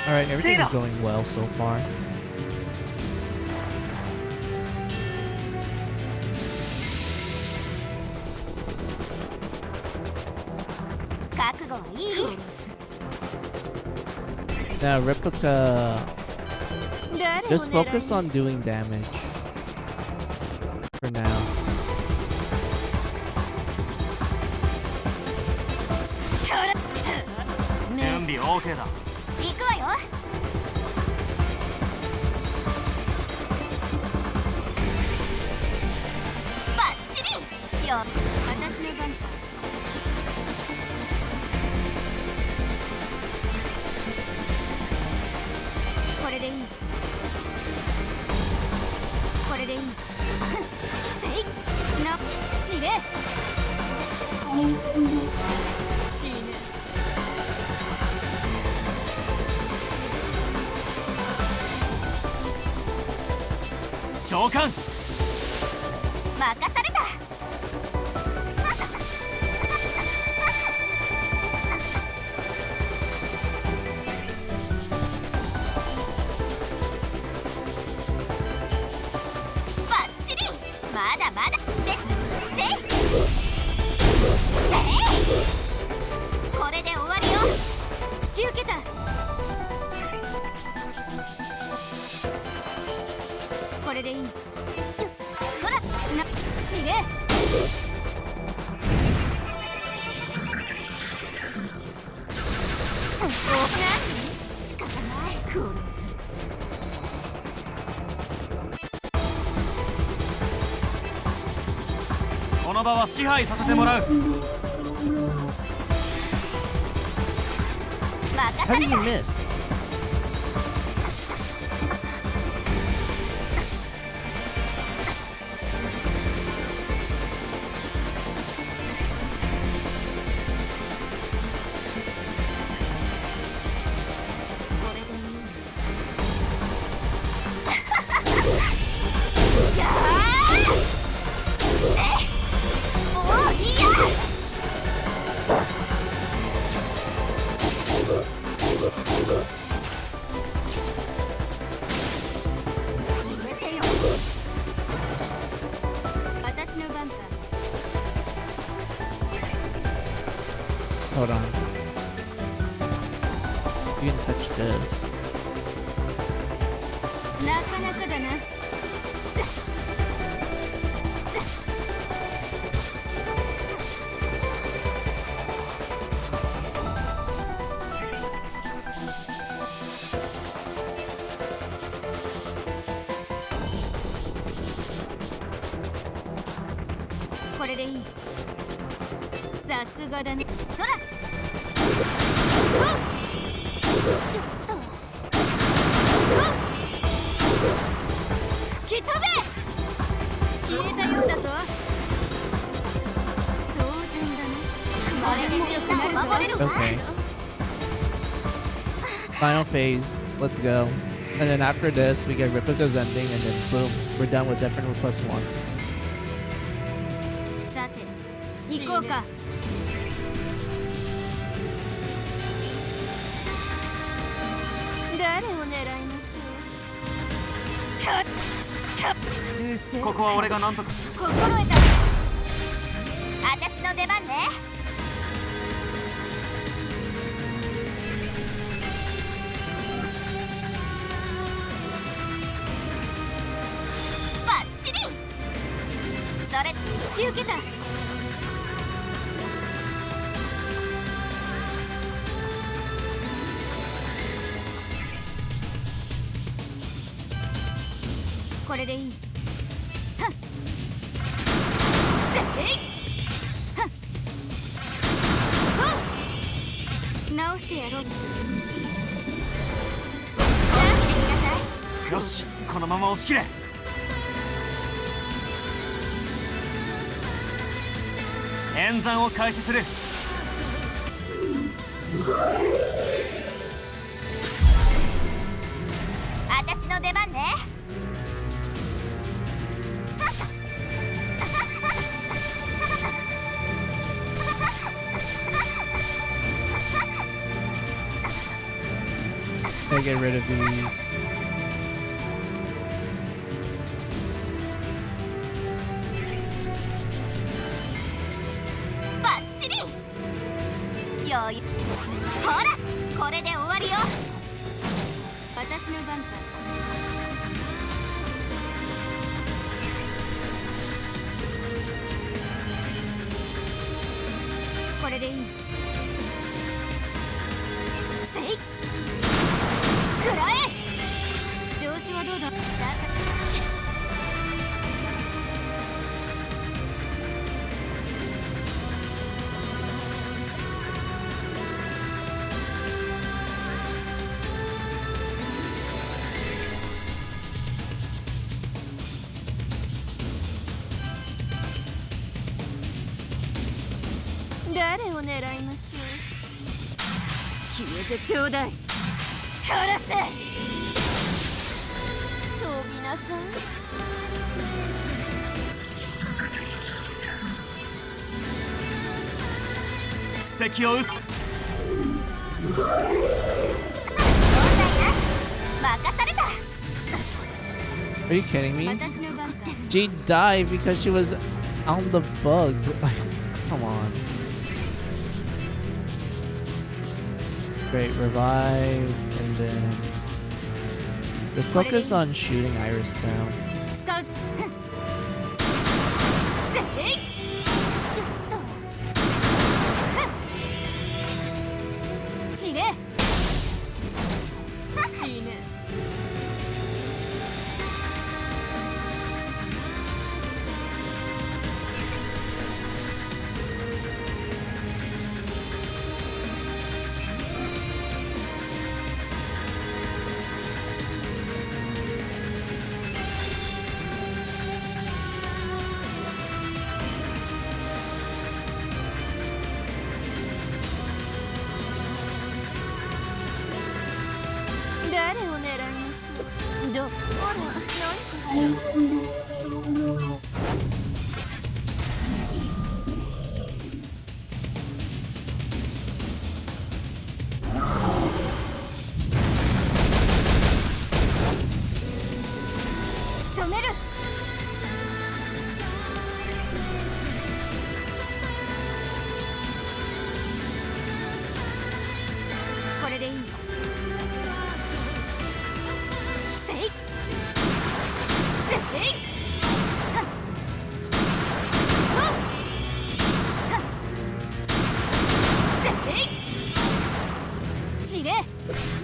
Alright, everything is going well so far. 覚悟はいい？ Now, Replica, 誰を just 狙い focus on にし doing damage. For now. 準備 OK だ。行くわよ。バッチリよ。私の番か。これでいい。これでいい。せいな、死ね。死ね。召喚。任された。バッチリ。まだまだ。で、せい。せい。これで終わりよ。引き受けた。これでいい。ほら、な、死ね。何？仕方ない。殺す。この場は支配させてもらう。任 How さ do れ you た。 miss? もういいや。決めてよ。私の番か。 Hold on. You can touch this. なかなかだな。これでいい。さすがだね。そら。吹き飛べ。消えたようだぞ。当然だね。あれで強くなるぞ。 Okay. Final phase. Let's go. And then after this, we get Replica's ending, and then boom, we're done with Different Request 1. さて、行こうか。誰を狙いましょう。ここは俺が何とかする。心得た。私の出番ね。バッチリ。それ引き受けた。これでいい。はっ。ぜい。はっ。はっ。直してやろう。やめてください。よし、このまま押し切れ。演算を開始する。私の出番ね。Gotta get rid of these. 余裕。ほらこれで終わりよ。私の番か。これでいい。せいくらえ。調子はどうだ。誰を狙いましょう。消えてちょうだい。殺せ。飛びなさい。敵を撃つ。問題なし。任された。 Are you kidding me? 私の番か。 She died because she was on the bug. Come on. Great revive, and then let's focus on shooting Iris down. 使う。せいよっと。死ね。死ね。誰を狙いましょう。どほら何かしら。仕留める。これでいい。せいせいはっはっはっせい死ね。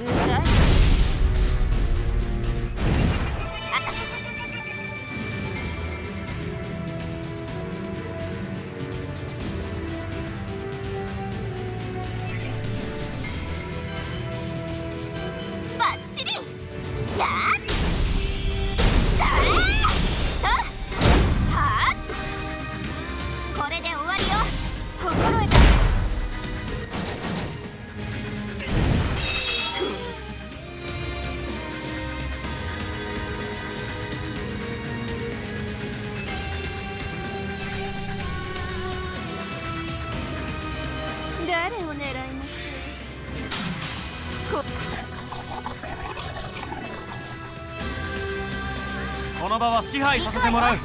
うざい。バッチリ。やーだーはっこれで終わりよ。心得た。誰を狙いましょう。この場は支配させてもらう。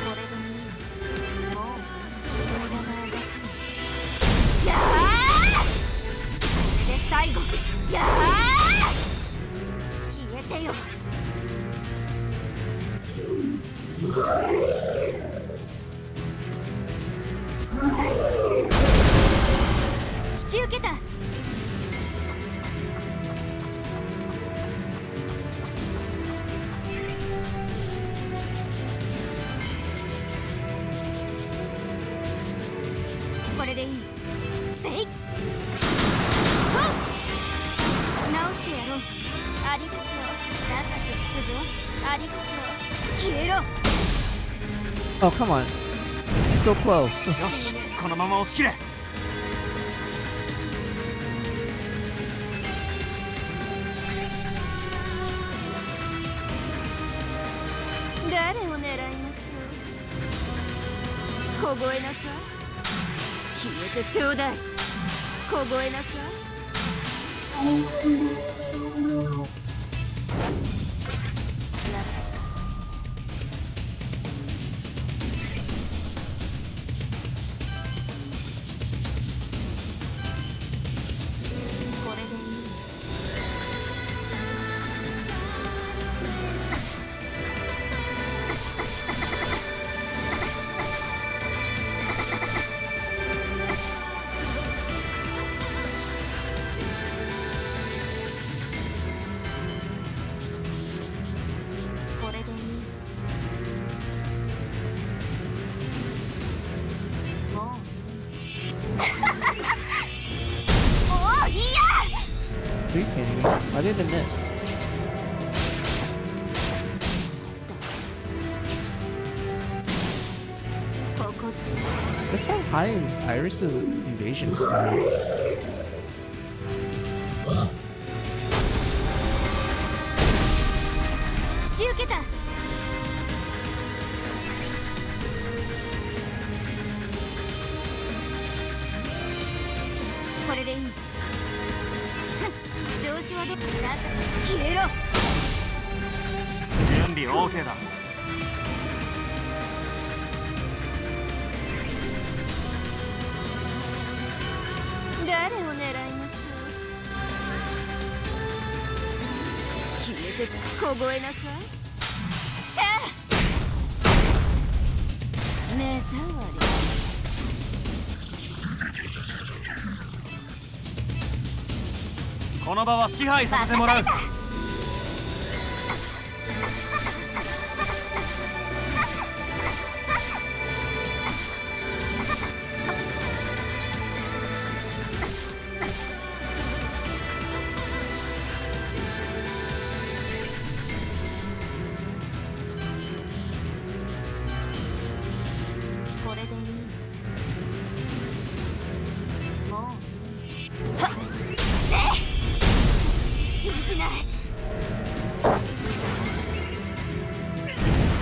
これでもう無駄なあがきに。やーこれで最後。やー消えてよ。引き受けた。これでいい。せい直してやろう。ありがとう。高くつくぞ。ありがとう。消えろ。 Oh, come on. So close. よし、このまま押し切れ。凍えなさい。消えてちょうだい。凍えなさい。これでいい。これでいい。もうおお、いや Are you kidding me? I didn't miss. ここ Guess how high is Iris's evasion stat? 引き受けた。これでいい。調子はどうだ。消えろ。準備 OK だ。誰を狙いましょう。消えて凍えなさい。チャー目障り。この場は支配させてもらう。これでいい。もうはっ信じない。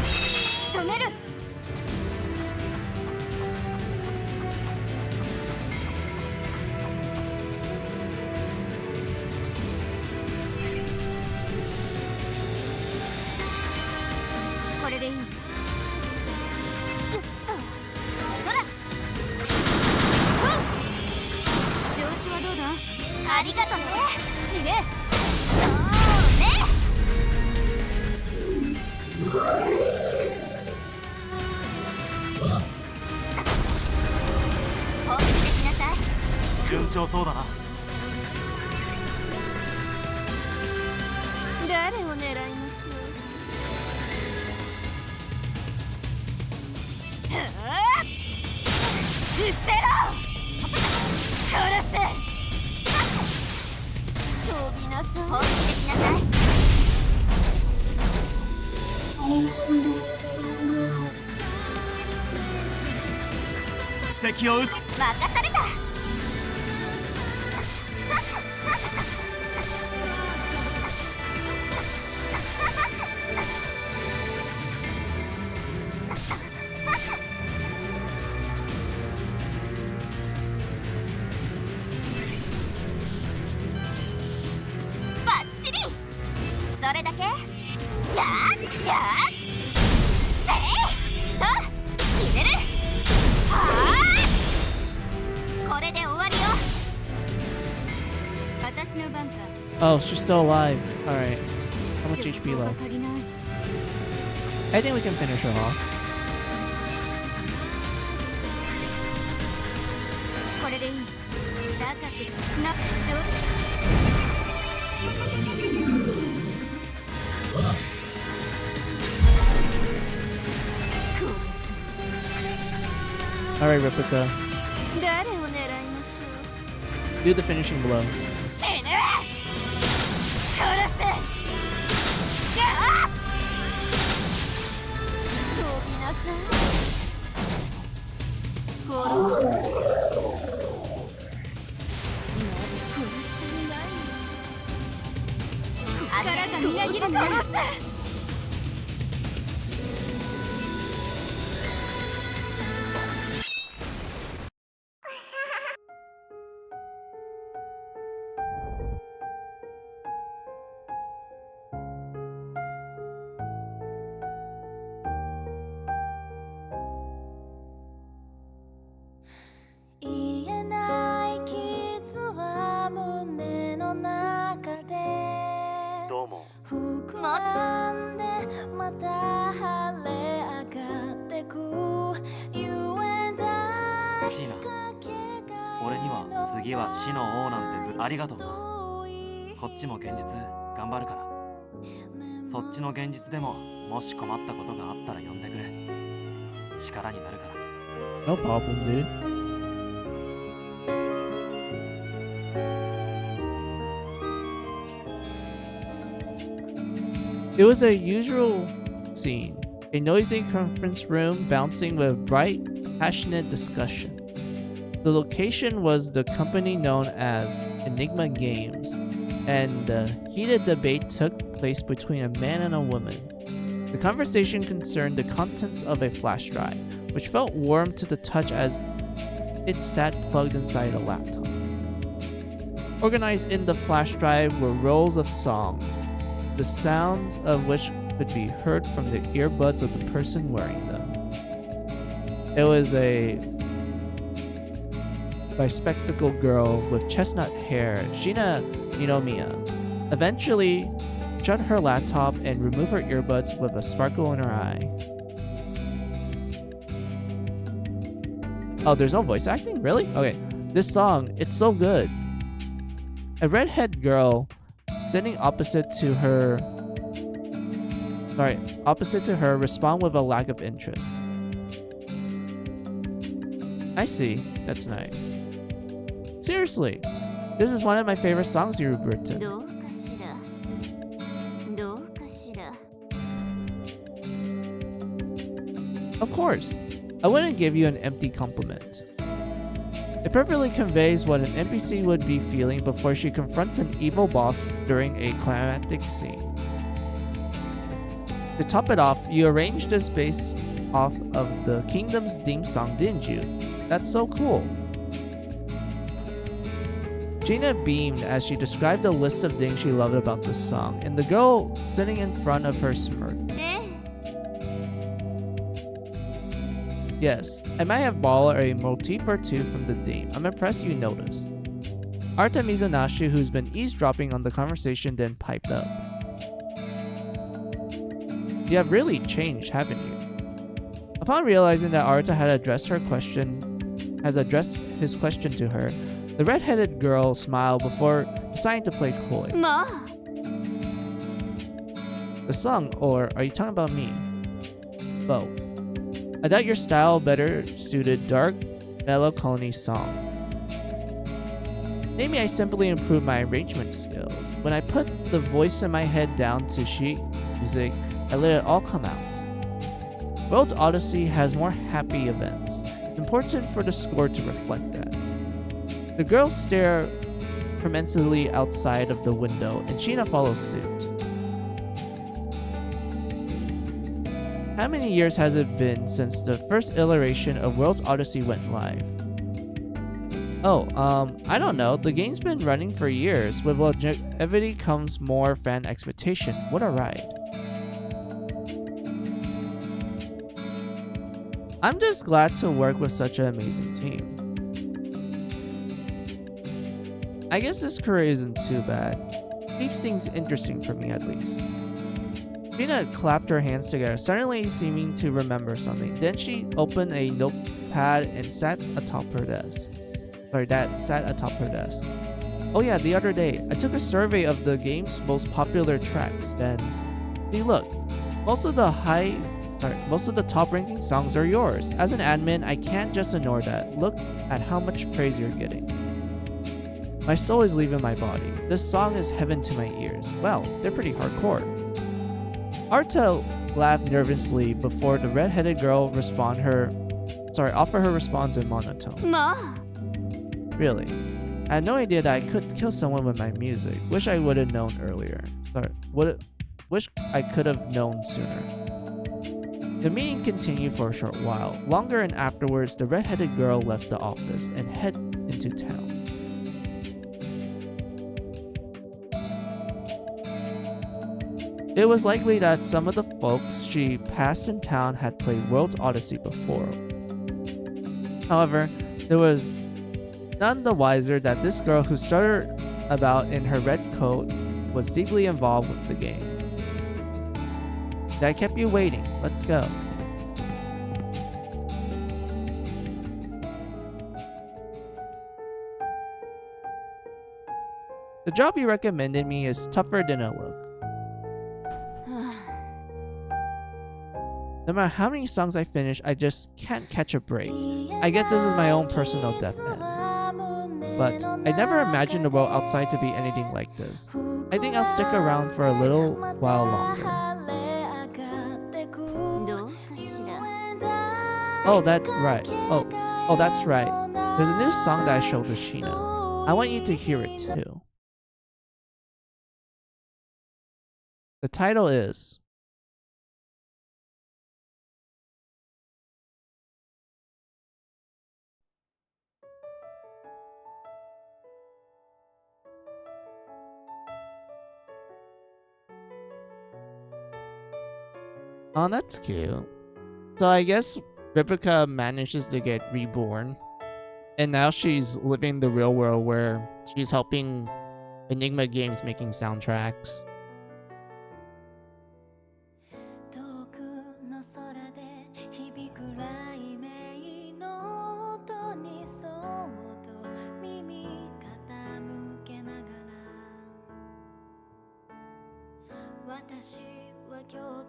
仕留める。これでいい。そら。調子はどうだ。ありがとね。死ね。本気でしなさい。順調そうだな。誰を狙いましょう。はあ、うせろ。殺せ。飛びなさい。本気でしなさい。敵を撃つ。任された。バッチリ。それだけ。やーやーせーと決める。はー、これで終わりよ。私の番か。 Oh, she's still alive. Alright. How much HP left? 足りない。 I think we can finish her off. これでいい。高くな上手。 Alright, Replica. 誰を狙いましょ Do the finishing blow. う。死ね。殺せ。やあ。飛びなさい。殺しました。まだ殺していない。力がみなぎるチャンス。 こまた晴れ上がってくシーナ、俺には次は死の王なんてありがとうな。こっちも現実頑張るから。そっちの現実でももし困ったことがあったら呼んでくれ。力になるから。 No problem, dude. It was a usual scene, a noisy conference room bouncing with bright, passionate discussion. The location was the company known as Enigma Games, and a heated debate took place between a man and a woman. The conversation concerned the contents of a flash drive, which felt warm to the touch as it sat plugged inside a laptop. Organized in the flash drive were rolls of songs, the sounds of which could be heard from the earbuds of the person wearing them. It was a bespectacled girl with chestnut hair, Shina Ninomiya. Eventually, shut her laptop and removed her earbuds with a sparkle in her eye. Oh, there's no voice acting? Really? Okay. This song, it's so good. A redhead girl sitting opposite to her respond with a lack of interest. I see. That's nice. Seriously, this is one of my favorite songs you've written. どうかしらどうかしら Of course, I wouldn't give you an empty compliment. It perfectly conveys what an NPC would be feeling before she confronts an evil boss during a climactic scene. To top it off, you arranged this based off of the Kingdom's theme song, didn't you? That's so cool. Gina beamed as she described the list of things she loved about this song, and the girl sitting in front of her smirked. Yes, I might have borrowed a motif or two from the theme. I'm impressed you noticed. Arta Mizanashi, who's been eavesdropping on the conversation, then piped up. You have really changed, haven't you? Upon realizing that Arta had addressed his question to her, the red-headed girl smiled before deciding to play coy. Ma? The song, or are you talking about me? Both. I thought your style better suited dark, melancholy songs. Maybe I simply improved my arrangement skills. When I put the voice in my head down to sheet music, I let it all come out. World's Odyssey has more happy events. It's important for the score to reflect that. The girls stare permissively outside of the window, and Sheena follows suit. How many years has it been since the first iteration of World's Odyssey went live? Oh, I don't know. The game's been running for years. With longevity comes more fan expectation. What a ride. I'm just glad to work with such an amazing team. I guess this career isn't too bad. Keeps things interesting for me at least. Gina clapped her hands together, suddenly seeming to remember something. Then she opened a notepad and sat atop her desk. Oh yeah, the other day, I took a survey of the game's most popular tracks. Then, see, look, most of the top-ranking songs are yours. As an admin, I can't just ignore that. Look at how much praise you're getting. My soul is leaving my body. This song is heaven to my ears. Well, they're pretty hardcore. Arta laughed nervously before the red-headed girl offer her response in monotone. Ma? Really? I had no idea that I could kill someone with my music. Wish I would have known earlier. Wish I could have known sooner. The meeting continued for a short while. Longer, and afterwards, the red-headed girl left the office and headed into town. It was likely that some of the folks she passed in town had played World's Odyssey before. However, there was none the wiser that this girl who stuttered about in her red coat was deeply involved with the game. I kept you waiting. Let's go. The job you recommended me is tougher than it looks. No matter how many songs I finish, I just can't catch a break. I guess this is my own personal deathbed. But I never imagined the world outside to be anything like this. I think I'll stick around for a little while longer. Oh, that's right. Oh, that's right. There's a new song that I showed to Sheena. I want you to hear it too. The title is Oh, that's cute. So I guess Ripika manages to get reborn. And now she's living the real world where she's helping Enigma Games making soundtracks.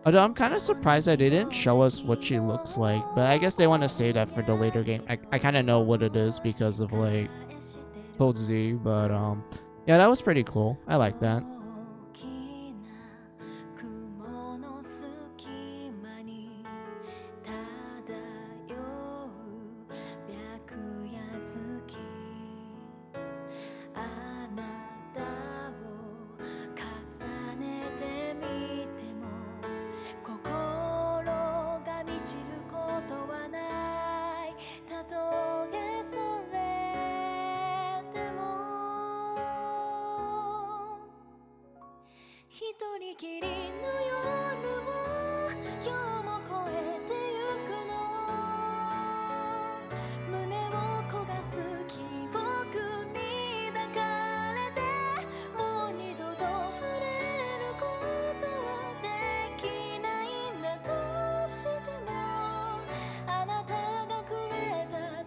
Although I'm kind of surprised that they didn't show us what she looks like, but I guess they want to save that for the later game. I kind of know what it is because of like Code Z, but yeah, that was pretty cool. I like that.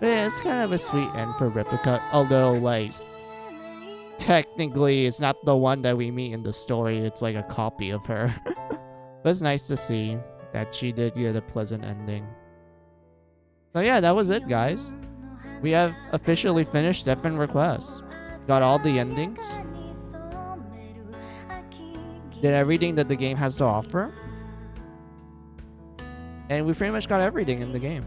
But yeah, it's kind of a sweet end for Ripika, although like technically it's not the one that we meet in the story, it's like a copy of her. But it's nice to see that she did get a pleasant ending. So yeah, that was it, guys. We have officially finished Deafen Request. Got all the endings. Did everything that the game has to offer. And we pretty much got everything in the game.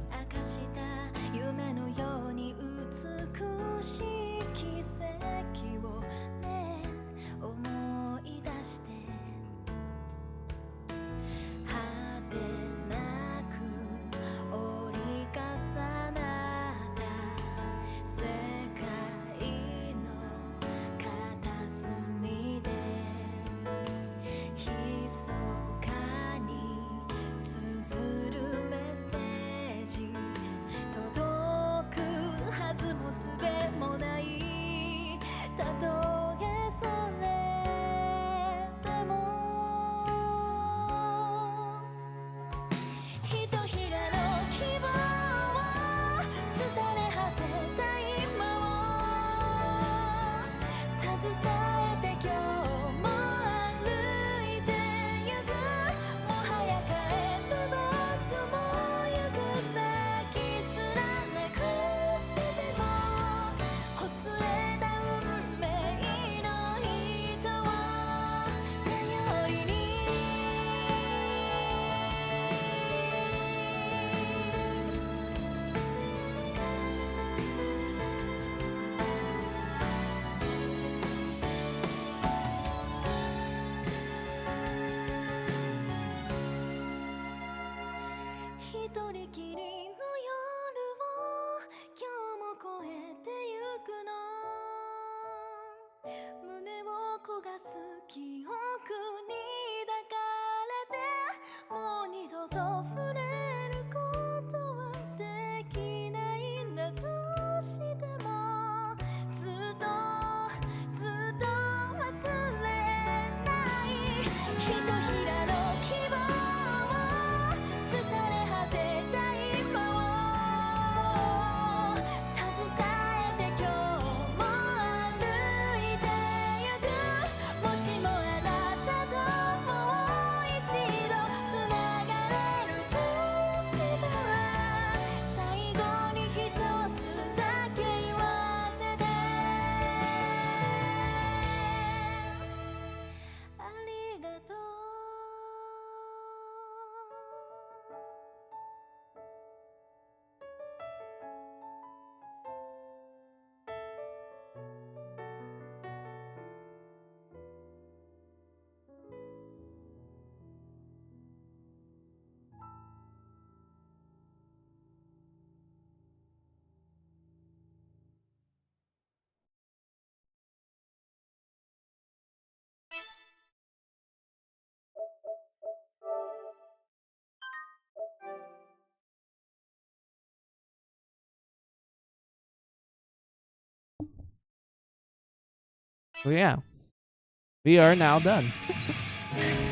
Well, yeah, we are now done.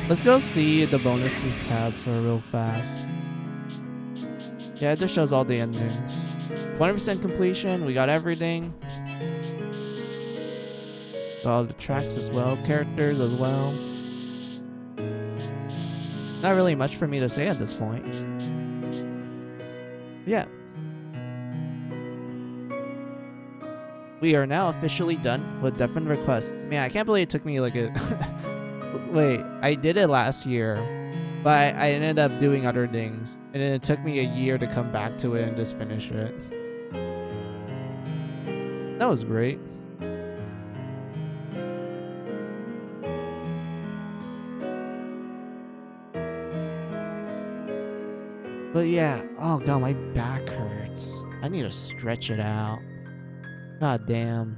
Let's go see the bonuses tab for real fast. Yeah, it just shows all the endings. 100% completion. We got everything. Got all the tracks as well, characters as well. Not really much for me to say at this point. Yeah. We are now officially done with Deafened Request. Man, I can't believe it took me like a... Wait, I did it last year, but I ended up doing other things, and then it took me a year to come back to it and just finish it. That was great. But yeah, oh god, my back hurts. I need to stretch it out. God damn.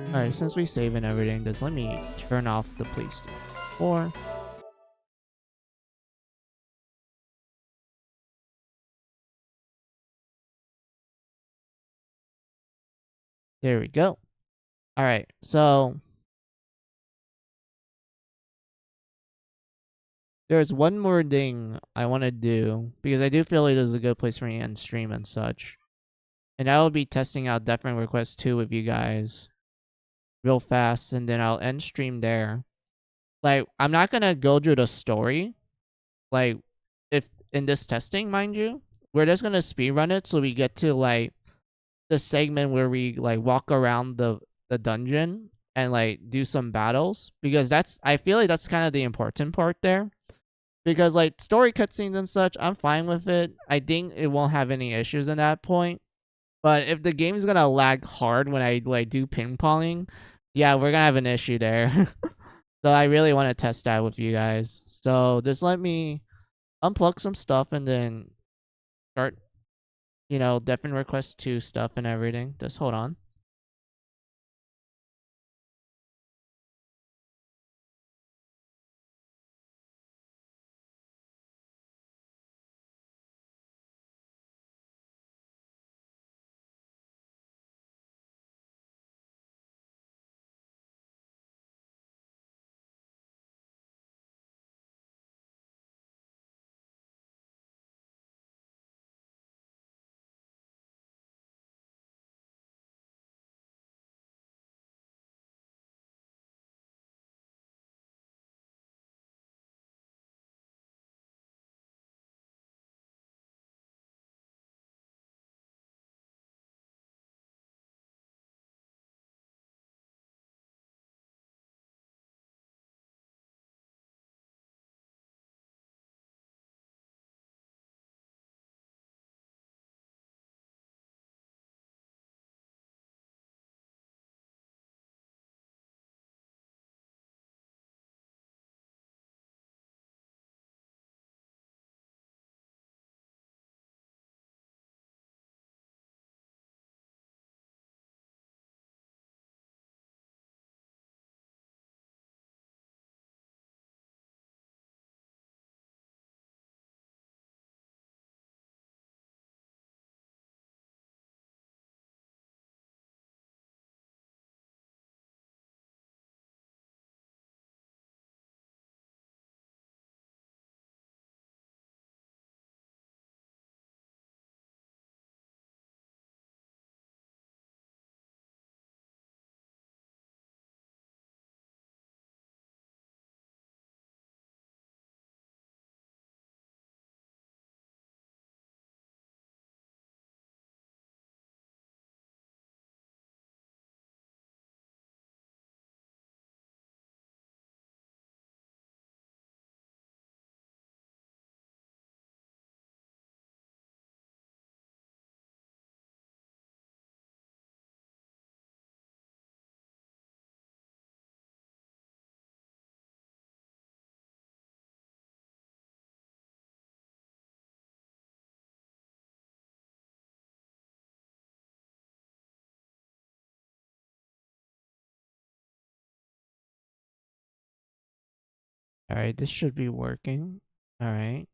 Alright, since we save and everything, just let me turn off the PlayStation 4. There we go. Alright, so there's one more thing I want to do, because I do feel like this is a good place for me to end stream and such. And I will be testing out Deafening Request 2 with you guys real fast, and then I'll end stream there. Like, I'm not gonna go through the story, like, if in this testing, mind you. We're just gonna speedrun it so we get to, like, the segment where we, like, walk around the dungeon and, like, do some battles. Because that's, I feel like that's kind of the important part there. Because, like, story cutscenes and such, I'm fine with it. I think it won't have any issues in that point. But if the game's gonna lag hard when I, like, do ping-ponging, yeah, we're gonna have an issue there. So I really want to test that with you guys. So just let me unplug some stuff and then start, you know, Deafening Request 2 stuff and everything. Just hold on. All right, this should be working. All right.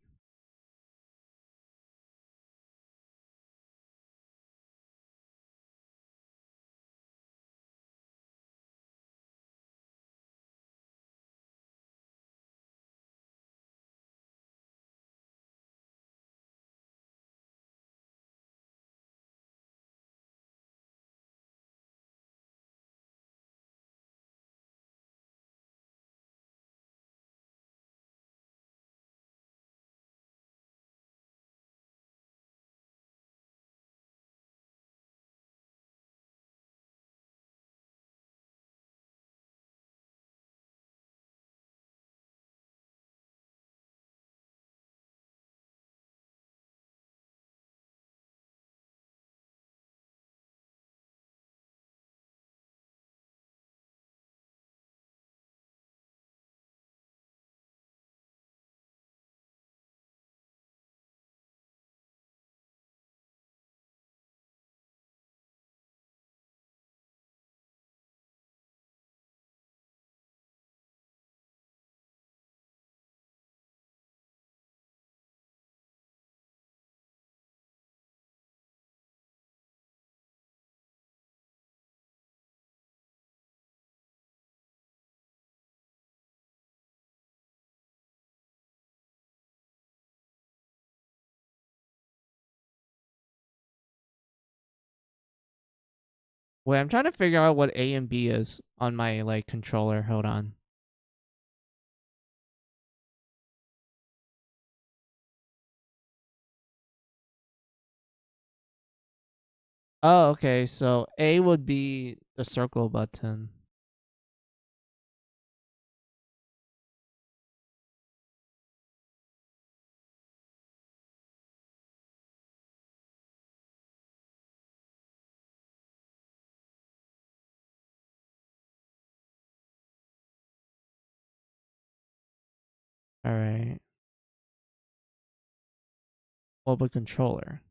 Wait, I'm trying to figure out what A and B is on my like controller. Hold on. Oh, okay. So A would be the circle button. All right. Mobile controller.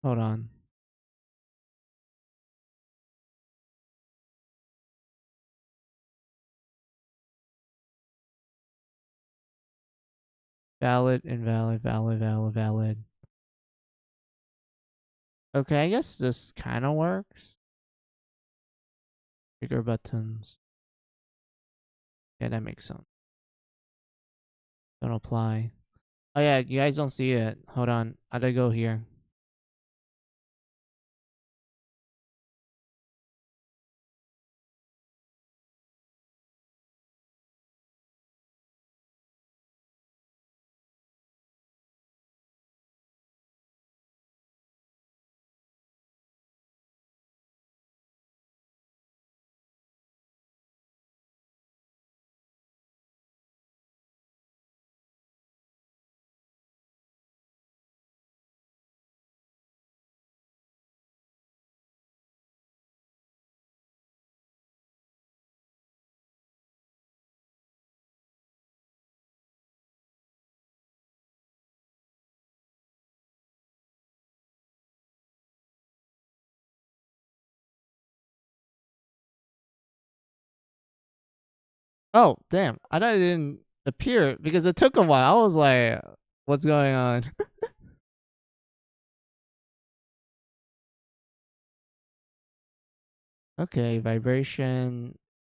Hold on. Valid, invalid, valid, valid, valid. Okay, I guess this kind of works. Trigger buttons. Yeah, that makes sense. Don't apply. Oh yeah, you guys don't see it. Hold on. I gotta go here. Oh, damn. I thought it didn't appear because it took a while. I was like, what's going on? Okay, vibration,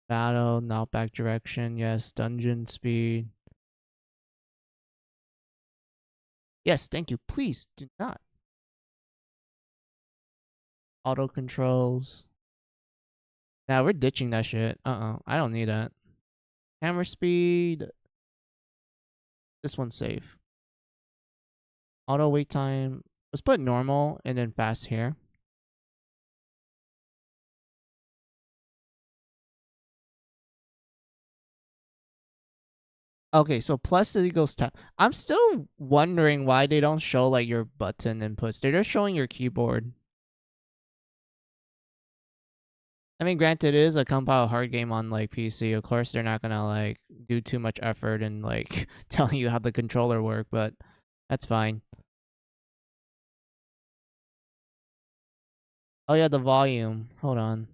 battle, knockback direction, yes, dungeon speed. Yes, thank you. Please do not. Auto controls. Now we're ditching that shit. I don't need that. Camera speed. This one's safe. Auto wait time. Let's put normal and then fast here. Okay, so plus it equals tap. I'm still wondering why they don't show like your button inputs. They're just showing your keyboard. I mean, granted, it is a compiled hard game on like PC. Of course, they're not gonna like do too much effort and like telling you how the controller work, but that's fine. Oh yeah, the volume. Hold on.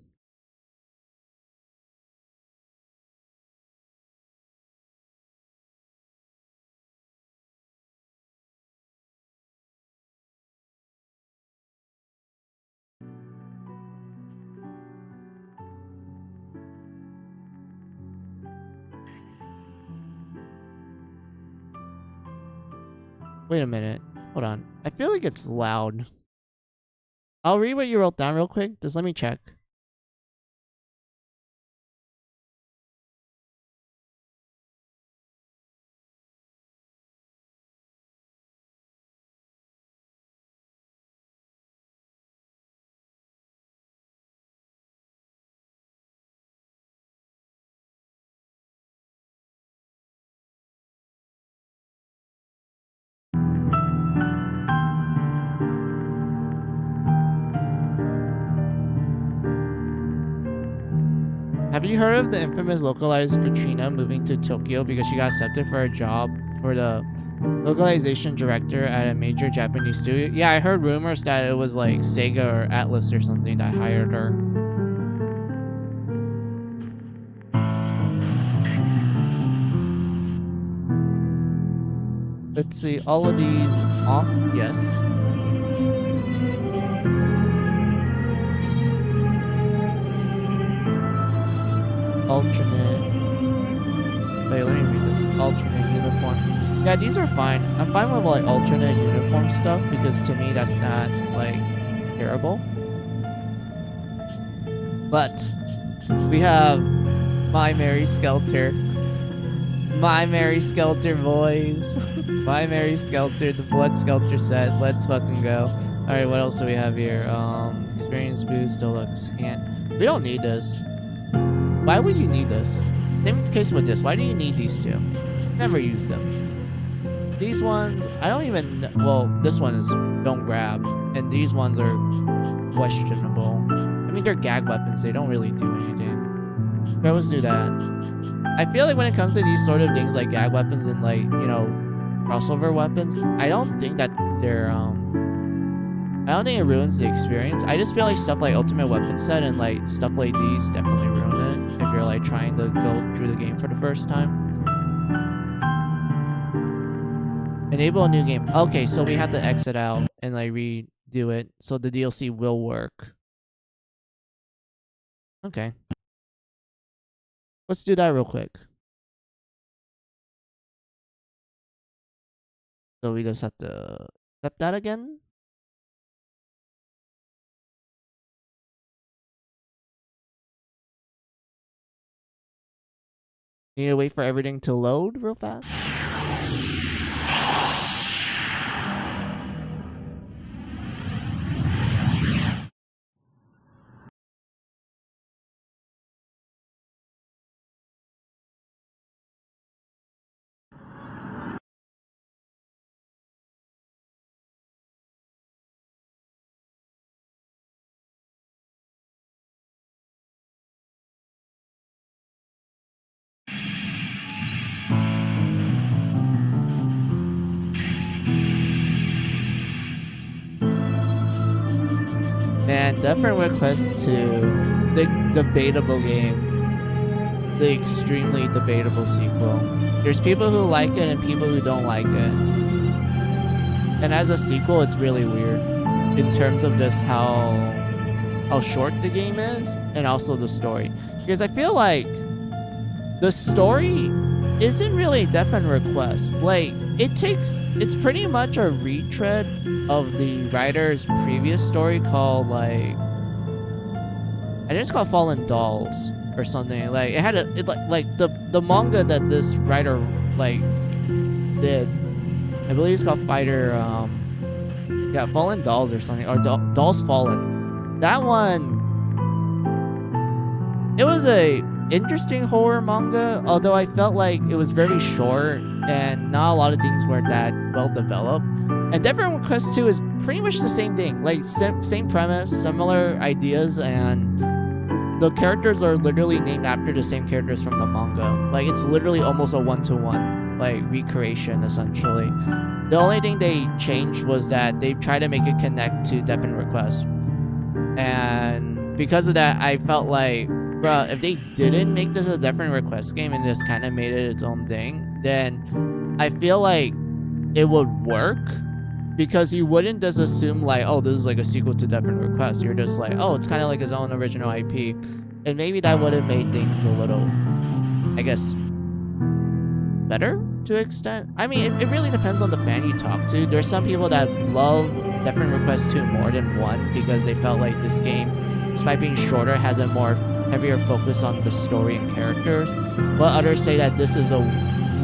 Wait a minute. Hold on. I feel like it's loud. I'll read what you wrote down real quick. Just let me check. Have you heard of the infamous localized Katrina moving to Tokyo because she got accepted for a job for the localization director at a major Japanese studio? Yeah, I heard rumors that it was like Sega or Atlas or something that hired her. Let's see, all of these off? Yes. alternate. Wait, let me read this. Alternate uniform. Yeah, these are fine. I'm fine with like alternate uniform stuff because to me that's not like terrible. But we have My Mary Skelter. My Mary Skelter, boys. My Mary Skelter, the Blood Skelter set. Let's fucking go. Alright, what else do we have here? Experience boost, deluxe hand. We don't need this. Why would you need this? Same case with this. Why do you need these two? Never use them. These ones, I don't even... Well, this one is don't grab. And these ones are questionable. I mean, they're gag weapons. They don't really do anything. I always do that. I feel like when it comes to these sort of things like gag weapons and like, you know, crossover weapons, I don't think that they're, I don't think it ruins the experience. I just feel like stuff like Ultimate Weapon Set and like stuff like these definitely ruin it if you're like trying to go through the game for the first time. Enable a new game. Okay, so we have to exit out and like redo it so the DLC will work. Okay. Let's do that real quick. So we just have to accept that again. Need to wait for everything to load real fast. Man, Different Request 2, the debatable game. The extremely debatable sequel. There's people who like it and people who don't like it. And as a sequel, it's really weird in terms of just how short the game is and also the story. Because I feel like the story isn't really Different Request. Like, it's pretty much a retread of the writer's previous story called like, I think it's called Fallen Dolls or something. Like it had like the manga that this writer like did, I believe it's called Fighter yeah, Fallen Dolls or something, or Dolls Fallen. That one, it was a interesting horror manga, although I felt like it was very short and not a lot of things were that well developed. And Different Request 2 is pretty much the same thing, like same premise, similar ideas, and the characters are literally named after the same characters from the manga. Like it's literally almost a one-to-one like recreation essentially. The only thing they changed was that they tried to make it connect to Different Request, and because of that, I felt like, bruh, if they didn't make this a Different Request game and just kind of made it its own thing, then I feel like it would work, because you wouldn't just assume like, oh, this is like a sequel to Different Request. You're just like, oh, it's kind of like his own original IP, and maybe that would have made things a little, I guess, better to an extent. I mean, it really depends on the fan you talk to. There's some people that love Different Request 2 more than 1 because they felt like this game, despite being shorter, has a more heavier focus on the story and characters, but others say that this is a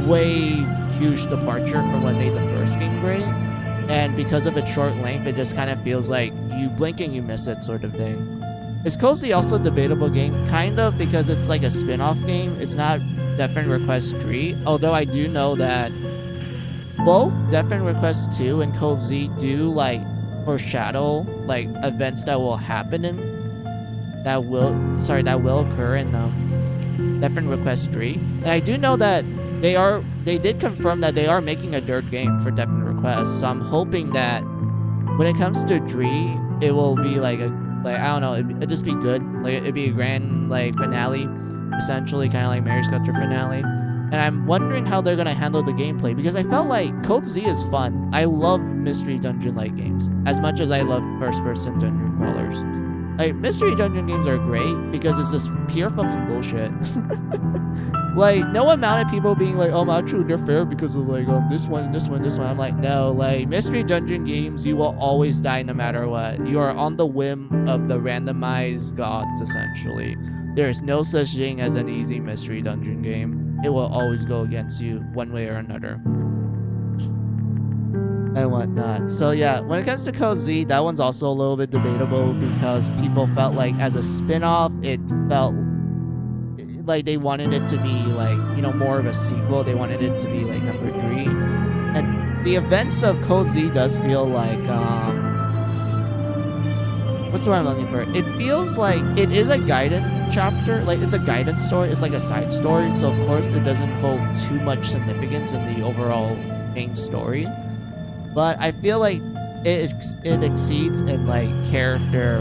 way huge departure from what made the first game great, and because of its short length, it just kind of feels like you blink and you miss it sort of thing. Is Cozy also a debatable game? Kind of, because it's like a spin-off game. It's not Different Request 3, although I do know that both Different Request 2 and Cozy do like foreshadow like events that will happen in that will occur in Different Request 3. And I do know that they did confirm that they are making a third game for Different Request. So I'm hoping that when it comes to 3, it will be like I don't know, it'd just be good. Like it'd be a grand like finale, essentially, kind of like Mary Skelter finale. And I'm wondering how they're gonna handle the gameplay, because I felt like Code Z is fun. I love mystery dungeon like games as much as I love first person dungeon crawlers. Like, mystery dungeon games are great because it's just pure fucking bullshit. Like, no amount of people being like, oh, actually, they're fair because of, like, this one, this one, this one. I'm like, no, like, mystery dungeon games, you will always die no matter what. You are on the whim of the randomized gods, essentially. There is no such thing as an easy mystery dungeon game. It will always go against you one way or another. And whatnot. So yeah, when it comes to Code Z, that one's also a little bit debatable because people felt like as a spin-off, it felt like they wanted it to be like, you know, more of a sequel. They wanted it to be like number 3. And the events of Code Z does feel like, what's the word I'm looking for? It feels like it is a guidance chapter. Like, it's a guidance story. It's like a side story. So, of course, it doesn't hold too much significance in the overall main story. But I feel like it exceeds in, like, character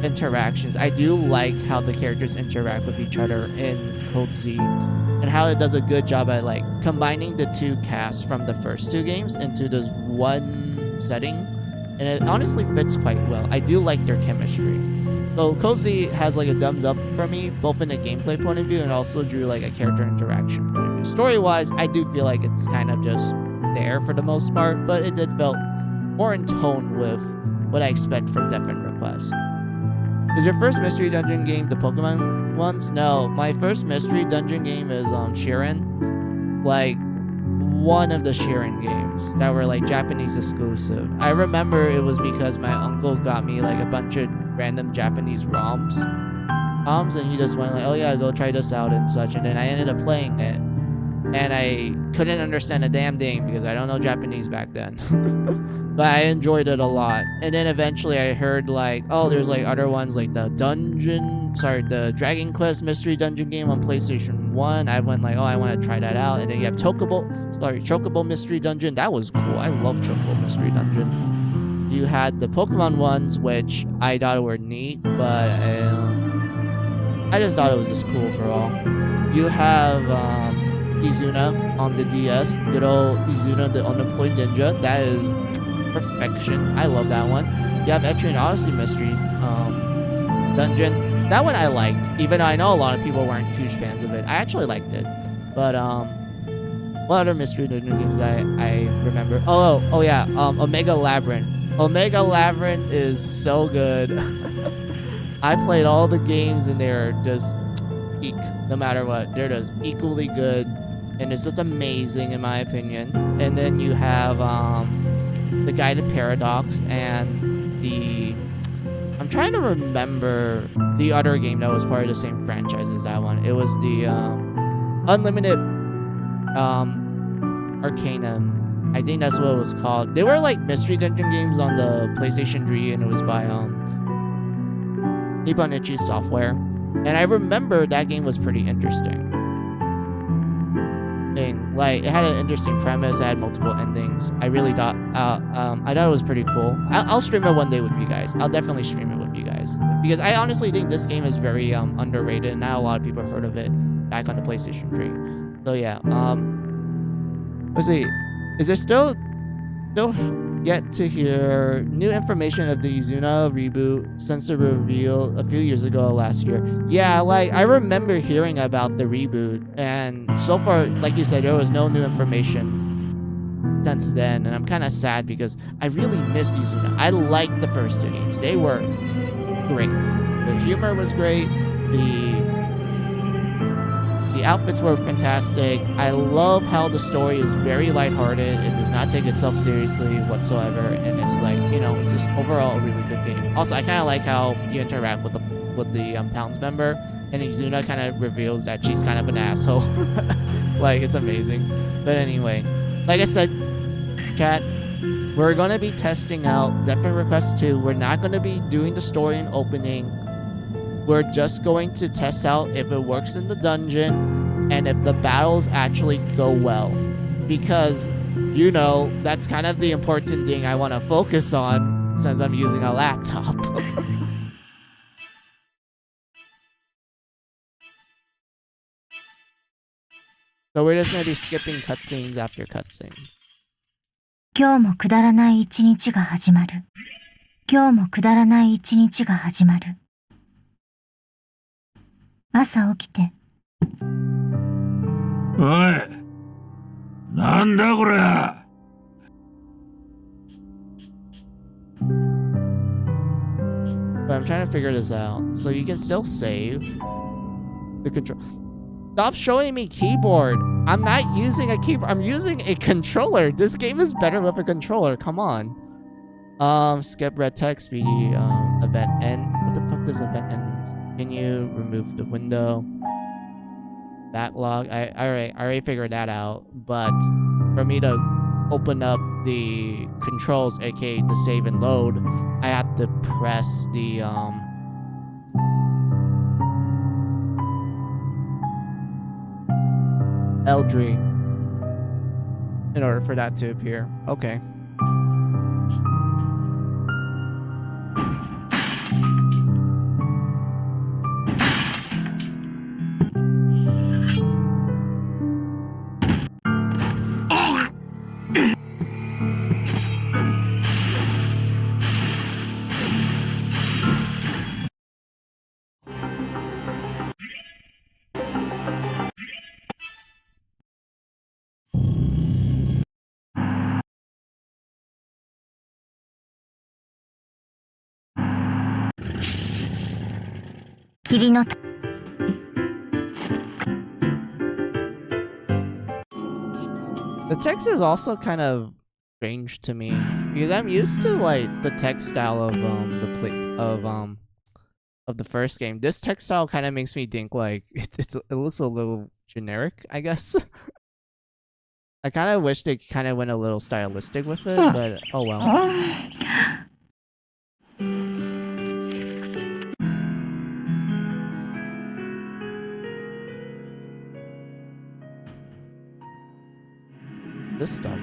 interactions. I do like how the characters interact with each other in Code Z. And how it does a good job at, like, combining the two casts from the first 2 games into this one setting. And it honestly fits quite well. I do like their chemistry. So Code Z has like a thumbs up for me, both in a gameplay point of view and also through like a character interaction point of view. Story-wise, I do feel like it's kind of just there for the most part, but it did felt more in tone with what I expect from Deafen Request. Is your first mystery dungeon game the Pokemon ones? No, my first mystery dungeon game is Shiren. Like, one of the Shiren games that were like Japanese exclusive. I remember it was because my uncle got me like a bunch of random Japanese ROMs, and he just went like, oh yeah, go try this out and such, and then I ended up playing it, and I couldn't understand a damn thing because I don't know Japanese back then. But I enjoyed it a lot. And then eventually I heard like, oh, there's like other ones like the Dragon Quest mystery dungeon game on PlayStation 1. I went like, oh, I want to try that out. And then you have Chocobo Mystery Dungeon. That was cool. I love Chocobo Mystery Dungeon. You had the Pokemon ones, which I thought were neat, but I just thought it was just cool overall. You have Izuna on the DS. Good old Izuna, the Unemployed Ninja. That is perfection. I love that one. You have Etrian Odyssey Mystery Dungeon. That one I liked, even though I know a lot of people weren't huge fans of it. I actually liked it. But what other mystery dungeon games I remember? Oh yeah, Omega Labyrinth. Omega Labyrinth is so good. I played all the games and they're just peak, no matter what. They're just equally good, and it's just amazing in my opinion. And then you have the Guided Paradox and the... I'm trying to remember the other game that was part of the same franchise as that one. It was the Unlimited Arcanum. I think that's what it was called. They were like mystery dungeon games on the PlayStation 3, and it was by Nippon Ichi Software. And I remember that game was pretty interesting. And like, it had an interesting premise. It had multiple endings. I really thought, I thought it was pretty cool. I'll stream it one day with you guys. I'll definitely stream it with you guys because I honestly think this game is very underrated, and not a lot of people heard of it back on the PlayStation 3. So yeah, let's see. Is there still yet to hear new information of the Izuna reboot since the reveal a few years ago last year? Yeah, like I remember hearing about the reboot, and so far, like you said, there was no new information since then, and I'm kind of sad because I really miss Izuna. I liked the first 2 games. They were great. The humor was great. The outfits were fantastic. I love how the story is very lighthearted. It does not take itself seriously whatsoever, and it's like, you know, it's just overall a really good game. Also, I kind of like how you interact with the towns member, and Izuna kind of reveals that she's kind of an asshole. Like, it's amazing. But anyway, like I said, chat, we're gonna be testing out Deafen Request 2. We're not gonna be doing the story and opening. We're just going to test out if it works in the dungeon and if the battles actually go well. Because, you know, that's kind of the important thing I want to focus on since I'm using a laptop. So we're just going to be skipping cutscenes after cutscenes. 今日もくだらない一日が始まる。今日もくだらない一日が始まる。朝起きて。おい、なんだこれ。But I'm trying to figure this out. So you can still save the control. Stop showing me keyboard. I'm not using a keyboard. I'm using a controller. This game is better with a controller. Come on. Skip red text. Be event end. What the fuck does event end mean? Continue. Remove the window. Backlog. I already figured that out. But for me to open up the controls, aka the save and load, I have to press the L3 in order for that to appear. Okay. The text is also kind of strange to me because I'm used to like the text style of the first game. This text style kind of makes me think like it looks a little generic, I guess. I kind of wish they kind of went a little stylistic with it, but oh well. This stuff.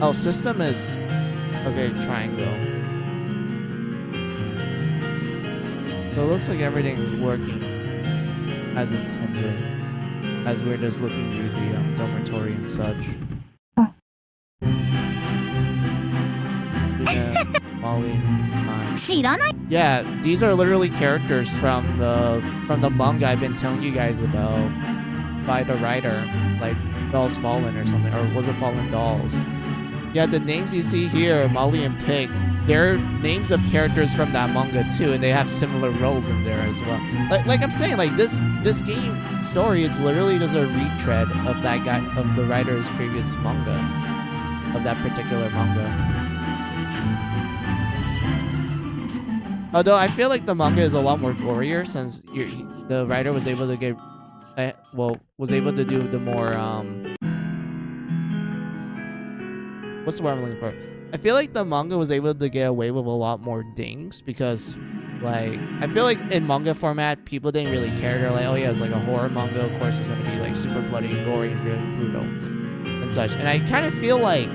Oh, system is okay. Triangle. So it looks like everything's working as intended, as we're just looking through the dormitory and such. Molly, yeah, these are literally characters from the manga I've been telling you guys about. By the writer, like Dolls Fallen or something, or was it Fallen Dolls? Yeah, the names you see here, Molly and Pig, they're names of characters from that manga too, and they have similar roles in there as well. Like I'm saying, like this game story, it's literally just a retread of that guy, of the writer's previous manga, of that particular manga. Although I feel like the manga is a lot more gorier since the writer was able to get. Was able to do the more, what's the word I'm looking for? I feel like the manga was able to get away with a lot more dings because, like, I feel like in manga format, people didn't really care. They're like, oh yeah, it's like a horror manga, of course it's going to be like super bloody and gory and really brutal and such. And I kind of feel like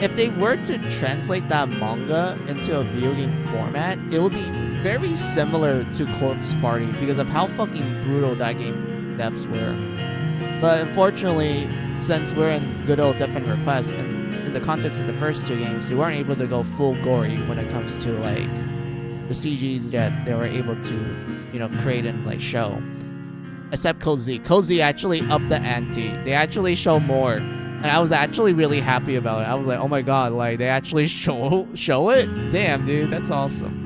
if they were to translate that manga into a video game format, it would be very similar to Corpse Party because of how fucking brutal that game devs were. But unfortunately, since we're in good old Death and Request, and in the context of the first two games, they weren't able to go full gory when it comes to like the CGs that they were able to, you know, create and like show. Except Code Z. Code Z actually upped the ante. They actually show more. And I was actually really happy about it. I was like, oh my god, like they actually show it? Damn, dude, that's awesome.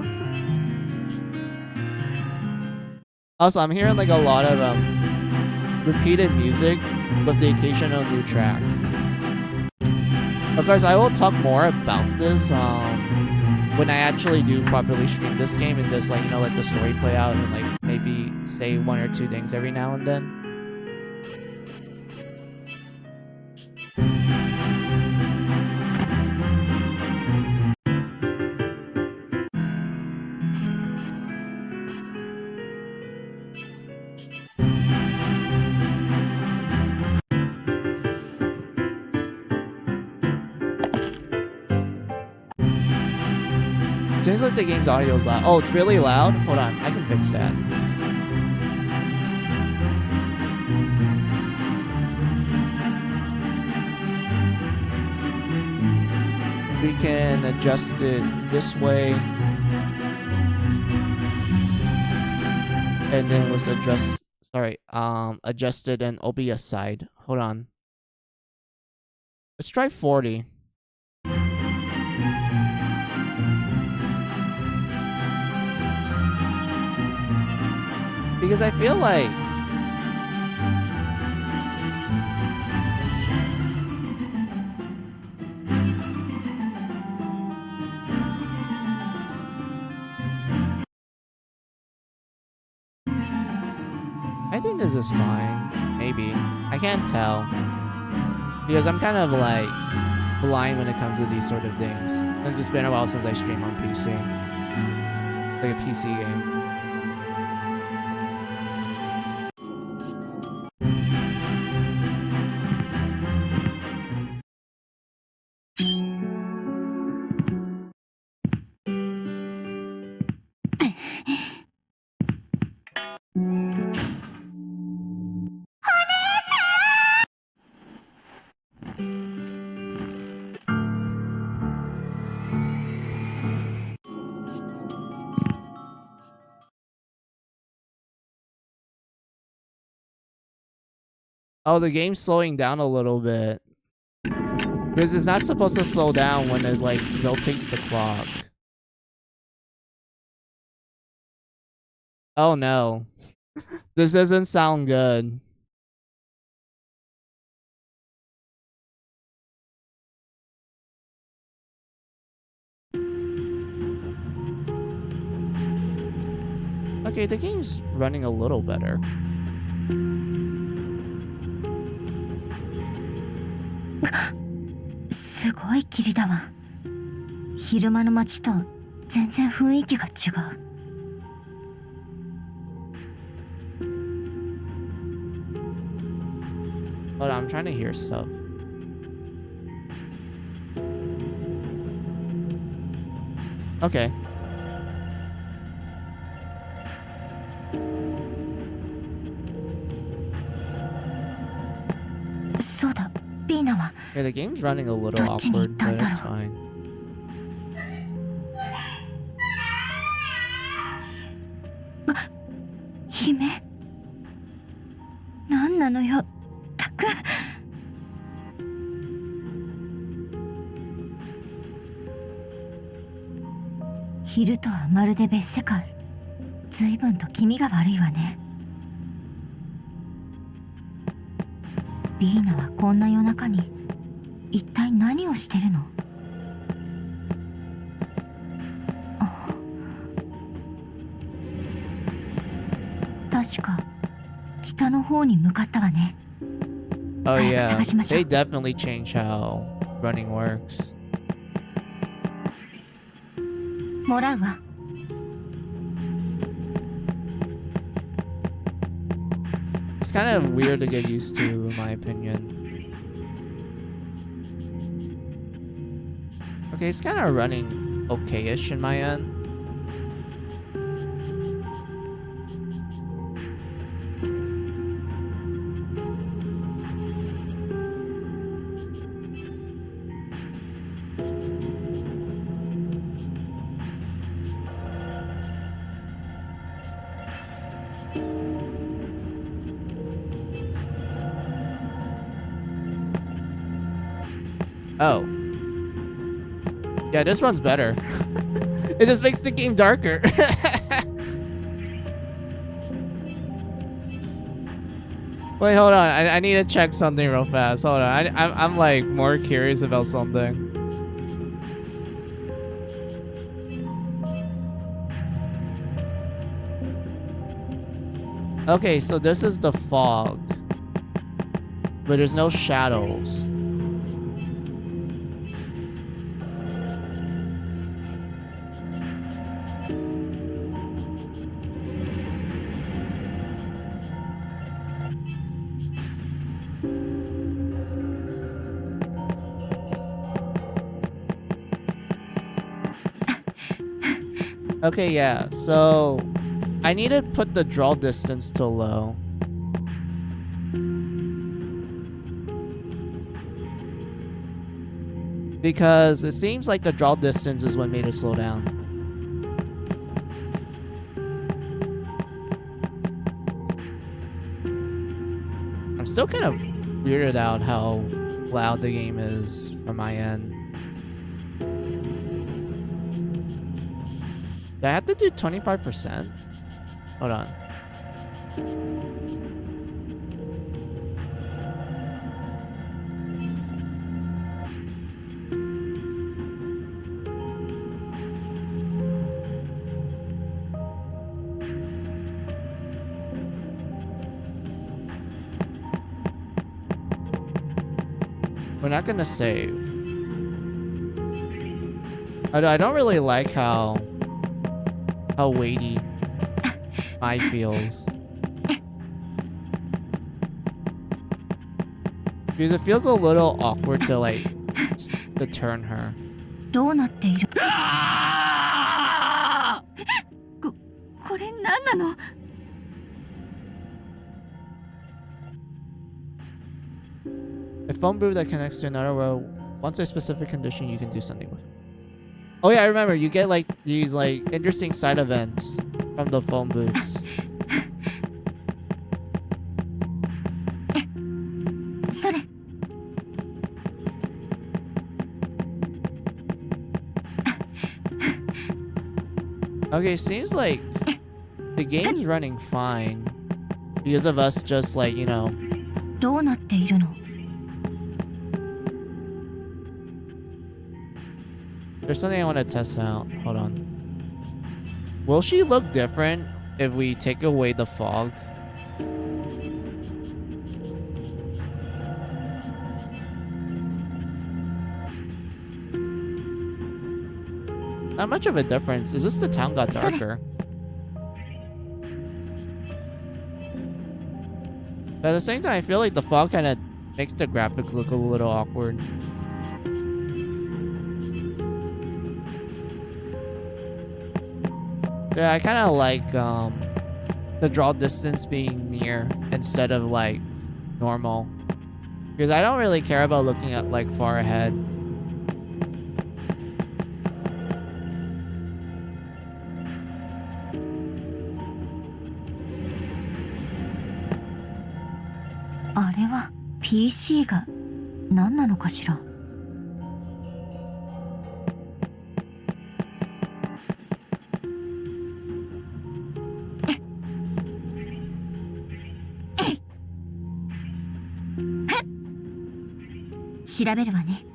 Also, I'm hearing like a lot of repeated music with the occasional new track. Of course, I will talk more about this when I actually do properly stream this game and just like, you know, let the story play out and like maybe say one or two things every now and then. Seems like the game's audio is loud. Oh, it's really loud? Hold on, I can fix that. we can adjust it this way. And then was adjusted and OBS side. Hold on. Let's try 40. Because I feel like I think this is fine. Maybe. I can't tell. Because I'm kind of like blind when it comes to these sort of things. It's just been a while since I stream on PC. Like a PC game. Oh, the game's slowing down a little bit. Because it's not supposed to slow down when it, like, rotates the clock. Oh, no. This doesn't sound good. Okay, the game's running a little better.すごい霧だわ。昼間の街と全然雰囲気が違う。Hold on, I'm trying to hear stuff. Okay. Yeah, the game's running a little awkward, but it's fine. Hime? なんなのよ、たく。昼とはまるで別世界。随分と気味が悪いわね。ビーナはこんな夜中に一体何をしてるの？確か北の方に向かったわね。Oh yeah, they definitely changed how running works. もらうわ。It's kind of weird to get used to, in my opinion. Okay, it's kind of running okay-ish in my end. Oh. Yeah, this one's better. It just makes the game darker. Wait, hold on. I need to check something real fast. Hold on. I'm like more curious about something. Okay, so this is the fog. But there's no shadows. Okay, yeah, so I need to put the draw distance to low. Because it seems like the draw distance is what made it slow down. I'm still kind of weirded out how loud the game is from my end. Do I have to do 25%? Hold on. We're not gonna save. I don't really like how weighty I feels. Because it feels a little awkward to like to turn her. どうなっているこれ何なの A phone booth that connects to another row. Once a specific condition, you can do something with it. Oh yeah, I remember. You get like these like interesting side events from the phone booths. それ Okay, seems like the game's running fine because of us just like, you know. どうなっているの There's something I want to test out. Hold on. Will she look different if we take away the fog? Not much of a difference. Is this the town got darker? But at the same time, I feel like the fog kind of makes the graphics look a little awkward. Yeah, I kind of like the draw distance being near instead of like normal. Because I don't really care about looking at like far ahead. PC が何なのかしら調べるわね。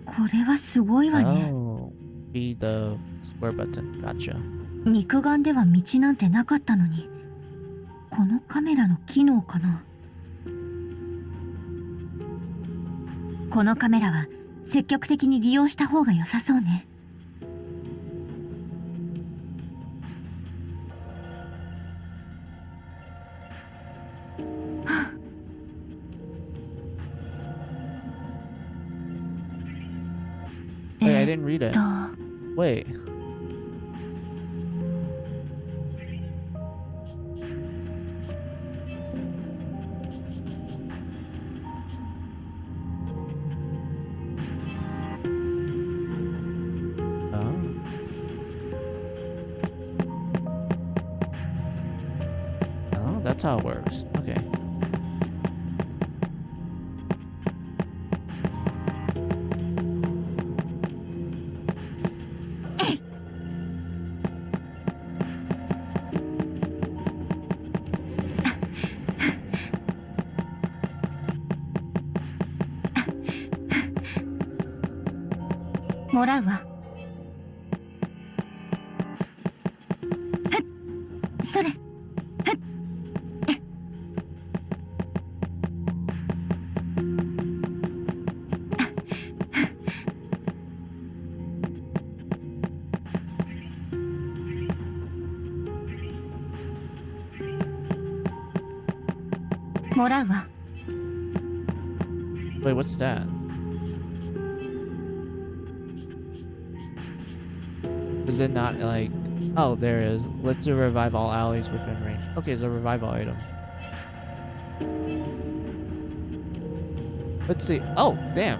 これはすごいわね。Oh, be the square button. Gotcha. 肉眼では道なんてなかったのに、このカメラの機能かな。このカメラは積極的に利用した方が良さそうね。Wait, I didn't read it. Wait. Oh, that's how it works. Okay. Morawa. もらうわ。それ。もらうわ。Wait, what's that? Is it not like... Oh, there it is. Let's do revive all allies within range. Okay, it's a revival item. Let's see. Oh, damn.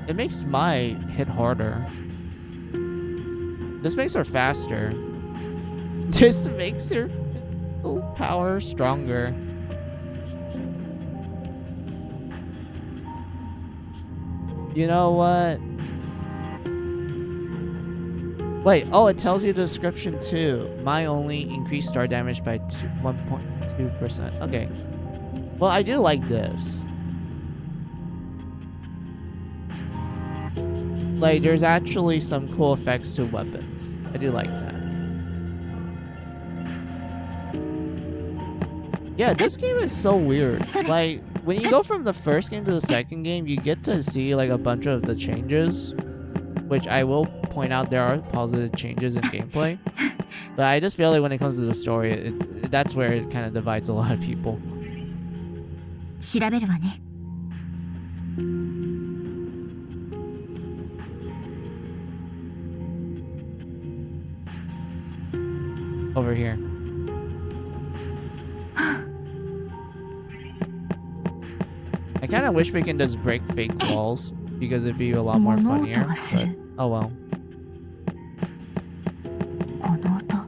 It makes my hit harder. This makes her faster. This makes her power stronger. You know what? Wait, oh, it tells you the description too. My only increased star damage by 1.2%. Okay. Well, I do like this. Like, there's actually some cool effects to weapons. I do like that. Yeah, this game is so weird. Like, when you go from the first game to the second game, you get to see like a bunch of the changes, which I will point out there are positive changes in gameplay. But I just feel like when it comes to the story, that's where it kind of divides a lot of people. 調べるわね。 Over here. I kind of wish we can just break fake walls because it'd be a lot more funnier. But, oh well. この音、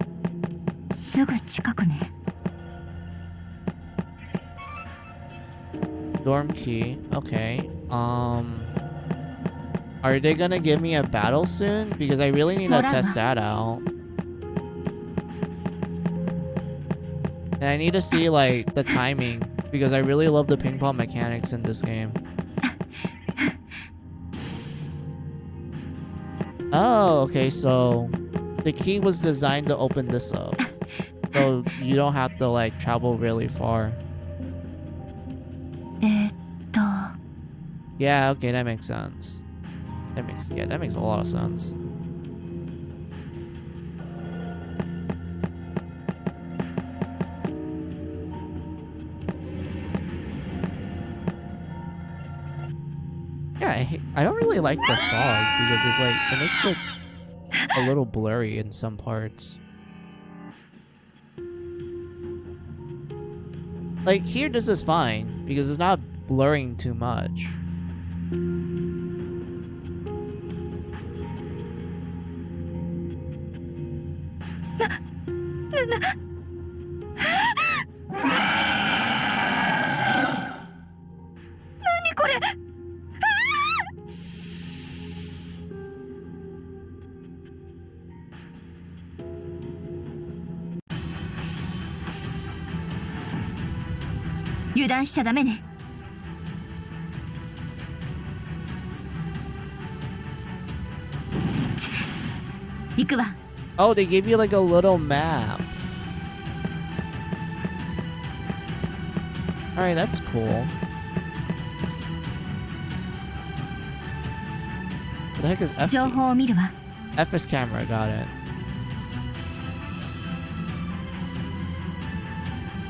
すぐ近くね。 Dorm key. Okay. Are they gonna give me a battle soon? Because I really need to test that out. And I need to see like the timing because I really love the ping pong mechanics in this game. Oh, okay, so the key was designed to open this up. So you don't have to like travel really far. Yeah, okay, that makes sense. That makes a lot of sense. Yeah, I don't really like the fog because it's like it makes it a little blurry in some parts. Like here, this is fine because it's not blurring too much.「油断しちゃダメね。 行くわ。 Oh, they gave you like a little map. Alright, that's cool. What the heck is F? 情報を見るわ。 F is camera, got it.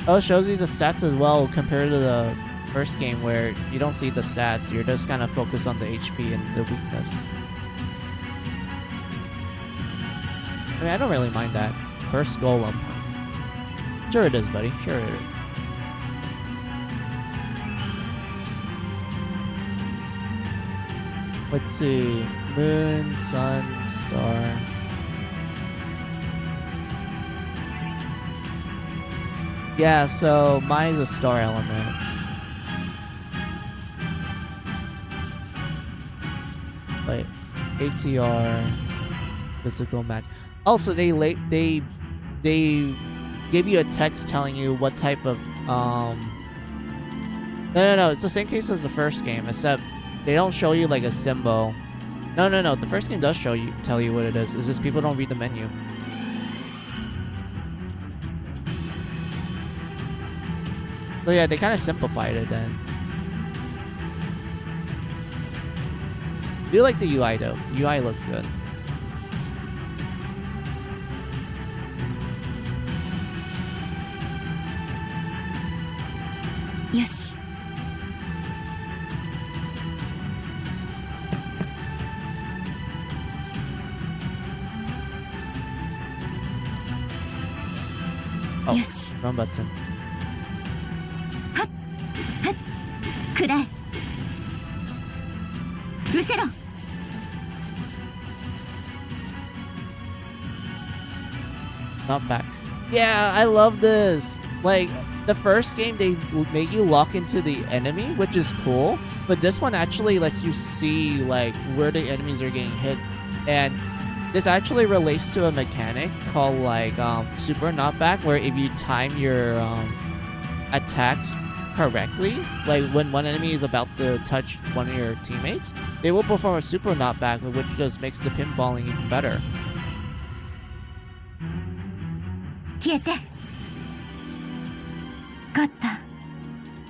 Oh, it shows you the stats as well compared to the first game where you don't see the stats. You're just kind of focused on the HP and the weakness. I mean, I don't really mind that. First golem. Sure it is, buddy. Sure it is. Let's see. Moon, sun, star. Yeah, so mine's a star element. Wait. ATR. Physical match. Also, they give you a text telling you what type of No, it's the same case as the first game, except they don't show you like a symbol. No, the first game does tell you what it is. It's just people don't read the menu. So yeah, they kind of simplified it then. I do like the UI though. The UI looks good. Yoshi. Oh, Yoshi. wrong button. くらえ。失せろ。Not back. Yeah, I love this. Like, the first game, they make you lock into the enemy, which is cool. But this one actually lets you see, like, where the enemies are getting hit. And this actually relates to a mechanic called, like, super knockback, where if you time your attacks correctly, like when one enemy is about to touch one of your teammates, they will perform a super knockback, which just makes the pinballing even better. 消えて勝った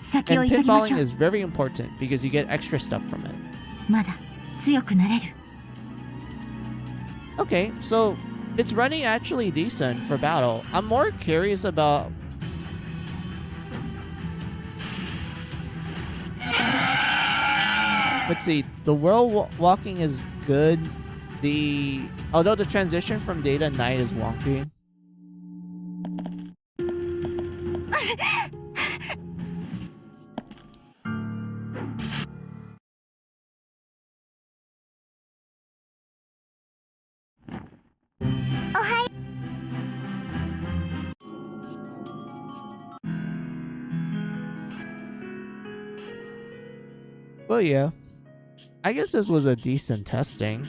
先を And 急ぎましょ pinballing う is very important because you get extra stuff from it. まだ強くなれる Okay, so it's running actually decent for battle. I'm more curious about... Let's see, the world walking is good. Although the transition from day to night is wonky. But yeah, I guess this was a decent testing.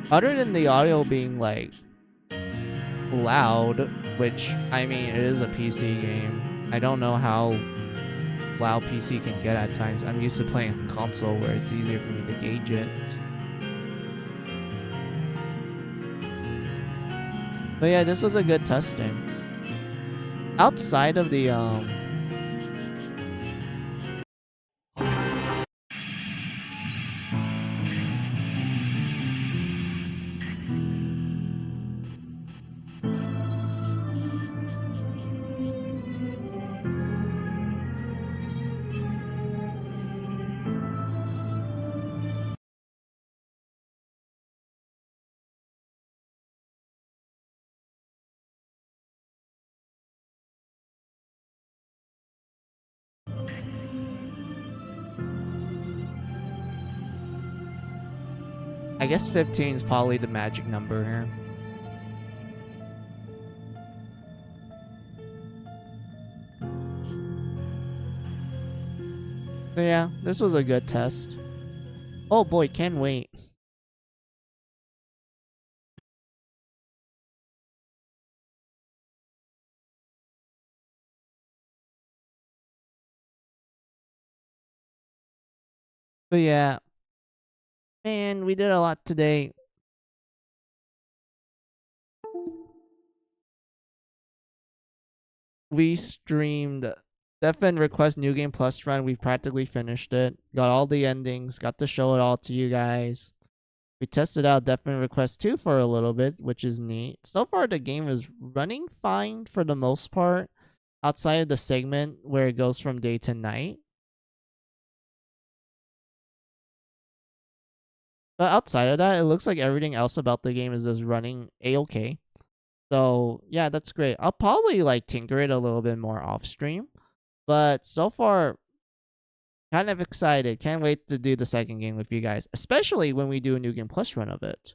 Other than the audio being like loud, which I mean it is a PC game. I don't know how loud PC can get at times. I'm used to playing on console where it's easier for me to gauge it. But yeah, this was a good testing. Outside of the I guess 15 is probably the magic number here. So yeah, this was a good test. Oh boy, can't wait. But yeah, man, we did a lot today. We streamed Death Request New Game Plus run. We practically finished it. Got all the endings. Got to show it all to you guys. We tested out Death Request 2 for a little bit, which is neat. So far, the game is running fine for the most part, outside of the segment where it goes from day to night. But outside of that, it looks like everything else about the game is just running a-okay. So yeah, that's great. I'll probably like tinker it a little bit more off stream. But so far, kind of excited. Can't wait to do the second game with you guys, especially when we do a New Game Plus run of it.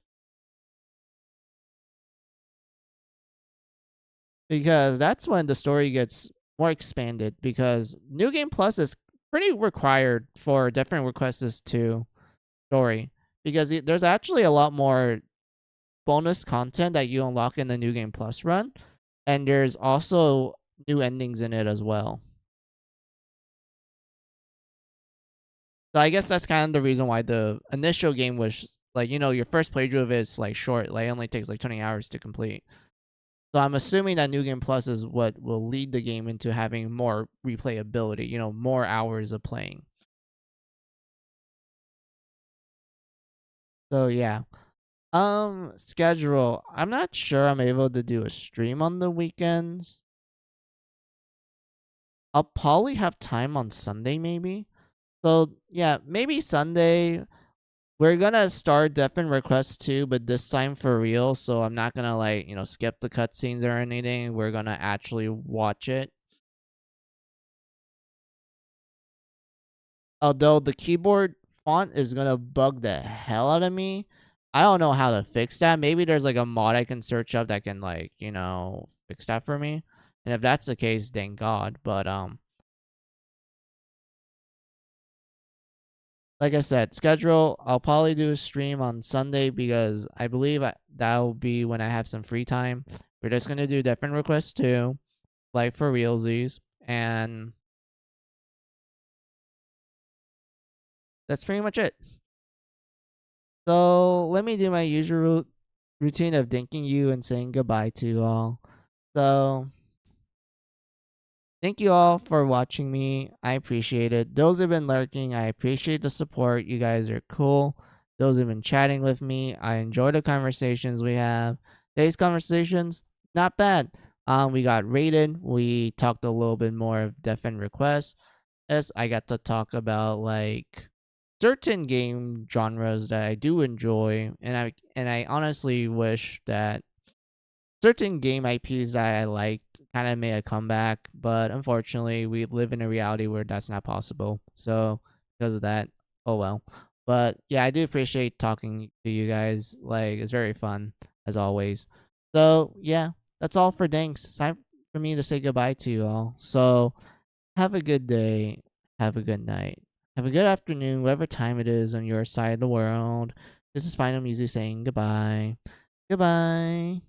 Because that's when the story gets more expanded, because New Game Plus is pretty required for different requests to story. Because there's actually a lot more bonus content that you unlock in the New Game Plus run. And there's also new endings in it as well. So I guess that's kind of the reason why the initial game was like, you know, your first playthrough of it is like short. Like it only takes like 20 hours to complete. So I'm assuming that New Game Plus is what will lead the game into having more replayability, you know, more hours of playing. So yeah. Schedule. I'm not sure I'm able to do a stream on the weekends. I'll probably have time on Sunday maybe. So yeah, maybe Sunday. We're gonna start Death Request 2, but this time for real. So I'm not gonna like, you know, skip the cutscenes or anything. We're gonna actually watch it. Although the keyboard font is gonna bug the hell out of me. I don't know how to fix that. Maybe there's like a mod I can search up that can like, you know, fix that for me. And if that's the case, thank God. But like I said, schedule, I'll probably do a stream on Sunday because I believe that'll be when I have some free time. We're just gonna do different requests too, like for realsies, and that's pretty much it. So let me do my usual routine of thanking you and saying goodbye to you all. So thank you all for watching me. I appreciate it. Those who've been lurking, I appreciate the support. You guys are cool. Those who've been chatting with me, I enjoy the conversations we have. Today's conversations, not bad. We got rated. We talked a little bit more of different requests. As I got to talk about like certain game genres that I do enjoy, and I honestly wish that certain game IPs that I liked kind of made a comeback, but unfortunately, we live in a reality where that's not possible. So because of that, oh well. But yeah, I do appreciate talking to you guys. Like it's very fun as always. So yeah, that's all for thanks. It's time for me to say goodbye to you all. So have a good day. Have a good night. Have a good afternoon, whatever time it is on your side of the world. This is Final Music saying goodbye. Goodbye.